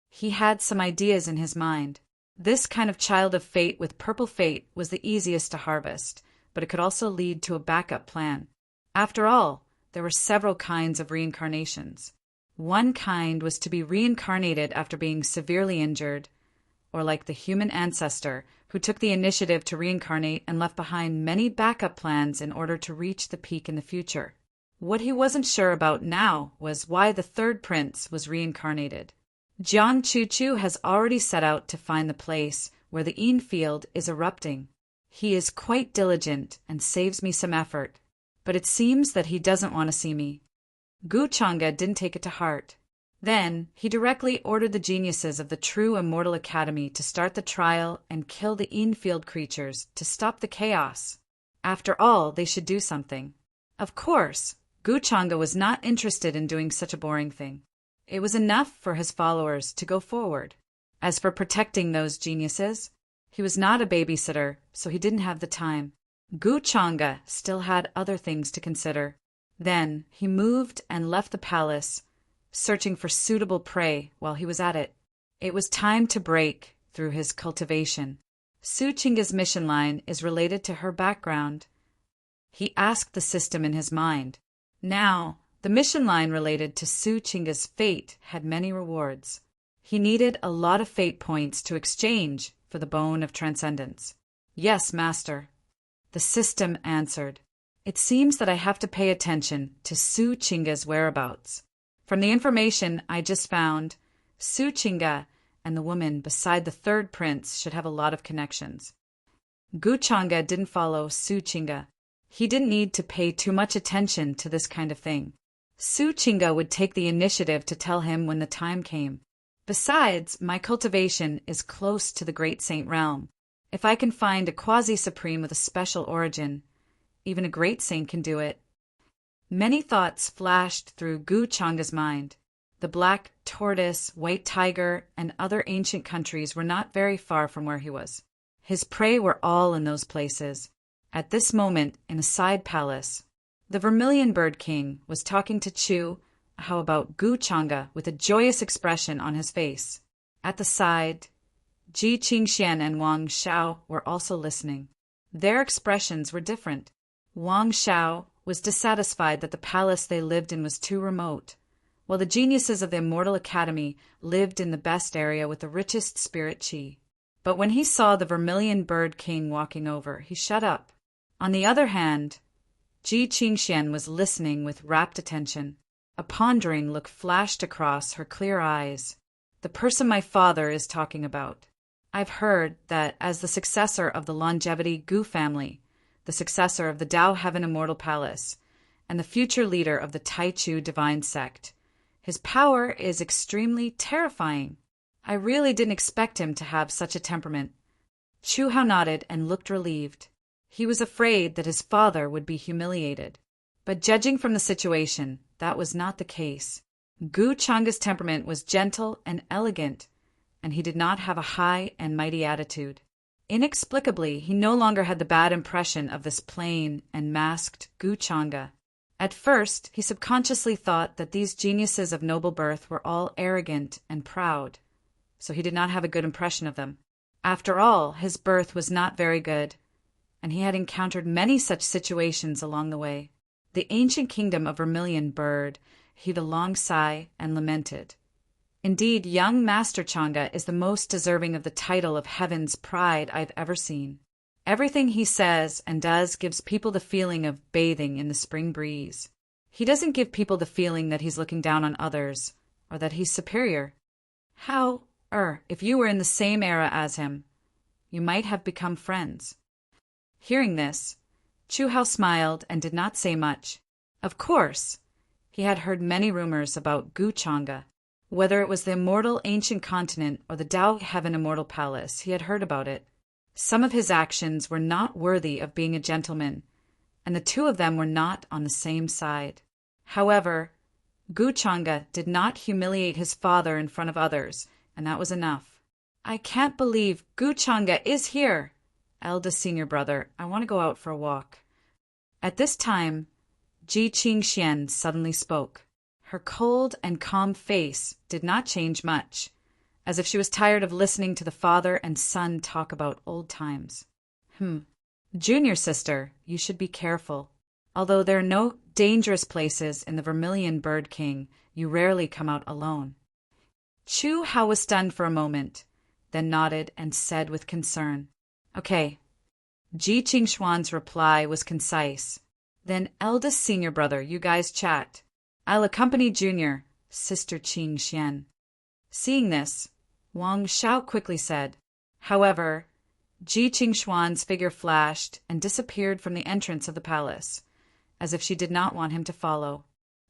He had some ideas in his mind. This kind of child of fate with purple fate was the easiest to harvest, but it could also lead to a backup plan. After all, there were several kinds of reincarnations. One kind was to be reincarnated after being severely injured, or like the human ancestor who took the initiative to reincarnate and left behind many backup plans in order to reach the peak in the future. What he wasn't sure about now was why the third prince was reincarnated. Jiang Chuchu has already set out to find the place where the Yin field is erupting. He is quite diligent and saves me some effort, but it seems that he doesn't want to see me. Gu Changa didn't take it to heart. Then he directly ordered the geniuses of the True Immortal Academy to start the trial and kill the Yin field creatures to stop the chaos. After all, they should do something. Of course, Gu Changa was not interested in doing such a boring thing. It was enough for his followers to go forward. As for protecting those geniuses, he was not a babysitter, so he didn't have the time. Gu Changa still had other things to consider. Then he moved and left the palace, searching for suitable prey while he was at it. It was time to break through his cultivation. Su Chinga's mission line is related to her background. He asked the system in his mind. Now, the mission line related to Su Chinga's fate had many rewards. He needed a lot of fate points to exchange for the bone of transcendence. Yes, master. The system answered. It seems that I have to pay attention to Su Chinga's whereabouts. From the information I just found, Su Chinga and the woman beside the third prince should have a lot of connections. Gu Changa didn't follow Su Chinga. He didn't need to pay too much attention to this kind of thing. Su Chinga would take the initiative to tell him when the time came. Besides, my cultivation is close to the Great Saint realm. If I can find a quasi-supreme with a special origin, even a great saint can do it. Many thoughts flashed through Gu Changa's mind. The black tortoise, white tiger, and other ancient countries were not very far from where he was. His prey were all in those places. At this moment, in a side palace, the Vermilion Bird King was talking to Chu, how about Gu Changa, with a joyous expression on his face. At the side, Ji Qingxian and Wang Xiao were also listening. Their expressions were different. Wang Xiao was dissatisfied that the palace they lived in was too remote, while the geniuses of the Immortal Academy lived in the best area with the richest spirit chi. But when he saw the Vermilion Bird King walking over, he shut up. On the other hand, Ji Qingxian was listening with rapt attention. A pondering look flashed across her clear eyes. The person my father is talking about. I've heard that as the successor of the longevity Gu family, the successor of the Dao Heaven Immortal Palace, and the future leader of the Taichu Divine Sect, his power is extremely terrifying. I really didn't expect him to have such a temperament. Chu Hao nodded and looked relieved. He was afraid that his father would be humiliated. But judging from the situation, that was not the case. Gu Changa's temperament was gentle and elegant, and he did not have a high and mighty attitude. Inexplicably, he no longer had the bad impression of this plain and masked Gu Changa. At first, he subconsciously thought that these geniuses of noble birth were all arrogant and proud, so he did not have a good impression of them. After all, his birth was not very good, and he had encountered many such situations along the way. The ancient kingdom of Vermilion Bird heaved a long sigh and lamented. Indeed, young Master Changa is the most deserving of the title of Heaven's Pride I've ever seen. Everything he says and does gives people the feeling of bathing in the spring breeze. He doesn't give people the feeling that he's looking down on others, or that he's superior. If you were in the same era as him, you might have become friends. Hearing this, Chu Hao smiled and did not say much. Of course, he had heard many rumors about Gu Changa. Whether it was the immortal ancient continent or the Dao Heaven Immortal Palace, he had heard about it. Some of his actions were not worthy of being a gentleman, and the two of them were not on the same side. However, Gu Changa did not humiliate his father in front of others, and that was enough. I can't believe Guchanga is here. Eldest senior brother, I want to go out for a walk. At this time, Ji Qingxian suddenly spoke. Her cold and calm face did not change much, as if she was tired of listening to the father and son talk about old times. Junior sister, you should be careful. Although there are no dangerous places in the Vermilion Bird King, you rarely come out alone. Chu Hao was stunned for a moment, then nodded and said with concern, Okay. Ji Qingxuan's reply was concise. Then eldest senior brother, you guys chat. I'll accompany junior, sister Qingxian. Seeing this, Wang Xiao quickly said. However, Ji Qingxuan's figure flashed and disappeared from the entrance of the palace, as if she did not want him to follow.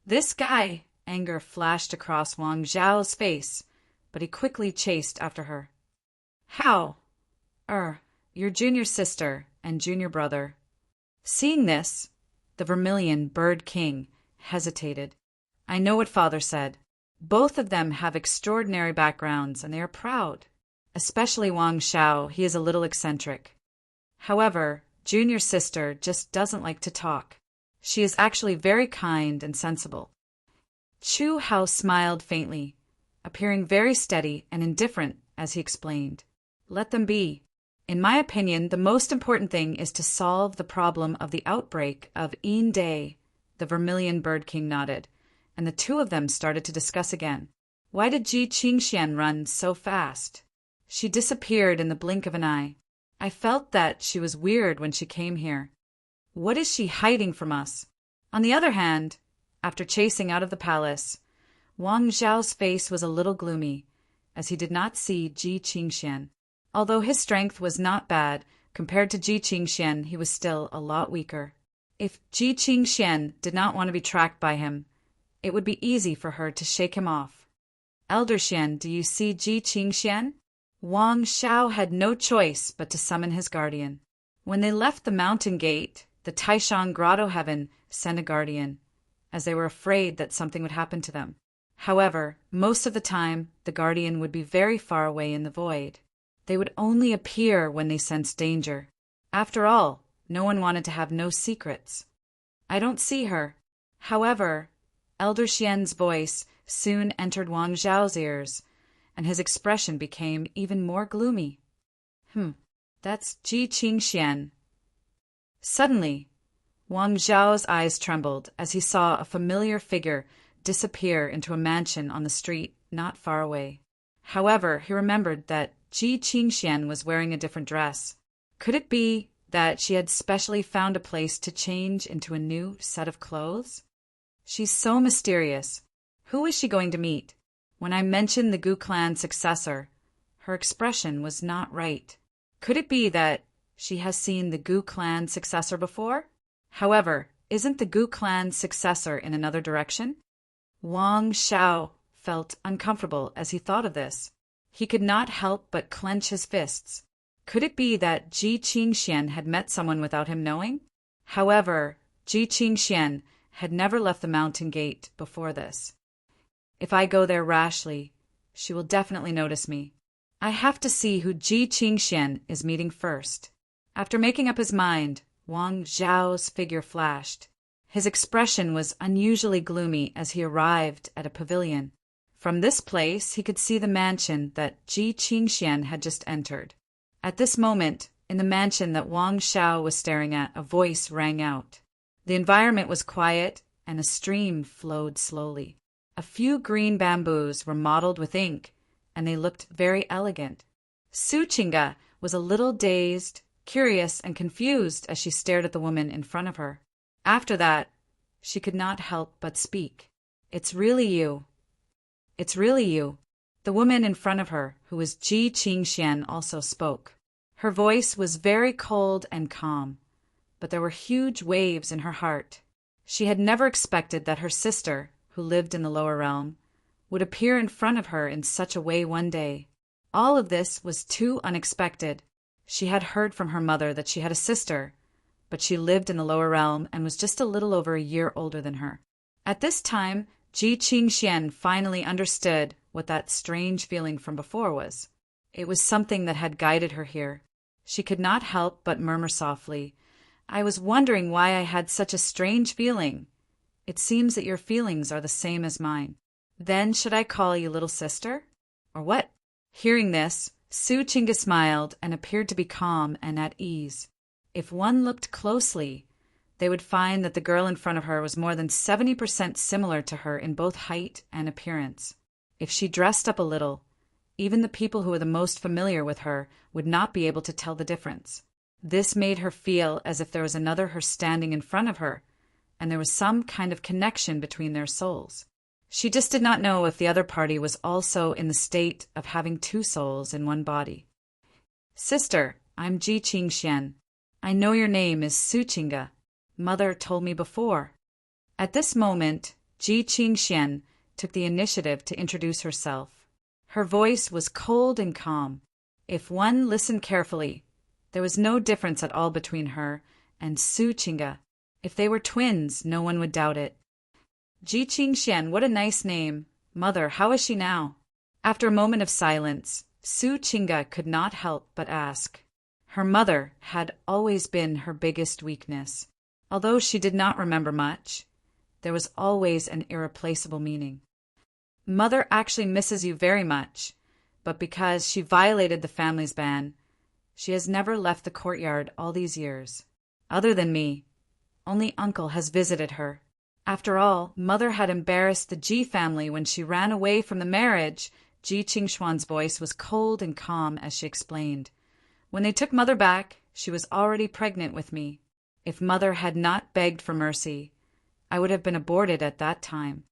This guy! Anger flashed across Wang Xiao's face, but he quickly chased after her. How? Your junior sister and junior brother. Seeing this, the Vermilion Bird King hesitated. I know what father said. Both of them have extraordinary backgrounds and they are proud. Especially Wang Xiao, he is a little eccentric. However, junior sister just doesn't like to talk. She is actually very kind and sensible. Chu Hao smiled faintly, appearing very steady and indifferent as he explained. Let them be. In my opinion, the most important thing is to solve the problem of the outbreak of Yin Day. The Vermilion Bird King nodded, and the two of them started to discuss again. Why did Ji Qingxian run so fast? She disappeared in the blink of an eye. I felt that she was weird when she came here. What is she hiding from us? On the other hand, after chasing out of the palace, Wang Xiao's face was a little gloomy, as he did not see Ji Qingxian. Although his strength was not bad, compared to Ji Qingxian, he was still a lot weaker. If Ji Qingxian did not want to be tracked by him, it would be easy for her to shake him off. Elder Xian, do you see Ji Qingxian? Wang Xiao had no choice but to summon his guardian. When they left the mountain gate, the Taishan Grotto Heaven sent a guardian, as they were afraid that something would happen to them. However, most of the time, the guardian would be very far away in the void. They would only appear when they sensed danger. After all, no one wanted to have no secrets. I don't see her. However, Elder Xian's voice soon entered Wang Zhao's ears, and his expression became even more gloomy. That's Ji Qingxian. Suddenly, Wang Zhao's eyes trembled as he saw a familiar figure disappear into a mansion on the street not far away. However, he remembered that Ji Qingxian was wearing a different dress. Could it be that she had specially found a place to change into a new set of clothes? She's so mysterious. Who is she going to meet? When I mentioned the Gu clan successor, her expression was not right. Could it be that she has seen the Gu clan successor before? However, isn't the Gu clan successor in another direction? Wang Xiao felt uncomfortable as he thought of this. He could not help but clench his fists. Could it be that Ji Qingxian had met someone without him knowing? However, Ji Qingxian had never left the mountain gate before this. If I go there rashly, she will definitely notice me. I have to see who Ji Qingxian is meeting first. After making up his mind, Wang Zhao's figure flashed. His expression was unusually gloomy as he arrived at a pavilion. From this place, he could see the mansion that Ji Qingxian had just entered. At this moment, in the mansion that Wang Xiao was staring at, a voice rang out. The environment was quiet, and a stream flowed slowly. A few green bamboos were mottled with ink, and they looked very elegant. Su Qingga was a little dazed, curious, and confused as she stared at the woman in front of her. After that, she could not help but speak. It's really you. It's really you. The woman in front of her, who was Ji Qingxian, also spoke. Her voice was very cold and calm, but there were huge waves in her heart. She had never expected that her sister, who lived in the lower realm, would appear in front of her in such a way one day. All of this was too unexpected. She had heard from her mother that she had a sister, but she lived in the lower realm and was just a little over a year older than her. At this time, Ji Qingxian finally understood what that strange feeling from before was. It was something that had guided her here. She could not help but murmur softly, "I was wondering why I had such a strange feeling. It seems that your feelings are the same as mine. Then should I call you little sister? Or what?" Hearing this, Su Chinga smiled and appeared to be calm and at ease. If one looked closely, they would find that the girl in front of her was more than 70% similar to her in both height and appearance. If she dressed up a little, even the people who were the most familiar with her would not be able to tell the difference. This made her feel as if there was another her standing in front of her, and there was some kind of connection between their souls. She just did not know if the other party was also in the state of having two souls in one body. "Sister, I'm Ji Qingxian. I know your name is Su Chinga. Mother told me before." At this moment, Ji Qingxian took the initiative to introduce herself. Her voice was cold and calm. If one listened carefully, there was no difference at all between her and Su Chinga. If they were twins, no one would doubt it. "Ji Qingxian, what a nice name. Mother, how is she now?" After a moment of silence, Su Chinga could not help but ask. Her mother had always been her biggest weakness. Although she did not remember much, there was always an irreplaceable meaning. "Mother actually misses you very much, but because she violated the family's ban, she has never left the courtyard all these years. Other than me, only Uncle has visited her. After all, Mother had embarrassed the Ji family when she ran away from the marriage." Ji Qingxuan's voice was cold and calm as she explained. "When they took Mother back, she was already pregnant with me. If Mother had not begged for mercy, I would have been aborted at that time."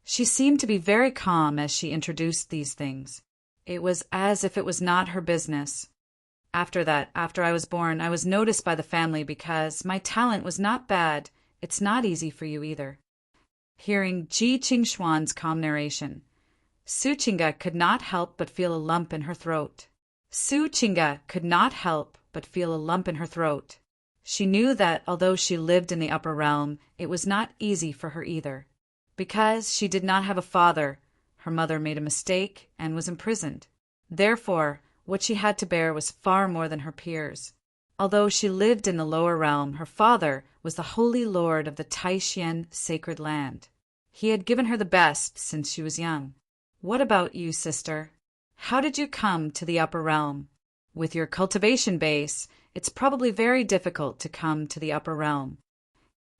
She seemed to be very calm as she introduced these things. It was as if it was not her business. "After that, after I was born, I was noticed by the family because my talent was not bad. It's not easy for you either." Hearing Ji Qingxuan's calm narration, Su Chinga could not help but feel a lump in her throat. She knew that although she lived in the upper realm, it was not easy for her either. Because she did not have a father, her mother made a mistake and was imprisoned. Therefore, what she had to bear was far more than her peers. Although she lived in the lower realm, her father was the holy lord of the Taishan sacred land. He had given her the best since she was young. What about you, sister? How did you come to the upper realm? With your cultivation base, it's probably very difficult to come to the upper realm.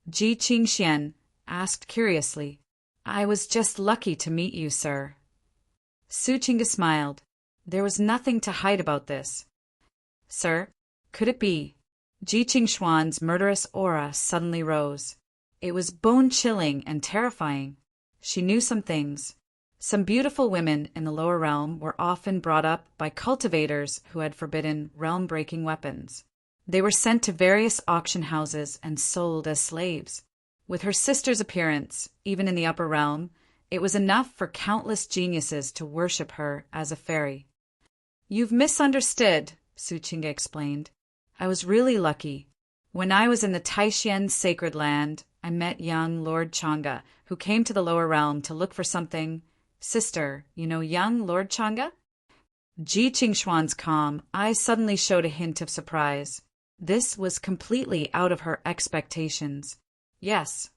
Ji Qingxian asked curiously. "I was just lucky to meet you, sir." Su Chinga smiled. There was nothing to hide about this. "Sir, could it be?" Ji Qingxuan's murderous aura suddenly rose. It was bone-chilling and terrifying. She knew some things. Some beautiful women in the lower realm were often brought up by cultivators who had forbidden realm-breaking weapons. They were sent to various auction houses and sold as slaves. With her sister's appearance, even in the upper realm, it was enough for countless geniuses to worship her as a fairy. "You've misunderstood," Su Chinga explained. "I was really lucky. When I was in the Taishan sacred land, I met young Lord Changa, who came to the lower realm to look for something. Sister, you know young Lord Changa?" Ji Qingxuan's calm eyes suddenly showed a hint of surprise. This was completely out of her expectations. "Yes."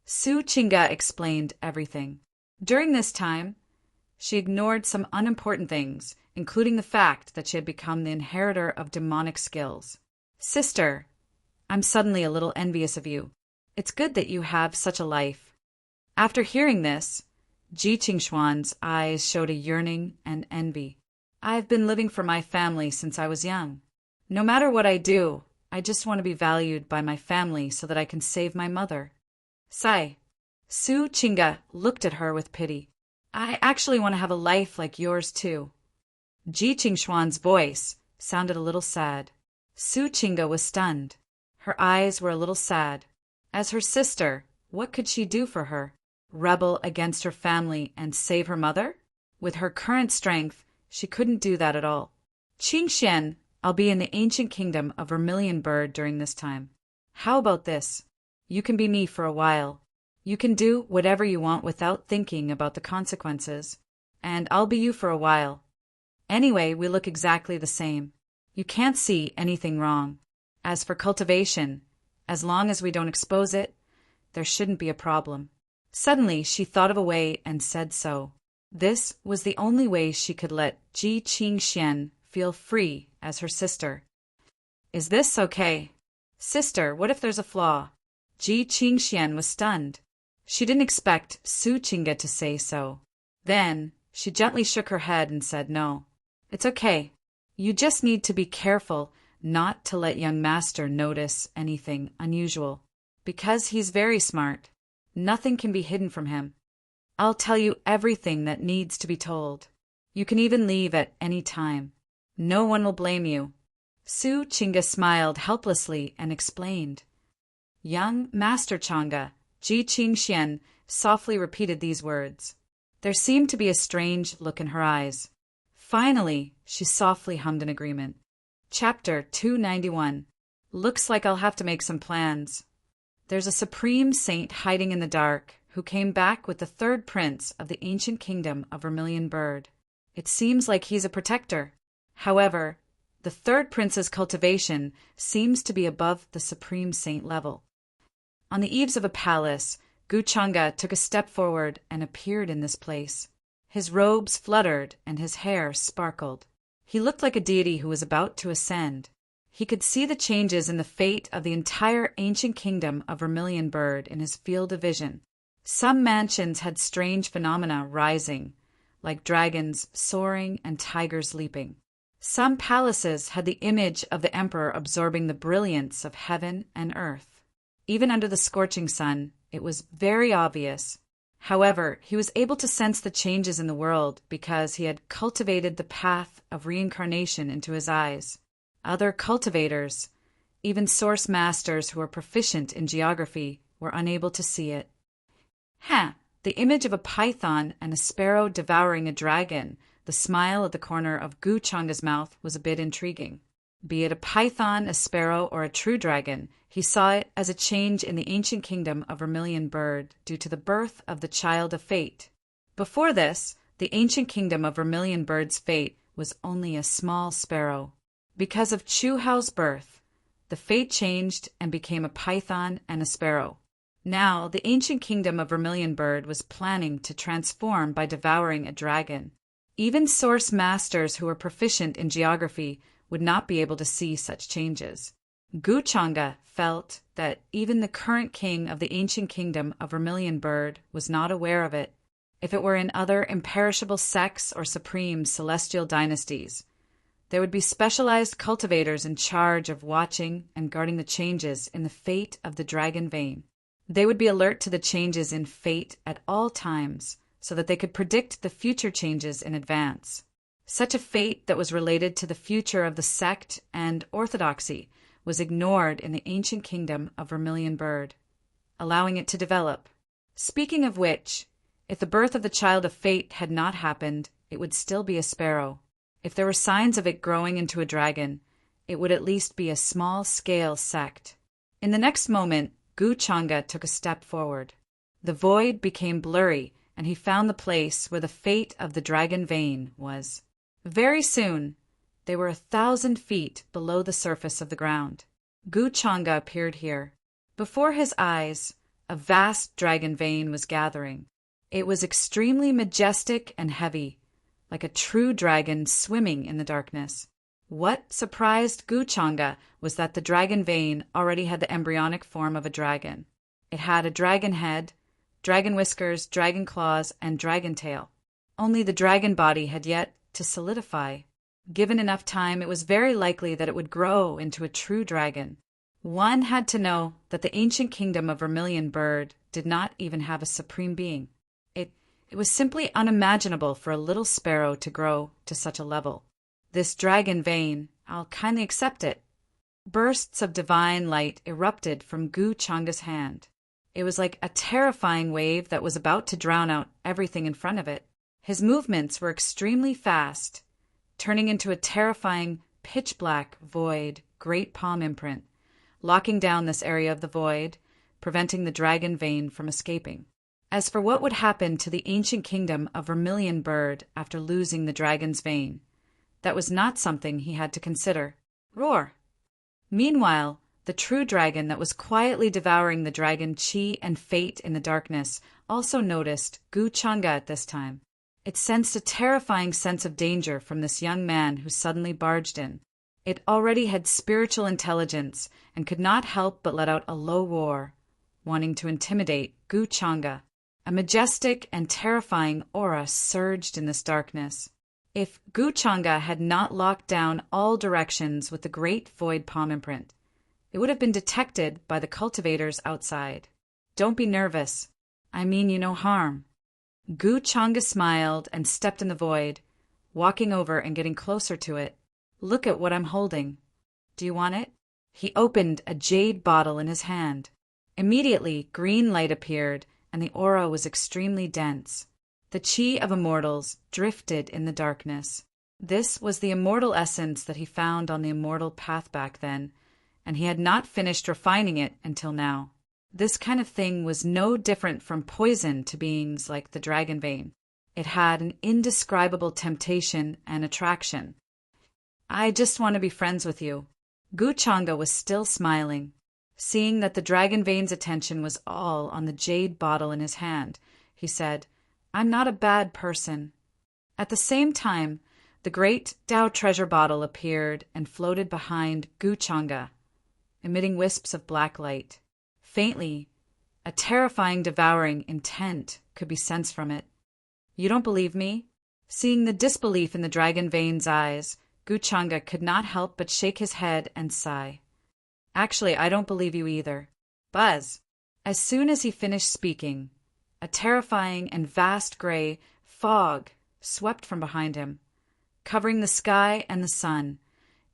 Su Chinga explained everything. During this time, she ignored some unimportant things, including the fact that she had become the inheritor of demonic skills. "Sister, I'm suddenly a little envious of you. It's good that you have such a life." After hearing this, Ji Qingxuan's eyes showed a yearning and envy. "I've been living for my family since I was young. No matter what I do, I just want to be valued by my family so that I can save my mother." Sigh. Su Chinga looked at her with pity. "I actually want to have a life like yours too." Ji Qingxuan's voice sounded a little sad. Su Chinga was stunned. Her eyes were a little sad. As her sister, what could she do for her? Rebel against her family and save her mother? With her current strength, she couldn't do that at all. "Qingxian, I'll be in the ancient kingdom of Vermilion Bird during this time. How about this? You can be me for a while. You can do whatever you want without thinking about the consequences. And I'll be you for a while. Anyway, we look exactly the same. You can't see anything wrong. As for cultivation, as long as we don't expose it, there shouldn't be a problem." Suddenly, she thought of a way and said so. This was the only way she could let Ji Qingxian feel free as her sister. "Is this okay?" "Sister, what if there's a flaw?" Ji Qingxian was stunned. She didn't expect Su Qingge to say so. Then, she gently shook her head and said no. "It's okay. You just need to be careful not to let young master notice anything unusual. Because he's very smart. Nothing can be hidden from him. I'll tell you everything that needs to be told. You can even leave at any time. No one will blame you." Su Qingge smiled helplessly and explained. "Young Master Chang'e," Ji Qingxian softly repeated these words. There seemed to be a strange look in her eyes. Finally, she softly hummed in agreement. Chapter 291. Looks like I'll have to make some plans. There's a supreme saint hiding in the dark who came back with the third prince of the ancient kingdom of Vermilion Bird. It seems like he's a protector. However, the third prince's cultivation seems to be above the supreme saint level. On the eaves of a palace, Gu Chang'e took a step forward and appeared in this place. His robes fluttered and his hair sparkled. He looked like a deity who was about to ascend. He could see the changes in the fate of the entire ancient kingdom of Vermilion Bird in his field of vision. Some mansions had strange phenomena rising, like dragons soaring and tigers leaping. Some palaces had the image of the emperor absorbing the brilliance of heaven and earth. Even under the scorching sun, it was very obvious. However, he was able to sense the changes in the world because he had cultivated the path of reincarnation into his eyes. Other cultivators, even source masters who were proficient in geography, were unable to see it. The image of a python and a sparrow devouring a dragon, the smile at the corner of Gu Chang'e's mouth was a bit intriguing. Be it a python, a sparrow, or a true dragon, he saw it as a change in the ancient kingdom of Vermilion Bird due to the birth of the child of fate. Before this, the ancient kingdom of Vermilion Bird's fate was only a small sparrow. Because of Chu Hao's birth, the fate changed and became a python and a sparrow. Now, the ancient kingdom of Vermilion Bird was planning to transform by devouring a dragon. Even source masters who were proficient in geography would not be able to see such changes. Gu Chang'e felt that even the current king of the ancient kingdom of Vermilion Bird was not aware of it. If it were in other imperishable sects or supreme celestial dynasties, there would be specialized cultivators in charge of watching and guarding the changes in the fate of the dragon vein. They would be alert to the changes in fate at all times, so that they could predict the future changes in advance. Such a fate that was related to the future of the sect and orthodoxy was ignored in the ancient kingdom of Vermilion Bird, allowing it to develop. Speaking of which, if the birth of the child of fate had not happened, it would still be a sparrow. If there were signs of it growing into a dragon, it would at least be a small-scale sect. In the next moment, Gu Chang'e took a step forward. The void became blurry, and he found the place where the fate of the dragon vein was. Very soon, they were 1,000 feet below the surface of the ground. Gu Chang'e appeared here. Before his eyes, a vast dragon vein was gathering. It was extremely majestic and heavy, like a true dragon swimming in the darkness. What surprised Gu Chang'e was that the dragon vein already had the embryonic form of a dragon. It had a dragon head, dragon whiskers, dragon claws, and dragon tail. Only the dragon body had yet to solidify. Given enough time, it was very likely that it would grow into a true dragon. One had to know that the ancient kingdom of Vermilion Bird did not even have a supreme being. It was simply unimaginable for a little sparrow to grow to such a level. This dragon vein, I'll kindly accept it. Bursts of divine light erupted from Gu Chang'e's hand. It was like a terrifying wave that was about to drown out everything in front of it. His movements were extremely fast, turning into a terrifying pitch-black void great palm imprint. Locking down this area of the void, preventing the dragon vein from escaping. As for what would happen to the ancient kingdom of Vermilion Bird after losing the dragon's vein, that was not something he had to consider. Roar! Meanwhile, the true dragon that was quietly devouring the dragon Chi and Fate in the darkness also noticed Gu Changa at this time. It sensed a terrifying sense of danger from this young man who suddenly barged in. It already had spiritual intelligence and could not help but let out a low roar, wanting to intimidate Gu Changa. A majestic and terrifying aura surged in this darkness. If Gu Changa had not locked down all directions with the great void palm imprint, it would have been detected by the cultivators outside. Don't be nervous. I mean you no harm. Gu Changa smiled and stepped in the void, walking over and getting closer to it. Look at what I'm holding. Do you want it? He opened a jade bottle in his hand. Immediately, green light appeared, and the aura was extremely dense. The chi of immortals drifted in the darkness. This was the immortal essence that he found on the immortal path back then, and he had not finished refining it until now. This kind of thing was no different from poison to beings like the dragon vein. It had an indescribable temptation and attraction. I just want to be friends with you. Gu Changa was still smiling. Seeing that the dragon vein's attention was all on the jade bottle in his hand, he said, I'm not a bad person. At the same time, the great Tao treasure bottle appeared and floated behind Gu Changa, emitting wisps of black light. Faintly, a terrifying devouring intent could be sensed from it. You don't believe me? Seeing the disbelief in the dragon vein's eyes, Gu Changa could not help but shake his head and sigh. Actually, I don't believe you either. Buzz! As soon as he finished speaking, a terrifying and vast gray fog swept from behind him, covering the sky and the sun,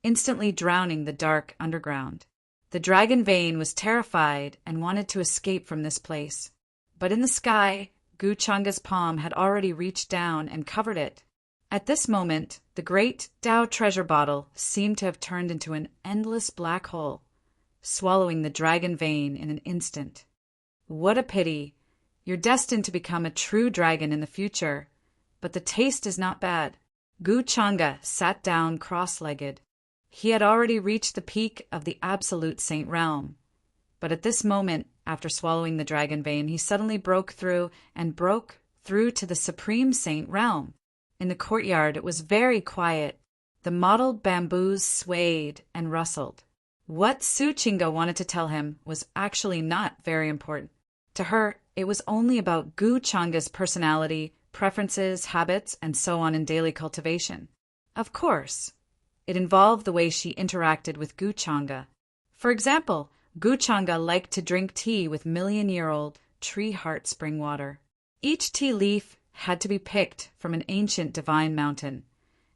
instantly drowning the dark underground. The dragon vein was terrified and wanted to escape from this place. But in the sky, Gu Changa's palm had already reached down and covered it. At this moment, the great Tao treasure bottle seemed to have turned into an endless black hole, swallowing the dragon vein in an instant. What a pity! You're destined to become a true dragon in the future, but the taste is not bad. Gu Changa sat down cross-legged. He had already reached the peak of the absolute saint realm, but at this moment, after swallowing the dragon vein, he suddenly broke through to the supreme saint realm. In the courtyard, it was very quiet. The mottled bamboos swayed and rustled. What Su Chinga wanted to tell him was actually not very important. To her, it was only about Gu Changa's personality, preferences, habits, and so on in daily cultivation. Of course, it involved the way she interacted with Gu Changa. For example, Gu Changa liked to drink tea with million-year-old tree heart spring water. Each tea leaf had to be picked from an ancient divine mountain,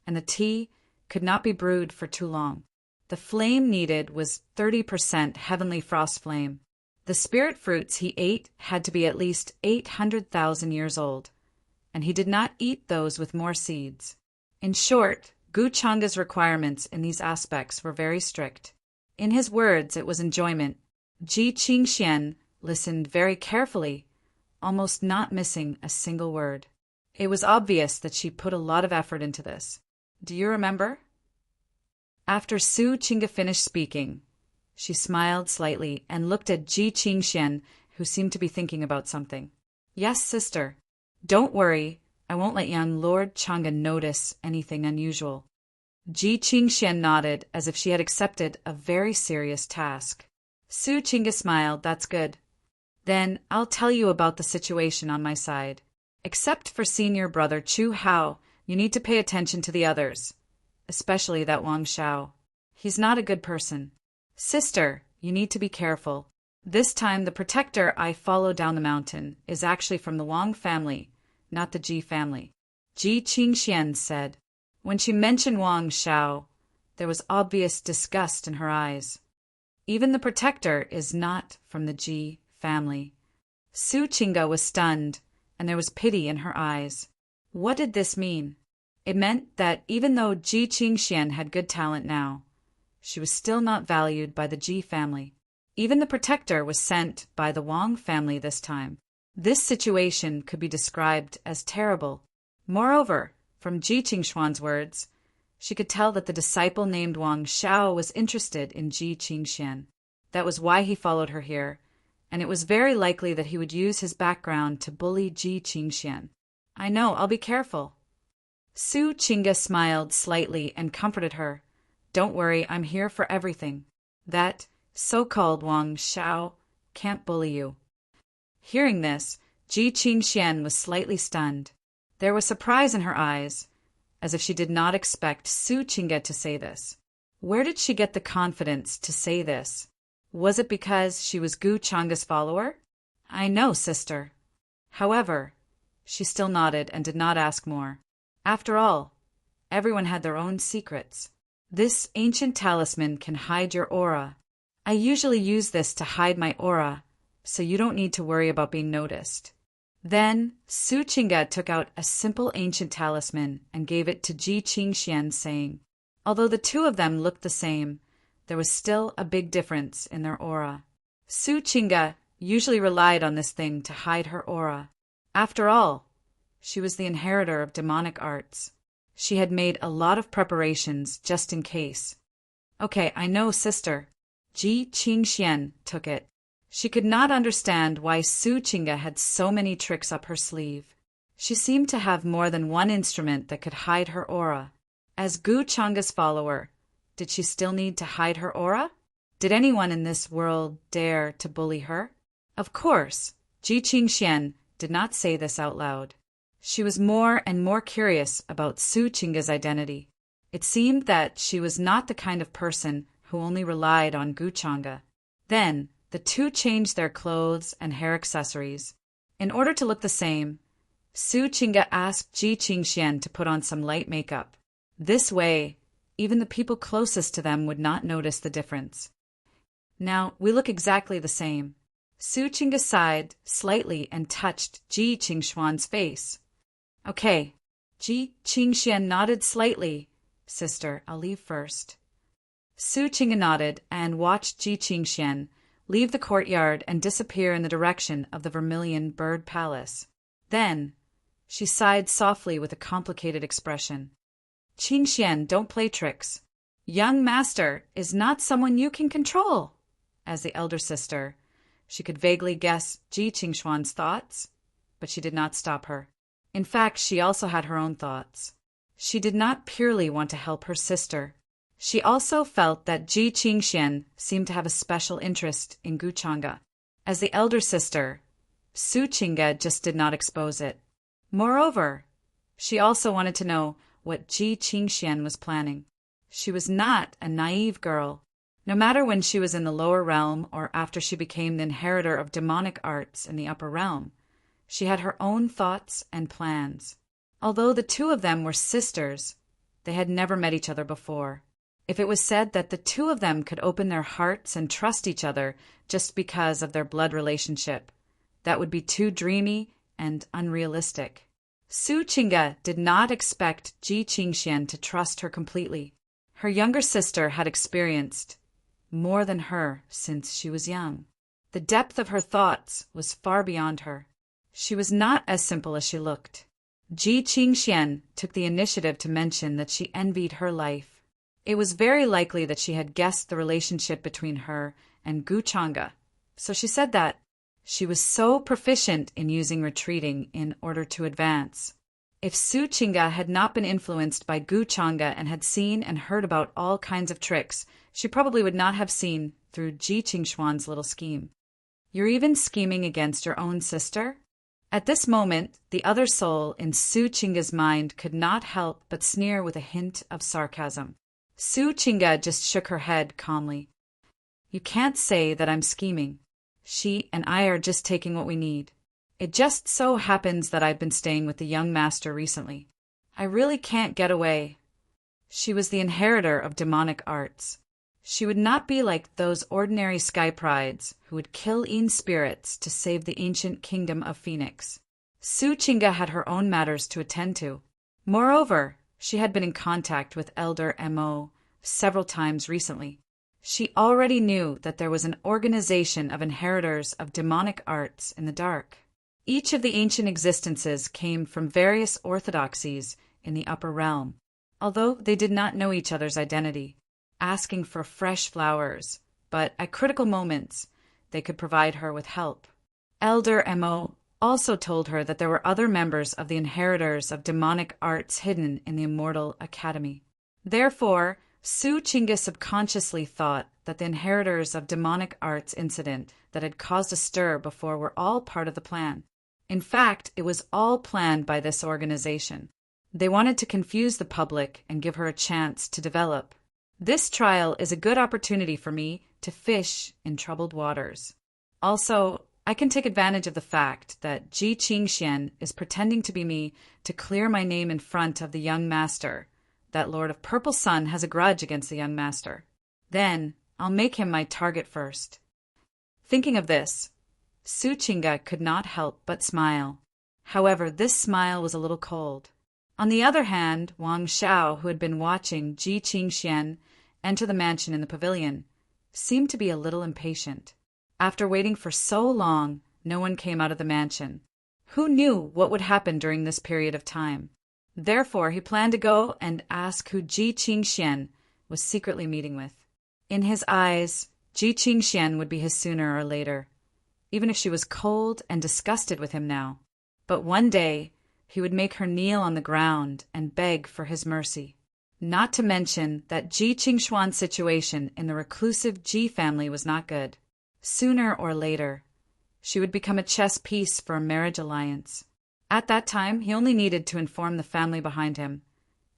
and the tea could not be brewed for too long. The flame needed was 30% heavenly frost flame. The spirit fruits he ate had to be at least 800,000 years old, and he did not eat those with more seeds. In short, Gu Changa's requirements in these aspects were very strict. In his words, it was enjoyment. Ji Qingxian listened very carefully, almost not missing a single word. It was obvious that she put a lot of effort into this. Do you remember? After Su Chinga finished speaking, she smiled slightly and looked at Ji Qingxian, who seemed to be thinking about something. Yes, sister. Don't worry, I won't let young Lord Changa notice anything unusual. Ji Qingxian nodded as if she had accepted a very serious task. Su Chinga smiled. That's good. Then I'll tell you about the situation on my side. Except for senior brother Chu Hao, you need to pay attention to the others, especially that Wang Shao. He's not a good person. Sister, you need to be careful. This time the protector I follow down the mountain is actually from the Wang family, not the Ji family. Ji Qingxian said. When she mentioned Wang Shao, there was obvious disgust in her eyes. Even the protector is not from the Ji family. Su Chinga was stunned, and there was pity in her eyes. What did this mean? It meant that even though Ji Qingxian had good talent now, she was still not valued by the Ji family. Even the protector was sent by the Wang family this time. This situation could be described as terrible. Moreover, from Ji Qingshuan's words, she could tell that the disciple named Wang Xiao was interested in Ji Qingxian. That was why he followed her here, and it was very likely that he would use his background to bully Ji Qingxian. I know, I'll be careful. Su Qingge smiled slightly and comforted her. Don't worry, I'm here for everything. That so-called Wang Xiao can't bully you. Hearing this, Ji Qingxian was slightly stunned. There was surprise in her eyes, as if she did not expect Su Qingge to say this. Where did she get the confidence to say this? Was it because she was Gu Chang's follower? I know, sister. However, she still nodded and did not ask more. After all, everyone had their own secrets. This ancient talisman can hide your aura. I usually use this to hide my aura, so you don't need to worry about being noticed. Then, Su Qingge took out a simple ancient talisman and gave it to Ji Qingxian, saying, although the two of them looked the same, there was still a big difference in their aura. Su Qingge usually relied on this thing to hide her aura. After all, she was the inheritor of demonic arts. She had made a lot of preparations just in case. Okay, I know, sister. Ji Qingxian took it. She could not understand why Su Qingge had so many tricks up her sleeve. She seemed to have more than one instrument that could hide her aura. As Gu Chang's follower, did she still need to hide her aura? Did anyone in this world dare to bully her? Of course, Ji Qingxian did not say this out loud. She was more and more curious about Su Qingge's identity. It seemed that she was not the kind of person who only relied on Gu Changge. Then, the two changed their clothes and hair accessories. In order to look the same, Su Qingge asked Ji Qingxian to put on some light makeup. This way, even the people closest to them would not notice the difference. Now, we look exactly the same. Su Qingge sighed slightly and touched Ji Qingshuan's face. Okay, Ji Qingxian nodded slightly. Sister, I'll leave first. Su Qingge nodded and watched Ji Qingxian leave the courtyard and disappear in the direction of the Vermilion Bird Palace. Then, she sighed softly with a complicated expression. Qingxian, don't play tricks. Young master is not someone you can control. As the elder sister, she could vaguely guess Ji Qingshuan's thoughts, but she did not stop her. In fact, she also had her own thoughts. She did not purely want to help her sister. She also felt that Ji Qingxian seemed to have a special interest in Gu Changge. As the elder sister, Su Qingge just did not expose it. Moreover, she also wanted to know what Ji Qingxian was planning. She was not a naive girl. No matter when she was in the lower realm or after she became the inheritor of demonic arts in the upper realm, she had her own thoughts and plans. Although the two of them were sisters, they had never met each other before. If it was said that the two of them could open their hearts and trust each other just because of their blood relationship, that would be too dreamy and unrealistic. Su Qingge did not expect Ji Qingxian to trust her completely. Her younger sister had experienced more than her since she was young. The depth of her thoughts was far beyond her. She was not as simple as she looked. Ji Qingxian took the initiative to mention that she envied her life. It was very likely that she had guessed the relationship between her and Gu Changge, so she said that she was so proficient in using retreating in order to advance. If Su Qingge had not been influenced by Gu Changge and had seen and heard about all kinds of tricks, she probably would not have seen through Ji Qingshuan's little scheme. You're even scheming against your own sister? At this moment, the other soul in Su Qingge's mind could not help but sneer with a hint of sarcasm. Su Qingge just shook her head calmly. You can't say that I'm scheming. She and I are just taking what we need. It just so happens that I've been staying with the young master recently. I really can't get away. She was the inheritor of demonic arts. She would not be like those ordinary sky prides who would kill e'en spirits to save the ancient kingdom of Phoenix. Su Qingge had her own matters to attend to. Moreover, she had been in contact with Elder Mo several times recently. She already knew that there was an organization of inheritors of demonic arts in the dark. Each of the ancient existences came from various orthodoxies in the upper realm, although they did not know each other's identity, asking for fresh flowers, but at critical moments they could provide her with help. Elder Mo also told her that there were other members of the inheritors of demonic arts hidden in the Immortal Academy. Therefore, Su Chinga subconsciously thought that the inheritors of demonic arts incident that had caused a stir before were all part of the plan. In fact, it was all planned by this organization. They wanted to confuse the public and give her a chance to develop. This trial is a good opportunity for me to fish in troubled waters. Also, I can take advantage of the fact that Ji Qingxian is pretending to be me to clear my name in front of the young master. That Lord of Purple Sun has a grudge against the young master. Then I'll make him my target first. Thinking of this, Su Chinga could not help but smile. However, this smile was a little cold. On the other hand, Wang Xiao, who had been watching Ji Qingxian enter the mansion in the pavilion, seemed to be a little impatient. After waiting for so long, no one came out of the mansion. Who knew what would happen during this period of time? Therefore, he planned to go and ask who Ji Qingxian was secretly meeting with. In his eyes, Ji Qingxian would be his sooner or later, even if she was cold and disgusted with him now. But one day, he would make her kneel on the ground and beg for his mercy. Not to mention that Ji Qingxuan's situation in the reclusive Ji family was not good. Sooner or later, she would become a chess piece for a marriage alliance. At that time, he only needed to inform the family behind him,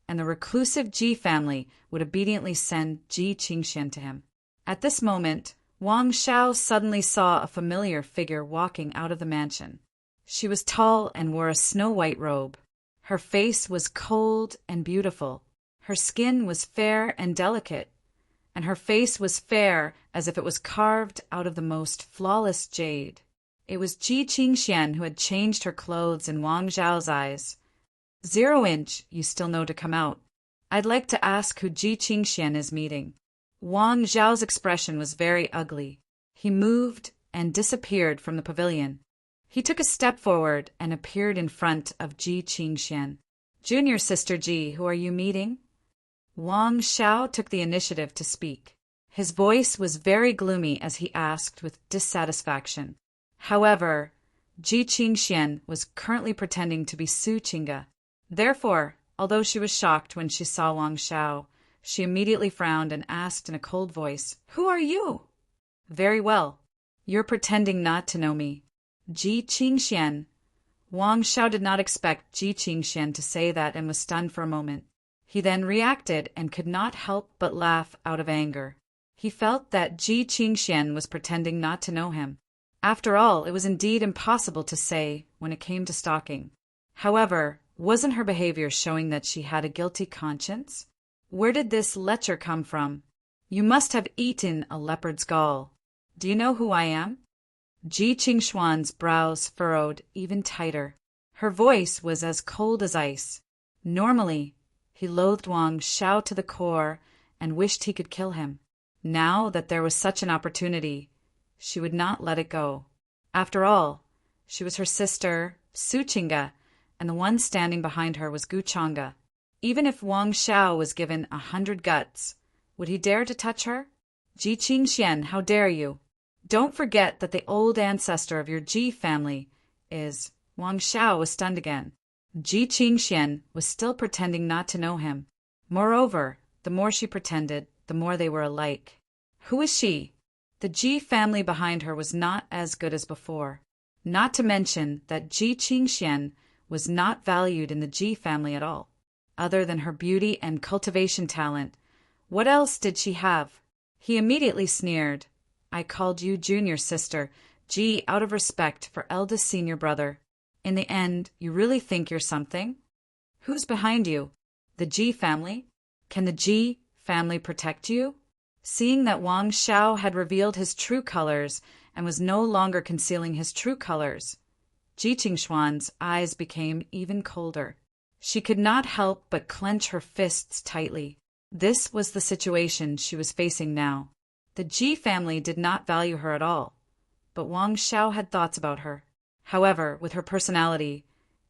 and the reclusive Ji family would obediently send Ji Qingxian to him. At this moment, Wang Xiao suddenly saw a familiar figure walking out of the mansion. She was tall and wore a snow-white robe. Her face was cold and beautiful. Her skin was fair and delicate, and her face was fair as if it was carved out of the most flawless jade. It was Ji Qingxian who had changed her clothes in Wang Xiao's eyes. 0-inch, you still know to come out. I'd like to ask who Ji Qingxian is meeting. Wang Xiao's expression was very ugly. He moved and disappeared from the pavilion. He took a step forward and appeared in front of Ji Qingxian. Junior sister Ji, who are you meeting? Wang Xiao took the initiative to speak. His voice was very gloomy as he asked with dissatisfaction. However, Ji Qingxian was currently pretending to be Su Chinga. Therefore, although she was shocked when she saw Wang Xiao, she immediately frowned and asked in a cold voice, "Who are you?" "Very well. You're pretending not to know me. Ji Qingxian." Wang Xiao did not expect Ji Qingxian to say that and was stunned for a moment. He then reacted and could not help but laugh out of anger. He felt that Ji Qingxian was pretending not to know him. After all, it was indeed impossible to say when it came to stalking. However, wasn't her behavior showing that she had a guilty conscience? Where did this lecher come from? You must have eaten a leopard's gall. Do you know who I am? Ji Qingxuan's brows furrowed even tighter. Her voice was as cold as ice. Normally, he loathed Wang Xiao to the core and wished he could kill him. Now that there was such an opportunity, she would not let it go. After all, she was her sister, Su Chinga, and the one standing behind her was Gu Changa. Even if Wang Xiao was given 100 guts, would he dare to touch her? Ji Qingxian, how dare you? Don't forget that the old ancestor of your Ji family is... Wang Xiao was stunned again. Ji Qingxian was still pretending not to know him. Moreover, the more she pretended, the more they were alike. Who is she? The Ji family behind her was not as good as before. Not to mention that Ji Qingxian was not valued in the Ji family at all. Other than her beauty and cultivation talent, what else did she have? He immediately sneered. I called you junior sister, Ji, out of respect for eldest senior brother. In the end, you really think you're something? Who's behind you? The Ji family? Can the Ji family protect you? Seeing that Wang Xiao had revealed his true colors and was no longer concealing his true colors, Ji Qingxuan's eyes became even colder. She could not help but clench her fists tightly. This was the situation she was facing now. The Ji family did not value her at all, but Wang Xiao had thoughts about her. However, with her personality,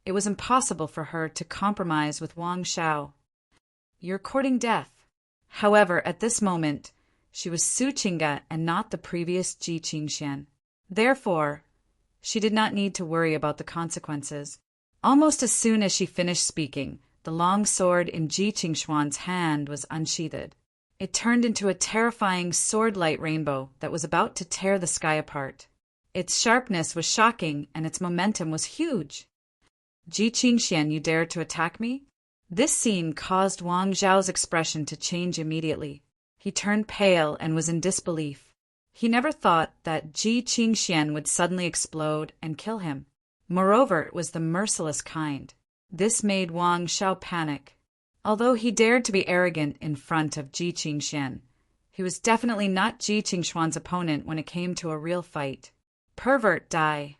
it was impossible for her to compromise with Wang Xiao. "You're courting death." However, at this moment, she was Su Qingge and not the previous Ji Qingxian. Therefore, she did not need to worry about the consequences. Almost as soon as she finished speaking, the long sword in Ji Qingxuan's hand was unsheathed. It turned into a terrifying sword-light rainbow that was about to tear the sky apart. Its sharpness was shocking, and its momentum was huge. "Ji Qingxian, you dare to attack me?" This scene caused Wang Zhao's expression to change immediately. He turned pale and was in disbelief. He never thought that Ji Qingxian would suddenly explode and kill him. Moreover, it was the merciless kind. This made Wang Xiao panic. Although he dared to be arrogant in front of Ji Qingxian, he was definitely not Ji Qingxuan's opponent when it came to a real fight. "Pervert, die."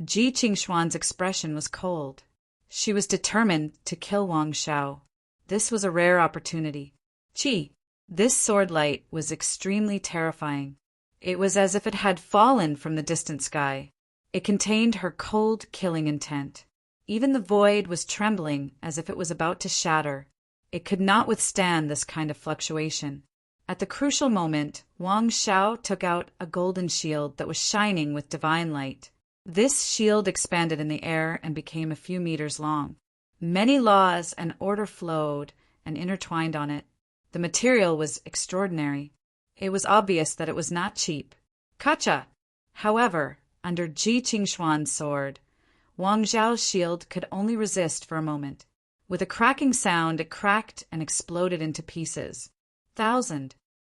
Ji Qingxuan's expression was cold. She was determined to kill Wang Xiao. This was a rare opportunity. Qi. This sword light was extremely terrifying. It was as if it had fallen from the distant sky. It contained her cold, killing intent. Even the void was trembling as if it was about to shatter. It could not withstand this kind of fluctuation. At the crucial moment, Wang Xiao took out a golden shield that was shining with divine light. This shield expanded in the air and became a few meters long. Many laws and order flowed and intertwined on it. The material was extraordinary. It was obvious that it was not cheap. Kacha! However, under Ji Qingxuan's sword, Wang Zhao's shield could only resist for a moment. With a cracking sound, it cracked and exploded into pieces.